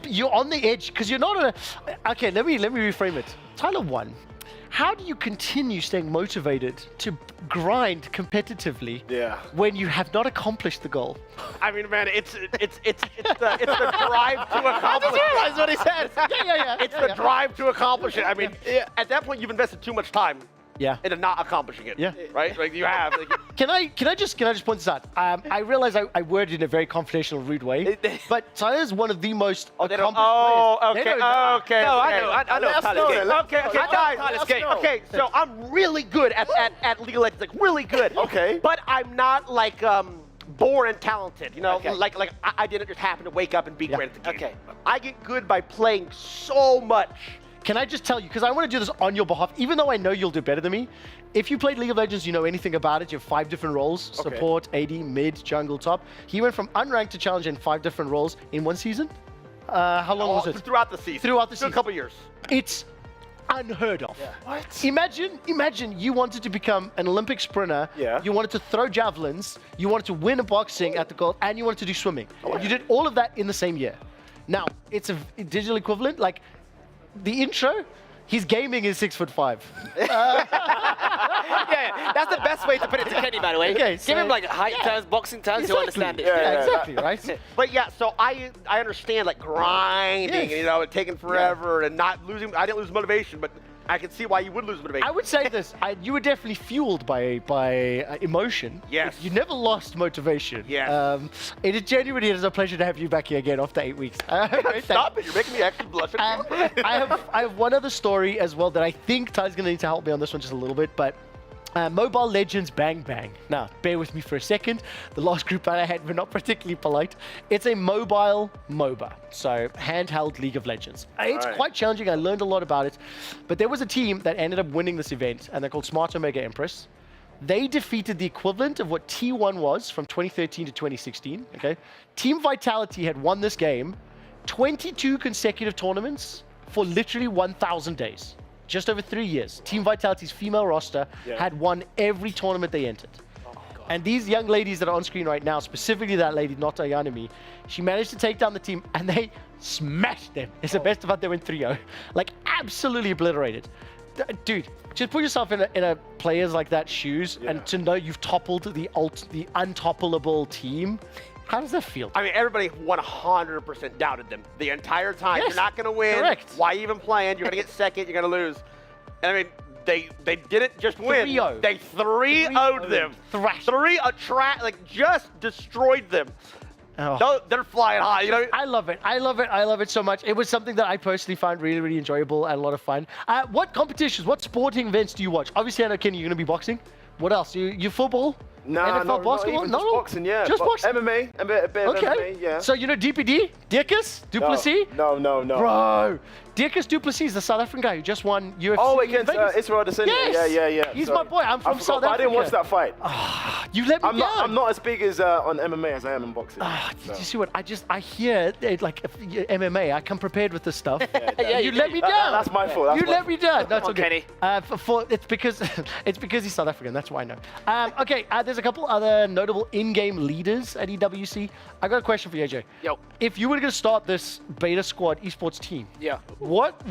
[SPEAKER 3] You're on the edge because you're not Okay, let me reframe it. Tyler 1. How do you continue staying motivated to grind competitively when you have not accomplished the goal?
[SPEAKER 2] I mean, man, it's the drive to accomplish it.
[SPEAKER 3] That's what he said. Yeah.
[SPEAKER 2] It's the drive to accomplish it. I mean, at that point, you've invested too much time. into not accomplishing it.
[SPEAKER 3] Yeah.
[SPEAKER 2] Right? Like you have. Like,
[SPEAKER 3] Can I just point this out? I realize I worded in a very confrontational, rude way, but Tyler is one of the most accomplished players.
[SPEAKER 2] okay.
[SPEAKER 1] No, I know Tyler's game. Tyler's game.
[SPEAKER 2] Okay, so I'm really good at League of Legends, like really good.
[SPEAKER 10] Okay.
[SPEAKER 2] But I'm not like born and talented, you know, like I didn't just happen to wake up and be great at the game.
[SPEAKER 1] Okay.
[SPEAKER 2] I get good by playing so much.
[SPEAKER 3] Can I just tell you, because I want to do this on your behalf, even though I know you'll do better than me, if you played League of Legends, you know anything about it, you have 5 different roles, support, AD, mid, jungle, top. He went from unranked to challenge in 5 different roles in 1 season. How long was it?
[SPEAKER 2] Throughout the season.
[SPEAKER 3] Throughout the season.
[SPEAKER 2] A couple years.
[SPEAKER 3] It's unheard of.
[SPEAKER 10] Yeah.
[SPEAKER 3] What? Imagine you wanted to become an Olympic sprinter.
[SPEAKER 10] Yeah.
[SPEAKER 3] You wanted to throw javelins. You wanted to win a boxing at the goal, and you wanted to do swimming. You did all of that in the same year. Now it's a digital equivalent. Like the intro, his gaming is 6'5".
[SPEAKER 1] Yeah, that's the best way to put it to Kenny, by the way.
[SPEAKER 3] Okay, so,
[SPEAKER 1] give him like height terms, boxing terms, he'll understand it.
[SPEAKER 3] Exactly, right?
[SPEAKER 2] But yeah, so I understand like grinding, you know, and taking forever and not losing. I didn't lose motivation, but I can see why you would lose motivation.
[SPEAKER 3] I would say this: you were definitely fueled by emotion.
[SPEAKER 2] Yes.
[SPEAKER 3] You never lost motivation.
[SPEAKER 2] Yes.
[SPEAKER 3] It is genuinely a pleasure to have you back here again after 8 weeks.
[SPEAKER 2] Stop it! You're making me actually blush.
[SPEAKER 3] I have one other story as well that I think Ty's going to need to help me on this one just a little bit, but. Mobile Legends Bang Bang. Now, bear with me for a second. The last group that I had were not particularly polite. It's a mobile MOBA, so handheld League of Legends. It's quite challenging. I learned a lot about it. But there was a team that ended up winning this event, and they're called Smart Omega Empress. They defeated the equivalent of what T1 was from 2013 to 2016. Okay, Team Vitality had won this game 22 consecutive tournaments for literally 1,000 days. Just over 3 years, Team Vitality's female roster had won every tournament they entered. And these young ladies that are on screen right now, specifically that lady, not Ayanami, she managed to take down the team and they smashed them. It's the best about them in 3-0. Like, absolutely obliterated. Dude, just put yourself in a players like that shoes and to know you've toppled the untoppleable team. How does that feel?
[SPEAKER 2] I mean, everybody 100% doubted them the entire time.
[SPEAKER 3] Yes,
[SPEAKER 2] You're not going to win.
[SPEAKER 3] correct.
[SPEAKER 2] Why even playing? You're going to get second. You're going to lose. And I mean, they didn't just win.
[SPEAKER 3] 3-0.
[SPEAKER 2] They 3-0'd them.
[SPEAKER 3] Thrashed.
[SPEAKER 2] Like just destroyed them.
[SPEAKER 3] Oh.
[SPEAKER 2] No, they're flying high. You know.
[SPEAKER 3] I love it. I love it. I love it so much. It was something that I personally found really, really enjoyable and a lot of fun. What competitions, what sporting events do you watch? Obviously, I know, Kenny, you're going to be boxing. What else? You football?
[SPEAKER 10] Nah,
[SPEAKER 3] NFL basketball?
[SPEAKER 10] not even, just boxing, yeah.
[SPEAKER 3] Just boxing?
[SPEAKER 10] MMA, a bit of MMA, yeah.
[SPEAKER 3] So you know DPD? Dierkus Duplessis?
[SPEAKER 10] No.
[SPEAKER 3] Bro, Dierkus Duplessis is the South African guy who just won UFC.
[SPEAKER 10] Oh, against Israel Adesanya.
[SPEAKER 3] Yes.
[SPEAKER 10] Yeah.
[SPEAKER 3] He's my boy. I'm from South Africa.
[SPEAKER 10] I didn't watch that fight.
[SPEAKER 3] You let me down.
[SPEAKER 10] I'm not as big as on MMA as I am in boxing.
[SPEAKER 3] Did you see what I hear? Like MMA, I come prepared with this stuff. You let me down.
[SPEAKER 10] That's my fault.
[SPEAKER 3] You let me down. That's okay.
[SPEAKER 1] Kenny.
[SPEAKER 3] It's because he's South African. That's why I know. Okay, there's a couple other notable in-game leaders at EWC. I got a question for you, AJ.
[SPEAKER 1] Yo.
[SPEAKER 3] If you were going to start this beta squad esports team, what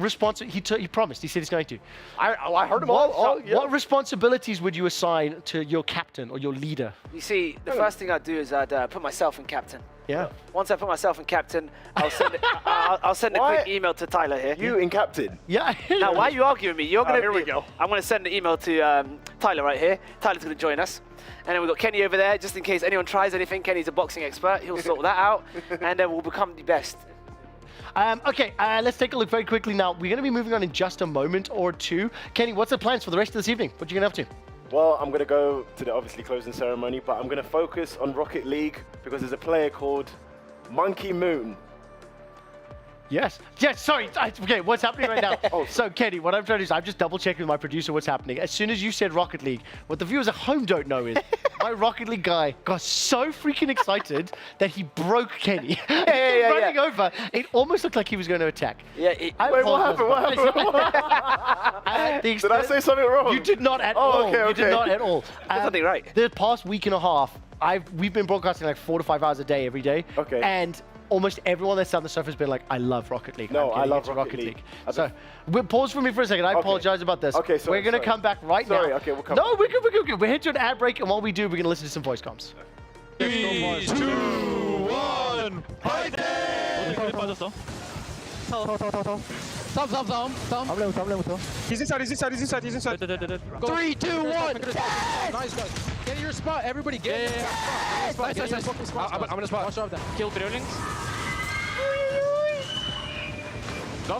[SPEAKER 3] he promised? He said he's going to.
[SPEAKER 2] I heard him all.
[SPEAKER 3] What responsibilities would you assign to your captain or your leader?
[SPEAKER 1] You see, the first thing I'd do is I'd put myself in captain.
[SPEAKER 3] Yeah.
[SPEAKER 1] Once I put myself in captain, I'll send a quick email to Tyler here.
[SPEAKER 10] You in captain?
[SPEAKER 3] Yeah.
[SPEAKER 1] Now, why are you arguing with me? You're gonna.
[SPEAKER 2] Here we go.
[SPEAKER 1] I'm gonna send an email to Tyler right here. Tyler's gonna join us. And then we've got Kenny over there, just in case anyone tries anything. Kenny's a boxing expert. He'll sort that out, and then we'll become the best.
[SPEAKER 3] Okay, let's take a look very quickly now. We're going to be moving on in just a moment or two. Kenny, what's the plans for the rest of this evening? What are you going to have to?
[SPEAKER 10] Well, I'm going to go to the obviously closing ceremony, but I'm going to focus on Rocket League because there's a player called Monkey Moon.
[SPEAKER 3] Yes, sorry. Okay, what's happening right now? So, Kenny, what I'm trying to do is I've just double-checked with my producer what's happening. As soon as you said Rocket League, what the viewers at home don't know is my Rocket League guy got so freaking excited that he broke Kenny. Running over. It almost looked like he was going to attack.
[SPEAKER 1] Yeah.
[SPEAKER 10] Wait, what happened? Did I say something wrong?
[SPEAKER 3] You did not at all.
[SPEAKER 10] Okay.
[SPEAKER 3] You did not at all.
[SPEAKER 1] That's nothing right.
[SPEAKER 3] The past week and a half, we've been broadcasting like 4 to 5 hours a day every day.
[SPEAKER 10] Okay.
[SPEAKER 3] And almost everyone that's done the stuff has been like, I love Rocket League.
[SPEAKER 10] No, I love Rocket League.
[SPEAKER 3] So, pause for me for a second. I apologize about this.
[SPEAKER 10] Okay, sorry.
[SPEAKER 3] We're going to come back right now.
[SPEAKER 10] Okay, we'll come
[SPEAKER 3] No, we're good. We're heading to an ad break, and while we do, we're going to listen to some voice comms.
[SPEAKER 9] 3, 2, 1, fight
[SPEAKER 12] He's inside. Go. 3, 2, 1. Nice, guys. Get in your spot. Everybody get in. Nice. I'm gonna spot. Kill Brewlings. Go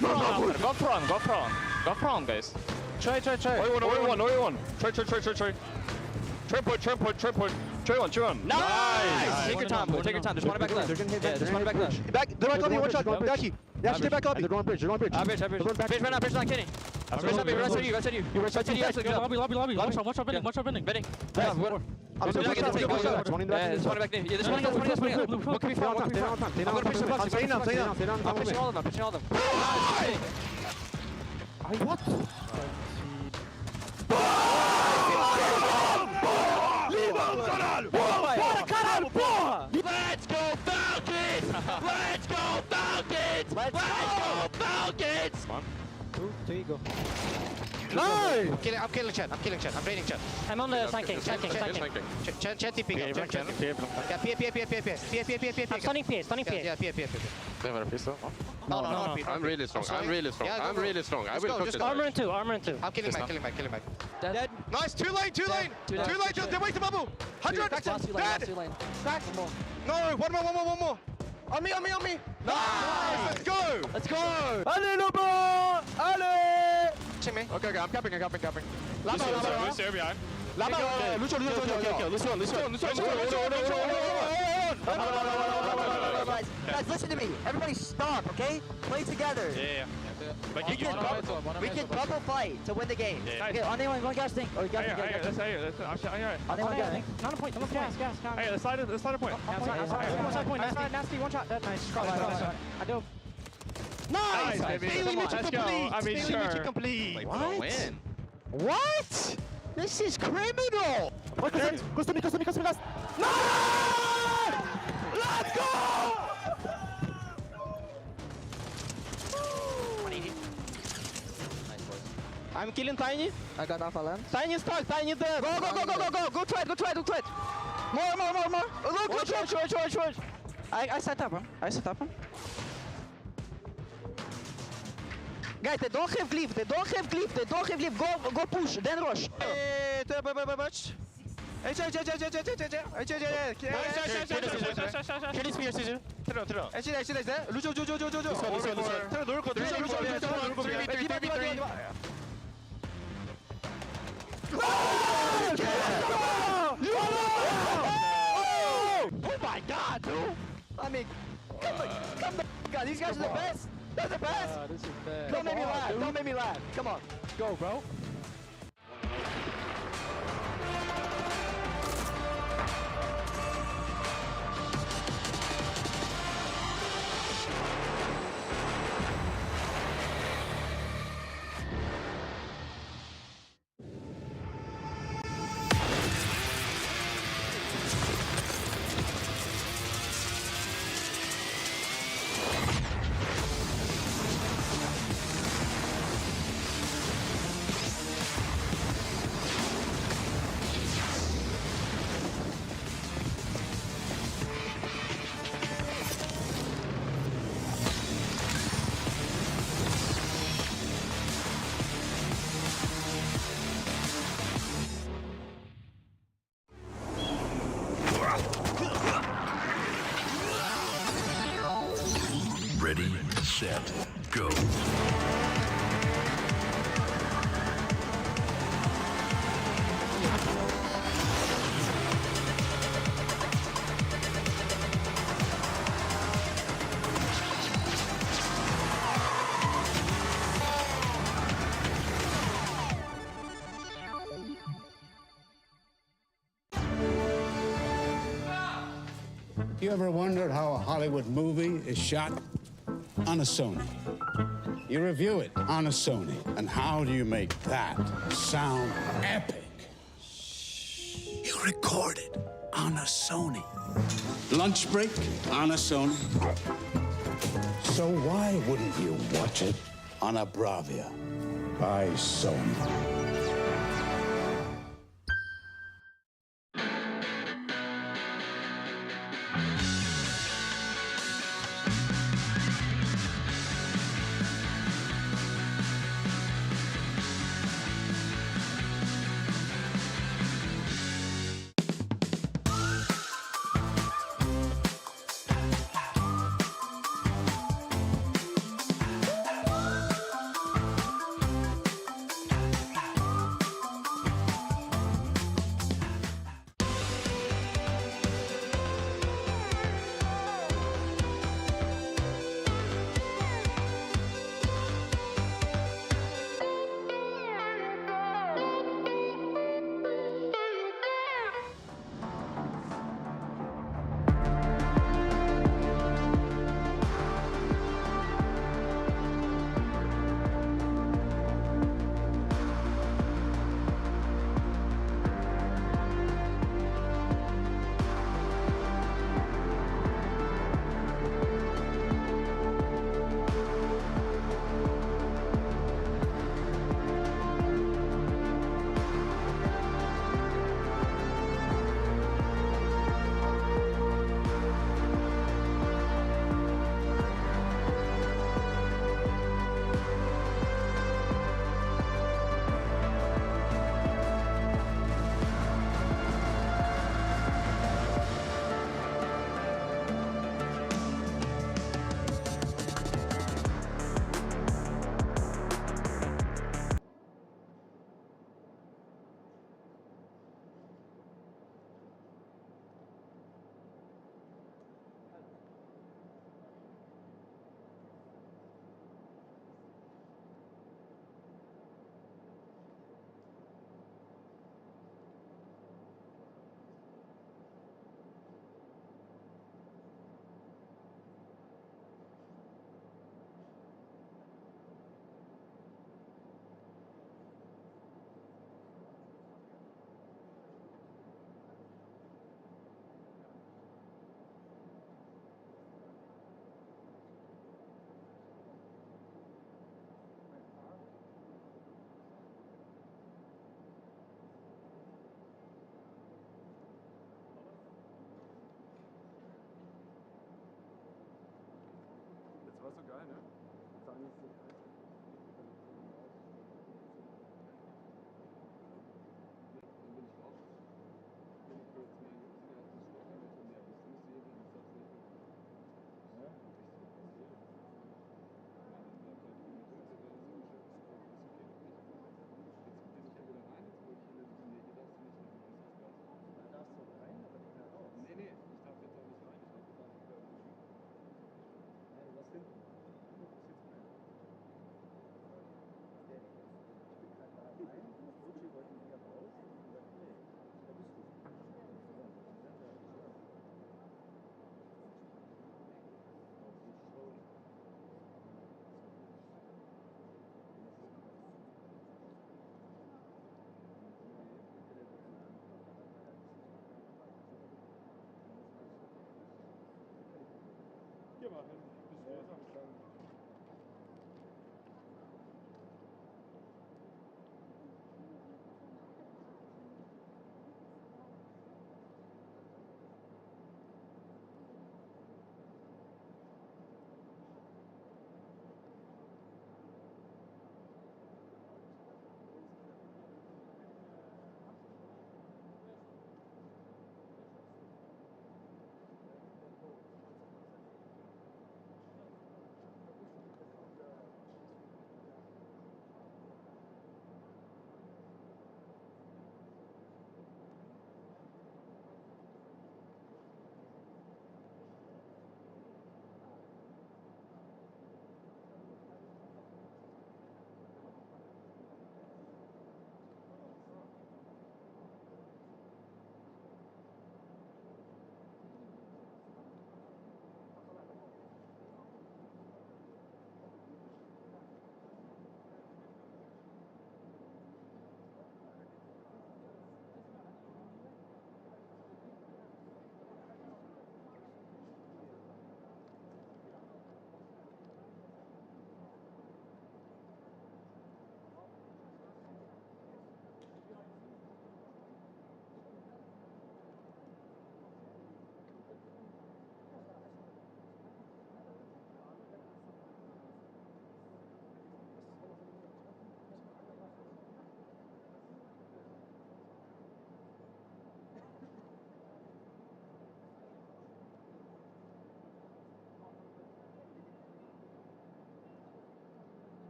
[SPEAKER 12] front, guys. Try. Oi one. Try. Try one. Nice. Take your time. There's one back left. There's one back left.
[SPEAKER 9] They're back lobby. One shot. Backy. Stay back lobby. They're going bridge.
[SPEAKER 12] Bridge right now. Kenny. Right side you.
[SPEAKER 7] Lobby. Watch out, Benning.
[SPEAKER 12] Benning. There's one back there. There's one else. What can we find? I'm gonna push the box. I'm pushing all of them.
[SPEAKER 9] What?
[SPEAKER 12] Let's go Falcons!
[SPEAKER 9] 1, 2, 3, go.
[SPEAKER 12] No!
[SPEAKER 22] I'm killing Chet. I'm draining Chet.
[SPEAKER 14] I'm on the flanking.
[SPEAKER 22] Chet TP. Yeah,
[SPEAKER 14] I'm stunning P.
[SPEAKER 22] Yeah.
[SPEAKER 9] They have a pistol.
[SPEAKER 22] No.
[SPEAKER 9] I'm really strong.
[SPEAKER 22] Yeah,
[SPEAKER 9] I'm really strong. I will cook this.
[SPEAKER 14] Armor in 2.
[SPEAKER 22] I'm killing back.
[SPEAKER 14] Dead.
[SPEAKER 9] Nice. 2 lane. They wait the bubble. 100. Dead.
[SPEAKER 22] Back.
[SPEAKER 9] No. One more. On me. Nice. Let's go.
[SPEAKER 2] Allez, le bas. Allez.
[SPEAKER 9] Okay. I'm capping.
[SPEAKER 22] Lava.
[SPEAKER 9] Là-bas. Lucio.
[SPEAKER 15] Guys, listen to me. Everybody stop, okay? Play together.
[SPEAKER 9] Yeah.
[SPEAKER 15] We can bubble fight to win the game.
[SPEAKER 14] Okay, on the one gas thing.
[SPEAKER 9] Let's
[SPEAKER 14] On the one gas. Not a point. Gas.
[SPEAKER 9] Hey, let's slide a point.
[SPEAKER 14] Outside point. Nasty. One shot. Dead. Nice. I do.
[SPEAKER 9] Nice, baby.
[SPEAKER 22] Daily mission complete.
[SPEAKER 9] I mean, sure.
[SPEAKER 22] Complete.
[SPEAKER 15] What? This is criminal.
[SPEAKER 9] Go to me.
[SPEAKER 15] No! Let's go!
[SPEAKER 12] I'm killing Tiny.
[SPEAKER 15] I got Alpha Land.
[SPEAKER 12] Tiny stuck. Tiny dead. Go. Go try it. More. Look. Short. I set up him. Guys, they don't have glyph. Go push, then rush.
[SPEAKER 15] Oh my God, dude! I mean, come the God, these guys are the best. They're the best.
[SPEAKER 12] This is bad.
[SPEAKER 15] Don't make me laugh. Don't make me laugh. Come on.
[SPEAKER 12] Go, bro.
[SPEAKER 9] Ready, set, go.
[SPEAKER 11] You ever wondered how a Hollywood movie is shot? On a Sony. You review it on a Sony. And how do you make that sound epic? You record it on a Sony. Lunch break on a Sony. So why wouldn't you watch it on a Bravia by Sony?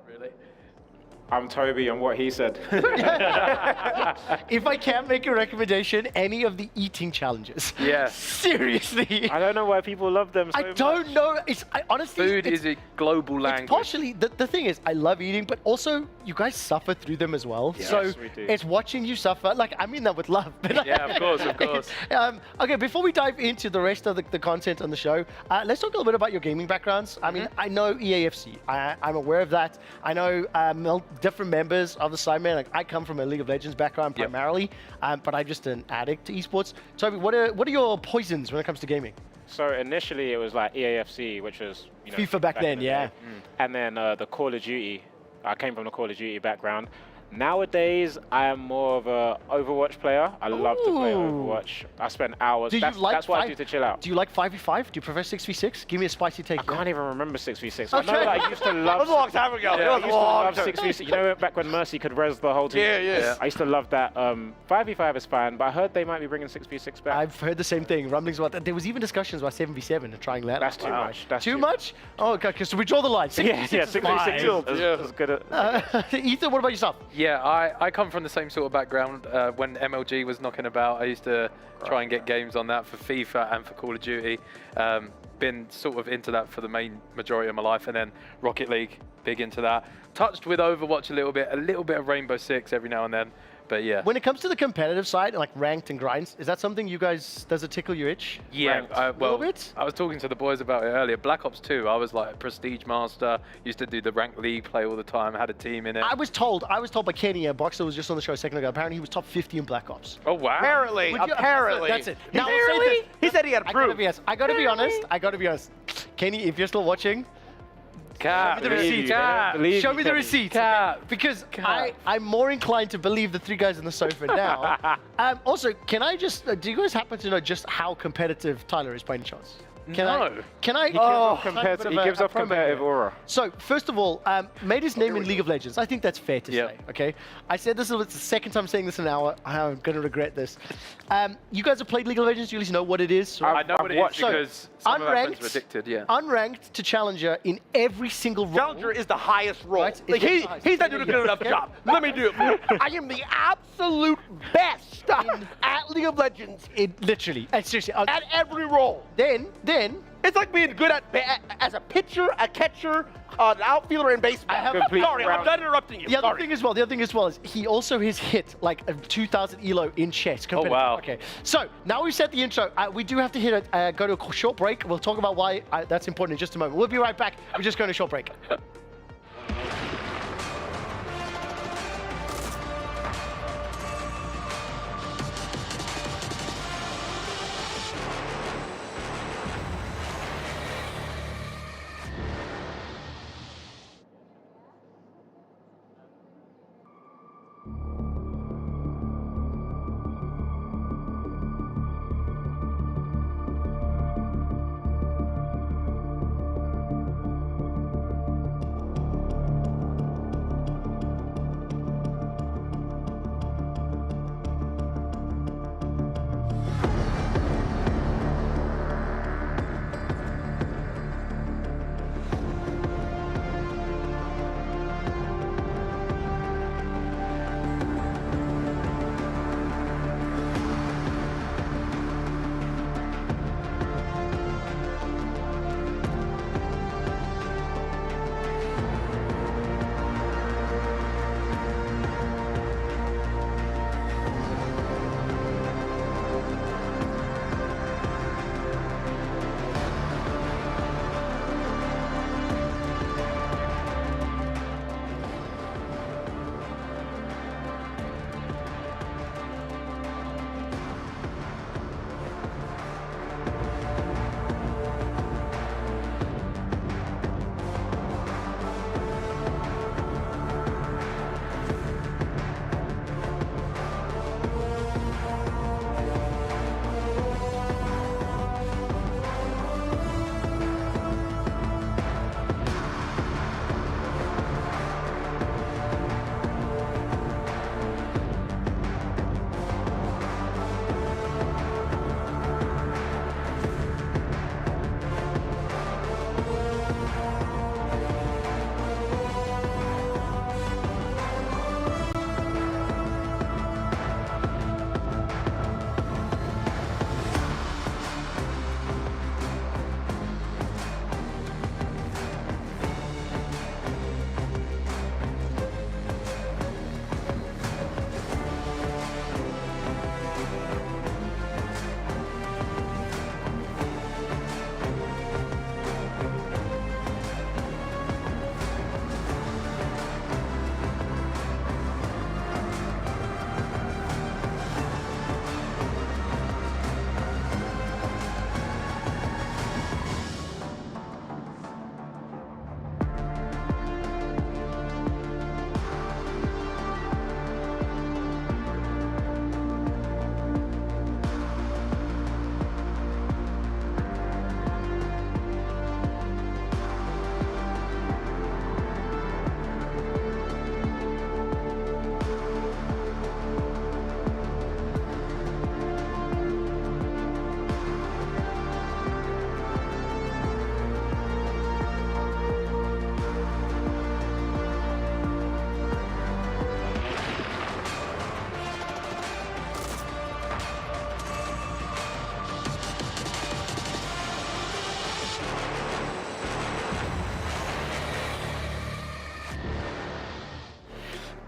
[SPEAKER 21] really.
[SPEAKER 22] I'm Toby and what he said.
[SPEAKER 3] If I can't make a recommendation, any of the eating challenges.
[SPEAKER 21] Yeah.
[SPEAKER 3] Seriously.
[SPEAKER 22] I don't know why people love them so
[SPEAKER 3] I don't know. Honestly,
[SPEAKER 21] Food is a global language.
[SPEAKER 3] It's partially, the thing is, I love eating, but also you guys suffer through them as well.
[SPEAKER 22] Yes,
[SPEAKER 3] so
[SPEAKER 22] we do.
[SPEAKER 3] it's watching you suffer. Like, I mean that with love. But
[SPEAKER 21] Yeah, of course, of course.
[SPEAKER 3] Okay, before we dive into the rest of the content on the show, let's talk a little bit about your gaming backgrounds. I mean, I know EAFC. I'm aware of that. I know different members of the Sidemen. Like, I come from a League of Legends background primarily, but I'm just an addict to esports. Toby, what are your poisons when it comes to gaming?
[SPEAKER 22] So initially it was like EAFC, which was
[SPEAKER 3] FIFA back then,
[SPEAKER 22] in the
[SPEAKER 3] yeah.
[SPEAKER 22] day. And then the Call of Duty. I came from the Call of Duty background. Nowadays, I am more of a Overwatch player. I love to play Overwatch. I spend hours. That's what I do to chill out.
[SPEAKER 3] Do you like 5v5? Do you prefer 6v6? Give me a spicy take.
[SPEAKER 22] I can't even remember 6v6.
[SPEAKER 3] Okay.
[SPEAKER 22] I know that I used to love.
[SPEAKER 2] That was a long time ago.
[SPEAKER 22] Yeah, I used to love 6v6. You know, back when Mercy could res the whole team.
[SPEAKER 2] Yeah.
[SPEAKER 22] I used to love that. 5v5 is fine, but I heard they might be bringing 6v6 back.
[SPEAKER 3] I've heard the same thing. Rumblings about that. There was even discussions about 7v7 and trying that.
[SPEAKER 22] That's too much. That's
[SPEAKER 3] too much? Oh, okay. So we draw the line. 6v6
[SPEAKER 22] yeah,
[SPEAKER 3] is
[SPEAKER 22] 6v6
[SPEAKER 3] fine.
[SPEAKER 22] is good at.
[SPEAKER 3] Ethan, what about yourself?
[SPEAKER 21] Yeah, I come from the same sort of background. When MLG was knocking about, I used to try and get games on that for FIFA and for Call of Duty. Been sort of into that for the majority of my life, and then Rocket League, big into that. Touched with Overwatch a little bit of Rainbow Six every now and then. But yeah.
[SPEAKER 3] When it comes to the competitive side, like ranked and grinds, is that something you guys, does it tickle your itch?
[SPEAKER 21] Yeah, well,
[SPEAKER 3] a little bit?
[SPEAKER 21] I was talking to the boys about it earlier. Black Ops 2, I was like a Prestige Master, used to do the Ranked League play all the time, had a team in it.
[SPEAKER 3] I was told by Kenny, a boxer who was just on the show a second ago, apparently he was top 50 in Black Ops.
[SPEAKER 21] Oh, wow.
[SPEAKER 2] Apparently.
[SPEAKER 3] That's it.
[SPEAKER 2] Now, he said he had proof.
[SPEAKER 3] I gotta be honest. Kenny, if you're still watching,
[SPEAKER 21] Cap,
[SPEAKER 3] show me the receipt. Show me the receipt.
[SPEAKER 21] Cap.
[SPEAKER 3] Because I'm more inclined to believe the three guys on the sofa now. Also, can I just, do you guys happen to know just how competitive Tyler is by any chance? Can I?
[SPEAKER 22] He gives off competitive aura.
[SPEAKER 3] So, first of all, made his name in League of Legends. I think that's fair to say, okay? I said this, it's the second time saying this in an hour. I'm going to regret this. You guys have played League of Legends? You at least know what it is? So
[SPEAKER 21] I know what it is because some of our friends were addicted,
[SPEAKER 3] Unranked to Challenger in every single role.
[SPEAKER 2] Challenger is the highest role.
[SPEAKER 3] Right?
[SPEAKER 2] Like he's not doing a good enough job. Let me do it. I am the absolute best at League of Legends.
[SPEAKER 3] Literally, and seriously,
[SPEAKER 2] at every role.
[SPEAKER 3] Then
[SPEAKER 2] it's like being good as a pitcher, a catcher, an outfielder in baseball. Sorry, I'm done interrupting you.
[SPEAKER 3] The other thing as well is he also has hit like a 2,000 elo in chess.
[SPEAKER 21] Oh, wow.
[SPEAKER 3] Okay, so now we've set the intro. We do have to go to a short break. We'll talk about why that's important in just a moment. We'll be right back. We're just going to a short break.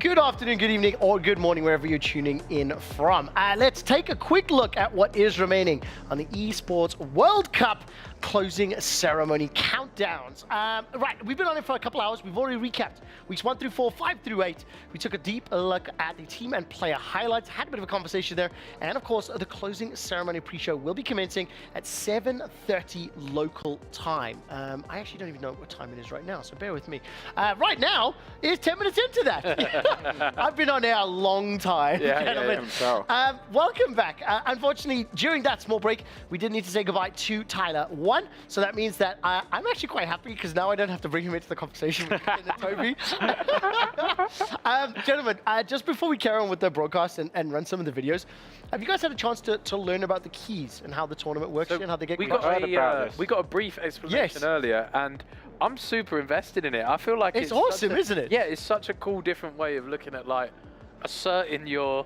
[SPEAKER 3] Good afternoon, good evening, or good morning, wherever you're tuning in from. Let's take a quick look at what is remaining on the Esports World Cup closing ceremony countdowns. Right, we've been on it for a couple hours. We've already recapped weeks 1 through 4, 5 through 8. We took a deep look at the team and player highlights, had a bit of a conversation there, and of course, the closing ceremony pre-show will be commencing at 7:30 local time. I actually don't even know what time it is right now, so bear with me. Right now, it's 10 minutes into that. I've been on there a long time. Welcome back. Unfortunately, during that small break, we did need to say goodbye to Tyler 1, so that means that I'm actually quite happy because now I don't have to bring him into the conversation with Toby. Gentlemen, just before we carry on with the broadcast and run some of the videos, have you guys had a chance to learn about the keys and how the tournament works and how they get
[SPEAKER 21] we got a brief explanation earlier, and I'm super invested in it. I feel like
[SPEAKER 3] it's awesome, isn't it?
[SPEAKER 21] Yeah, it's such a cool, different way of looking at like asserting your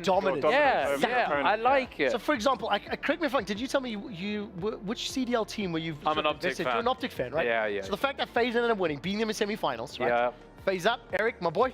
[SPEAKER 3] dominant.
[SPEAKER 21] Yeah, I like it.
[SPEAKER 3] So, for example, correct me if I'm wrong, did you tell me which CDL team were you?
[SPEAKER 21] I'm an Optic fan.
[SPEAKER 3] You're an Optic fan, right?
[SPEAKER 21] Yeah.
[SPEAKER 3] So the fact that FaZe ended up winning, beating them in semi-finals, right?
[SPEAKER 21] Yeah.
[SPEAKER 3] FaZe up, Eric, my boy.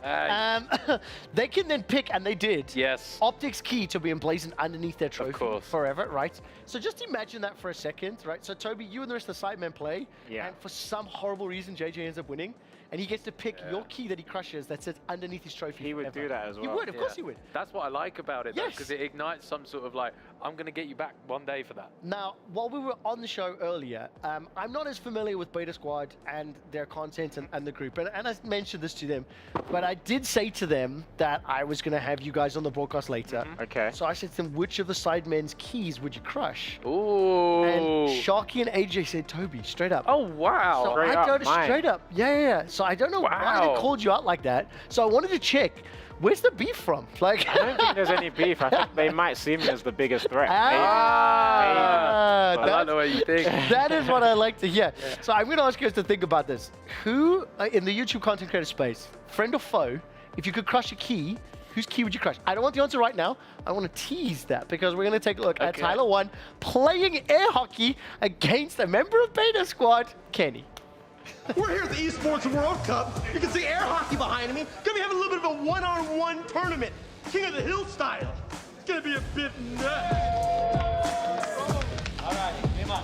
[SPEAKER 3] They can then pick, and they did.
[SPEAKER 21] Yes.
[SPEAKER 3] Optic's key to be emblazoned underneath their trophy
[SPEAKER 21] of course.
[SPEAKER 3] forever, right? So just imagine that for a second, right? So Toby, you and the rest of the sidemen play, and for some horrible reason, JJ ends up winning. And he gets to pick your key that he crushes that sits underneath his trophy.
[SPEAKER 22] He would do that as well.
[SPEAKER 3] He would, of course he would.
[SPEAKER 21] That's what I like about it, because it ignites some sort of like, I'm going to get you back one day for that.
[SPEAKER 3] Now, while we were on the show earlier, I'm not as familiar with Beta Squad and their content and the group. And I mentioned this to them, but I did say to them that I was going to have you guys on the broadcast later.
[SPEAKER 22] Okay.
[SPEAKER 3] So I said to them, which of the sidemen's keys would you crush?
[SPEAKER 21] Ooh.
[SPEAKER 3] And Sharky and AJ said Toby, straight up.
[SPEAKER 21] Oh, wow.
[SPEAKER 3] So I go to straight up. Yeah. So I don't know why they called you out like that. So I wanted to check, where's the beef from? Like,
[SPEAKER 22] I don't think there's any beef. I think they might see me as the biggest threat.
[SPEAKER 21] I like the way you think.
[SPEAKER 3] That is what I like to hear. So I'm going to ask you guys to think about this. Who, in the YouTube content creator space, friend or foe, if you could crush a key, whose key would you crush? I don't want the answer right now. I want to tease that because we're going to take a look at Tyler 1 playing air hockey against a member of Beta Squad, Kenny.
[SPEAKER 2] We're here at the Esports World Cup. You can see air hockey behind me. Gonna be having a little bit of a one-on-one tournament. King of the Hill style. It's gonna be a bit nuts.
[SPEAKER 9] All right, come on.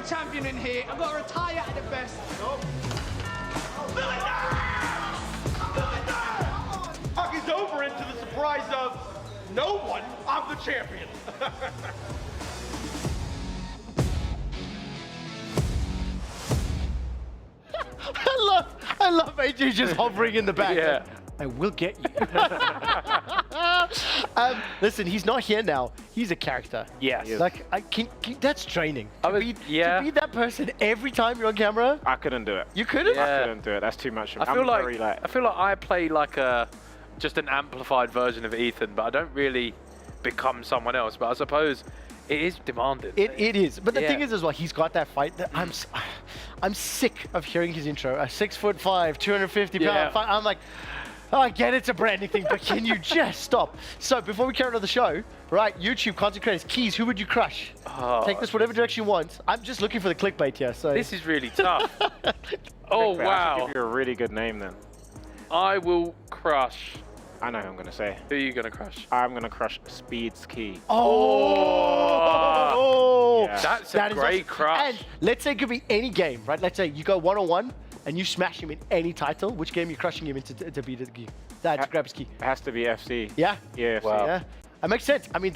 [SPEAKER 14] Champion in here. I've got to retire at the best.
[SPEAKER 2] Hockey's over, and to the surprise of no one, I'm the champion.
[SPEAKER 3] I love AJ just hovering in the back.
[SPEAKER 21] Yeah.
[SPEAKER 3] I will get you. Listen, he's not here now. He's a character.
[SPEAKER 21] Yes.
[SPEAKER 3] Like, that's training. To be that person every time you're on camera.
[SPEAKER 22] I couldn't do it.
[SPEAKER 3] You couldn't?
[SPEAKER 22] I couldn't do it. That's too much.
[SPEAKER 21] I feel like I play like just an amplified version of Ethan, but I don't really become someone else. But I suppose it is demanded.
[SPEAKER 3] It is. But the thing is as well, he's got that fight that I'm sick of hearing his intro. 6'5", 250 pound fight. I'm like, oh, I get it's a branding thing, but can you just stop? So before we carry on the show, right, YouTube content creators, keys, who would you crush? Take this whatever direction you want. I'm just looking for the clickbait here. So
[SPEAKER 21] this is really tough. Oh, wow.
[SPEAKER 22] I should give you a really good name then.
[SPEAKER 21] I will crush.
[SPEAKER 22] I know who I'm going to say.
[SPEAKER 21] Who are you going to crush?
[SPEAKER 22] I'm going to crush Speed's key.
[SPEAKER 3] Oh!
[SPEAKER 22] Yeah.
[SPEAKER 21] That's a great crush.
[SPEAKER 3] And let's say it could be any game, right? Let's say you go one-on-one and you smash him in any title. Which game are you crushing him into to beat his key? To grab his key.
[SPEAKER 22] It has to be FC.
[SPEAKER 3] Yeah?
[SPEAKER 22] Yeah, FC.
[SPEAKER 3] Wow. Yeah. That makes sense. I mean,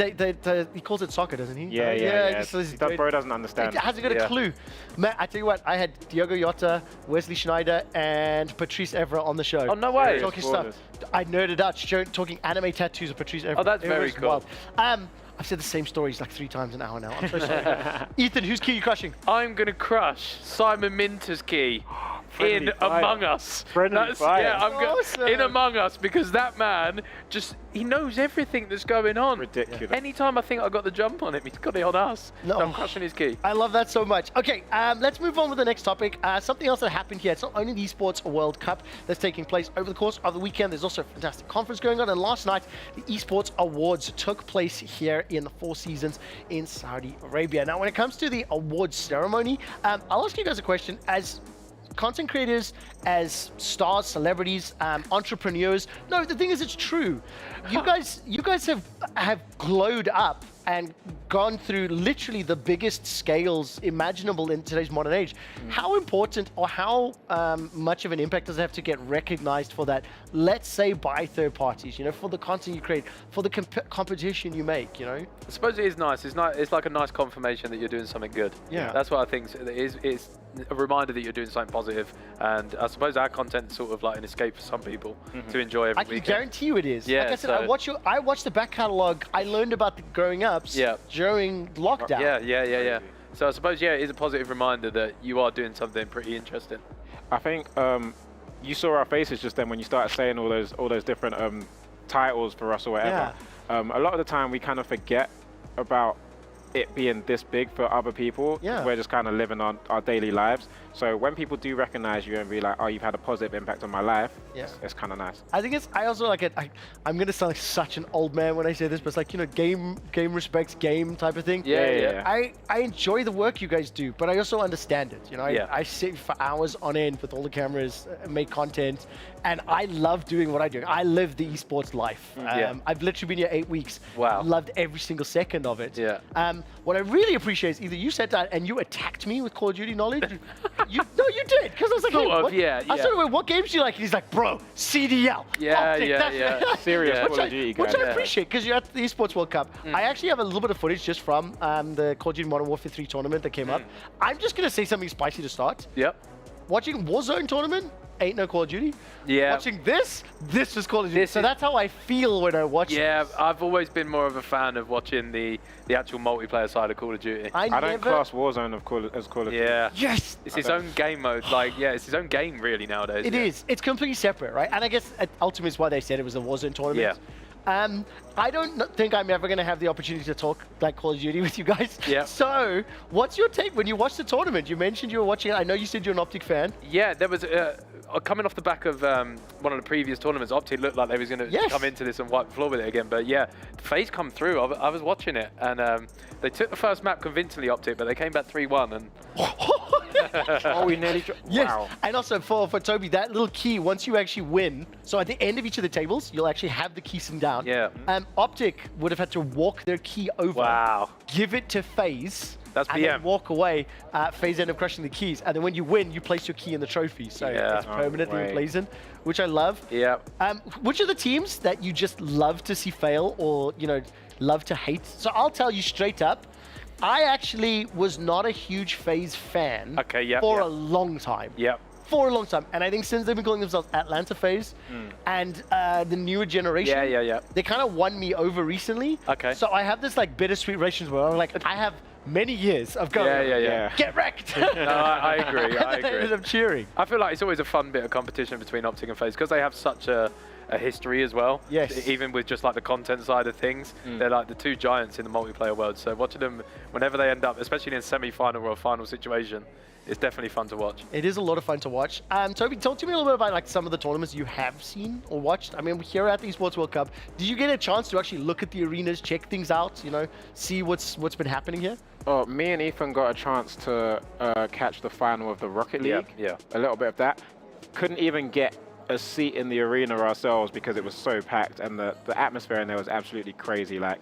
[SPEAKER 3] he calls it soccer, doesn't he?
[SPEAKER 22] Yeah. That bro doesn't understand.
[SPEAKER 3] He hasn't got a clue. Man, I tell you what, I had Diogo Jota, Wesley Schneider, and Patrice Evra on the show.
[SPEAKER 21] Oh, no way.
[SPEAKER 3] Talking stuff. I nerded out, talking anime tattoos of Patrice Evra.
[SPEAKER 21] Oh, that's very cool.
[SPEAKER 3] Wild. I've said the same stories like 3 times an hour now. I'm so sorry. Ethan, whose key are you crushing?
[SPEAKER 21] I'm going to crush Simon Minter's key. in Among Us. Yeah, I'm awesome. In Among Us, because that man he knows everything that's going on.
[SPEAKER 22] Ridiculous.
[SPEAKER 21] Anytime I think I got the jump on him, he's got it on us.
[SPEAKER 3] No.
[SPEAKER 21] So I'm crushing his key.
[SPEAKER 3] I love that so much. Okay, let's move on with the next topic. Something else that happened here. It's not only the Esports World Cup that's taking place over the course of the weekend. There's also a fantastic conference going on. And last night, the Esports Awards took place here in the Four Seasons in Saudi Arabia. Now, when it comes to the awards ceremony, I'll ask you guys a question. As content creators, as stars, celebrities, entrepreneurs. No, the thing is, it's true. You guys have glowed up and gone through literally the biggest scales imaginable in today's modern age. How important or how much of an impact does it have to get recognized for that, let's say by third parties, you know, for the content you create, for the competition you make, you know?
[SPEAKER 21] I suppose it is nice. It's like a nice confirmation that you're doing something good.
[SPEAKER 3] Yeah.
[SPEAKER 21] That's what I think. It's a reminder that you're doing something positive. And I suppose our content is sort of like an escape for some people to enjoy every weekend.
[SPEAKER 3] I can guarantee you it is.
[SPEAKER 21] Yeah,
[SPEAKER 3] like I said, I watched the back catalog. I learned about the growing ups during lockdown.
[SPEAKER 21] Yeah. So I suppose, it is a positive reminder that you are doing something pretty interesting.
[SPEAKER 22] I think you saw our faces just then when you started saying all those different titles for us or whatever. A lot of the time we kind of forget about it being this big for other people. We're just kind of living on our daily lives. So when people do recognize you and be like, oh, you've had a positive impact on my life, it's kind of nice.
[SPEAKER 3] I think I also like it. I'm going to sound like such an old man when I say this, but it's like, you know, game respects game type of thing. I enjoy the work you guys do, but I also understand it. You know, I sit for hours on end with all the cameras, make content, and I love doing what I do. I live the esports life. I've literally been here 8 weeks.
[SPEAKER 21] Wow.
[SPEAKER 3] Loved every single second of it. What I really appreciate is either you sat down and you attacked me with Call of Duty knowledge. You did, because I was like, I said, what games do you like? And he's like, bro, CDL.
[SPEAKER 22] Serious Call of Duty guy.
[SPEAKER 3] Which I appreciate, because you're at the Esports World Cup. I actually have a little bit of footage just from the Call of Duty Modern Warfare 3 tournament that came up. I'm just going to say something spicy to start. Watching Warzone tournament, ain't no Call of Duty. Watching this was Call of Duty. So that's how I feel when I watch this.
[SPEAKER 21] I've always been more of a fan of watching the actual multiplayer side of Call of Duty.
[SPEAKER 22] I don't class Warzone as Call of Duty.
[SPEAKER 3] Yes!
[SPEAKER 21] It's his own game mode. it's his own game really nowadays.
[SPEAKER 3] It is. It's completely separate, right? And I guess ultimately is why they said it was a Warzone tournament. I don't think I'm ever going to have the opportunity to talk like Call of Duty with you guys. So, what's your take when you watched the tournament? You mentioned you were watching it. I know you said you're an Optic fan.
[SPEAKER 21] Yeah, there was coming off the back of one of the previous tournaments. Optic looked like they was going to come into this and wipe the floor with it again. But FaZe come through. I was watching it, and they took the first map convincingly, Optic, but they came back 3-1 and.
[SPEAKER 22] We nearly. Wow.
[SPEAKER 3] And also for Toby, that little key, once you actually win, so at the end of each of the tables, you'll actually have the key sitting down. Optic would have had to walk their key over, give it to FaZe,
[SPEAKER 21] That's
[SPEAKER 3] and then walk away. FaZe end up crushing the keys, and then when you win, you place your key in the trophy, so it's permanently emblazoned, which I love. Which are the teams that you just love to see fail, or love to hate? So I'll tell you straight up, I actually was not a huge FaZe fan for a long time. For a long time. And I think since they've been calling themselves Atlanta FaZe and the newer generation, they kind of won me over recently. So I have this like bittersweet relationship where I'm like, I have many years of going, get wrecked.
[SPEAKER 21] No, I agree. I agree.
[SPEAKER 3] Ended up cheering.
[SPEAKER 21] I feel like it's always a fun bit of competition between Optic and FaZe because they have such a history as well. Even with just like the content side of things, they're like the two giants in the multiplayer world. So watching them whenever they end up, especially in a semi-final or a final situation, it's definitely fun to watch.
[SPEAKER 3] It is a lot of fun to watch. Toby, talk to me a little bit about like some of the tournaments you have seen or watched. I mean, here at the Esports World Cup, did you get a chance to actually look at the arenas, check things out, see what's been happening here?
[SPEAKER 22] Oh, me and Ethan got a chance to catch the final of the Rocket League. A little bit of that. Couldn't even get a seat in the arena ourselves because it was so packed, and the atmosphere in there was absolutely crazy. Like,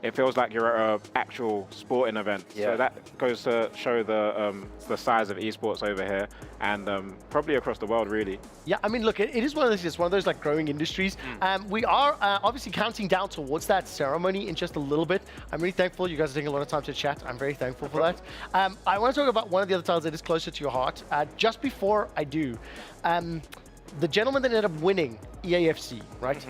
[SPEAKER 22] it feels like you're at an actual sporting event. So that goes to show the size of esports over here, and probably across the world, really. Yeah,
[SPEAKER 3] I mean, look, it is one of those. It's one of those like growing industries. We are obviously counting down towards that ceremony in just a little bit. I'm really thankful you guys are taking a lot of time to chat. I'm very thankful for that. I want to talk about one of the other titles that is closer to your heart. Just before I do. The gentleman that ended up winning EAFC, right?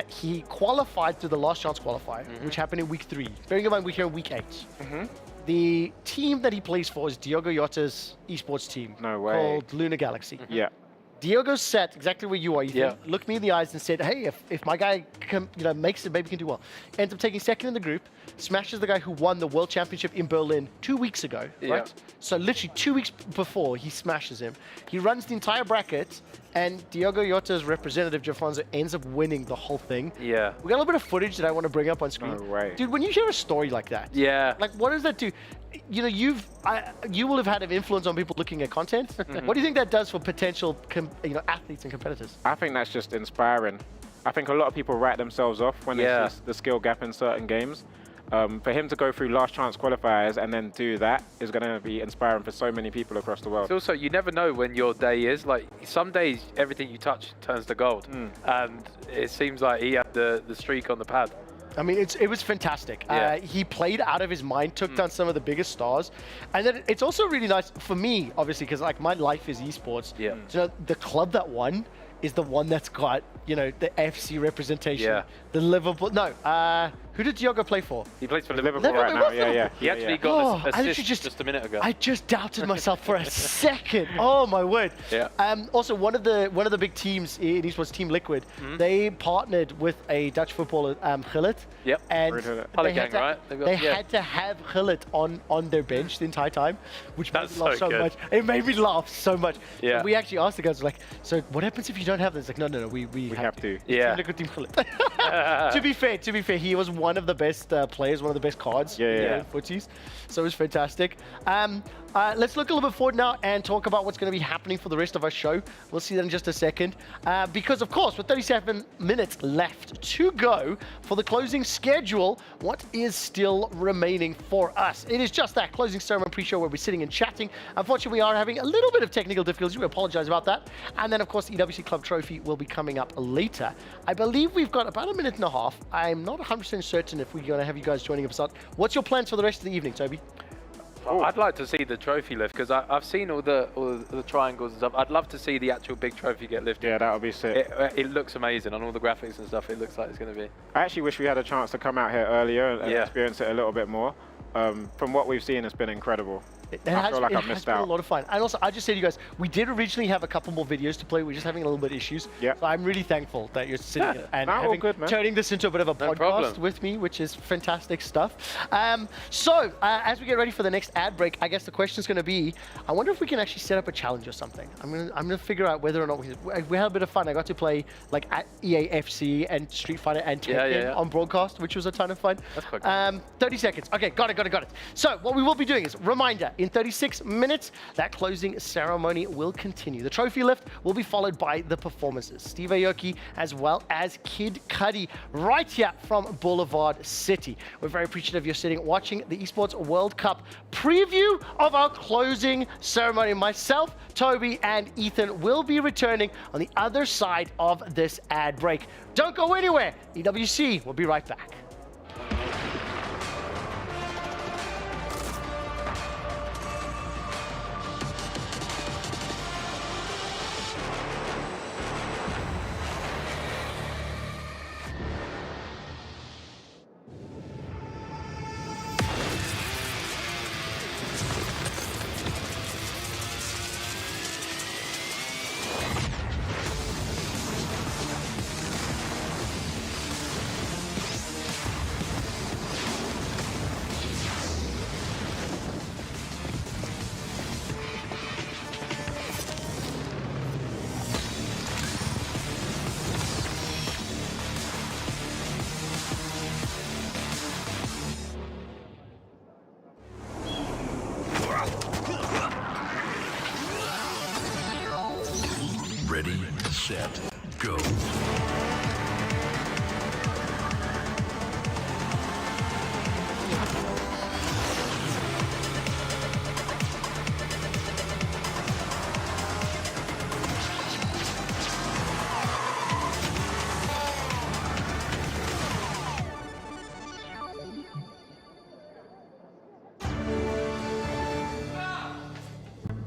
[SPEAKER 3] He qualified through the last chance qualifier, which happened in week 3. Bearing in mind, we're here in week 8. the team that he plays for is Diogo Jota's esports team.
[SPEAKER 22] No way.
[SPEAKER 3] Called Lunar Galaxy.
[SPEAKER 22] Yeah.
[SPEAKER 3] Diogo sat exactly where you are. Ethan. Looked me in the eyes and said, "Hey, if my guy makes it, maybe he can do well." Ends up taking second in the group, smashes the guy who won the World Championship in Berlin 2 weeks ago, right? So literally 2 weeks before, he smashes him. He runs the entire bracket, and Diogo Jota's representative, Jafonso, ends up winning the whole thing.
[SPEAKER 21] Yeah.
[SPEAKER 3] We got a little bit of footage that I want to bring up on screen.
[SPEAKER 22] No way.
[SPEAKER 3] Dude, when you hear a story like that, like what does that do? You know, you will have had an influence on people looking at content. What do you think that does for potential athletes and competitors?
[SPEAKER 22] I think that's just inspiring. I think a lot of people write themselves off when they see the skill gap in certain games. For him to go through last chance qualifiers and then do that is going to be inspiring for so many people across the world.
[SPEAKER 21] It's also, you never know when your day is. Like, some days, everything you touch turns to gold. And it seems like he had the streak on the pad.
[SPEAKER 3] I mean, it was fantastic. He played out of his mind, took down some of the biggest stars. And then it's also really nice for me, obviously, because like my life is esports. So the club that won is the one that's got, the FC representation. The Liverpool. No, who did Diogo play for?
[SPEAKER 22] He plays for Liverpool right now.
[SPEAKER 21] He actually got this assist just a minute ago.
[SPEAKER 3] I just doubted myself for a second. Oh my word. Also, one of the big teams in esports, Team Liquid, they partnered with a Dutch footballer, Gillet. And they had to have Gillet on their bench the entire time, which made me laugh so much. It made me laugh so much. And we actually asked the guys, like, so what happens if you don't have this? Like, no, we have to.
[SPEAKER 22] Yeah.
[SPEAKER 3] Team Liquid, Team Gillet. To be fair, he was one of the best players, one of the best cards in footies. So it was fantastic. Let's look a little bit forward now and talk about what's going to be happening for the rest of our show. We'll see that in just a second. Because, of course, with 37 minutes left to go for the closing schedule, what is still remaining for us? It is just that closing ceremony pre-show where we're sitting and chatting. Unfortunately, we are having a little bit of technical difficulties. We apologize about that. And then, of course, the EWC Club Trophy will be coming up later. I believe we've got about a minute and a half. I'm not 100% certain if we're going to have you guys joining us. What's your plans for the rest of the evening, Toby?
[SPEAKER 21] I'd like to see the trophy lift because I've seen all the triangles and stuff. I'd love to see the actual big trophy get lifted.
[SPEAKER 22] Yeah, that would be sick.
[SPEAKER 21] It looks amazing on all the graphics and stuff. It looks like it's going to be.
[SPEAKER 22] I actually wish we had a chance to come out here earlier and experience it a little bit more. From what we've seen, it's been incredible. I feel like I've missed out.
[SPEAKER 3] A lot of fun. And also, I just say to you guys, we did originally have a couple more videos to play. We're just having a little bit of issues. So I'm really thankful that you're sitting here and turning this into a bit of a podcast with me, which is fantastic stuff. So as we get ready for the next ad break, I guess the question is going to be, I wonder if we can actually set up a challenge or something. I'm gonna figure out whether or not we had a bit of fun. I got to play like at EAFC and Street Fighter and Tekken on broadcast, which was a ton of fun.
[SPEAKER 21] That's quite cool.
[SPEAKER 3] 30 seconds. Okay, got it. So what we will be doing is, reminder, in 36 minutes, that closing ceremony will continue. The trophy lift will be followed by the performances. Steve Aoki as well as Kid Cudi right here from Boulevard City. We're very appreciative you're sitting watching the Esports World Cup preview of our closing ceremony. Myself, Toby, and Ethan will be returning on the other side of this ad break. Don't go anywhere. EWC will be right back.
[SPEAKER 13] Ready, set, go.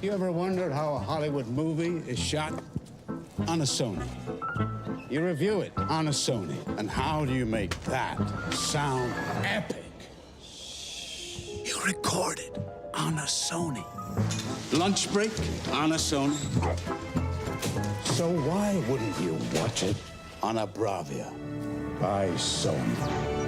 [SPEAKER 11] You ever wondered how a Hollywood movie is shot? On a Sony. You review it on a Sony. And how do you make that sound epic?
[SPEAKER 13] You
[SPEAKER 11] recorded on a Sony. Lunch break on a Sony. So why wouldn't you watch it on a Bravia by Sony?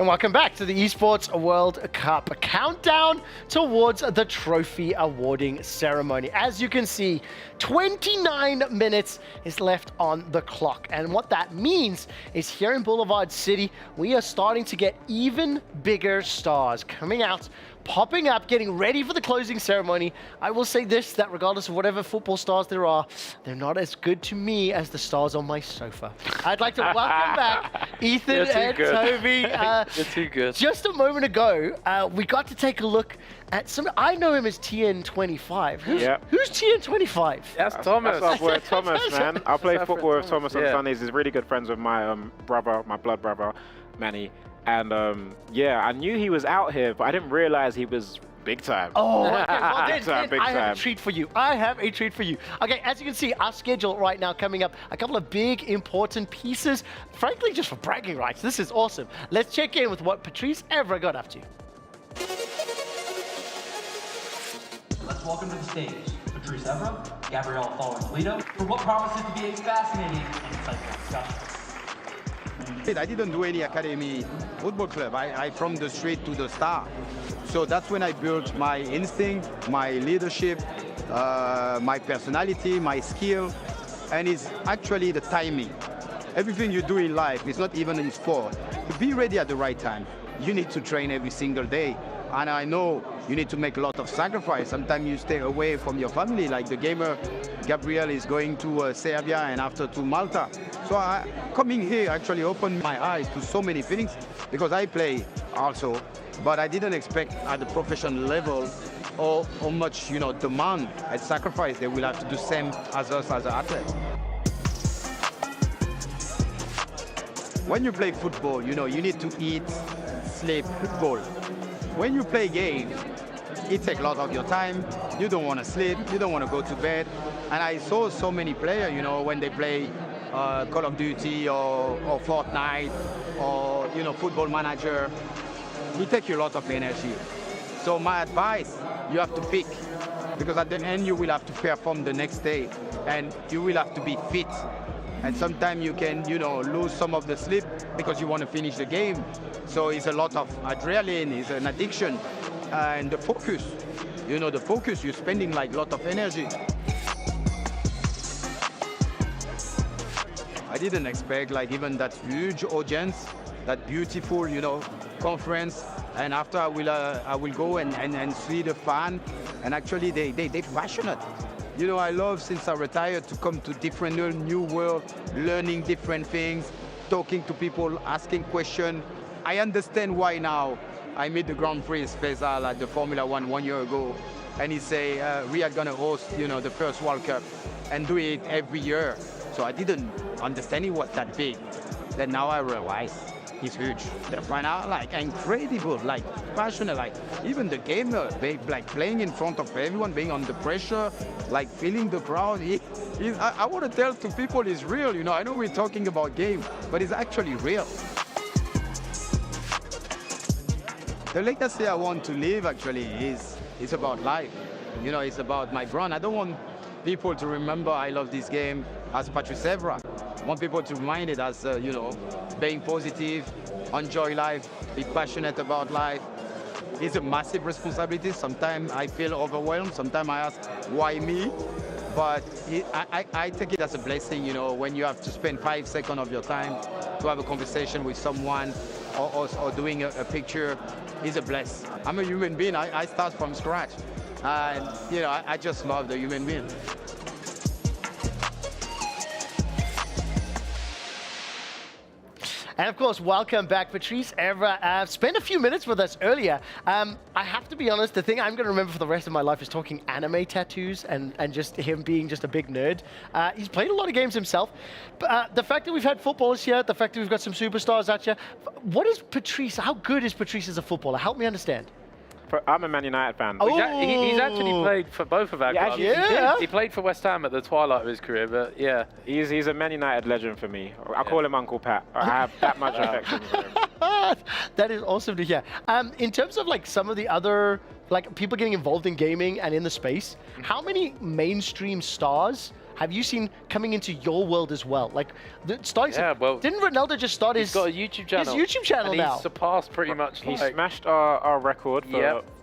[SPEAKER 3] And welcome back to the Esports World Cup, a countdown towards the trophy awarding ceremony. As you can see, 29 minutes is left on the clock. And what that means is here in Boulevard City, we are starting to get even bigger stars coming out, popping up, getting ready for the closing ceremony. I will say this, that regardless of whatever football stars there are, they're not as good to me as the stars on my sofa. I'd like to welcome back Ethan and Toby.
[SPEAKER 21] You're too good.
[SPEAKER 3] Just a moment ago, we got to take a look at some. I know him as TN25. Who's TN25?
[SPEAKER 21] That's Thomas.
[SPEAKER 22] That's with Thomas, man. I play football with Thomas on Sundays. He's really good friends with my brother, my blood brother, Manny. And yeah, I knew he was out here, but I didn't realize he was big time.
[SPEAKER 3] Oh, okay. Well,
[SPEAKER 22] big time.
[SPEAKER 3] I have a treat for you. Okay, as you can see, our schedule right now coming up, a couple of big, important pieces, frankly, just for bragging rights. This is awesome. Let's check in with what Patrice Evra got up to.
[SPEAKER 16] Let's welcome to the stage Patrice Evra, Gabriel Toledo, for what promises to be a fascinating and insightful discussion.
[SPEAKER 17] I didn't do any academy football club. I from the street to the star. So that's when I built my instinct, my leadership, my personality, my skill, and it's actually the timing. Everything you do in life is not even in sport. To be ready at the right time, you need to train every single day. And I know you need to make a lot of sacrifice. Sometimes you stay away from your family, like the gamer Gabriel is going to Serbia and after to Malta. So coming here actually opened my eyes to so many things because I play also, but I didn't expect at the professional level how much demand and sacrifice they will have to do same as us as an athlete. When you play football, you need to eat, sleep, football. When you play games, it takes a lot of your time. You don't want to sleep. You don't want to go to bed. And I saw so many players, when they play Call of Duty or Fortnite or, Football Manager, it takes you a lot of energy. So my advice, you have to pick, because at the end you will have to perform the next day and you will have to be fit. And sometimes you can, lose some of the sleep because you want to finish the game. So it's a lot of adrenaline, it's an addiction. And the focus, you're spending like a lot of energy. I didn't expect like even that huge audience, that beautiful, conference. And after I will go and see the fan, and actually they're passionate. I love since I retired to come to different new world, learning different things, talking to people, asking questions. I understand why now. I met the Grand Prix Faisal at the Formula 1 year ago, and he say we are gonna host, the first World Cup and do it every year. So I didn't understand it was that big. Then now I realize it's huge. The fan are like incredible, like passionate, like even the gamer, like playing in front of everyone, being under pressure, like feeling the crowd. I want to tell to people it's real, I know we're talking about game, but it's actually real. The legacy I want to leave actually is about life. It's about my brand. I don't want people to remember I love this game as Patrice Evra. I want people to remind it as, being positive, enjoy life, be passionate about life. It's a massive responsibility. Sometimes I feel overwhelmed. Sometimes I ask, why me? But I take it as a blessing, when you have to spend 5 seconds of your time to have a conversation with someone or doing a picture is a bless. I'm a human being. I start from scratch. And, I just love the human being.
[SPEAKER 3] And of course, welcome back, Patrice Evra. Spent a few minutes with us earlier. I have to be honest, the thing I'm going to remember for the rest of my life is talking anime tattoos and just him being just a big nerd. He's played a lot of games himself. But the fact that we've had footballers here, the fact that we've got some superstars at you, what is Patrice, how good is Patrice as a footballer? Help me understand.
[SPEAKER 22] I'm a Man United fan.
[SPEAKER 21] Oh. He's actually played for both of our clubs. He played for West Ham at the twilight of his career, but yeah.
[SPEAKER 22] He's a Man United legend for me. I call him Uncle Pat. I have that much affection for him.
[SPEAKER 3] That is awesome to hear. In terms of like some of the other people getting involved in gaming and in the space, how many mainstream stars have you seen coming into your world as well? Like, starting.
[SPEAKER 21] Yeah, well,
[SPEAKER 3] didn't Ronaldo just start
[SPEAKER 21] he's got a YouTube channel?
[SPEAKER 3] His YouTube channel
[SPEAKER 21] and
[SPEAKER 3] now.
[SPEAKER 21] He's surpassed pretty much.
[SPEAKER 22] He smashed our record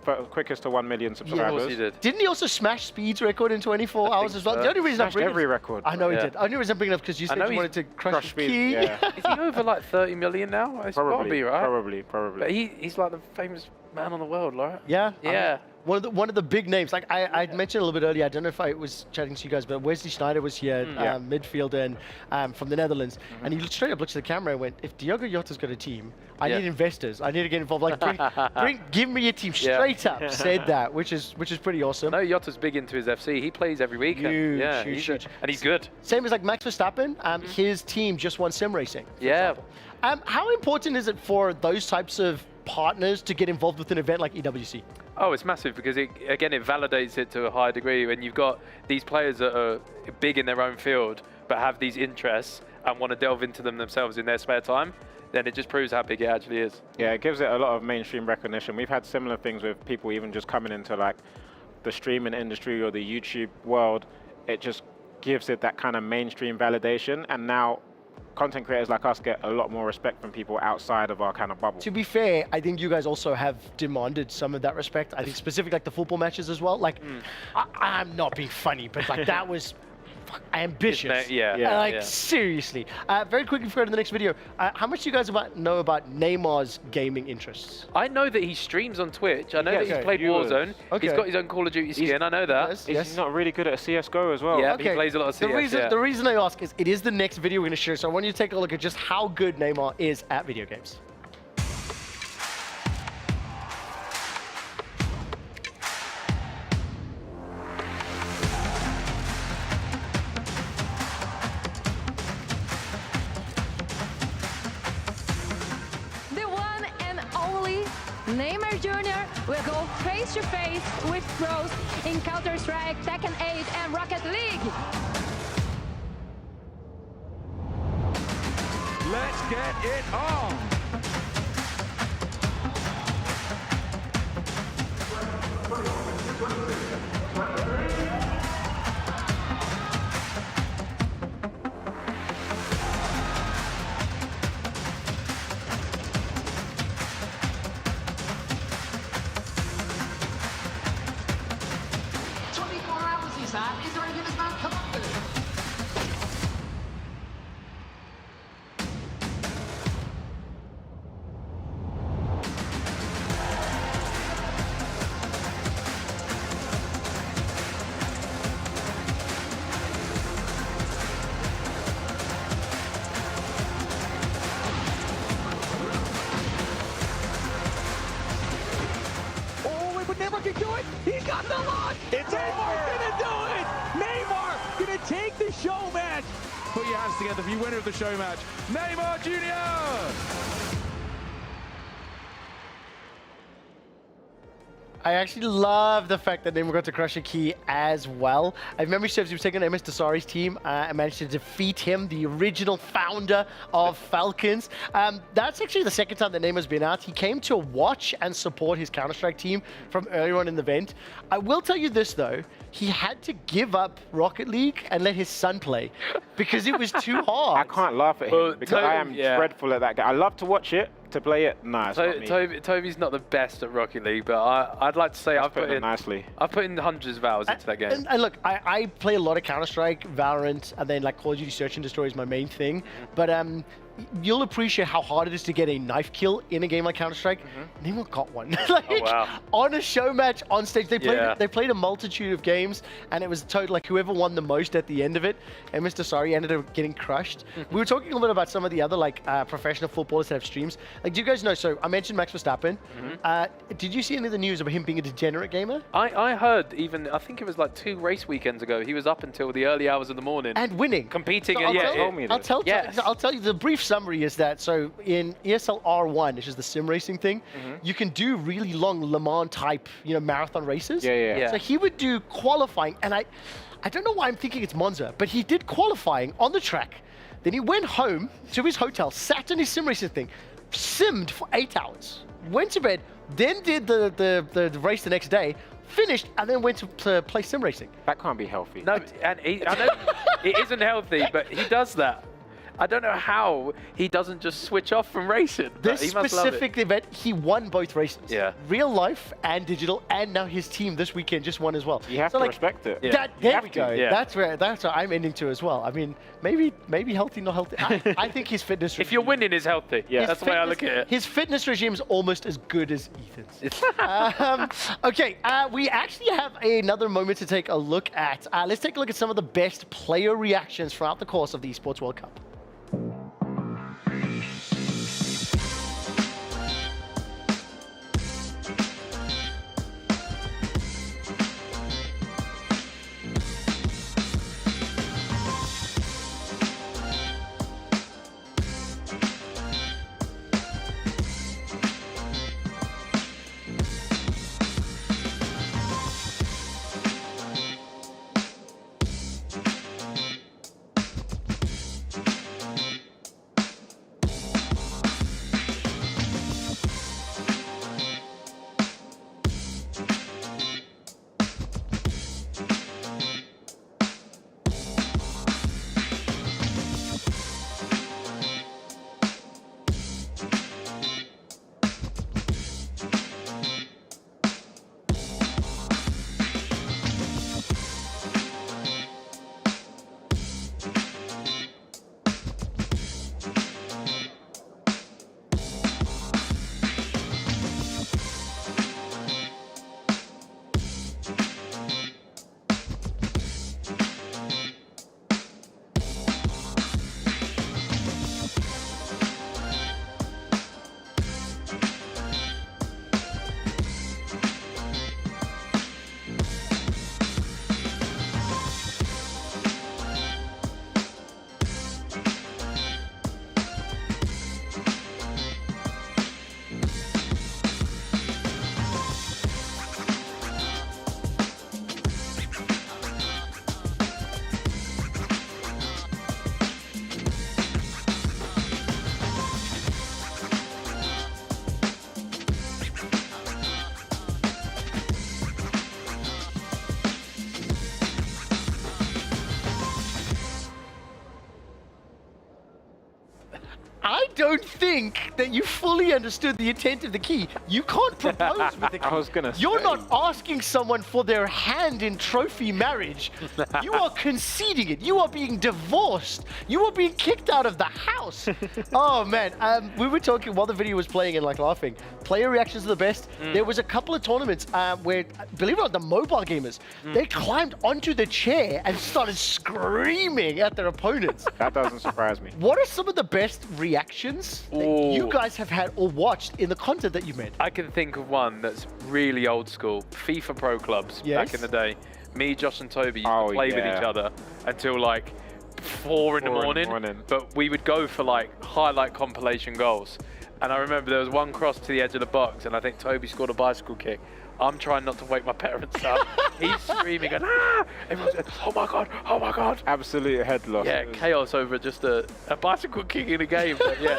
[SPEAKER 22] for quickest to 1 million subscribers.
[SPEAKER 21] Of course he did.
[SPEAKER 3] Didn't he also smash Speed's record in 24 hours as well? The only reason I'm bringing
[SPEAKER 22] every record.
[SPEAKER 3] I know he did. The only reason I'm bringing it up because you said you wanted to crush
[SPEAKER 22] Speed.
[SPEAKER 3] Key.
[SPEAKER 22] Yeah.
[SPEAKER 21] Is he over like 30 million now? It's
[SPEAKER 22] Probably,
[SPEAKER 21] be, right?
[SPEAKER 22] probably.
[SPEAKER 21] But he's like the famous man on the world, right?
[SPEAKER 3] Yeah.
[SPEAKER 21] Yeah.
[SPEAKER 3] One of the big names, like I mentioned a little bit earlier, I don't know if I was chatting to you guys, but Wesley Sneijder was here, midfielder and from the Netherlands, and he straight up looked at the camera and went, if Diogo Jota's got a team, I need investors, I need to get involved, like give me a team, straight up said that, which is pretty awesome.
[SPEAKER 21] No, Jota's big into his FC, he plays every weekend.
[SPEAKER 3] Huge.
[SPEAKER 21] And he's good.
[SPEAKER 3] Same as like Max Verstappen, his team just won sim racing.
[SPEAKER 21] Yeah.
[SPEAKER 3] How important is it for those types of partners to get involved with an event like EWC?
[SPEAKER 21] Oh, it's massive because it validates it to a high degree. When you've got these players that are big in their own field but have these interests and want to delve into them themselves in their spare time, then it just proves how big it actually is.
[SPEAKER 22] Yeah, it gives it a lot of mainstream recognition. We've had similar things with people even just coming into like the streaming industry or the YouTube world. It just gives it that kind of mainstream validation, and now content creators like us get a lot more respect from people outside of our kind of bubble.
[SPEAKER 3] To be fair, I think you guys also have demanded some of that respect. I think specifically like the football matches as well. Like, I'm not being funny, but like that was ambitious. Seriously. Very quickly before we go to the next video, how much do you guys know about Neymar's gaming interests?
[SPEAKER 21] I know that he streams on Twitch. I know that he's played Warzone. He's got his own Call of Duty skin. I know that.
[SPEAKER 22] He's not really good at CSGO as well.
[SPEAKER 21] Yeah, he plays a lot of CS.
[SPEAKER 3] The reason I ask is it is the next video we're going to share, so I want you to take a look at just how good Neymar is at video games.
[SPEAKER 5] Neymar Jr. will go face-to-face with pros in Counter-Strike, Tekken 8 and Rocket League.
[SPEAKER 9] Let's get it on. Neymar can do it. He got the launch. It's Neymar gonna do it. Neymar gonna take the show match. Put your hands together for your winner of the show match, Neymar Jr.
[SPEAKER 3] I actually love the fact that Neymar got to crush a key as well. I remember he was taking MS Dasari's team and managed to defeat him, the original founder of Falcons. That's actually the second time that Neymar's been out. He came to watch and support his Counter-Strike team from earlier on in the event. I will tell you this though, he had to give up Rocket League and let his son play because it was too hard.
[SPEAKER 22] I can't laugh at him because I am dreadful at that game. I love to watch it. To play it, nah, it's not me.
[SPEAKER 21] Toby's not the best at Rocket League, but I'd like to say I've put in hundreds of hours into that game.
[SPEAKER 3] And look, I play a lot of Counter-Strike, Valorant, and then like Call of Duty Search and Destroy is my main thing. But you'll appreciate how hard it is to get a knife kill in a game like Counter-Strike. Neymar got one. On a show match on stage. They played a multitude of games, and it was total like whoever won the most at the end of it. And Mr. Sorry ended up getting crushed. We were talking a little bit about some of the other like professional footballers that have streams. Like, do you guys know? So I mentioned Max Verstappen. Did you see any of the news about him being a degenerate gamer?
[SPEAKER 21] I heard even I think it was like 2 race weekends ago. He was up until the early hours of the morning
[SPEAKER 3] and winning,
[SPEAKER 21] competing.
[SPEAKER 3] So I'll tell you the brief summary is that so in ESL R1, which is the sim racing thing, you can do really long Le Mans type, marathon races. So he would do qualifying, and I don't know why I'm thinking it's Monza, but he did qualifying on the track. Then he went home to his hotel, sat in his sim racing thing, simmed for 8 hours, went to bed, then did the race the next day, finished, and then went to play sim racing.
[SPEAKER 22] That can't be healthy.
[SPEAKER 21] No, and I know It isn't healthy, but he does that. I don't know how he doesn't just switch off from racing.
[SPEAKER 3] This
[SPEAKER 21] he must
[SPEAKER 3] specific event, he won both races.
[SPEAKER 21] Yeah.
[SPEAKER 3] Real life and digital, and now his team this weekend just won as well.
[SPEAKER 22] You have to respect it.
[SPEAKER 21] Yeah.
[SPEAKER 3] There we go. Yeah. That's where I'm ending to as well. I mean, maybe healthy, not healthy. I think his fitness regime,
[SPEAKER 21] If you're winning, is healthy. Yeah. That's the way I look at it.
[SPEAKER 3] His fitness regime is almost as good as Ethan's. Okay, we actually have another moment to take a look at. Let's take a look at some of the best player reactions throughout the course of the Esports World Cup. I don't think that you fully understood the intent of the key. You can't propose with the key.
[SPEAKER 22] I was gonna
[SPEAKER 3] You're
[SPEAKER 22] say.
[SPEAKER 3] not asking someone for their hand in trophy marriage. You are conceding it. You are being divorced. You are being kicked out of the house. Oh man, we were talking while the video was playing and like laughing. Player reactions are the best. There was a couple of tournaments where, believe it or not, the mobile gamers, they climbed onto the chair and started screaming at their opponents.
[SPEAKER 22] That doesn't surprise me.
[SPEAKER 3] What are some of the best reactions that you guys have had or watched in the content that you made?
[SPEAKER 21] I can think of one that's really old school. FIFA Pro Clubs back in the day. Me, Josh and Toby used to play with each other until like 4 in the morning. But we would go for like highlight compilation goals. And I remember there was one cross to the edge of the box and I think Toby scored a bicycle kick. I'm trying not to wake my parents up. He's screaming and everyone's going, oh my God, oh my God.
[SPEAKER 22] Absolute head loss.
[SPEAKER 21] Yeah, chaos over just a bicycle kick in a game. But yeah,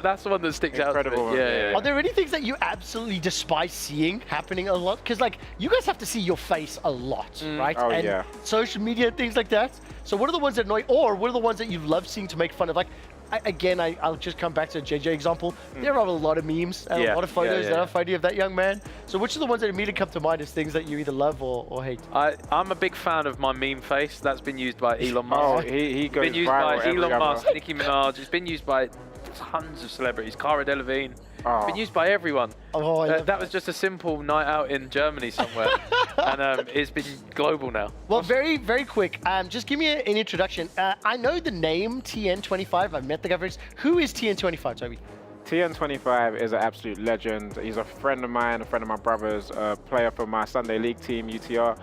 [SPEAKER 21] that's the one that sticks out to me. Yeah.
[SPEAKER 3] Are there any things that you absolutely despise seeing happening a lot? Because like, you guys have to see your face a lot, right?
[SPEAKER 22] Oh,
[SPEAKER 3] and
[SPEAKER 22] yeah.
[SPEAKER 3] social media, things like that. So what are the ones that annoy, or what are the ones that you love seeing to make fun of? Like, I'll just come back to the JJ example. There are a lot of memes and a lot of photos that are funny of that young man. So which are the ones that immediately come to mind as things that you either love or hate?
[SPEAKER 21] I'm a big fan of my meme face. That's been used by Elon Musk.
[SPEAKER 22] Oh, he goes
[SPEAKER 21] been used
[SPEAKER 22] viral
[SPEAKER 21] by Elon
[SPEAKER 22] every
[SPEAKER 21] Musk, Nicki Minaj. It's been used by tons of celebrities. Cara Delevingne. It's been used by everyone. That was just a simple night out in Germany somewhere. And it's been global now.
[SPEAKER 3] Well, very, very quick. Just give me an introduction. I know the name TN25. I've met the guy. Who is TN25, Toby?
[SPEAKER 22] TN25 is an absolute legend. He's a friend of mine, a friend of my brother's, a player for my Sunday League team, UTR.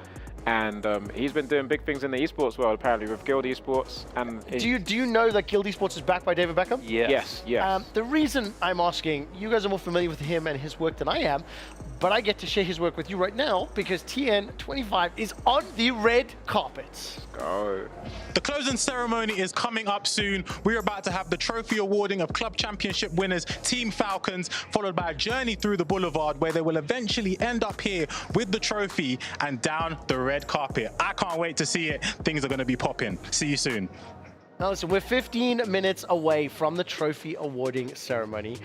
[SPEAKER 22] And he's been doing big things in the esports world, apparently, with Guild Esports. And
[SPEAKER 3] do you know that Guild Esports is backed by David Beckham?
[SPEAKER 22] Yes.
[SPEAKER 3] The reason I'm asking, you guys are more familiar with him and his work than I am, but I get to share his work with you right now because TN25 is on the red carpet.
[SPEAKER 2] Go.
[SPEAKER 8] The closing ceremony is coming up soon. We're about to have the trophy awarding of Club Championship winners Team Falcons, followed by a journey through the boulevard where they will eventually end up here with the trophy and down the red carpet. I can't wait to see it. Things are going to be popping. See you soon.
[SPEAKER 3] Now listen, we're 15 minutes away from the trophy awarding ceremony.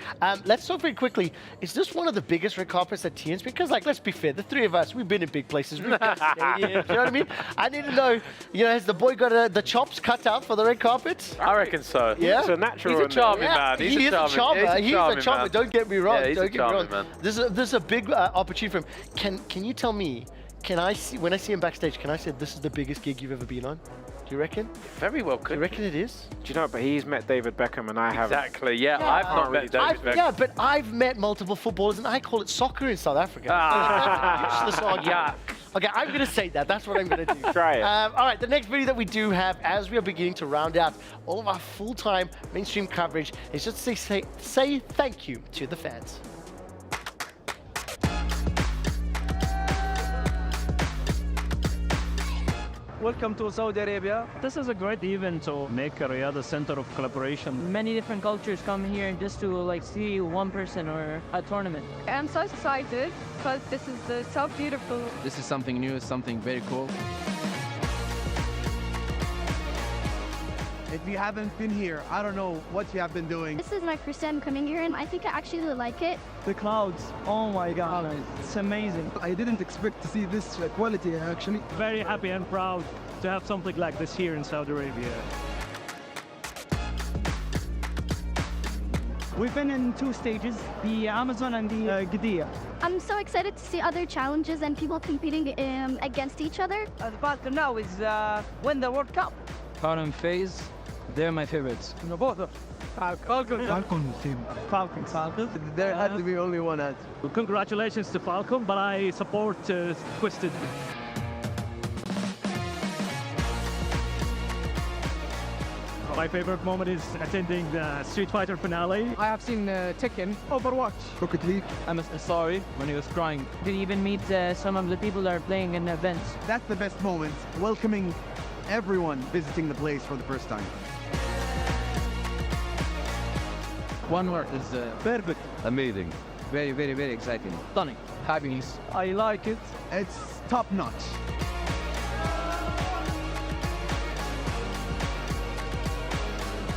[SPEAKER 3] Let's talk very quickly. Is this one of the biggest red carpets at TN's? Because, like, let's be fair, the three of us, we've been in big places. We've got stadiums, you know what I mean? I need to know, has the boy got the chops cut out for the red carpet?
[SPEAKER 21] I reckon so.
[SPEAKER 3] Yeah?
[SPEAKER 21] He's a natural. He's a charming man.
[SPEAKER 3] He's a charmer. He's a charmer. Don't get me wrong.
[SPEAKER 21] Yeah, he's
[SPEAKER 3] Don't
[SPEAKER 21] a
[SPEAKER 3] get me wrong.
[SPEAKER 21] man.
[SPEAKER 3] This is a big opportunity for him. Can you tell me, when I see him backstage, can I say this is the biggest gig you've ever been on? Do you reckon?
[SPEAKER 21] Very well could.
[SPEAKER 3] Do you reckon it is?
[SPEAKER 22] Do you know, but he's met David Beckham and I haven't.
[SPEAKER 21] Exactly, yeah. I've not met David Beckham.
[SPEAKER 3] Yeah, but I've met multiple footballers and I call it soccer in South Africa. Useless argument.
[SPEAKER 21] Yeah.
[SPEAKER 3] Okay, I'm going to say that. That's what I'm going to do.
[SPEAKER 22] Try it.
[SPEAKER 3] All right, the next video that we do have, as we are beginning to round out all of our full-time mainstream coverage, is just to say thank you to the fans.
[SPEAKER 6] Welcome to Saudi Arabia. This is a great event to make Riyadh a center of collaboration.
[SPEAKER 5] Many different cultures come here just to see one person or a tournament.
[SPEAKER 18] I'm so excited because this is so beautiful.
[SPEAKER 20] This is something new, something very cool.
[SPEAKER 24] If you haven't been here, I don't know what you have been doing.
[SPEAKER 25] This is my first time coming here and I think I actually really like it.
[SPEAKER 6] The clouds, oh my god, it's amazing. I didn't expect to see this quality actually. Very happy and proud to have something like this here in Saudi Arabia. We've been in two stages, the Amazon and the Qiddiya.
[SPEAKER 25] I'm so excited to see other challenges and people competing against each other.
[SPEAKER 6] The battle now is win the World Cup.
[SPEAKER 20] Current phase, they're my favorites.
[SPEAKER 6] No, both of Falcon team. Falcon. There had to be only one answer. Well, congratulations to Falcon, but I support Twisted. My favorite moment is attending the Street Fighter finale.
[SPEAKER 14] I have seen Tekken, Overwatch,
[SPEAKER 6] Rocket League.
[SPEAKER 20] I'm sorry when he was crying.
[SPEAKER 5] Did you even meet some of the people that are playing in the events?
[SPEAKER 24] That's the best moment, welcoming everyone visiting the place for the first time.
[SPEAKER 20] One word is
[SPEAKER 6] Perfect.
[SPEAKER 20] amazing. Very, very, very exciting. Stunning. Happiness.
[SPEAKER 6] I like it.
[SPEAKER 24] It's top notch.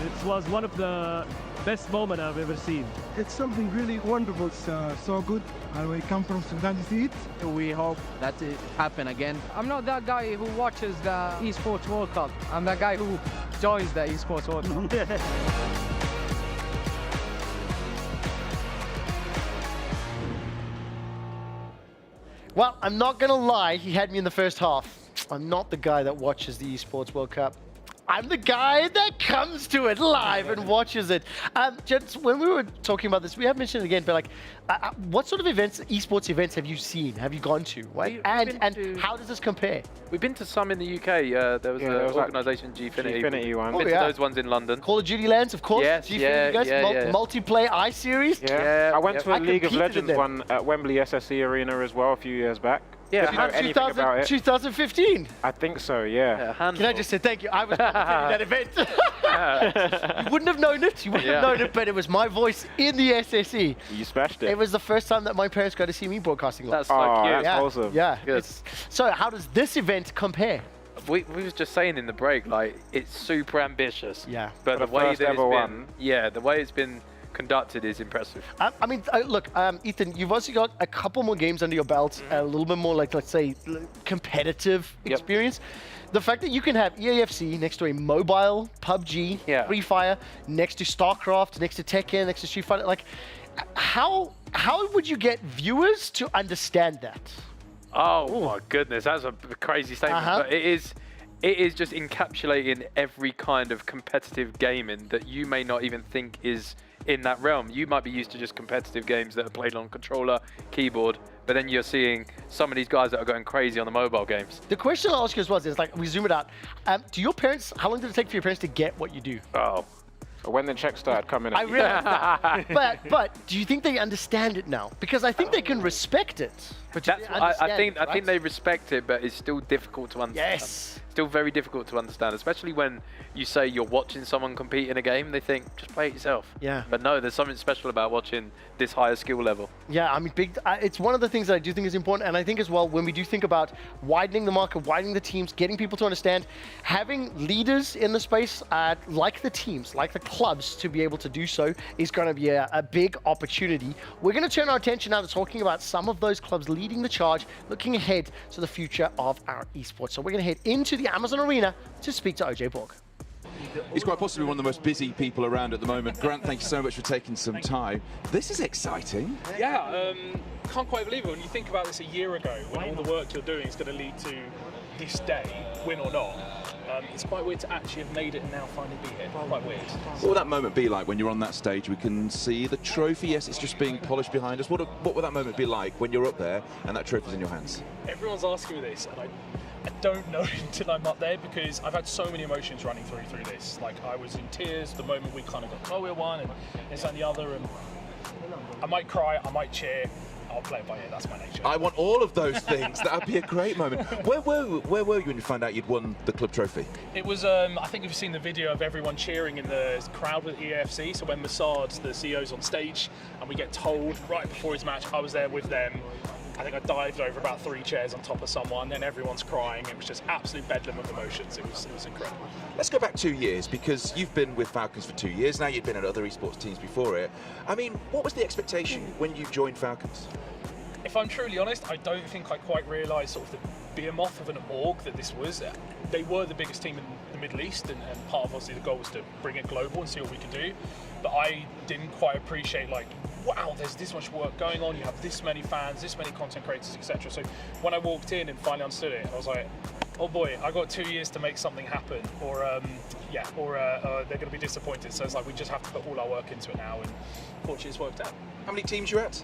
[SPEAKER 6] It was one of the best moments I've ever seen.
[SPEAKER 24] It's something really wonderful. It's so good. And we come from Sudan to see it.
[SPEAKER 20] We hope that it happen again.
[SPEAKER 14] I'm not that guy who watches the Esports World Cup. I'm that guy who joins the Esports World Cup.
[SPEAKER 3] Well, I'm not going to lie, he had me in the first half. I'm not the guy that watches the Esports World Cup. I'm the guy that comes to it live and watches it. Gents, when we were talking about this, we have mentioned it again, but like, what sort of events, esports events, have you seen? Have you gone to? Right? And how does this compare?
[SPEAKER 21] We've been to some in the UK. There was an organisation, Gfinity
[SPEAKER 22] one.
[SPEAKER 21] Been to those ones in London.
[SPEAKER 3] Call of Duty Lands, of course.
[SPEAKER 21] Yes,
[SPEAKER 3] Multiplayer I-Series.
[SPEAKER 22] Yeah. I went to a League of Legends one at Wembley SSE Arena as well a few years back.
[SPEAKER 3] Yeah,
[SPEAKER 22] know anything about it.
[SPEAKER 3] 2015.
[SPEAKER 22] I think so, yeah.
[SPEAKER 3] Can I just say thank you? I was at that event. You wouldn't have known it. You wouldn't have known it, but it was my voice in the SSE.
[SPEAKER 22] You smashed it.
[SPEAKER 3] It was the first time that my parents got to see me broadcasting live.
[SPEAKER 21] That's so cute.
[SPEAKER 22] That's awesome.
[SPEAKER 3] Yeah.
[SPEAKER 21] Good.
[SPEAKER 3] So how does this event compare?
[SPEAKER 21] We was just saying in the break, like, it's super ambitious.
[SPEAKER 3] Yeah.
[SPEAKER 21] But
[SPEAKER 22] For
[SPEAKER 21] the way
[SPEAKER 22] first
[SPEAKER 21] that
[SPEAKER 22] ever
[SPEAKER 21] it's
[SPEAKER 22] one.
[SPEAKER 21] been, the way it's been conducted is impressive.
[SPEAKER 3] I mean, look, Ethan, you've also got a couple more games under your belt, a little bit more like, let's say, competitive experience. The fact that you can have EAFC next to a mobile PUBG, Free Fire, next to Starcraft, next to Tekken, next to Street Fighter, like, how would you get viewers to understand that?
[SPEAKER 21] Oh my goodness, that's a crazy statement. But it is just encapsulating every kind of competitive gaming that you may not even think is in that realm. You might be used to just competitive games that are played on controller, keyboard, but then you're seeing some of these guys that are going crazy on the mobile games.
[SPEAKER 3] The question I'll ask you as well is, like, we zoom it out. Do your parents, how long did it take for your parents to get what you do?
[SPEAKER 21] Oh,
[SPEAKER 22] When the checks started coming,
[SPEAKER 3] I realize that. But do you think they understand it now? Because I think they can respect it. But
[SPEAKER 21] I think they respect it, but it's still difficult to understand.
[SPEAKER 3] Yes.
[SPEAKER 21] Still very difficult to understand, especially when you say you're watching someone compete in a game. They think, just play it yourself.
[SPEAKER 3] Yeah.
[SPEAKER 21] But no, there's something special about watching this higher skill level.
[SPEAKER 3] Yeah, I mean, it's one of the things that I do think is important, and I think as well, when we do think about widening the market, widening the teams, getting people to understand, having leaders in the space, like the teams, like the clubs, to be able to do so is going to be a big opportunity. We're going to turn our attention now to talking about some of those clubs leading the charge, looking ahead to the future of our esports. So we're going to head into the Amazon Arena to speak to OJ Borg.
[SPEAKER 9] He's quite possibly one of the most busy people around at the moment. Grant, thank you so much for taking some time. This is exciting.
[SPEAKER 1] Yeah, can't quite believe it. When you think about this a year ago, when all the work you're doing is going to lead to this day, win or not, it's quite weird to actually have made it and now finally be here. Quite weird.
[SPEAKER 9] What will that moment be like when you're on that stage? We can see the trophy. Yes, it's just being polished behind us. What will that moment be like when you're up there and that trophy's in your hands?
[SPEAKER 1] Everyone's asking me this, and I don't know until I'm up there, because I've had so many emotions running through this. Like, I was in tears the moment we kind of got told we won, and this and the other, and I might cry, I might cheer. I'll play it by ear, that's my nature.
[SPEAKER 9] I want all of those things. That would be a great moment. Where were you when you found out you'd won the club trophy?
[SPEAKER 1] It was, I think you've seen the video of everyone cheering in the crowd with EAFC. So when Massad's, the CEO's on stage, and we get told right before his match, I was there with them. I think I dived over about 3 chairs on top of someone, then everyone's crying. It was just absolute bedlam of emotions. It was incredible.
[SPEAKER 9] Let's go back 2 years, because you've been with Falcons for 2 years now. You've been at other esports teams before it. I mean, what was the expectation when you joined Falcons?
[SPEAKER 1] If I'm truly honest, I don't think I quite realised sort of the behemoth of an org that this was. They were the biggest team in the Middle East, and part of obviously the goal was to bring it global and see what we could do. But I didn't quite appreciate, like, wow, there's this much work going on, you have this many fans, this many content creators, etc. So when I walked in and finally understood it, I was like, oh boy, I got 2 years to make something happen, or they're going to be disappointed. So it's like, we just have to put all our work into it now, and fortunately it's worked out.
[SPEAKER 9] How many teams you at?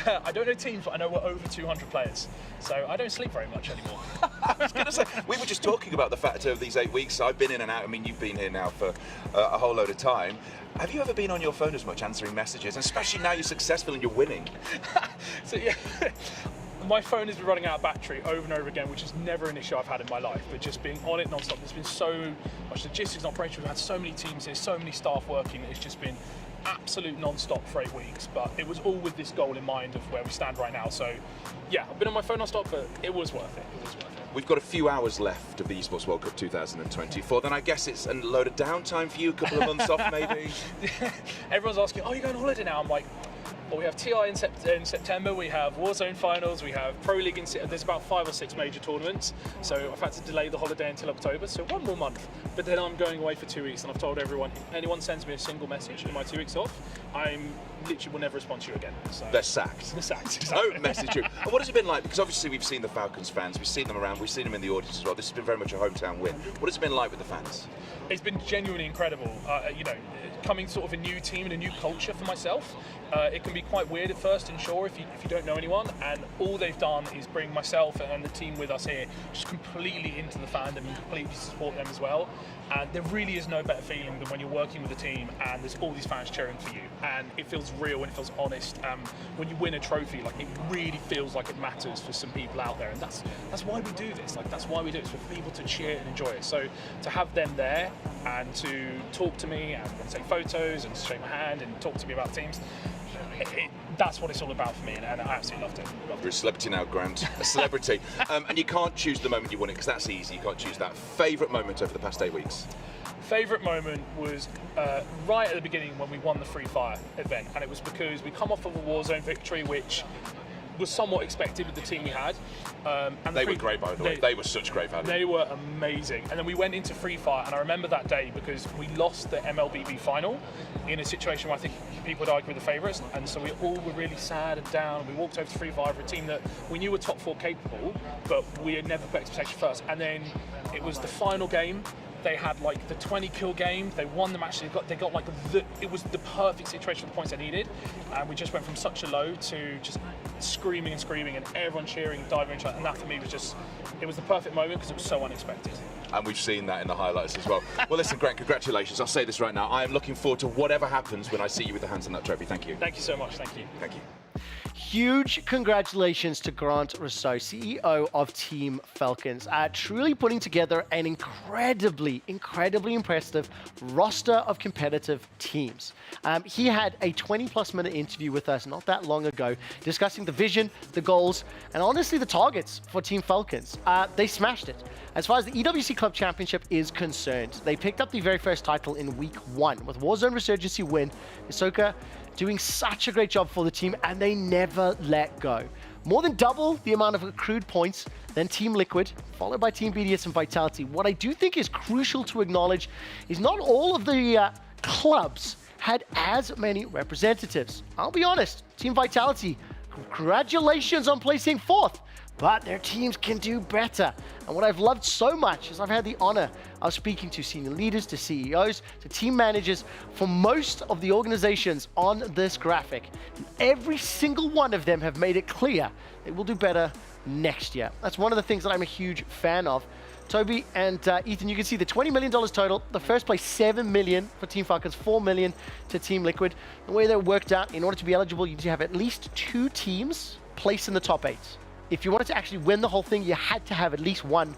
[SPEAKER 1] I don't know teams, but I know we're over 200 players, so I don't sleep very much anymore.
[SPEAKER 9] I was going to say, we were just talking about the fact of these 8 weeks. I've been in and out. I mean, you've been here now for a whole load of time. Have you ever been on your phone as much answering messages, and especially now you're successful and you're winning?
[SPEAKER 1] So yeah, my phone has been running out of battery over and over again, which is never an issue I've had in my life, but just being on it non-stop. There's been so much logistics and operation. We've had so many teams here, so many staff working, that it's just been absolute non-stop for 8 weeks, but it was all with this goal in mind of where we stand right now. So yeah, I've been on my phone non-stop, but it was worth it. It was worth it.
[SPEAKER 9] We've got a few hours left of the Esports World Cup 2024. Then I guess it's a load of downtime for you, a couple of months off maybe.
[SPEAKER 1] Everyone's asking, oh, you're going on holiday now? I'm like, well, we have TI in September, we have Warzone finals, we have Pro League there's about 5 or 6 major tournaments, so I've had to delay the holiday until October, so 1 more month. But then I'm going away for 2 weeks, and I've told everyone, if anyone sends me a single message in my 2 weeks off, I literally will never respond to you again. So.
[SPEAKER 9] They're sacked.
[SPEAKER 1] They're sacked, exactly.
[SPEAKER 9] Don't message you. And what has it been like? Because obviously we've seen the Falcons fans, we've seen them around, we've seen them in the audience as well. This has been very much a hometown win. What has it been like with the fans?
[SPEAKER 1] It's been genuinely incredible. You know, coming sort of a new team and a new culture for myself. It can be quite weird at first, and sure, if you don't know anyone, and all they've done is bring myself and the team with us here just completely into the fandom and completely support them as well. And there really is no better feeling than when you're working with a team and there's all these fans cheering for you, and it feels real and it feels honest. When you win a trophy, like, it really feels like it matters for some people out there, and that's why we do this. Like, that's why we do it, for people to cheer and enjoy it. So to have them there and to talk to me and take photos and shake my hand and talk to me about teams, that's what it's all about for me, and I absolutely loved it.
[SPEAKER 9] You're a celebrity now, Grant. A celebrity. And you can't choose the moment you won it, because that's easy. You can't choose that. Favourite moment over the past 8 weeks?
[SPEAKER 1] Favourite moment was right at the beginning when we won the Free Fire event, and it was because we come off of a Warzone victory, which was somewhat expected with the team we had. And
[SPEAKER 9] they were great, by the way. They were such great value.
[SPEAKER 1] They were amazing. And then we went into Free Fire, and I remember that day because we lost the MLBB final in a situation where I think people would argue with the favourites, and so we all were really sad and down. We walked over to Free Fire for a team that we knew were top 4 capable, but we had never put expectation first. And then it was the final game They had like the 20 kill game. They won the match. They got like it was the perfect situation for the points they needed. And we just went from such a low to just screaming and screaming and everyone cheering, diving into it. And that for me was just, it was the perfect moment because it was so unexpected.
[SPEAKER 9] And we've seen that in the highlights as well. Well, listen, Grant, congratulations. I'll say this right now. I am looking forward to whatever happens when I see you with the hands on that trophy. Thank you.
[SPEAKER 1] Thank you so much. Thank you.
[SPEAKER 9] Thank you.
[SPEAKER 3] Huge congratulations to Grant Rousseau, CEO of Team Falcons, truly putting together an incredibly impressive roster of competitive teams. He had a 20+ minute interview with us not that long ago, discussing the vision, the goals, and honestly the targets for Team Falcons. They smashed it. As far as the EWC Club Championship is concerned, they picked up the very first title in week 1 with Warzone Resurgency win. Hisoka doing such a great job for the team, and they never let go. More than double the amount of accrued points than Team Liquid, followed by Team BDS and Vitality. What I do think is crucial to acknowledge is not all of the clubs had as many representatives. I'll be honest, Team Vitality, congratulations on placing 4th. But their teams can do better. And what I've loved so much is I've had the honor of speaking to senior leaders, to CEOs, to team managers for most of the organizations on this graphic. And every single one of them have made it clear they will do better next year. That's one of the things that I'm a huge fan of. Toby and Ethan, you can see the $20 million total. The first place, $7 million for Team Falcons, $4 million to Team Liquid. The way they're worked out, in order to be eligible, you need to have at least 2 teams placed in the top 8. If you wanted to actually win the whole thing, you had to have at least won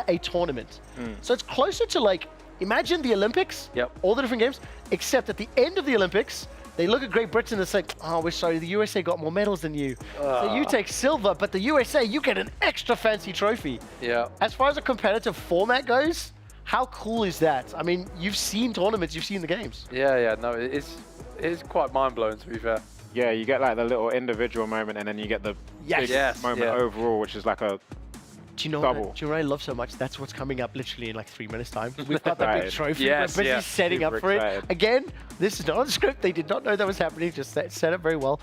[SPEAKER 3] a tournament. So it's closer to like, imagine the Olympics, all the different games, except at the end of the Olympics, they look at Great Britain and say, oh, we're sorry, the USA got more medals than you. So you take silver, but the USA, you get an extra fancy trophy.
[SPEAKER 21] Yeah.
[SPEAKER 3] As far as a competitive format goes, how cool is that? I mean, you've seen tournaments, you've seen the games.
[SPEAKER 21] Yeah, no, it's quite mind-blowing, to be fair.
[SPEAKER 22] Yeah, you get like the little individual moment, and then you get the big moment overall, which is like a
[SPEAKER 3] do you know
[SPEAKER 22] double.
[SPEAKER 3] What I love so much? That's what's coming up literally in like 3 minutes time. We've got that big trophy. We're busy setting up for it. Again, this is not on the script. They did not know that was happening. Just set up very well.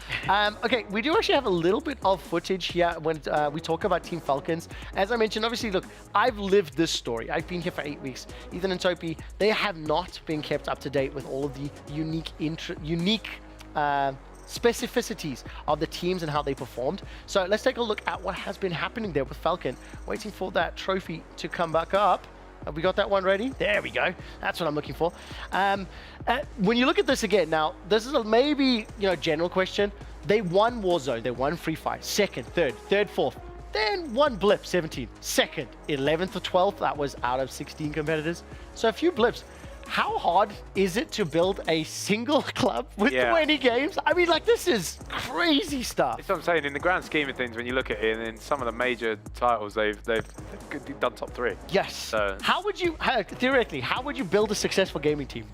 [SPEAKER 3] Okay, we do actually have a little bit of footage here when we talk about Team Falcons. As I mentioned, obviously, look, I've lived this story. I've been here for 8 weeks. Ethan and Topi, they have not been kept up to date with all of the unique specificities of the teams and how they performed. So let's take a look at what has been happening there with Falcon. Waiting for that trophy to come back up. Have we got that one ready? There we go. That's what I'm looking for. When you look at this again, now, this is a maybe, general question. They won Warzone. They won Free Fire. Second, third, 4th. Then one blip, 17. Second, 11th or 12th. That was out of 16 competitors. So a few blips. How hard is it to build a single club with 20 games? I mean, like, this is crazy stuff.
[SPEAKER 21] That's what I'm saying. In the grand scheme of things, when you look at it, and in some of the major titles, they've done top 3.
[SPEAKER 3] Yes. So. How would you, theoretically, how would you build a successful gaming team?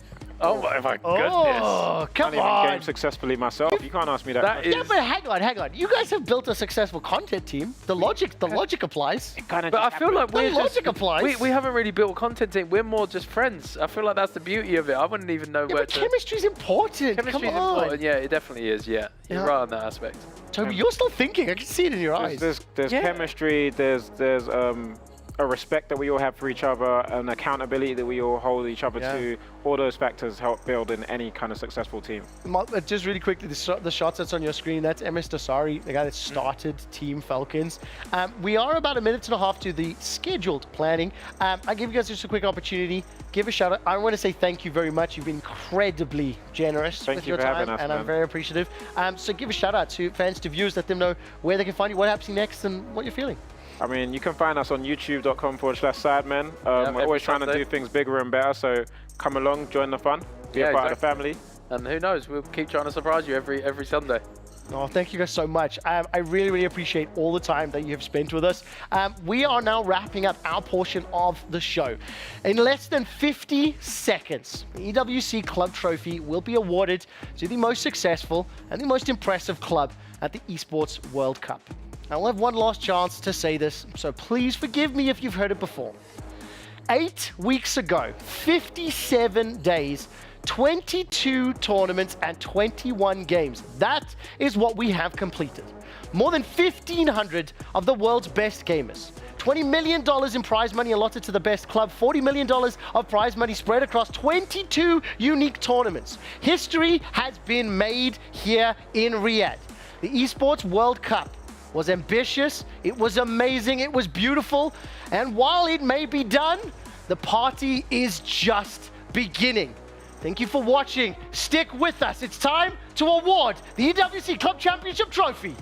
[SPEAKER 21] Oh my goodness.
[SPEAKER 3] Oh, come on.
[SPEAKER 22] I can't even game successfully myself. You can't ask me that.
[SPEAKER 3] Yeah, but hang on. You guys have built a successful content team. The logic applies.
[SPEAKER 21] But I feel like
[SPEAKER 3] the logic applies.
[SPEAKER 21] We haven't really built a content team. We're more just friends. I feel like that's the beauty of it. I wouldn't even know where to...
[SPEAKER 3] chemistry's important.
[SPEAKER 21] Chemistry's important. Yeah, it definitely is. Yeah, you're right on that aspect.
[SPEAKER 3] Toby, you're still thinking. I can see it in your eyes.
[SPEAKER 22] There's chemistry. There's a respect that we all have for each other, an accountability that we all hold each other to. All those factors help build in any kind of successful team.
[SPEAKER 3] Just really quickly, the shots that's on your screen, that's MS Dasari, the guy that started Team Falcons. We are about a minute and a half to the scheduled planning. I give you guys just a quick opportunity. Give a shout out. I want to say thank you very much. You've been incredibly generous with your time, and I'm very appreciative. So give a shout out to fans, to viewers, let them know where they can find you, what happens next, and what you're feeling.
[SPEAKER 22] I mean, you can find us on youtube.com/sidemen. We're always trying to do things bigger and better, so come along, join the fun, be a part of the family.
[SPEAKER 21] And who knows, we'll keep trying to surprise you every Sunday.
[SPEAKER 3] Oh, thank you guys so much. I really appreciate all the time that you have spent with us. We are now wrapping up our portion of the show. In less than 50 seconds, the EWC Club Trophy will be awarded to the most successful and the most impressive club at the Esports World Cup. I'll have one last chance to say this, so please forgive me if you've heard it before. 8 weeks ago, 57 days, 22 tournaments and 21 games. That is what we have completed. More than 1,500 of the world's best gamers, $20 million in prize money allotted to the best club, $40 million of prize money spread across 22 unique tournaments. History has been made here in Riyadh. The Esports World Cup was ambitious, it was amazing, it was beautiful, and while it may be done, the party is just beginning. Thank you for watching. Stick with us. It's time to award the EWC Club Championship Trophy.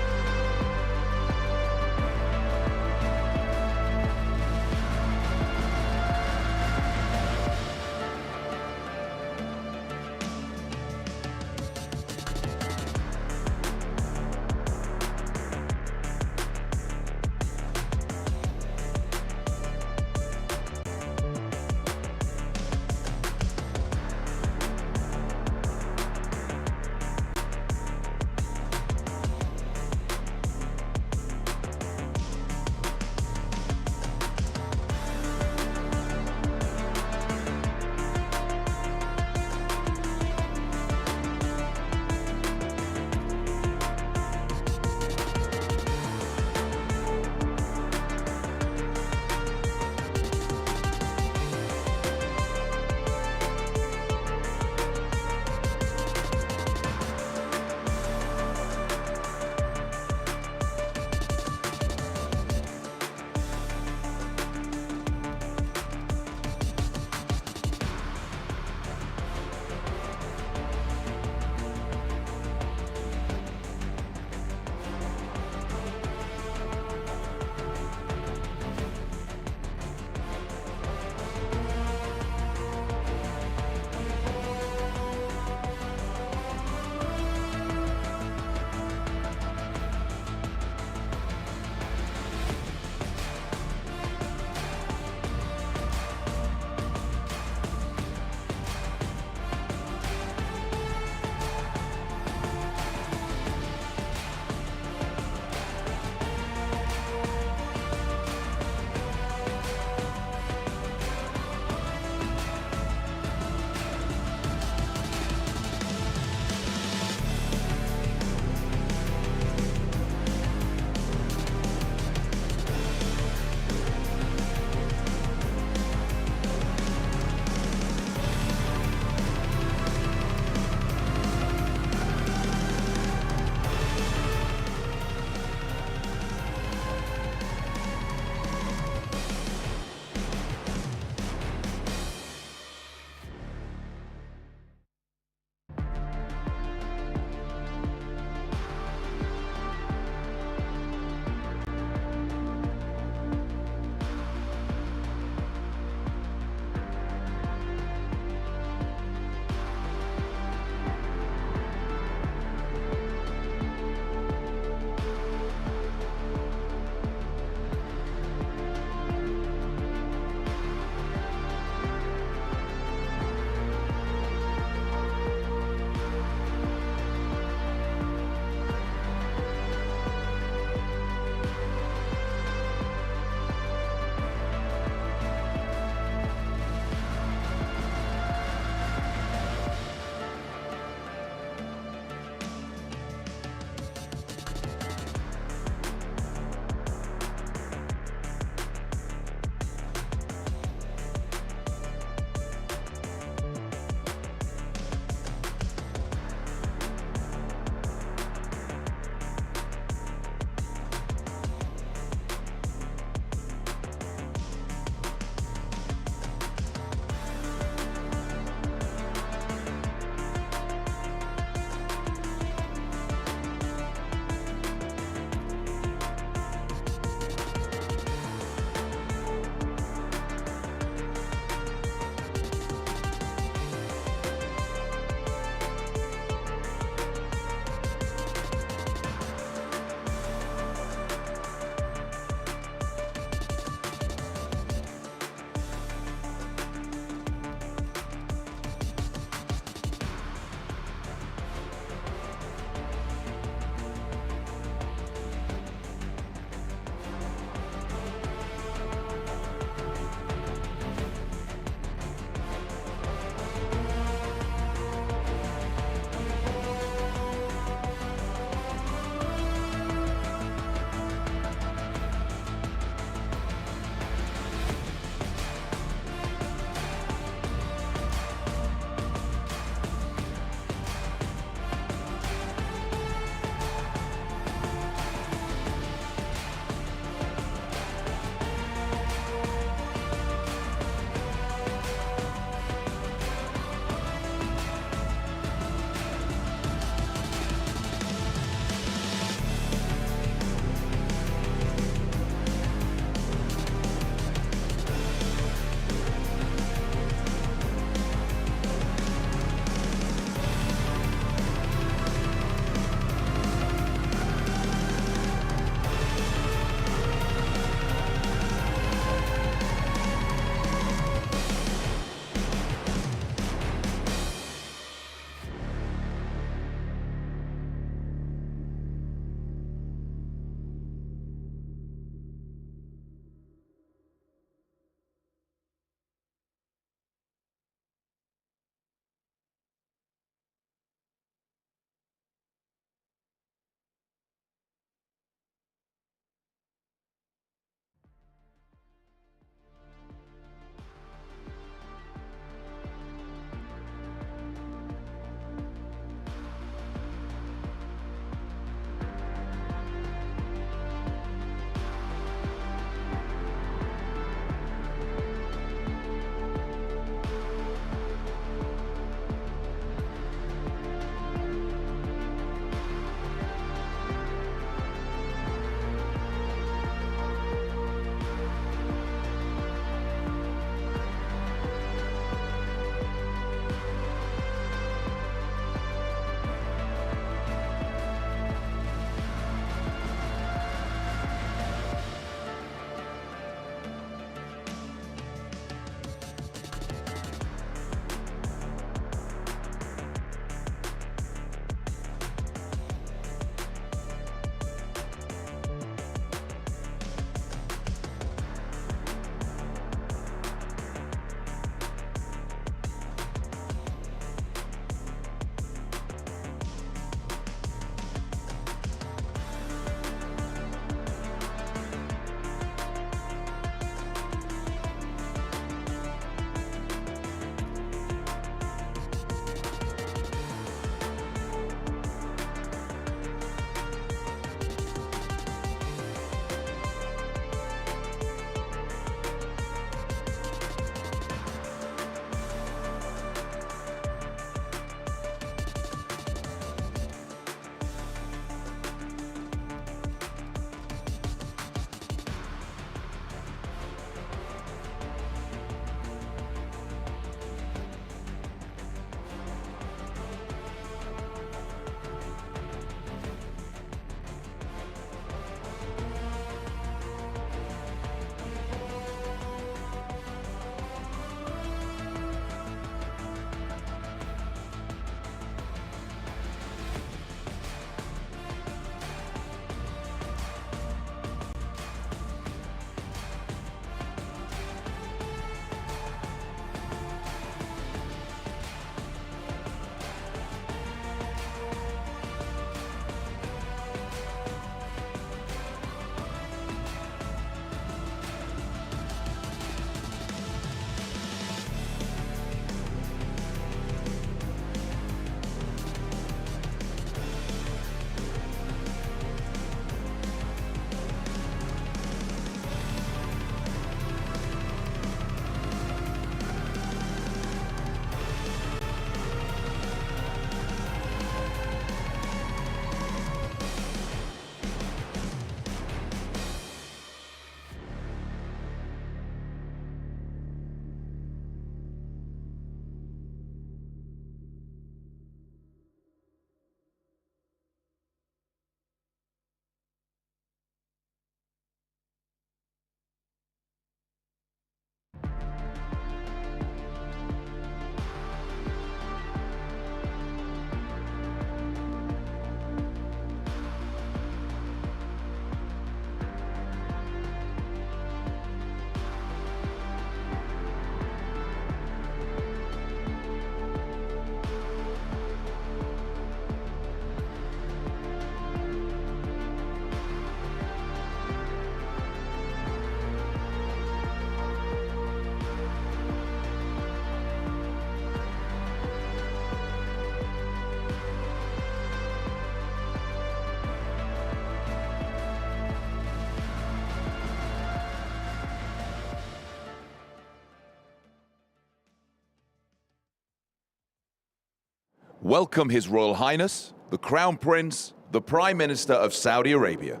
[SPEAKER 4] welcome His Royal Highness, the Crown Prince, the Prime Minister of Saudi Arabia.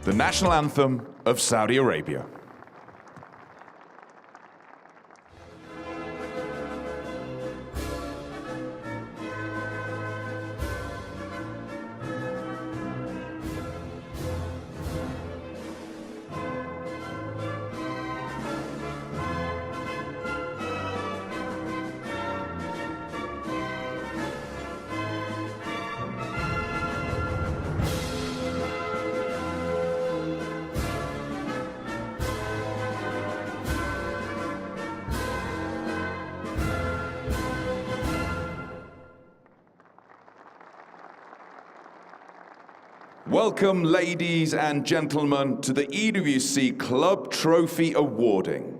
[SPEAKER 4] The National Anthem of Saudi Arabia. Welcome, ladies and gentlemen, to the EWC Club Trophy Awarding.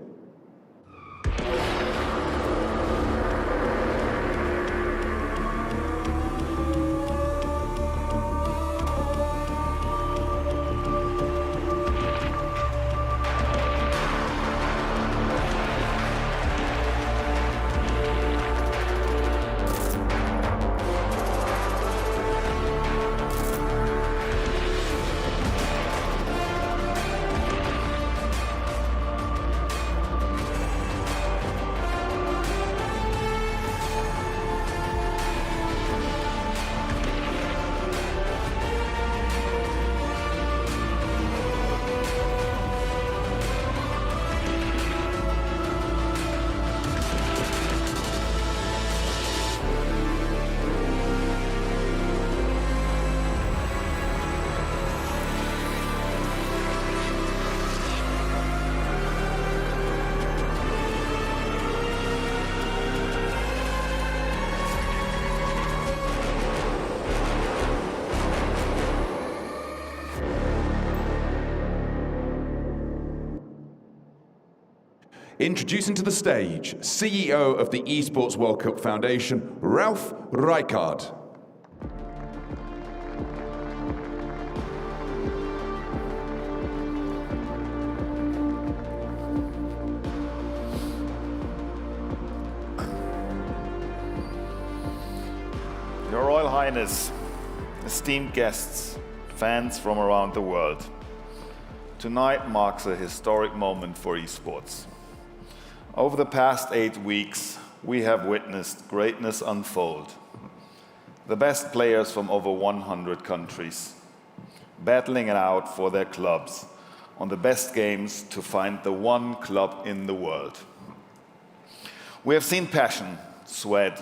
[SPEAKER 4] Introducing to the stage, CEO of the Esports World Cup Foundation, Ralph Rijkaard.
[SPEAKER 7] Your Royal Highness, esteemed guests, fans from around the world, tonight marks a historic moment for esports. Over the past 8 weeks, we have witnessed greatness unfold. The best players from over 100 countries, battling it out for their clubs on the best games to find the one club in the world. We have seen passion, sweat,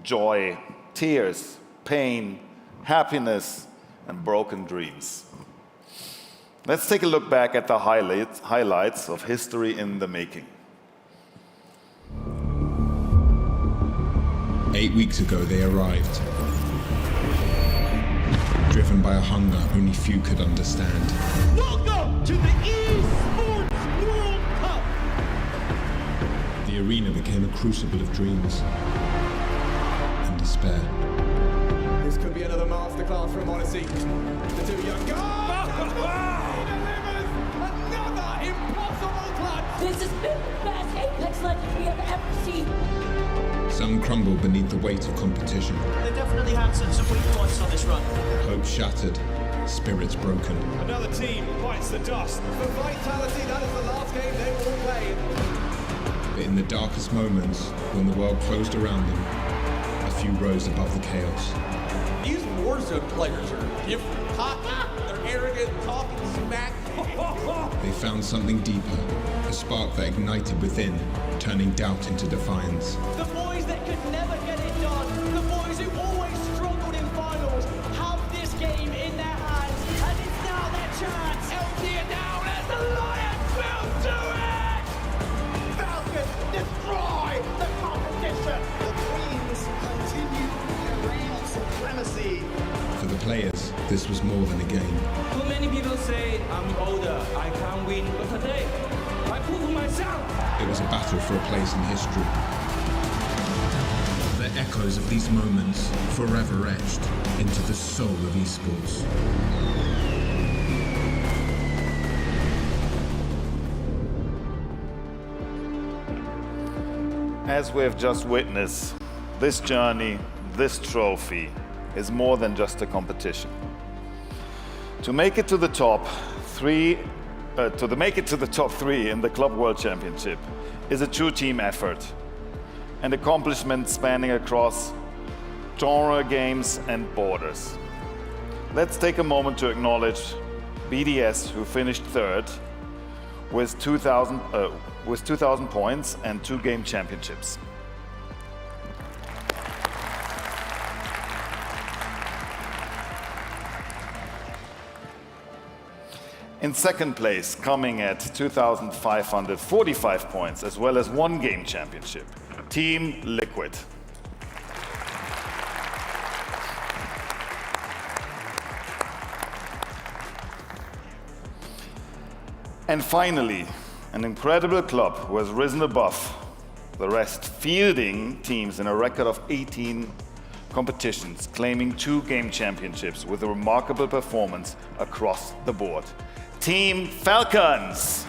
[SPEAKER 7] joy, tears, pain, happiness, and broken dreams. Let's take a look back at the highlights of history in the making.
[SPEAKER 10] 8 weeks ago, they arrived, driven by a hunger only few could understand.
[SPEAKER 15] Welcome to the Esports World Cup!
[SPEAKER 10] The arena became a crucible of dreams and despair.
[SPEAKER 9] This could be another masterclass from Odyssey. The two young guys. He delivers another impossible clutch.
[SPEAKER 19] This has been the best Apex Legends we have ever seen.
[SPEAKER 10] Some crumble beneath the weight of competition.
[SPEAKER 15] They definitely had some weak points on this run.
[SPEAKER 10] Hope shattered, spirits broken.
[SPEAKER 9] Another team bites the dust. For Vitality, that is the last game they will play.
[SPEAKER 10] But in the darkest moments, when the world closed around them, a few rose above the chaos.
[SPEAKER 9] These Warzone players are different. They're arrogant, talking smack.
[SPEAKER 10] They found something deeper, a spark that ignited within, turning doubt into defiance.
[SPEAKER 15] The boys that could never get it done, the boys who always struggled in finals, have this game in their hands, and it's now their chance. LT are down as the Lions will do it! Falcons destroy the competition! The Queens continue their reign of supremacy.
[SPEAKER 10] For the players, this was more than a game.
[SPEAKER 23] Too many people say I'm older, I can't win, but today, I prove myself.
[SPEAKER 10] It was a battle for a place in history. The echoes of these moments forever etched into the soul of esports.
[SPEAKER 7] As we have just witnessed, this journey, this trophy is more than just a competition. To make it to the top three in the Club World Championship is a true team effort, an accomplishment spanning across genre, games, and borders. Let's take a moment to acknowledge BDS, who finished third with 2,000 points and 2 game championships. In second place, coming at 2,545 points, as well as 1 game championship, Team Liquid. And finally, an incredible club who has risen above the rest, fielding teams in a record of 18 competitions, claiming 2 game championships with a remarkable performance across the board. Team Falcons.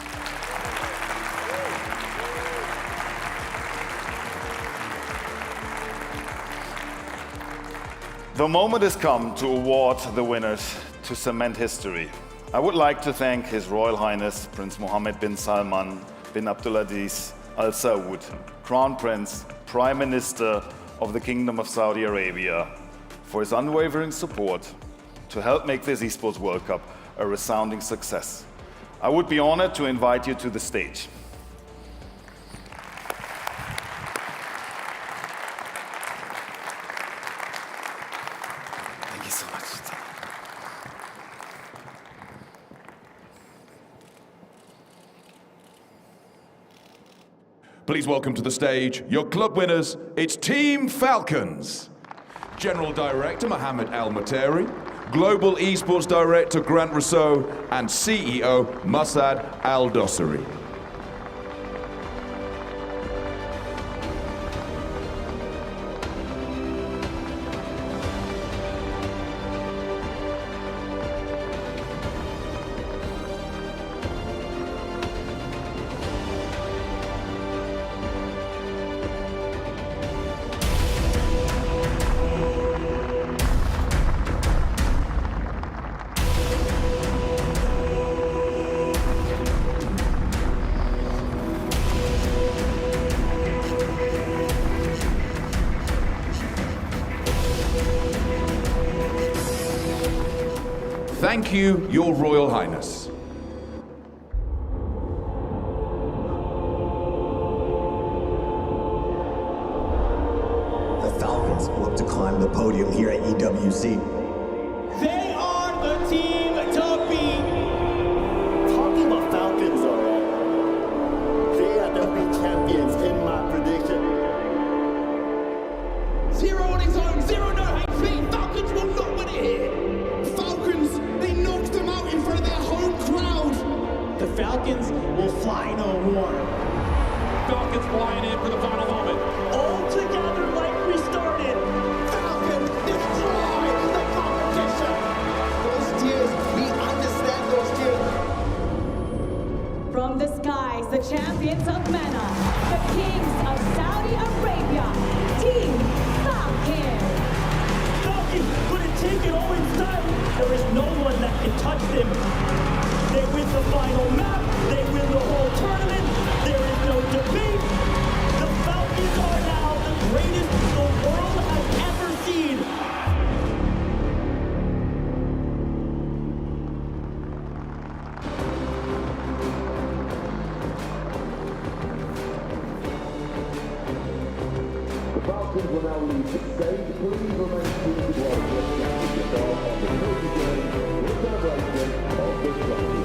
[SPEAKER 7] The moment has come to award the winners to cement history. I would like to thank His Royal Highness Prince Mohammed bin Salman bin Abdulaziz Al Saud, Crown Prince, Prime Minister of the Kingdom of Saudi Arabia, for his unwavering support to help make this Esports World Cup a resounding success. I would be honored to invite you to the stage. Thank you so much.
[SPEAKER 4] Please welcome to the stage your club winners. It's Team Falcons. General Director Mohammed Al Materi, Global Esports Director Grant Rousseau, and CEO Masad Al Dossari. Thank you, Your Royal Highness.
[SPEAKER 11] The Falcons look to climb the podium here at EWC.
[SPEAKER 15] They are the team to beat.
[SPEAKER 11] Talking about Falcons, alright. They are definitely champions in my prediction.
[SPEAKER 15] 0 on his own, 0 no HP. Falcons will not win it here. Falcons, they knocked them out in front of their home crowd. The Falcons will fly no more. Falcons flying in for the final moment. All together like we started. Falcons destroy the competition.
[SPEAKER 11] Those tears, we understand those tears.
[SPEAKER 19] From the skies, the champions of MENA, the kings of Saudi Arabia, Team Falcons.
[SPEAKER 15] Falcons couldn't take it all in style. There is no one that can touch them. They win the final map. They win the whole tournament. There is no debate. The Falcons are now the greatest the world has ever seen.
[SPEAKER 12] The Falcons will now leave the stage. Please remain seated while the championship start on the trophy journey with celebration of the trophy.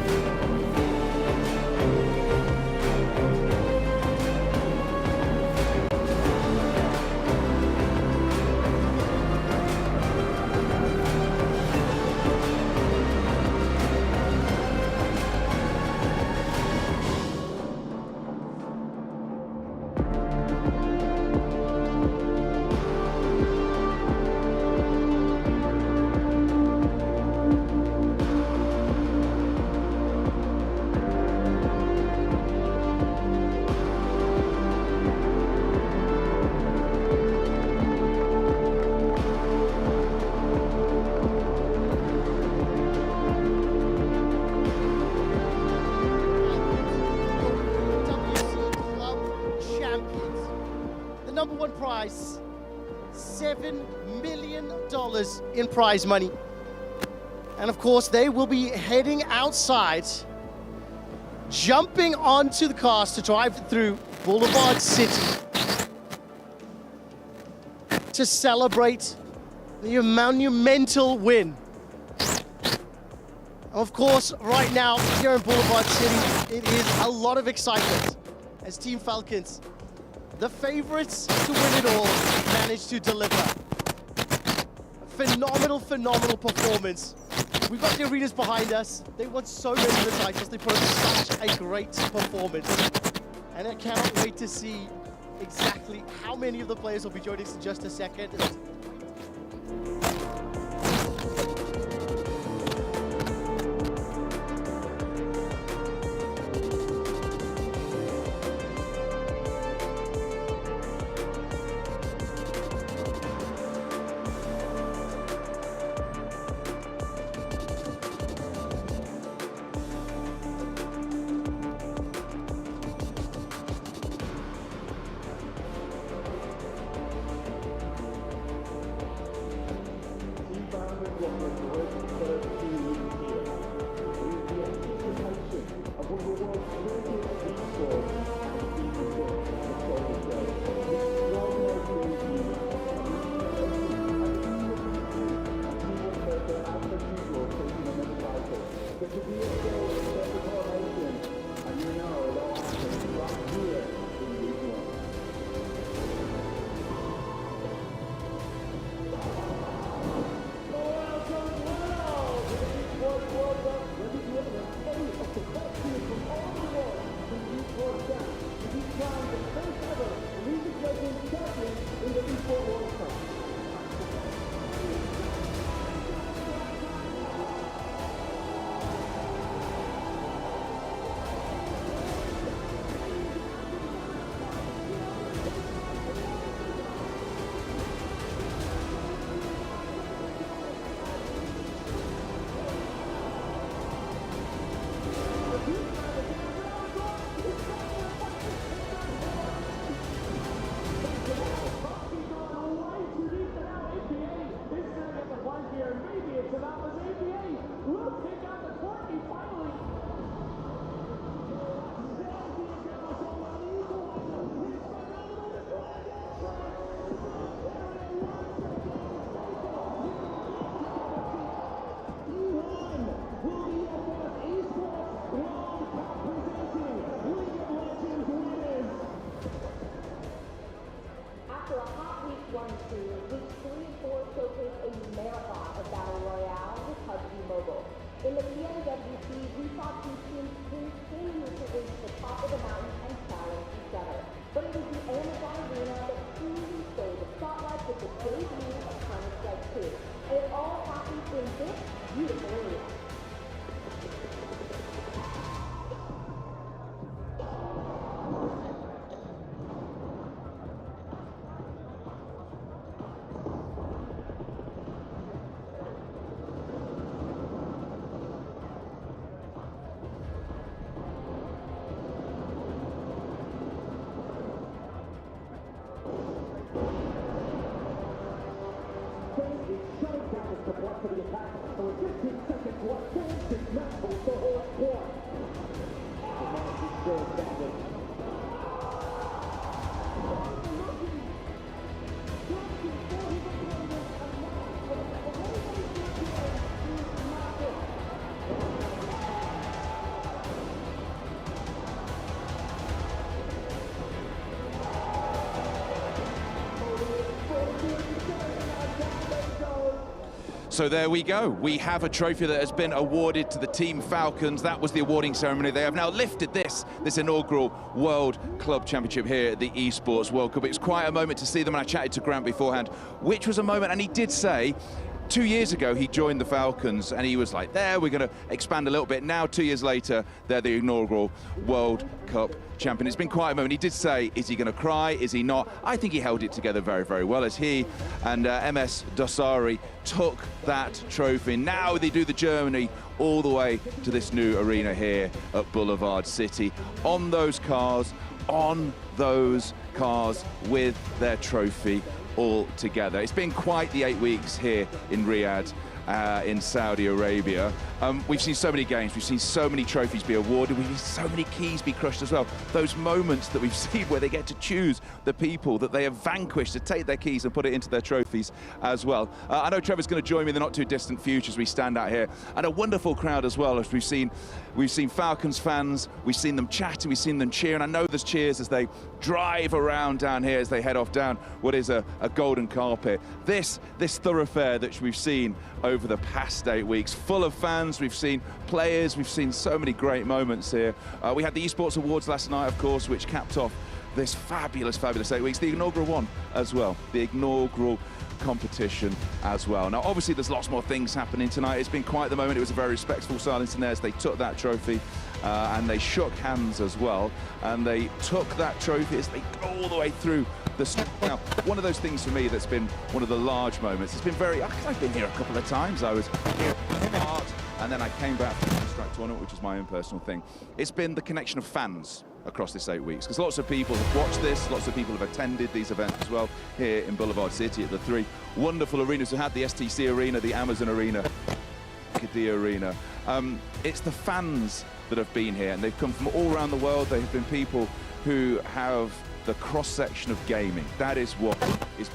[SPEAKER 3] #1 prize, $7 million in prize money. And of course, they will be heading outside, jumping onto the cars to drive through Boulevard City to celebrate the monumental win. Of course, right now, here in Boulevard City, it is a lot of excitement as Team Falcons, the favorites to win it all, managed to deliver. Phenomenal, phenomenal performance. We've got the arenas behind us. They won so many of the titles. They put up such a great performance. And I cannot wait to see exactly how many of the players will be joining us in just a second.
[SPEAKER 19] In the EWC, we saw two teams continue to reach the top of the mountain and challenge each other. But it was the Amazon Arena that truly stole the spotlight with the debut of Counter-Strike 2. And it all happened in this beautiful arena.
[SPEAKER 4] So there we go. We have a trophy that has been awarded to the Team Falcons. That was the awarding ceremony. They have now lifted this inaugural World Club Championship here at the Esports World Cup. It was quite a moment to see them, and I chatted to Grant beforehand, which was a moment, and he did say 2 years ago he joined the Falcons and he was like, there, we're going to expand a little bit. Now, 2 years later, they're the inaugural World Cup champion. It's been quite a moment. He did say, is he going to cry? Is he not? I think he held it together very, very well as he and MS Dosari took that trophy. Now they do the journey all the way to this new arena here at Boulevard City. On those cars, on those cars with their trophy all together. It's been quite the 8 weeks here in Riyadh. In Saudi Arabia. We've seen so many games, we've seen so many trophies be awarded, we've seen so many keys be crushed as well. Those moments that we've seen where they get to choose the people that they have vanquished to take their keys and put it into their trophies as well. I know Trevor's going to join me in the not too distant future as we stand out here, and a wonderful crowd as well. As we've seen Falcons fans, we've seen them chatting, we've seen them cheering. I know there's cheers as they drive around down here as they head off down what is a golden carpet. This thoroughfare that we've seen over the past 8 weeks, full of fans, we've seen players, we've seen so many great moments here. We had the Esports Awards last night, of course, which capped off this fabulous 8 weeks. The inaugural one as well, the inaugural competition as well. Now, obviously, there's lots more things happening tonight. It's been quite the moment. It was a very respectful silence in there as they took that trophy and they shook hands as well. And they took that trophy as they go all the way through the... Now, one of those things for me that's been one of the large moments. It's been very... I've been here a couple of times. I was here at the heart, and then I came back from the Strike tournament, which is my own personal thing. It's been the connection of fans across this 8 weeks, because lots of people have watched this, lots of people have attended these events as well here in Boulevard City at the 3 wonderful arenas. We had the STC Arena, the Amazon Arena, the Arena. It's the fans that have been here, and they've come from all around the world. They have been people who have the cross-section of gaming. That is what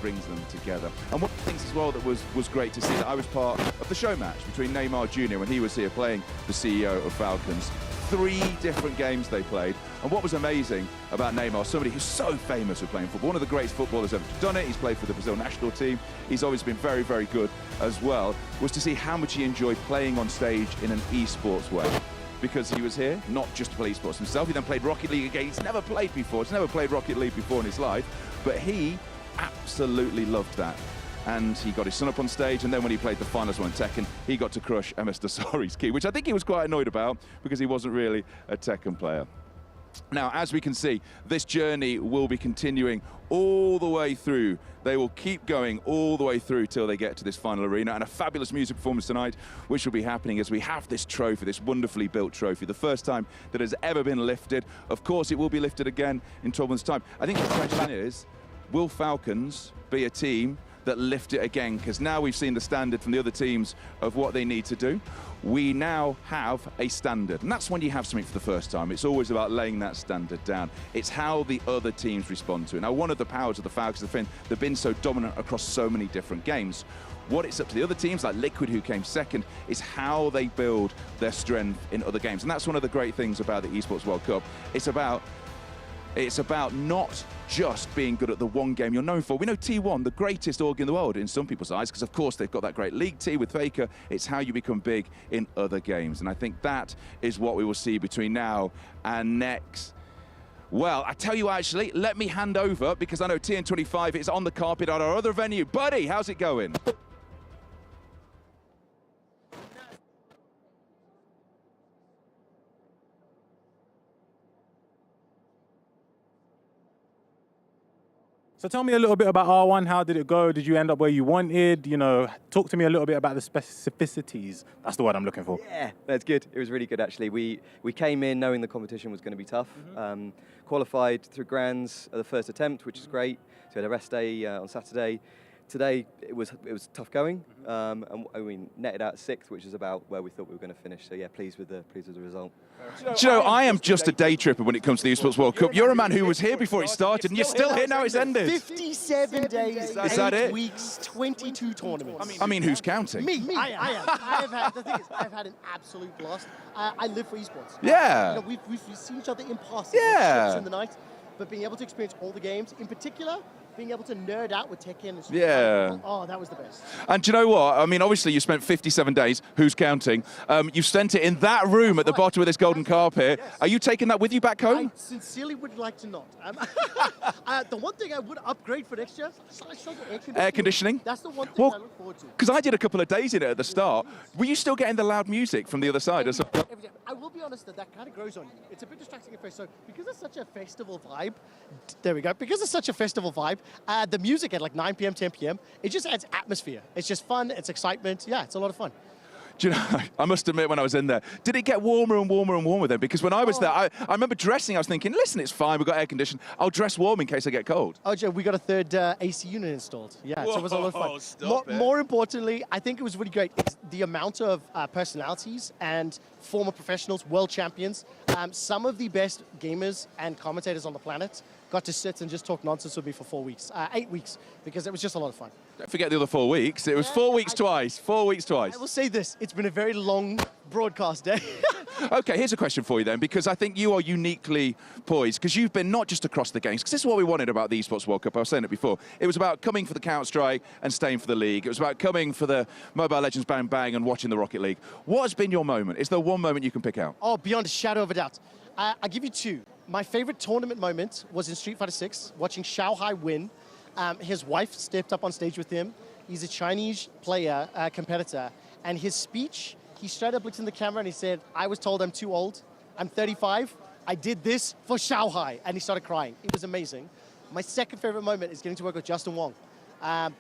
[SPEAKER 4] brings them together. And one of the things as well that was great to see, that I was part of the show match between Neymar Jr. when he was here playing the CEO of Falcons. 3 different games they played, and what was amazing about Neymar, somebody who's so famous for playing football, one of the greatest footballers ever done it, he's played for the Brazil national team, he's always been very, very good as well, was to see how much he enjoyed playing on stage in an esports way. Because he was here, not just to play esports himself, he then played Rocket League again. He's never played before, he's never played Rocket League before in his life, but he absolutely loved that. And he got his son up on stage, and then when he played the finals one Tekken, he got to crush MS Dasari's key, which I think he was quite annoyed about because he wasn't really a Tekken player. Now, as we can see, this journey will be continuing all the way through. They will keep going all the way through till they get to this final arena, and a fabulous music performance tonight, which will be happening as we have this trophy, this wonderfully built trophy, the first time that has ever been lifted. Of course, it will be lifted again in 12 months' time. I think the question is, will Falcons be a team that lift it again? Because now we've seen the standard from the other teams of what they need to do. We now have a standard, and that's when you have something for the first time. It's always about laying that standard down. It's how the other teams respond to it. Now, one of the powers of the Falcons, they've been so dominant across so many different games. What it's up to the other teams, like Liquid, who came second, is how they build their strength in other games. And that's one of the great things about the Esports World Cup. It's about not just being good at the one game you're known for. We know T1, the greatest org in the world in some people's eyes, because of course they've got that great League T with Faker. It's how you become big in other games. And I think that is what we will see between now and next. Well, I tell you actually, let me hand over, because I know TN25 is on the carpet at our other venue. Buddy, how's it going?
[SPEAKER 2] So tell me a little bit about R1. How did it go? Did you end up where you wanted? You know, talk to me a little bit about the specificities. That's the word I'm looking for.
[SPEAKER 8] Yeah, that's good. It was really good, actually. We came in knowing the competition was going to be tough. Qualified through Grands at the first attempt, which is great. So we had a rest day on Saturday. Today, it was tough going, and we netted out 6th, which is about where we thought we were going to finish. So yeah, pleased with the result.
[SPEAKER 4] Do you know, I am just a day tripper when it comes to the Esports World Cup. You're a man who was here before it started, and you're still here now it's ended.
[SPEAKER 3] 57 days,
[SPEAKER 4] Is that
[SPEAKER 3] 8
[SPEAKER 4] it?
[SPEAKER 3] weeks, 22 tournaments.
[SPEAKER 4] I mean, who's counting?
[SPEAKER 3] Me. I am. The thing is, I've had an absolute blast. I live for esports.
[SPEAKER 4] Yeah.
[SPEAKER 3] You know, we've seen each other in passing.
[SPEAKER 4] Yeah.
[SPEAKER 3] In the night, but being able to experience all the games, in particular, being able to nerd out with Tekken and
[SPEAKER 4] Yeah.
[SPEAKER 3] Oh, that was the best.
[SPEAKER 4] And do you know what? I mean, obviously you spent 57 days, who's counting? You spent it in that room at the bottom of this golden carpet. Are you taking that with you back home?
[SPEAKER 3] I sincerely would like to not. The one thing I would upgrade for next year,
[SPEAKER 4] Air conditioning?
[SPEAKER 3] That's the one thing I look forward to.
[SPEAKER 4] Because I did a couple of days in it at the start. Were you still getting the loud music from the other side?
[SPEAKER 3] I will be honest that kind of grows on you. It's a bit distracting at first. So because it's such a festival vibe, there we go. Because it's such a festival vibe, the music at like 9 p.m., 10 p.m., it just adds atmosphere. It's just fun. It's excitement. Yeah, it's a lot of fun.
[SPEAKER 4] Do you know, I must admit, when I was in there, did it get warmer and warmer and warmer then? Because when I was there, I remember dressing, I was thinking, listen, it's fine, we've got air conditioning. I'll dress warm in case I get cold.
[SPEAKER 3] Oh, Joe, we got a third AC unit installed. Yeah, so it was a lot of fun.
[SPEAKER 4] It.
[SPEAKER 3] More importantly, I think it was really great. It's the amount of personalities and former professionals, world champions, some of the best gamers and commentators on the planet got to sit and just talk nonsense with me for 4 weeks, 8 weeks, because it was just a lot of fun.
[SPEAKER 4] Don't forget the other 4 weeks. It was 4 weeks twice. 4 weeks twice.
[SPEAKER 3] I will say this, it's been a very long broadcast day.
[SPEAKER 4] Okay, here's a question for you then, because I think you are uniquely poised, because you've been not just across the games, because this is what we wanted about the Esports World Cup. I was saying it before. It was about coming for the Counter-Strike and staying for the league. It was about coming for the Mobile Legends Bang Bang and watching the Rocket League. What has been your moment? Is there one moment you can pick out?
[SPEAKER 3] Oh, beyond a shadow of a doubt. I'll give you two. My favorite tournament moment was in Street Fighter 6, watching Xiao Hai win. His wife stepped up on stage with him. He's a Chinese player, competitor, and his speech, he straight up looked in the camera and he said, I was told I'm too old. I'm 35. I did this for Xiao Hai. And he started crying. It was amazing. My second favorite moment is getting to work with Justin Wong.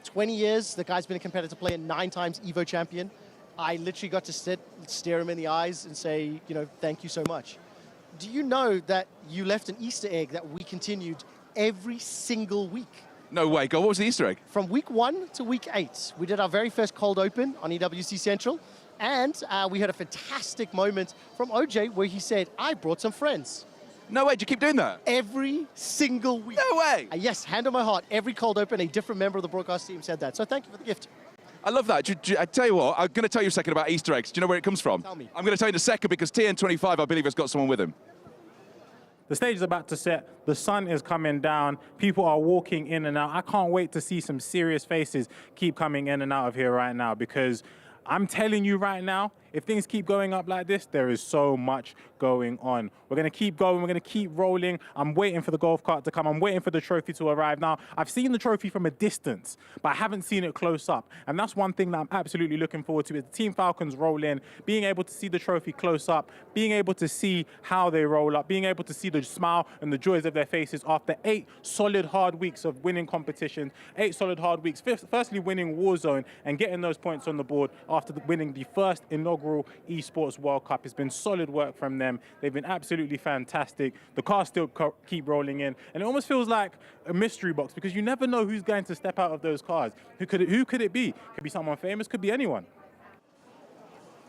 [SPEAKER 3] 20 years, the guy's been a competitor player, 9 times EVO champion. I literally got to sit, stare him in the eyes and say, you know, thank you so much. Do you know that you left an Easter egg that we continued every single week?
[SPEAKER 4] No way. Go. What was the Easter egg?
[SPEAKER 3] From week 1 to week 8, we did our very first cold open on EWC Central. And we had a fantastic moment from OJ where he said, I brought some friends.
[SPEAKER 4] No way. Do you keep doing that?
[SPEAKER 3] Every single week.
[SPEAKER 4] No way.
[SPEAKER 3] Yes, hand on my heart. Every cold open, a different member of the broadcast team said that. So thank you for the gift.
[SPEAKER 4] I love that. I tell you what, I'm going to tell you a second about Easter eggs. Do you know where it comes from?
[SPEAKER 3] Tell me.
[SPEAKER 4] I'm going to tell you in a second because TN25, I believe, has got someone with him.
[SPEAKER 2] The stage is about to set. The sun is coming down. People are walking in and out. I can't wait to see some serious faces keep coming in and out of here right now, because I'm telling you right now, if things keep going up like this, there is so much going on. We're going to keep going. We're going to keep rolling. I'm waiting for the golf cart to come. I'm waiting for the trophy to arrive. Now, I've seen the trophy from a distance, but I haven't seen it close up. And that's one thing that I'm absolutely looking forward to, is the Team Falcons roll in, being able to see the trophy close up, being able to see how they roll up, being able to see the smile and the joys of their faces after 8 solid hard weeks of winning competitions, 8 solid hard weeks. Firstly, winning Warzone and getting those points on the board after winning the first inaugural Esports World Cup. It's been solid work from them. They've been absolutely fantastic. The cars still keep rolling in, and it almost feels like a mystery box, because you never know who's going to step out of those cars. Who could it be? Could be someone famous, could be anyone.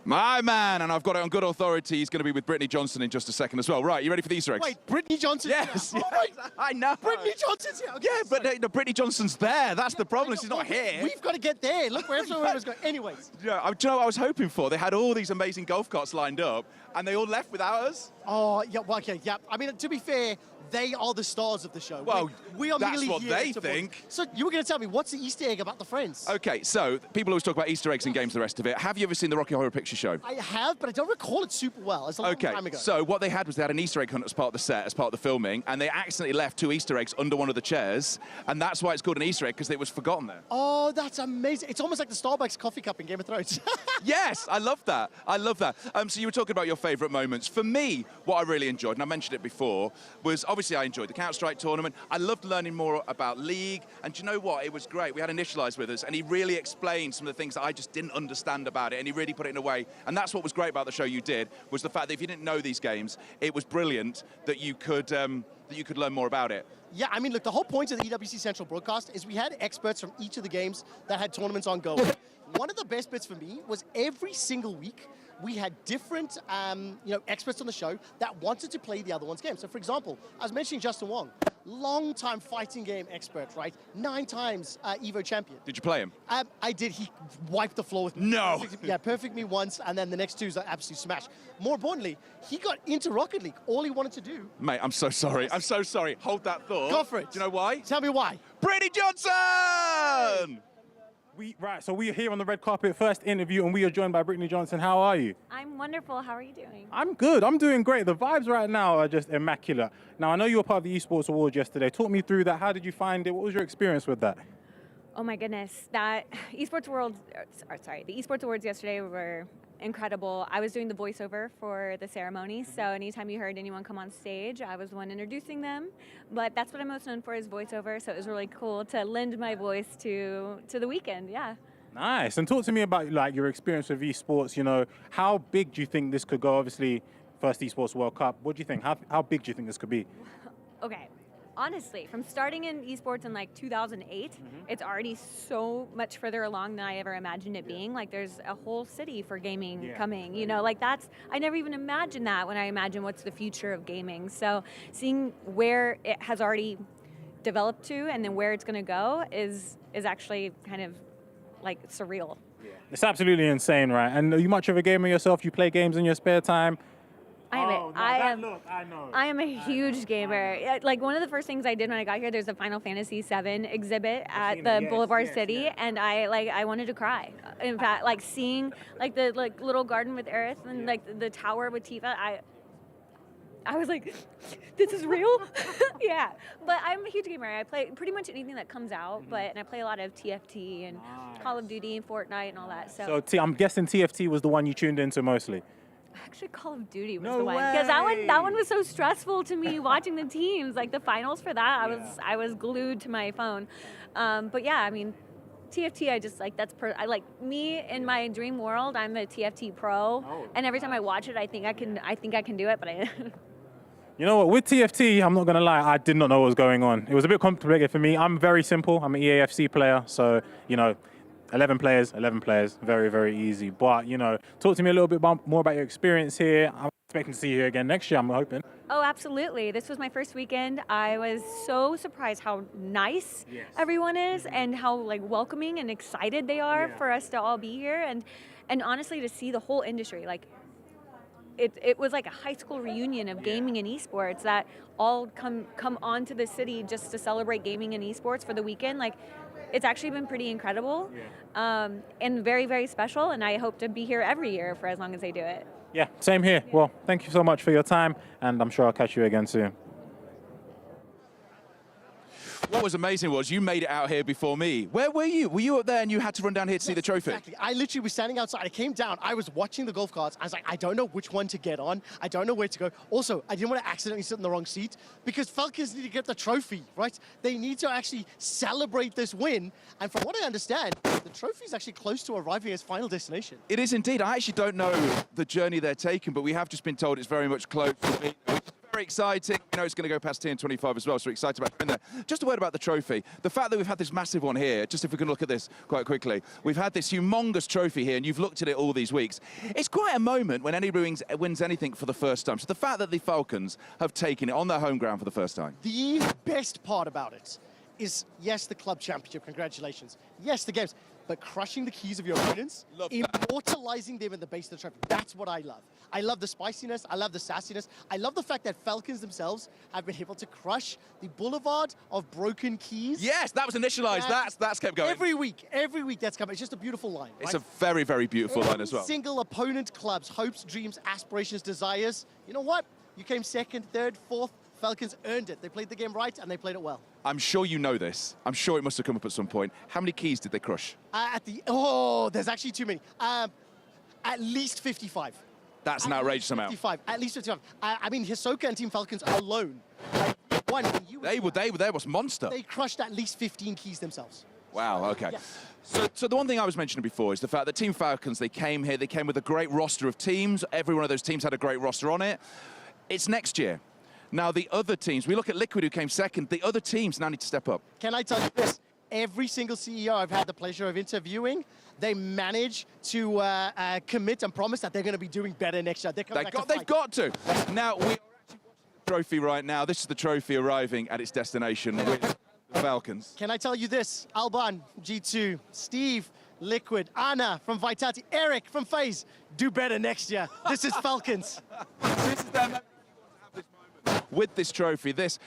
[SPEAKER 4] My man, and I've got it on good authority, he's going to be with Brittany Johnson in just a second as well. Right, you ready for the Easter eggs?
[SPEAKER 3] Wait, Brittany Johnson?
[SPEAKER 4] Yes,
[SPEAKER 3] yes.
[SPEAKER 4] Oh I know.
[SPEAKER 3] Brittany Johnson's here. Okay,
[SPEAKER 4] yeah, but Brittany Johnson's there. That's the problem. She's not here.
[SPEAKER 3] We've got to get there. Look where everyone's going. Anyways.
[SPEAKER 4] Yeah, do you know what I was hoping for? They had all these amazing golf carts lined up, and they all left without us.
[SPEAKER 3] Oh, yeah, well, okay, yeah. I mean, to be fair, they are the stars of the show.
[SPEAKER 4] Well,
[SPEAKER 3] we are
[SPEAKER 4] that's
[SPEAKER 3] merely
[SPEAKER 4] what
[SPEAKER 3] here
[SPEAKER 4] they
[SPEAKER 3] to
[SPEAKER 4] think.
[SPEAKER 3] So you were going to tell me, what's the Easter egg about the friends?
[SPEAKER 4] Okay, so people always talk about Easter eggs in games, the rest of it. Have you ever seen the Rocky Horror Picture Show?
[SPEAKER 3] I have, but I don't recall it super well. It's a long time ago.
[SPEAKER 4] So what they had was they had an Easter egg hunt as part of the set, as part of the filming, and they accidentally left 2 Easter eggs under one of the chairs, and that's why it's called an Easter egg, because it was forgotten there.
[SPEAKER 3] Oh, that's amazing. It's almost like the Starbucks coffee cup in Game of Thrones.
[SPEAKER 4] Yes, I love that. I love that. So you were talking about your favourite moments. For me, what I really enjoyed, and I mentioned it before, was obviously I enjoyed the Counter-Strike tournament. I loved learning more about League, and do you know what? It was great. We had Initialize with us, and he really explained some of the things that I just didn't understand about it, and he really put it in a way. And that's what was great about the show you did, was the fact that if you didn't know these games, it was brilliant that you could learn more about it.
[SPEAKER 3] Yeah, I mean, look, the whole point of the EWC Central broadcast is we had experts from each of the games that had tournaments on go. One of the best bits for me was every single week we had different experts on the show that wanted to play the other one's game. So, for example, I was mentioning Justin Wong, long-time fighting game expert, right? 9 times EVO champion.
[SPEAKER 4] Did you play him?
[SPEAKER 3] I did. He wiped the floor with me.
[SPEAKER 4] No!
[SPEAKER 3] Perfect me once, and then the next 2 is an absolute smash. More importantly, he got into Rocket League. All he wanted to do...
[SPEAKER 4] Mate, I'm so sorry. I'm so sorry. Hold that thought.
[SPEAKER 3] Go for it.
[SPEAKER 4] Do you know why?
[SPEAKER 3] Tell me why.
[SPEAKER 4] Brittany Johnson!
[SPEAKER 2] So we are here on the red carpet, first interview, and we are joined by Brittany Johnson. How are you?
[SPEAKER 13] I'm wonderful. How are you doing?
[SPEAKER 2] I'm good. I'm doing great. The vibes right now are just immaculate. Now, I know you were part of the Esports Awards yesterday. Talk me through that. How did you find it? What was your experience with that?
[SPEAKER 13] Oh my goodness, the Esports Awards yesterday were incredible. I was doing the voiceover for the ceremony, so anytime you heard anyone come on stage, I was the one introducing them. But that's what I'm most known for, is voiceover, so it was really cool to lend my voice to the weekend, yeah.
[SPEAKER 2] Nice. And talk to me about like your experience with esports. You know, how big do you think this could go? Obviously, first Esports World Cup. What do you think? How big do you think this could be?
[SPEAKER 13] Okay. Honestly, from starting in esports in like 2008, it's already so much further along than I ever imagined it being. Like there's a whole city for gaming coming, you know, like I never even imagined that when I imagine what's the future of gaming. So seeing where it has already developed to and then where it's going to go is actually kind of like surreal.
[SPEAKER 2] It's absolutely insane, right? And are you much of a gamer yourself? You play games in your spare time?
[SPEAKER 13] I am a huge gamer. Like one of the first things I did when I got here, there's a Final Fantasy VII exhibit at the Boulevard City, and I wanted to cry. In fact, like seeing like the little garden with Aerith and like the tower with Tifa, I was like, this is real? Yeah, but I'm a huge gamer. I play pretty much anything that comes out, and I play a lot of TFT and Call of Duty and Fortnite and all that. So
[SPEAKER 2] I'm guessing TFT was the one you tuned into mostly.
[SPEAKER 13] Actually, Call of Duty was the one, because that one was so stressful to me watching the teams. Like the finals for that, I was glued to my phone. But yeah, I mean, TFT, I just like I like me in my dream world. I'm a TFT pro, and every time I watch it, I think I can do it, but I.
[SPEAKER 2] You know what? With TFT, I'm not gonna lie, I did not know what was going on. It was a bit complicated for me. I'm very simple. I'm an EAFC player, so you know. 11 players, very, very easy. But, you know, talk to me a little bit more about your experience here. I'm expecting to see you here again next year, I'm hoping.
[SPEAKER 13] Oh, absolutely. This was my first weekend. I was so surprised how nice everyone is and how, like, welcoming and excited they are for us to all be here. And honestly, to see the whole industry, like, it was like a high school reunion of gaming and esports that all come onto the city just to celebrate gaming and esports for the weekend. Like, it's actually been pretty incredible and very, very special, and I hope to be here every year for as long as they do it.
[SPEAKER 2] Yeah, same here. Well, thank you so much for your time, and I'm sure I'll catch you again soon.
[SPEAKER 4] What was amazing was you made it out here before me. Where were you? Were you up there and you had to run down here to see the trophy?
[SPEAKER 3] Exactly. I literally was standing outside. I came down. I was watching the golf carts. I was like, I don't know which one to get on. I don't know where to go. Also, I didn't want to accidentally sit in the wrong seat because Falcons need to get the trophy, right? They need to actually celebrate this win. And from what I understand, the trophy is actually close to arriving at its final destination.
[SPEAKER 4] It is indeed. I actually don't know the journey they're taking, but we have just been told it's very much close to me. Very exciting. You know it's going to go past TN25 as well, so we're excited about being there. Just a word about the trophy. The fact that we've had this massive one here, just if we can look at this quite quickly, we've had this humongous trophy here, and you've looked at it all these weeks. It's quite a moment when anybody wins anything for the first time. So the fact that the Falcons have taken it on their home ground for the first time.
[SPEAKER 3] The best part about it is, yes, the club championship, congratulations. Yes, the games, but crushing the keys of your opponents, immortalizing them in the base of the trophy. That's what I love. I love the spiciness. I love the sassiness. I love the fact that Falcons themselves have been able to crush the boulevard of broken keys.
[SPEAKER 4] Yes, that was initialized. That's kept going.
[SPEAKER 3] Every week that's coming. It's just a beautiful line.
[SPEAKER 4] It's a very, very beautiful line as well.
[SPEAKER 3] Single opponent club's hopes, dreams, aspirations, desires. You know what? You came second, third, fourth. Falcons earned it. They played the game right, and they played it well.
[SPEAKER 4] I'm sure you know this. I'm sure it must have come up at some point. How many keys did they crush?
[SPEAKER 3] There's actually too many. At least 55.
[SPEAKER 4] That's an outrageous amount.
[SPEAKER 3] 55. At least 55. I mean, Hisoka and Team Falcons alone.
[SPEAKER 4] They was monster.
[SPEAKER 3] They crushed at least 15 keys themselves.
[SPEAKER 4] Wow, okay.
[SPEAKER 3] Yeah.
[SPEAKER 4] So the one thing I was mentioning before is the fact that Team Falcons, they came here, they came with a great roster of teams. Every one of those teams had a great roster on it. It's next year. Now, the other teams, we look at Liquid, who came second. The other teams now need to step up.
[SPEAKER 3] Can I tell you this? Every single CEO I've had the pleasure of interviewing, they manage to commit and promise that they're going to be doing better next year. They've
[SPEAKER 4] got to. Now, we are actually watching the trophy right now. This is the trophy arriving at its destination with the Falcons.
[SPEAKER 3] Can I tell you this? Alban, G2, Steve, Liquid, Anna from Vitality, Eric from FaZe, do better next year. This is Falcons.
[SPEAKER 4] This is them. With this trophy, this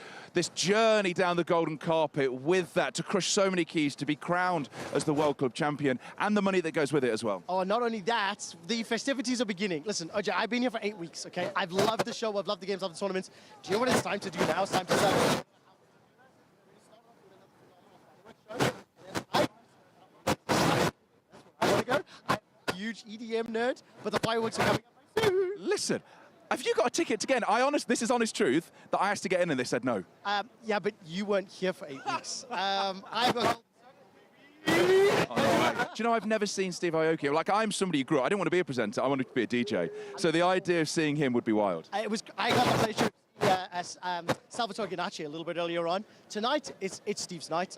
[SPEAKER 4] journey down the golden carpet, with that, to crush so many keys, to be crowned as the World Club champion, and the money that goes with it as well.
[SPEAKER 3] Oh, not only that, the festivities are beginning. Listen, OJ, I've been here for 8 weeks, okay? I've loved the show, I've loved the games, I've loved the tournaments. Do you know what it's time to do now? It's time to start. I want to go. I'm a huge EDM nerd, but the fireworks are coming up very soon.
[SPEAKER 4] Listen. Have you got a ticket to get in? This is honest truth, that I asked to get in and they said no.
[SPEAKER 3] Yeah, but you weren't here for 8 weeks. I've got...
[SPEAKER 4] you know, I've never seen Steve Aoki. Like, I'm somebody who grew up. I didn't want to be a presenter. I wanted to be a DJ. So the idea of seeing him would be wild.
[SPEAKER 3] I got the pleasure as Salvatore Ganacci a little bit earlier on. Tonight, it's Steve's night.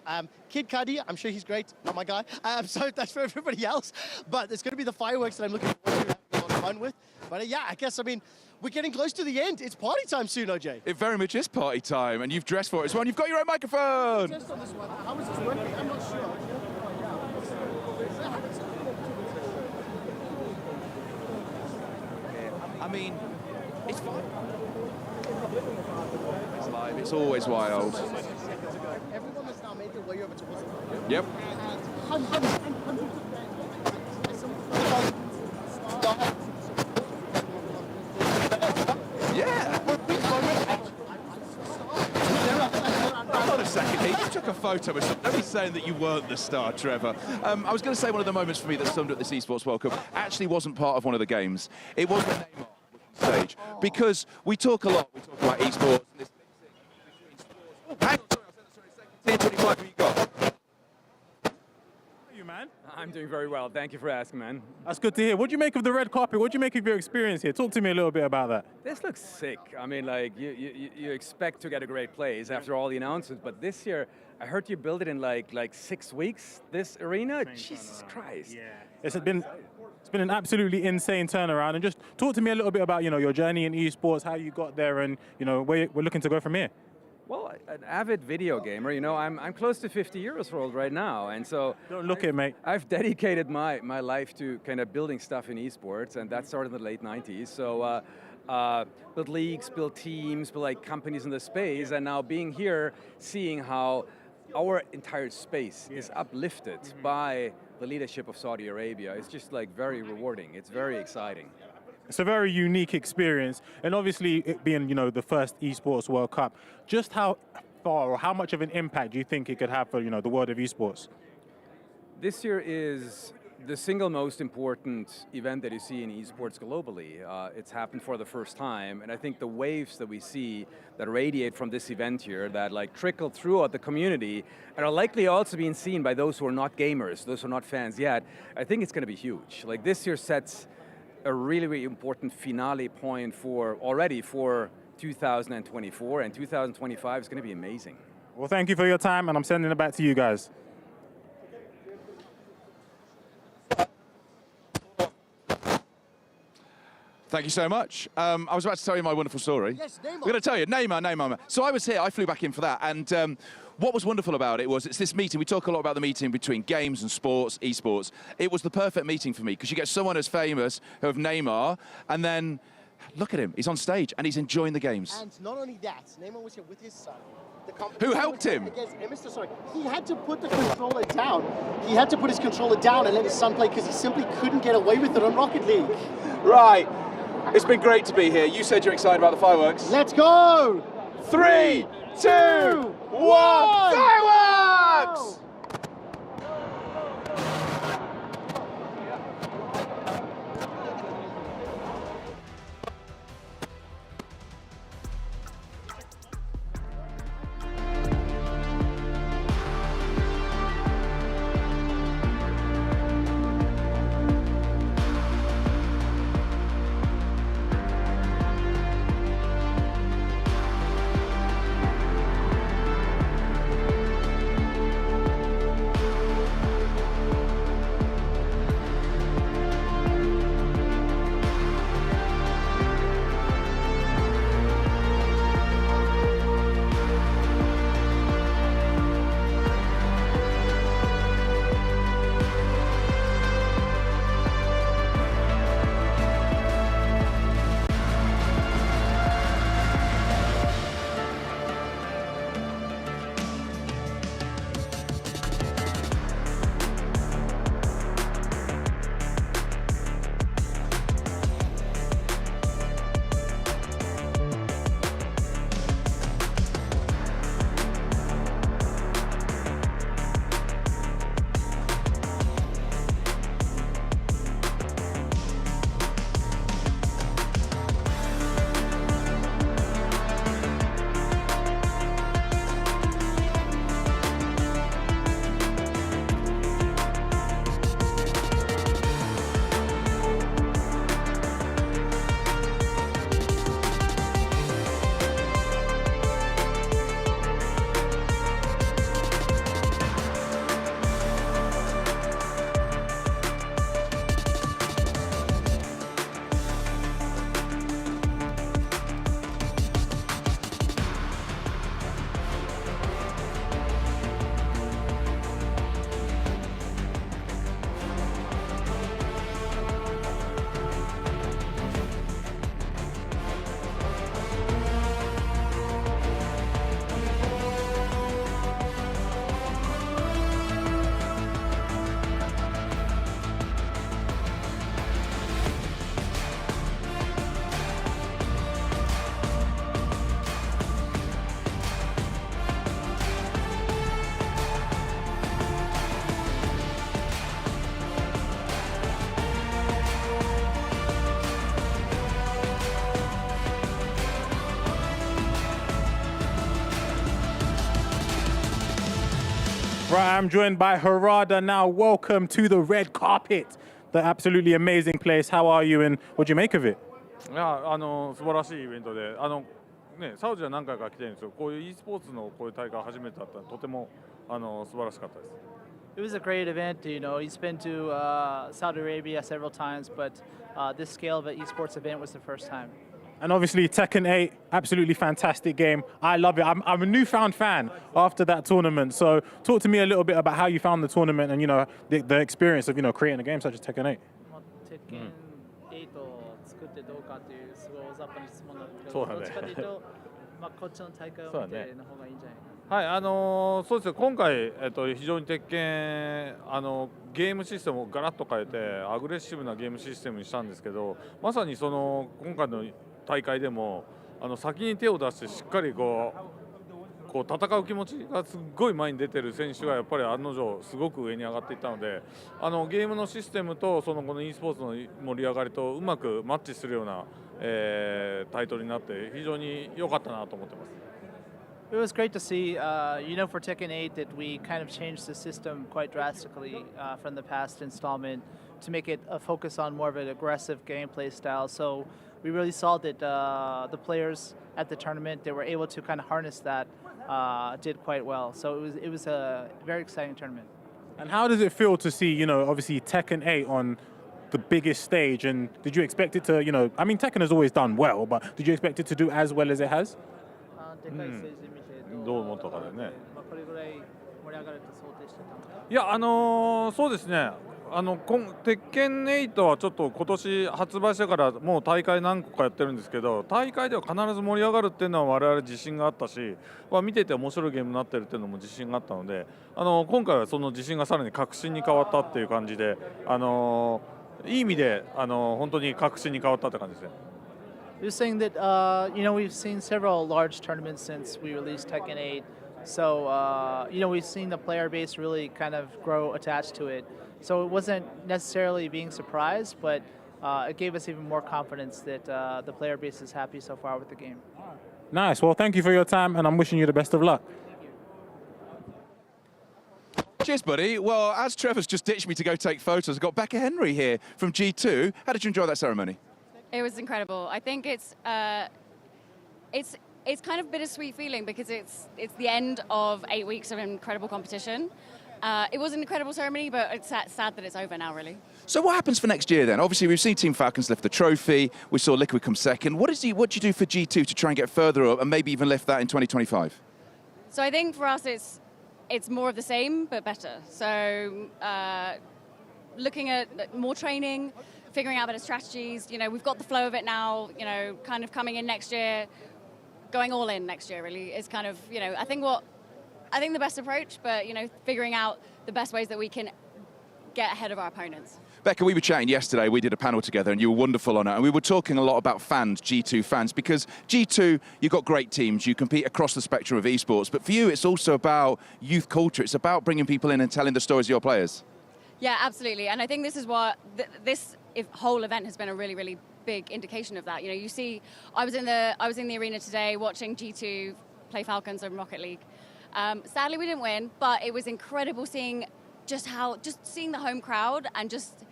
[SPEAKER 3] Kid Cudi, I'm sure he's great, not my guy. So that's for everybody else. But it's going to be the fireworks that I'm looking forward to having a lot of fun with. But yeah, I guess, I mean, we're getting close to the end. It's party time soon, OJ.
[SPEAKER 4] It very much is party time, and you've dressed for it as well. And you've got your own microphone.
[SPEAKER 3] Just on this one, how is this working? I'm not sure.
[SPEAKER 4] I mean, it's fine. It's live. It's always wild.
[SPEAKER 3] Everyone has now made their way over to us.
[SPEAKER 4] Yep. Yeah. Hold on a second. He took a photo with something. Nobody's saying that you weren't the star, Trevor. I was going to say one of the moments for me that summed up this Esports World Cup actually wasn't part of one of the games. It was the Neymar stage, because we talk a lot. We talk about esports. And this hang on, sorry, I'll send this in a second. 10:25, what you got?
[SPEAKER 2] How are you, man?
[SPEAKER 5] I'm doing very well. Thank you for asking, man.
[SPEAKER 2] That's good to hear. What do you make of the red carpet? What do you make of your experience here? Talk to me a little bit about that.
[SPEAKER 5] This looks sick. I mean, like, you expect to get a great place after all the announcements, but this year, I heard you build it in like 6 weeks, this arena? Jesus Christ.
[SPEAKER 2] Yeah. It's been an absolutely insane turnaround. And just talk to me a little bit about, you know, your journey in esports, how you got there, and, you know, where we're looking to go from here.
[SPEAKER 5] Well, an avid video gamer, you know, I'm close to 50 years old right now, and so...
[SPEAKER 2] Don't look it, mate.
[SPEAKER 5] I've dedicated my life to kind of building stuff in esports, and that started in the late 90s. So, build leagues, build teams, build like companies in the space, and now being here, seeing how our entire space is uplifted by the leadership of Saudi Arabia. It's just like very rewarding. It's very exciting.
[SPEAKER 2] It's a very unique experience, and obviously it being, you know, the first Esports World Cup, just how far or how much of an impact do you think it could have for, you know, the world of esports?
[SPEAKER 5] This year is the single most important event that you see in esports globally. It's happened for the first time, and I think the waves that we see that radiate from this event here, that like trickle throughout the community, and are likely also being seen by those who are not gamers, those who are not fans yet, I think it's going to be huge. Like, this year sets a really, really important finale point already for 2024, and 2025 is going to be amazing.
[SPEAKER 2] Well, thank you for your time, and I'm sending it back to you guys.
[SPEAKER 4] Thank you so much. I was about to tell you my wonderful story.
[SPEAKER 3] Yes, Neymar.
[SPEAKER 4] I'm going to tell you, Neymar. So I was here, I flew back in for that, and what was wonderful about it was it's this meeting. We talk a lot about the meeting between games and sports, esports. It was the perfect meeting for me, because you get someone as famous of Neymar, and then look at him, he's on stage and he's enjoying the games.
[SPEAKER 3] And not only that, Neymar was here with his son.
[SPEAKER 4] Who helped him?
[SPEAKER 3] He had to put the controller down. He had to put his controller down and let his son play, because he simply couldn't get away with it on Rocket League.
[SPEAKER 4] Right. It's been great to be here. You said you're excited about the fireworks.
[SPEAKER 3] Let's go!
[SPEAKER 4] 3, 2, 1, fireworks!
[SPEAKER 2] Right, I'm joined by Harada now. Welcome to the red carpet, the absolutely amazing place. How are you and what do you make of it?
[SPEAKER 6] いや素晴らしいイベントでね、サウジは何回か来てるんですよ。こういう e スポーツのこういう大会初めてだったのでとても素晴らしかったです。
[SPEAKER 16] It was a great event. You know, he's been to Saudi Arabia several times, but this scale of an esports event was the first time.
[SPEAKER 2] And obviously Tekken 8, absolutely fantastic game. I love it. I'm a newfound fan after that tournament. So talk to me a little bit about how you found the tournament and the experience of creating a game such as Tekken 8.
[SPEAKER 16] Tekken 8を作ってどうかっていうすごい大雑把な質問なんですけど、
[SPEAKER 6] そうだね。
[SPEAKER 16] どっちかというと、こっちの大会を見ての方がいいんじゃないか。
[SPEAKER 6] はい、そうですね、今回、非常に鉄拳ゲームシステムをガラッと変えてアグレッシブなゲームシステムにしたんですけど、まさに今回の大会でも先に手を出してしっかりこう戦う気持ちがすっごい前に出てる選手がやっぱり案の定すごく上に上がっていったので、ゲームのシステムとこの e スポーツの盛り上がりとうまくマッチするような、タイトルになって非常に良かったなと思ってます。
[SPEAKER 16] It was great to see, for Tekken 8 that we kind of changed the system quite drastically from the past installment to make it a focus on more of an aggressive gameplay style. So we really saw that the players at the tournament, they were able to kind of harness that, did quite well. So it was a very exciting tournament.
[SPEAKER 2] And how does it feel to see, obviously Tekken 8 on the biggest stage? And did you expect it to, I mean, Tekken has always done well, but did you expect it to do as well as it has?
[SPEAKER 6] どう思ったかでね。いやそうですね。鉄拳8はちょっと今年発売してからもう大会何個かやってるんですけど、大会では必ず盛り上がるっていうのは我々自信があったし、見てて面白いゲームになってるっていうのも自信があったので、今回はその自信がさらに確信に変わったっていう感じで、いい意味で本当に確信に変わったって感じですね。
[SPEAKER 16] He was saying that, we've seen several large tournaments since we released Tekken 8. So, we've seen the player base really kind of grow attached to it. So it wasn't necessarily being surprised, but it gave us even more confidence that the player base is happy so far with the game.
[SPEAKER 2] Nice. Well, thank you for your time, and I'm wishing you the best of luck.
[SPEAKER 17] Cheers, buddy. Well, as Trevor's just ditched me to go take photos, I've got Becca Henry here from G2. How did you enjoy that ceremony?
[SPEAKER 18] It was incredible. I think it's kind of bittersweet feeling because it's the end of 8 weeks of incredible competition. It was an incredible ceremony, but it's sad that it's over now, really.
[SPEAKER 17] So what happens for next year then? Obviously, we've seen Team Falcons lift the trophy. We saw Liquid come second. What do you do for G2 to try and get further up and maybe even lift that in 2025?
[SPEAKER 18] So I think for us, it's more of the same, but better. So looking at more training, figuring out better strategies. We've got the flow of it now, kind of coming in next year, going all in next year really is kind of, I think the best approach, but, figuring out the best ways that we can get ahead of our opponents.
[SPEAKER 17] Becca, we were chatting yesterday, we did a panel together and you were wonderful on it, and we were talking a lot about fans, G2 fans, because G2, you've got great teams, you compete across the spectrum of esports, but for you it's also about youth culture, it's about bringing people in and telling the stories of your players.
[SPEAKER 18] Yeah, absolutely, and I think this is what this whole event has been a really, really big indication of that. You see, I was in the arena today watching G2 play Falcons in Rocket League. Sadly, we didn't win, but it was incredible seeing just seeing the home crowd and just,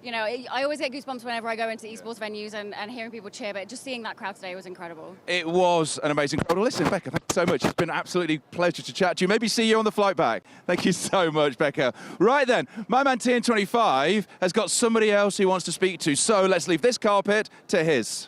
[SPEAKER 18] I always get goosebumps whenever I go into esports venues and hearing people cheer, but just seeing that crowd today was incredible.
[SPEAKER 17] It was an amazing crowd. Well, listen, Becca, thank you so much. It's been an absolutely pleasure to chat to you. Maybe see you on the flight back. Thank you so much, Becca. Right then, my man TN25 has got somebody else he wants to speak to, so let's leave this carpet to his.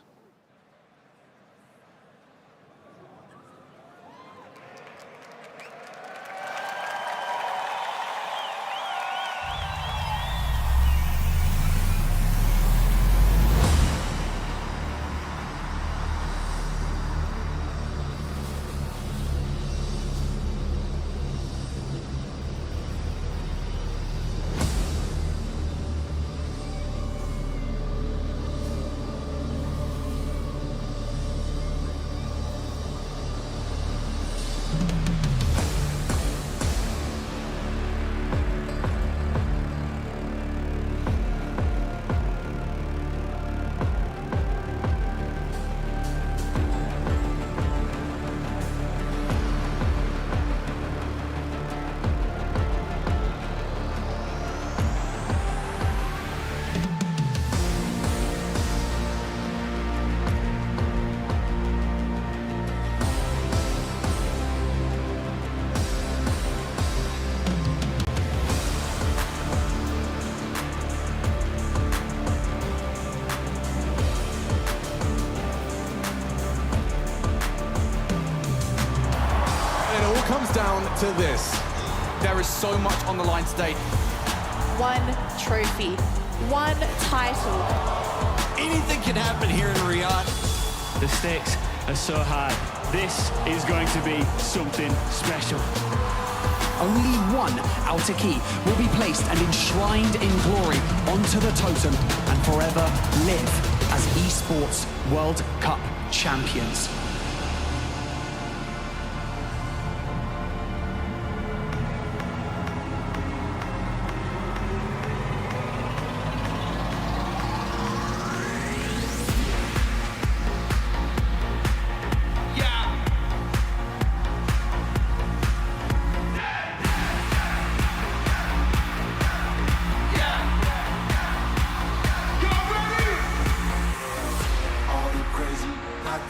[SPEAKER 1] to this. There is so much on the line today.
[SPEAKER 14] One trophy, one title.
[SPEAKER 20] Anything can happen here in Riyadh.
[SPEAKER 24] The stakes are so high. This is going to be something special.
[SPEAKER 25] Only one outer key will be placed and enshrined in glory onto the totem and forever live as Esports World Cup champions.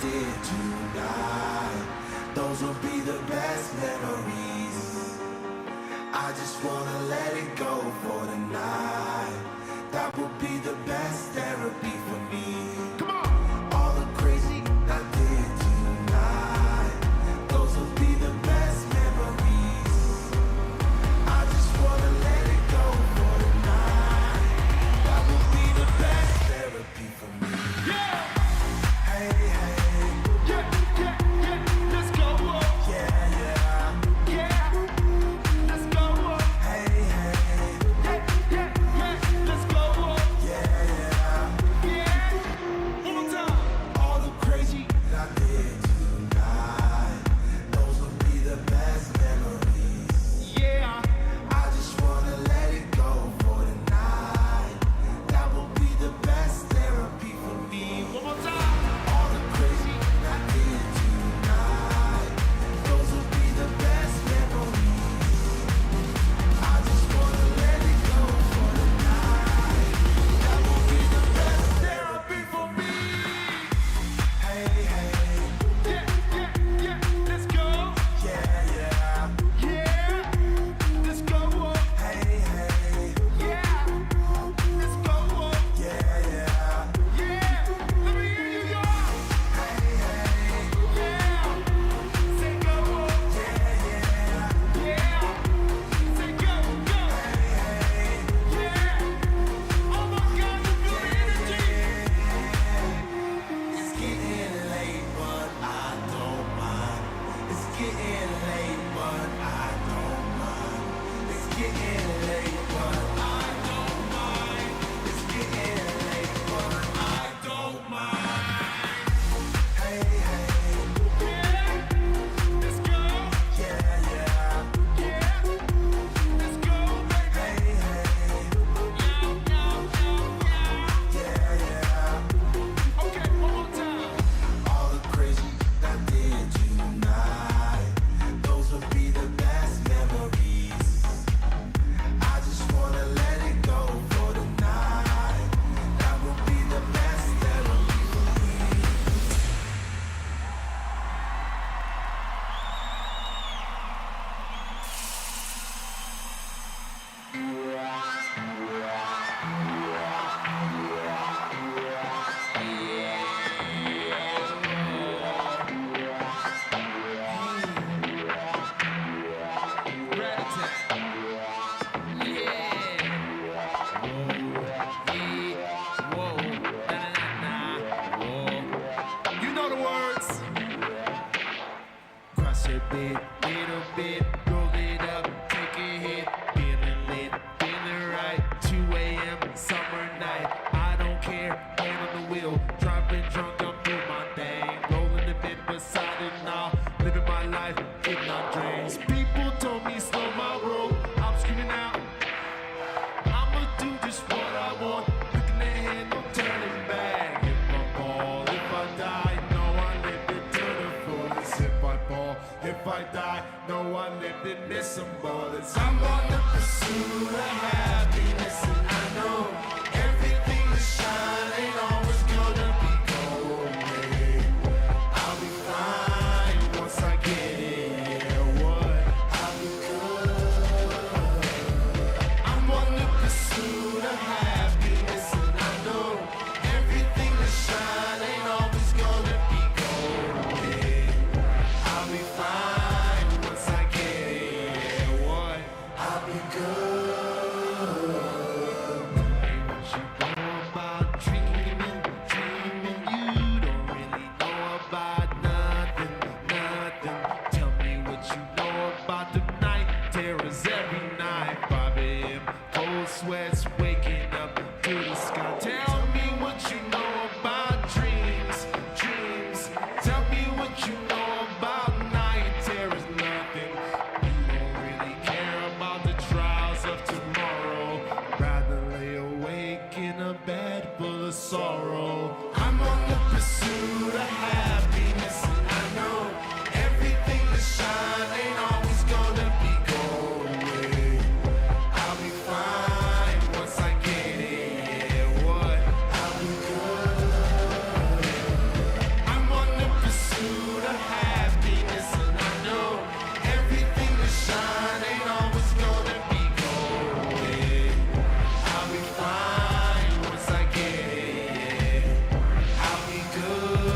[SPEAKER 15] Did you
[SPEAKER 9] sweats waking up to the sky. Tell me what you know about dreams, dreams. Tell me what you know about night terrors. Nothing. You don't really care about the trials of tomorrow. Rather lay awake in a bed full of sorrow. I'm on the pursuit of happiness. I know everything that shine ain't always gonna be gold. I'll be fine once I get it. Yeah, what? I'll be good. I'm on the pursuit of happiness, and I know everything that shine ain't always gonna be gold. I'll be fine once I get it. Yeah, I'll be good.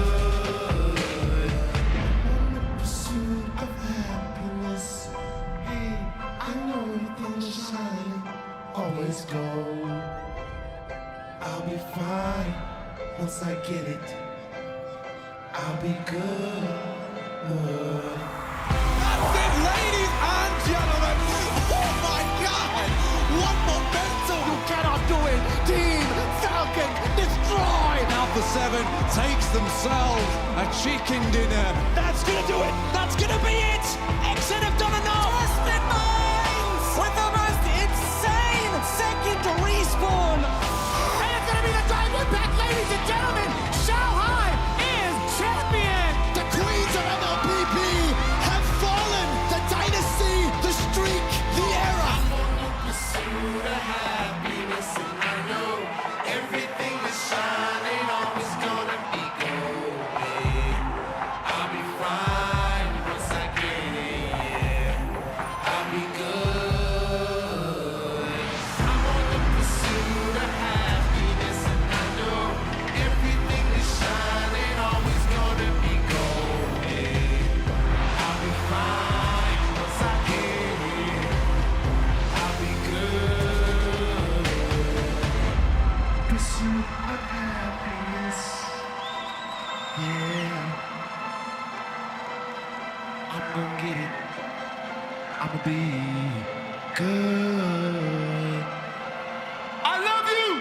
[SPEAKER 9] I'm on the pursuit of happiness. Hey, I know everything that shine always gold. I'll be fine once I get it. I'll be good.
[SPEAKER 20] That's it, ladies and gentlemen. Oh my God! What momentum! You cannot do it. Team Falcon destroyed. Alpha 7 takes themselves a chicken dinner. That's gonna do it. That's gonna be it. Exit have done enough. Twisted Minds with the most insane second respawn. And it's gonna be the time impact, ladies and gentlemen. Shanghai is champion. The queens of MLPP have fallen. The dynasty, the streak, the era.
[SPEAKER 9] I'm on the pursuit of happiness, and I know everything that shine ain't always gonna be gold. I'll be fine once I get it. Yeah, I'll be good. I'm on the pursuit of happiness, and I know everything that shine ain't always gonna be gold. I'll be fine once I get it. I'll be good. Pursuit of happiness. Yeah. I'm gonna get it. I'ma be good. I love you.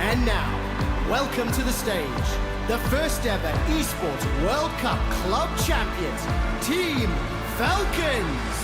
[SPEAKER 3] And now, welcome to the stage, the first ever Esports World Cup Club Champions, Team Falcons.